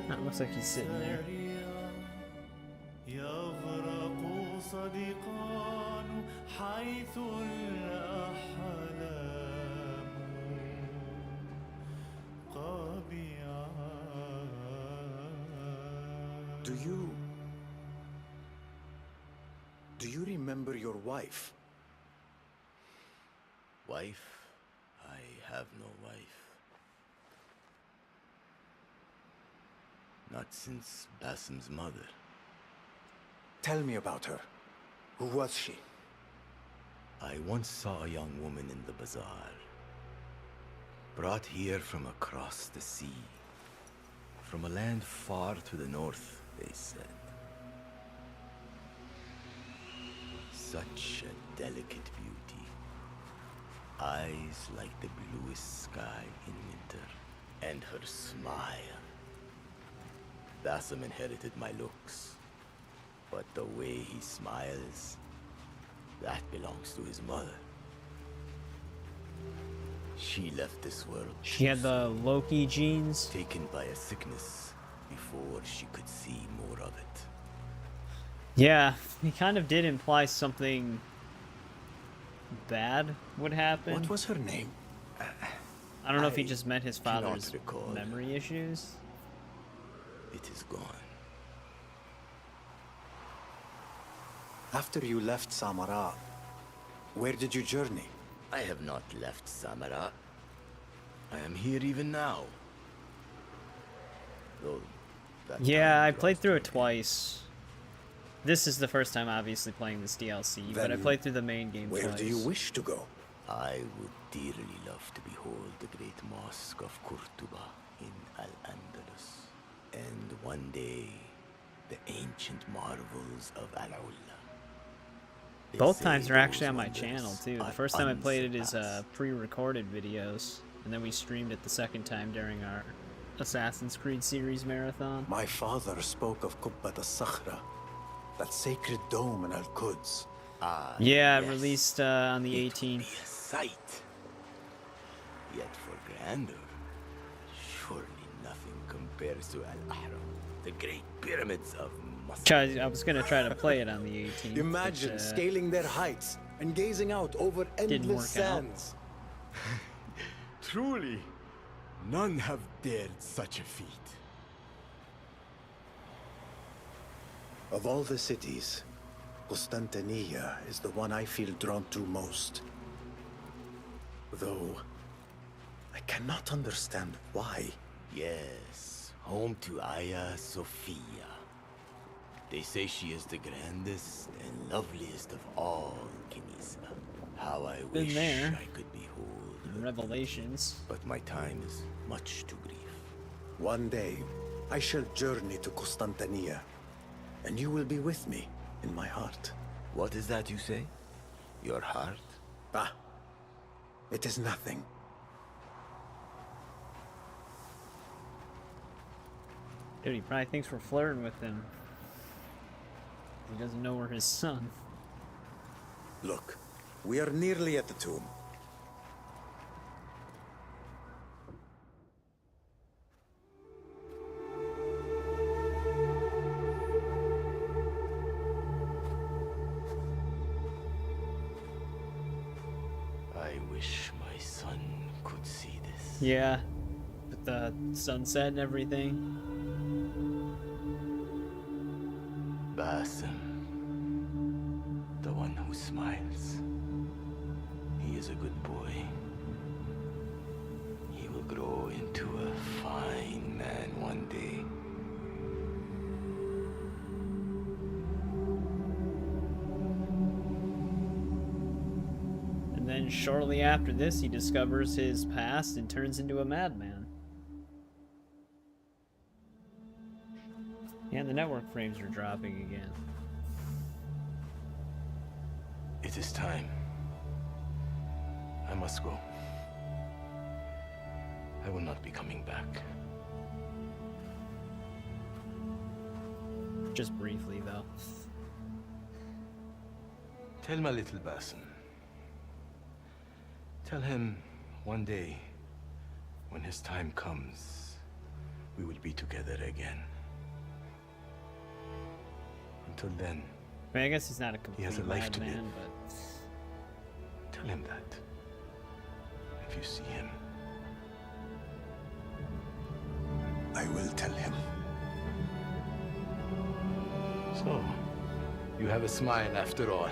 That looks like he's sitting there. Do you remember your wife? Wife? I have no wife. Not since Basim's mother. Tell me about her. Who was she? I once saw a young woman in the bazaar. Brought here from across the sea. From a land far to the north, they said. Such a delicate beauty. Eyes like the bluest sky in winter. And her smile. Basim inherited my looks. But the way he smiles, that belongs to his mother. She left this world. She had the Loki genes. Taken by a sickness before she could see more of it. Yeah, he kind of did imply something bad would happen. What was her name? I don't know if he just meant his father's memory issues. It is gone. After you left Samara, where did you journey? I have not left Samara. I am here even now. Though yeah, I played through it twice. This is the first time, obviously, playing this DLC, but I played through the main game twice. Where do you wish to go? I would dearly love to behold the great mosque of Cordoba in Al-Andalus. And one day, the ancient marvels of Al-Ula. Both times are actually on my channel, too. The first time I played it is pre-recorded videos, and then we streamed it the second time during our Assassin's Creed series marathon. My father spoke of Qubbat al-Sakhra, that sacred dome in Al-Quds. Yeah, yes. Released on the 18th. A sight. Yet for grandeur, surely nothing compares to Al-Ahram, the great pyramids of Masr. I was gonna try to play it on the 18th. Imagine scaling their heights, and gazing out over endless sands. Truly, none have dared such a feat. Of all the cities, Constantinople is the one I feel drawn to most. Though, I cannot understand why. Yes, home to Hagia Sophia. They say she is the grandest and loveliest of all Kenisa. How I wish there. I could behold her. Revelations. But my time is much too brief. One day, I shall journey to Constantinople, and you will be with me in my heart. What is that you say? Your heart? Ah, it is nothing. Dude, he probably thinks we're flirting with him. He doesn't know we're his son. Look, we are nearly at the tomb. I wish my son could see this. Yeah, with the sunset and everything. Basim, the one who smiles. He is a good boy. He will grow into a fine man one day. And then shortly after this, he discovers his past and turns into a madman. And the network frames are dropping again. It is time. I must go. I will not be coming back. Just briefly, though. Tell my little Basim. Tell him one day, when his time comes, we will be together again. Until then, I mean, I guess he's not a complete he has a life to live. madman, but Tell him that. If you see him. I will tell him. So, you have a smile after all.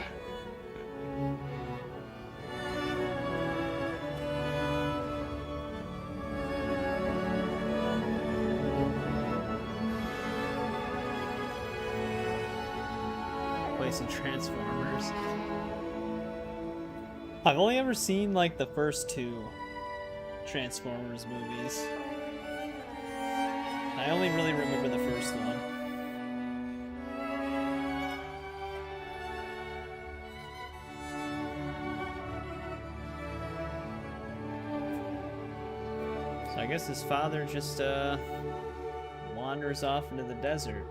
some Transformers. I've only ever seen like the first two Transformers movies. I only really remember the first one. So I guess his father just wanders off into the desert.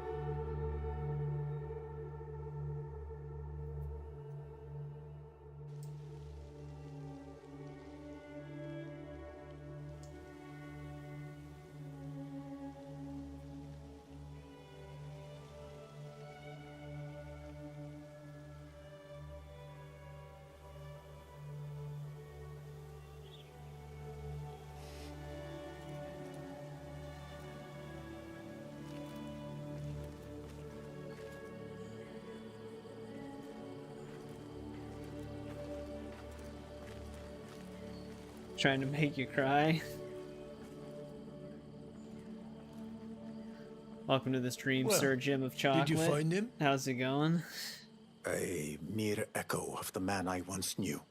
Trying to make you cry. Welcome to the stream, Well, Sir Jim of Chocolate. did you find him? How's it going? A mere echo of the man I once knew.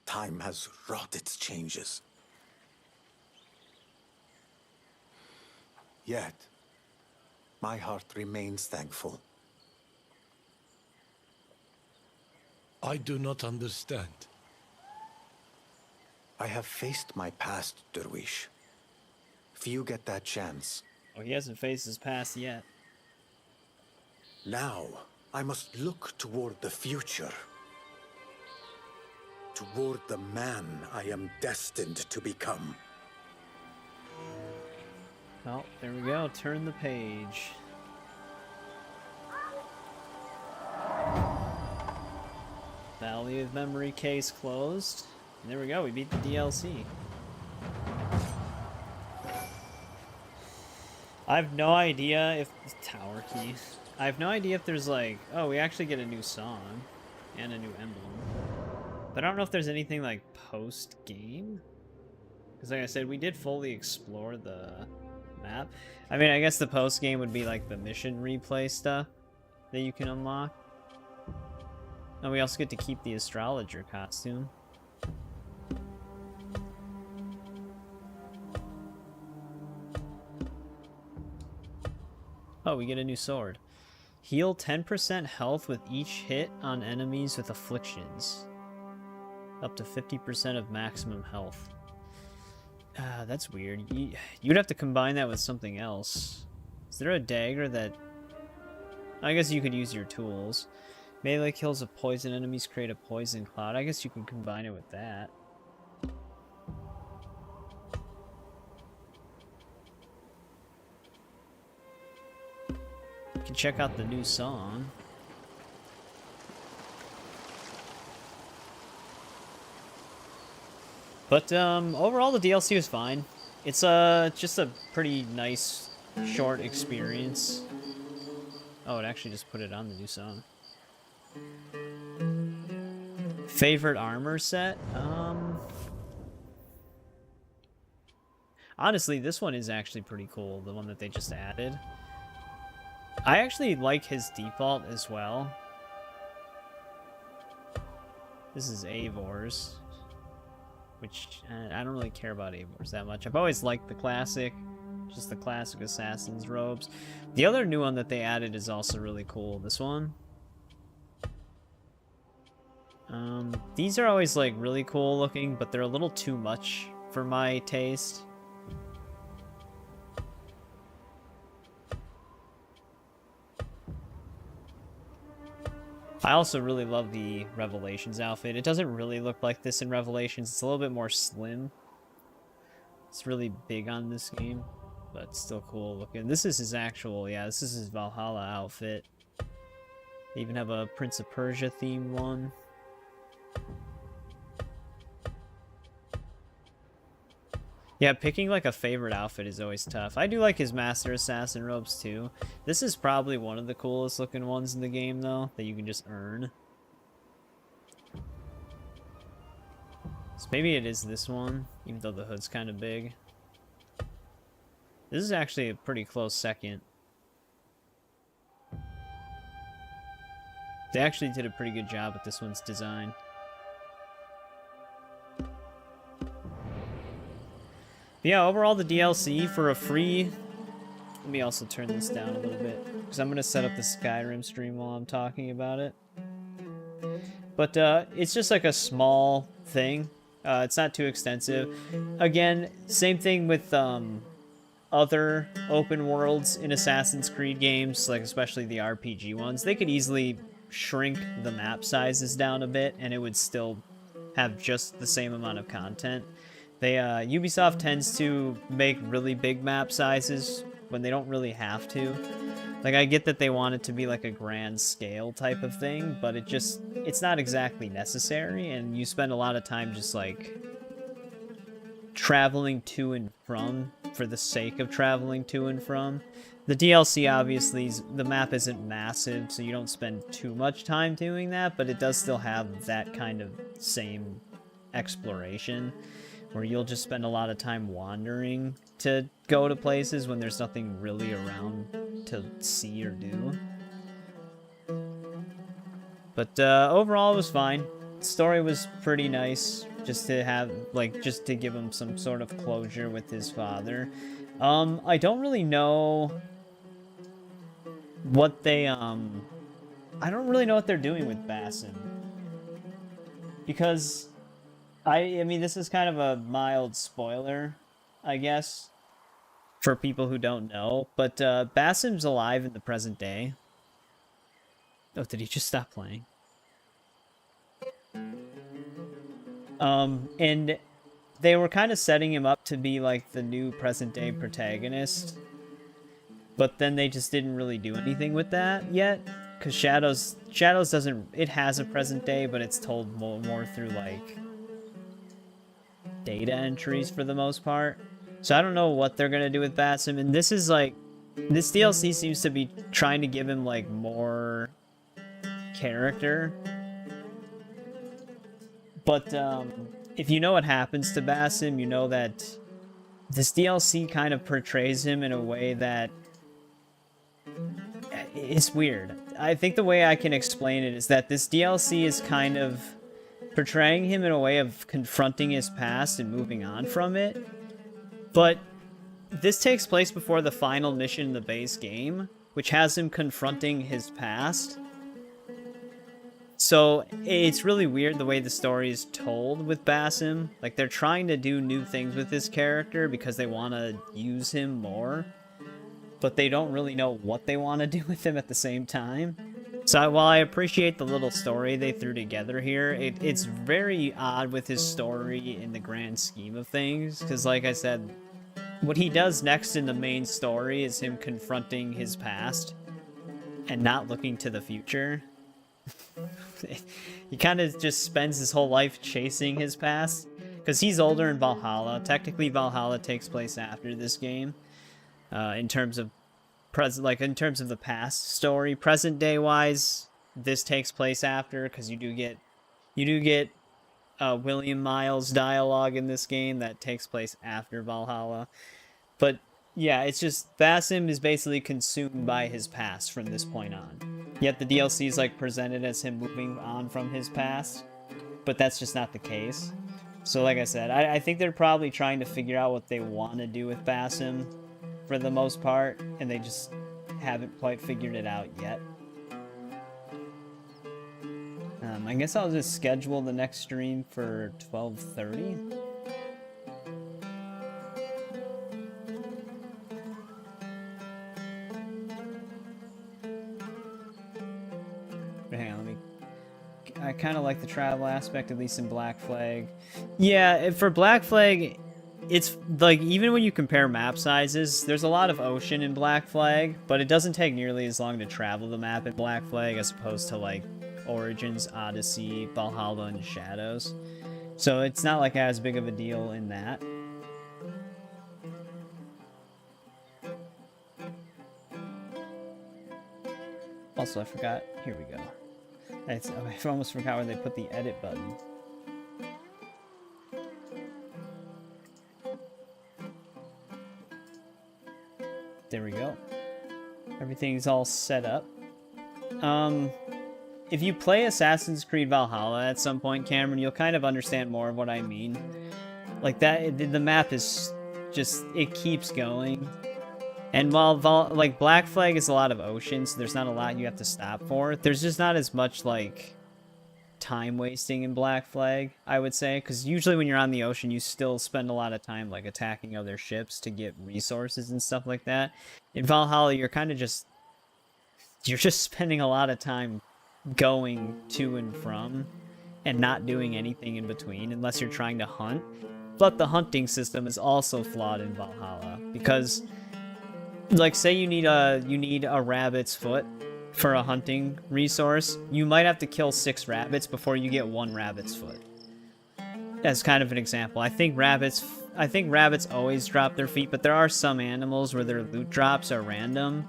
Time has wrought its changes. Yet, my heart remains thankful. I do not understand. I have faced my past, Derwish. Few get that chance. Oh, he hasn't faced his past yet. Now, I must look toward the future. Toward the man I am destined to become. Oh, there we go. Turn the page. Leave memory case closed. And there we go, we beat the DLC. I have no idea if... Tower key. I have no idea if there's like... Oh, we actually get a new song. And a new emblem. But I don't know if there's anything like post-game. Because like I said, we did fully explore the map. I mean, I guess the post-game would be like the mission replay stuff that you can unlock. And we also get to keep the astrologer costume. Oh, we get a new sword. Heal 10% health with each hit on enemies with afflictions. Up to 50% of maximum health. That's weird. You'd have to combine that with something else. Is there a dagger that... I guess you could use your tools. Melee kills of poison enemies create a poison cloud. I guess you can combine it with that. You can check out the new song. But overall the DLC was fine. It's just a pretty nice short experience. Oh, it actually just put it on the new song. Favorite armor set? Honestly, this one is actually pretty cool, the one that they just added. I actually like his default as well. This is Eivor's, which I don't really care about Eivor's that much. I've always liked the classic, just the classic assassin's robes. The other new one that they added is also really cool, this one. These are always like really cool looking, but they're a little too much for my taste. I also really love the Revelations outfit. It doesn't really look like this in Revelations. It's a little bit more slim. It's really big on this game, but still cool looking. This is his actual, yeah, this is his Valhalla outfit. They even have a Prince of Persia themed one. Yeah, picking like a favorite outfit is always tough. I do like his Master Assassin robes too. This is probably one of the coolest looking ones in the game though, that you can just earn. So maybe it is this one, even though the hood's kind of big. This is actually a pretty close second. They actually did a pretty good job with this one's design. But yeah, overall the DLC for a free... Let me also turn this down a little bit, because I'm going to set up the Skyrim stream while I'm talking about it. But it's just like a small thing. It's not too extensive. Again, same thing with other open worlds in Assassin's Creed games, like especially the RPG ones. They could easily shrink the map sizes down a bit, and it would still have just the same amount of content. They Ubisoft tends to make really big map sizes when they don't really have to. Like, I get that they want it to be like a grand scale type of thing, but it's not exactly necessary, and you spend a lot of time just like traveling to and from for the sake of traveling to and from. The DLC, obviously, the map isn't massive, so you don't spend too much time doing that, but it does still have that kind of same exploration, where you'll just spend a lot of time wandering to go to places when there's nothing really around to see or do. But overall, it was fine. The story was pretty nice, just to have, like, just to give him some sort of closure with his father. I don't really know what they, I don't really know what they're doing with Basim. Because... I mean, this is kind of a mild spoiler, I guess, for people who don't know, but Basim's alive in the present day. Oh, did he just stop playing? And they were kind of setting him up to be like the new present day protagonist, but then they just didn't really do anything with that yet. because Shadows doesn't, it has a present day, but it's told more through like data entries for the most part. So I don't know what they're gonna do with Basim, and this is like, this DLC seems to be trying to give him like more character. But if you know what happens to Basim, you know that this DLC kind of portrays him in a way that it's weird. I think the way I can explain it is that this DLC is kind of portraying him in a way of confronting his past and moving on from it. But this takes place before the final mission in the base game, which has him confronting his past. So it's really weird the way the story is told with Basim. Like, they're trying to do new things with this character because they want to use him more, but they don't really know what they want to do with him at the same time. So while I appreciate the little story they threw together here, it's very odd with his story in the grand scheme of things, because like I said, what he does next in the main story is him confronting his past and not looking to the future. He kind of just spends his whole life chasing his past, because he's older in Valhalla. Technically, Valhalla takes place after this game, in terms of in terms of the past story. Present day wise, this takes place after, because you do get William Miles dialogue in this game that takes place after Valhalla. But yeah, it's just Basim is basically consumed by his past from this point on. Yet the DLC is like presented as him moving on from his past, but that's just not the case. So like I said, I think they're probably trying to figure out what they want to do with Basim for the most part, and they just haven't quite figured it out yet. I guess I'll just schedule the next stream for 12:30. Hang on, I kind of like the travel aspect, at least in Black Flag. Yeah, for Black Flag, it's like, even when you compare map sizes, there's a lot of ocean in Black Flag, but it doesn't take nearly as long to travel the map in Black Flag as opposed to like Origins, Odyssey, Valhalla, and Shadows. So it's not like as big of a deal in that. Also, I forgot. Here we go. I almost forgot where they put the edit button. There we go. Everything's all set up. If you play Assassin's Creed Valhalla at some point, Cameron, you'll kind of understand more of what I mean. Like that, the map is just, it keeps going. And while like Black Flag is a lot of ocean, so there's not a lot you have to stop for, there's just not as much like time wasting in Black Flag, I would say, because usually when you're on the ocean, you still spend a lot of time like attacking other ships to get resources and stuff like that. In Valhalla, you're kind of just, you're just spending a lot of time going to and from and not doing anything in between unless you're trying to hunt. But the hunting system is also flawed in Valhalla, because like, say you need a rabbit's foot for a hunting resource, you might have to kill 6 rabbits before you get 1 rabbit's foot. As kind of an example, I think rabbits always drop their feet, but there are some animals where their loot drops are random,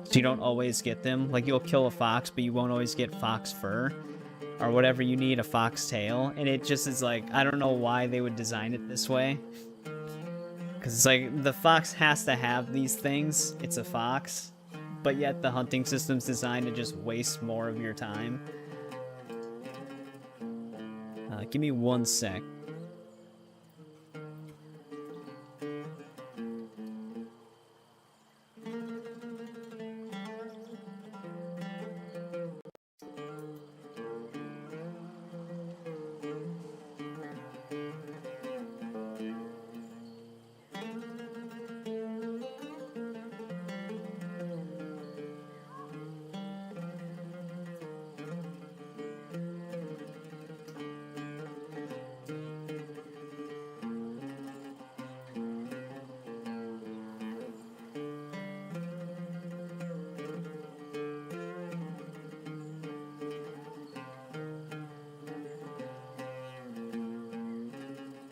so you don't always get them. Like, you'll kill a fox, but you won't always get fox fur or whatever you need, a fox tail, and it just is like, I don't know why they would design it this way. Because it's like, the fox has to have these things, it's a fox, but yet the hunting system's designed to just waste more of your time. Give me 1 sec.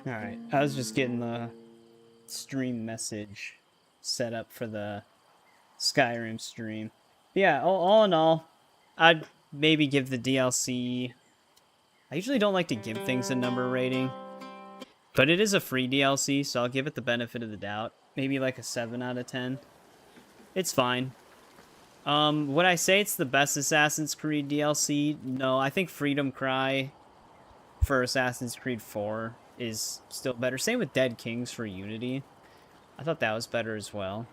Alright, I was just getting the stream message set up for the Skyrim stream. Yeah, all in all, I'd maybe give the DLC... I usually don't like to give things a number rating, but it is a free DLC, so I'll give it the benefit of the doubt. Maybe like a 7 out of 10. It's fine. Would I say it's the best Assassin's Creed DLC? No, I think Freedom Cry for Assassin's Creed 4 is still better. Same with Dead Kings for Unity. I thought that was better as well.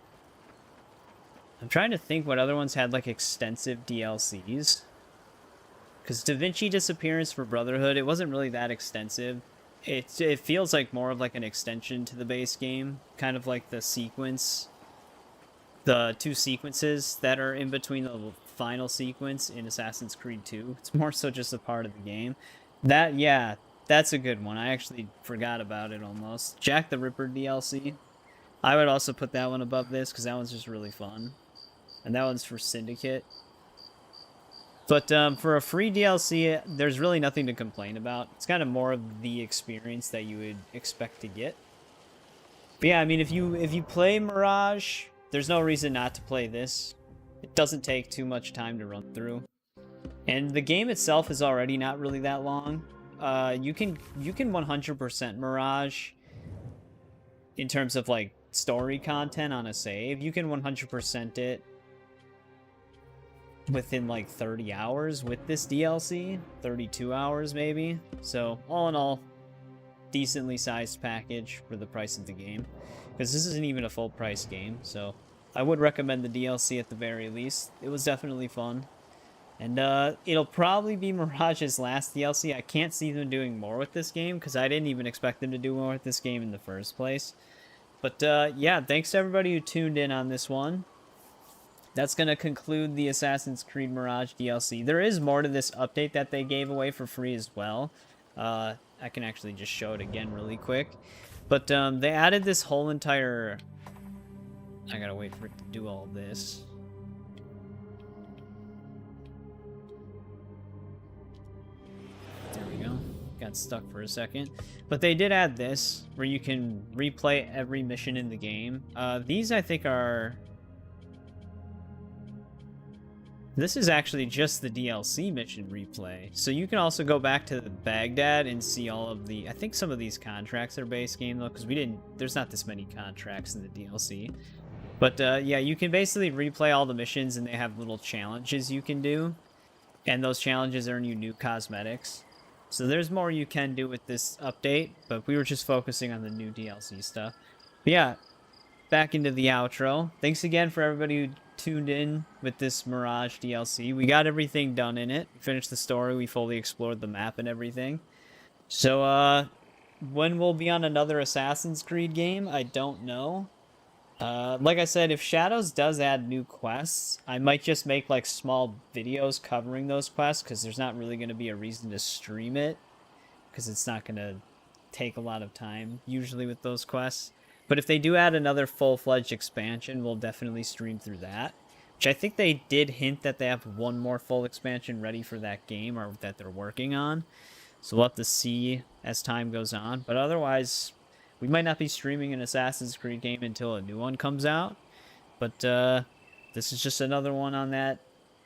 I'm trying to think what other ones had, like, extensive DLCs. Because Da Vinci Disappearance for Brotherhood, it wasn't really that extensive. It feels like more of, like, an extension to the base game. Kind of like the sequence... The 2 sequences that are in between the final sequence in Assassin's Creed 2. It's more so just a part of the game. Yeah, that's a good one. I actually forgot about it almost. Jack the Ripper DLC. I would also put that one above this because that one's just really fun. And that one's for Syndicate. But for a free DLC, there's really nothing to complain about. It's kind of more of the experience that you would expect to get. But yeah, I mean, if you play Mirage... There's no reason not to play this. It doesn't take too much time to run through. And the game itself is already not really that long. You can 100% Mirage in terms of like story content on a save. You can 100% it within like 30 hours with this DLC. 32 hours maybe. So all in all, decently sized package for the price of the game. Because this isn't even a full price game, so I would recommend the DLC at the very least. It was definitely fun. And it'll probably be Mirage's last DLC. I can't see them doing more with this game, because I didn't even expect them to do more with this game in the first place. But yeah, thanks to everybody who tuned in on this one. That's going to conclude the Assassin's Creed Mirage DLC. There is more to this update that they gave away for free as well. I can actually just show it again really quick. But they added this whole entire... I gotta wait for it to do all this. There we go. Got stuck for a second. But they did add this, where you can replay every mission in the game. These, I think, are... This is actually just the DLC mission replay. So you can also go back to Baghdad and see all of the... I think some of these contracts are base game, though, because there's not this many contracts in the DLC. But, yeah, you can basically replay all the missions, and they have little challenges you can do. And those challenges earn you new cosmetics. So there's more you can do with this update, but we were just focusing on the new DLC stuff. But yeah, back into the outro. Thanks again for everybody who tuned in with this Mirage DLC. We got everything done in it. We finished the story. We fully explored the map and everything. So, when we'll be on another Assassin's Creed game, I don't know. Like I said, if Shadows does add new quests, I might just make, like, small videos covering those quests, because there's not really going to be a reason to stream it, because it's not going to take a lot of time, usually, with those quests. But if they do add another full-fledged expansion, we'll definitely stream through that. Which I think they did hint that they have one more full expansion ready for that game, or that they're working on. So we'll have to see as time goes on. But otherwise, we might not be streaming an Assassin's Creed game until a new one comes out. But this is just another one on that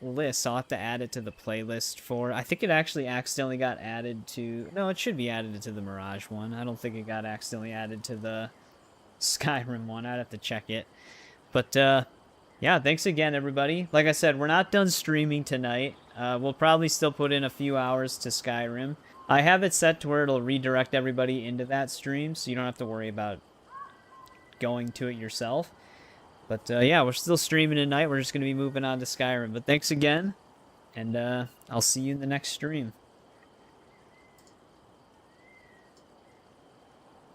list. I'll have to add it to the playlist for... I think it actually accidentally got added to... No, it should be added to the Mirage one. I don't think it got accidentally added to the Skyrim one. I'd have to check it. But, yeah, thanks again, everybody. Like I said, we're not done streaming tonight. We'll probably still put in a few hours to Skyrim. I have it set to where it'll redirect everybody into that stream, so you don't have to worry about going to it yourself. But, yeah, we're still streaming tonight. We're just going to be moving on to Skyrim. But thanks again, and I'll see you in the next stream.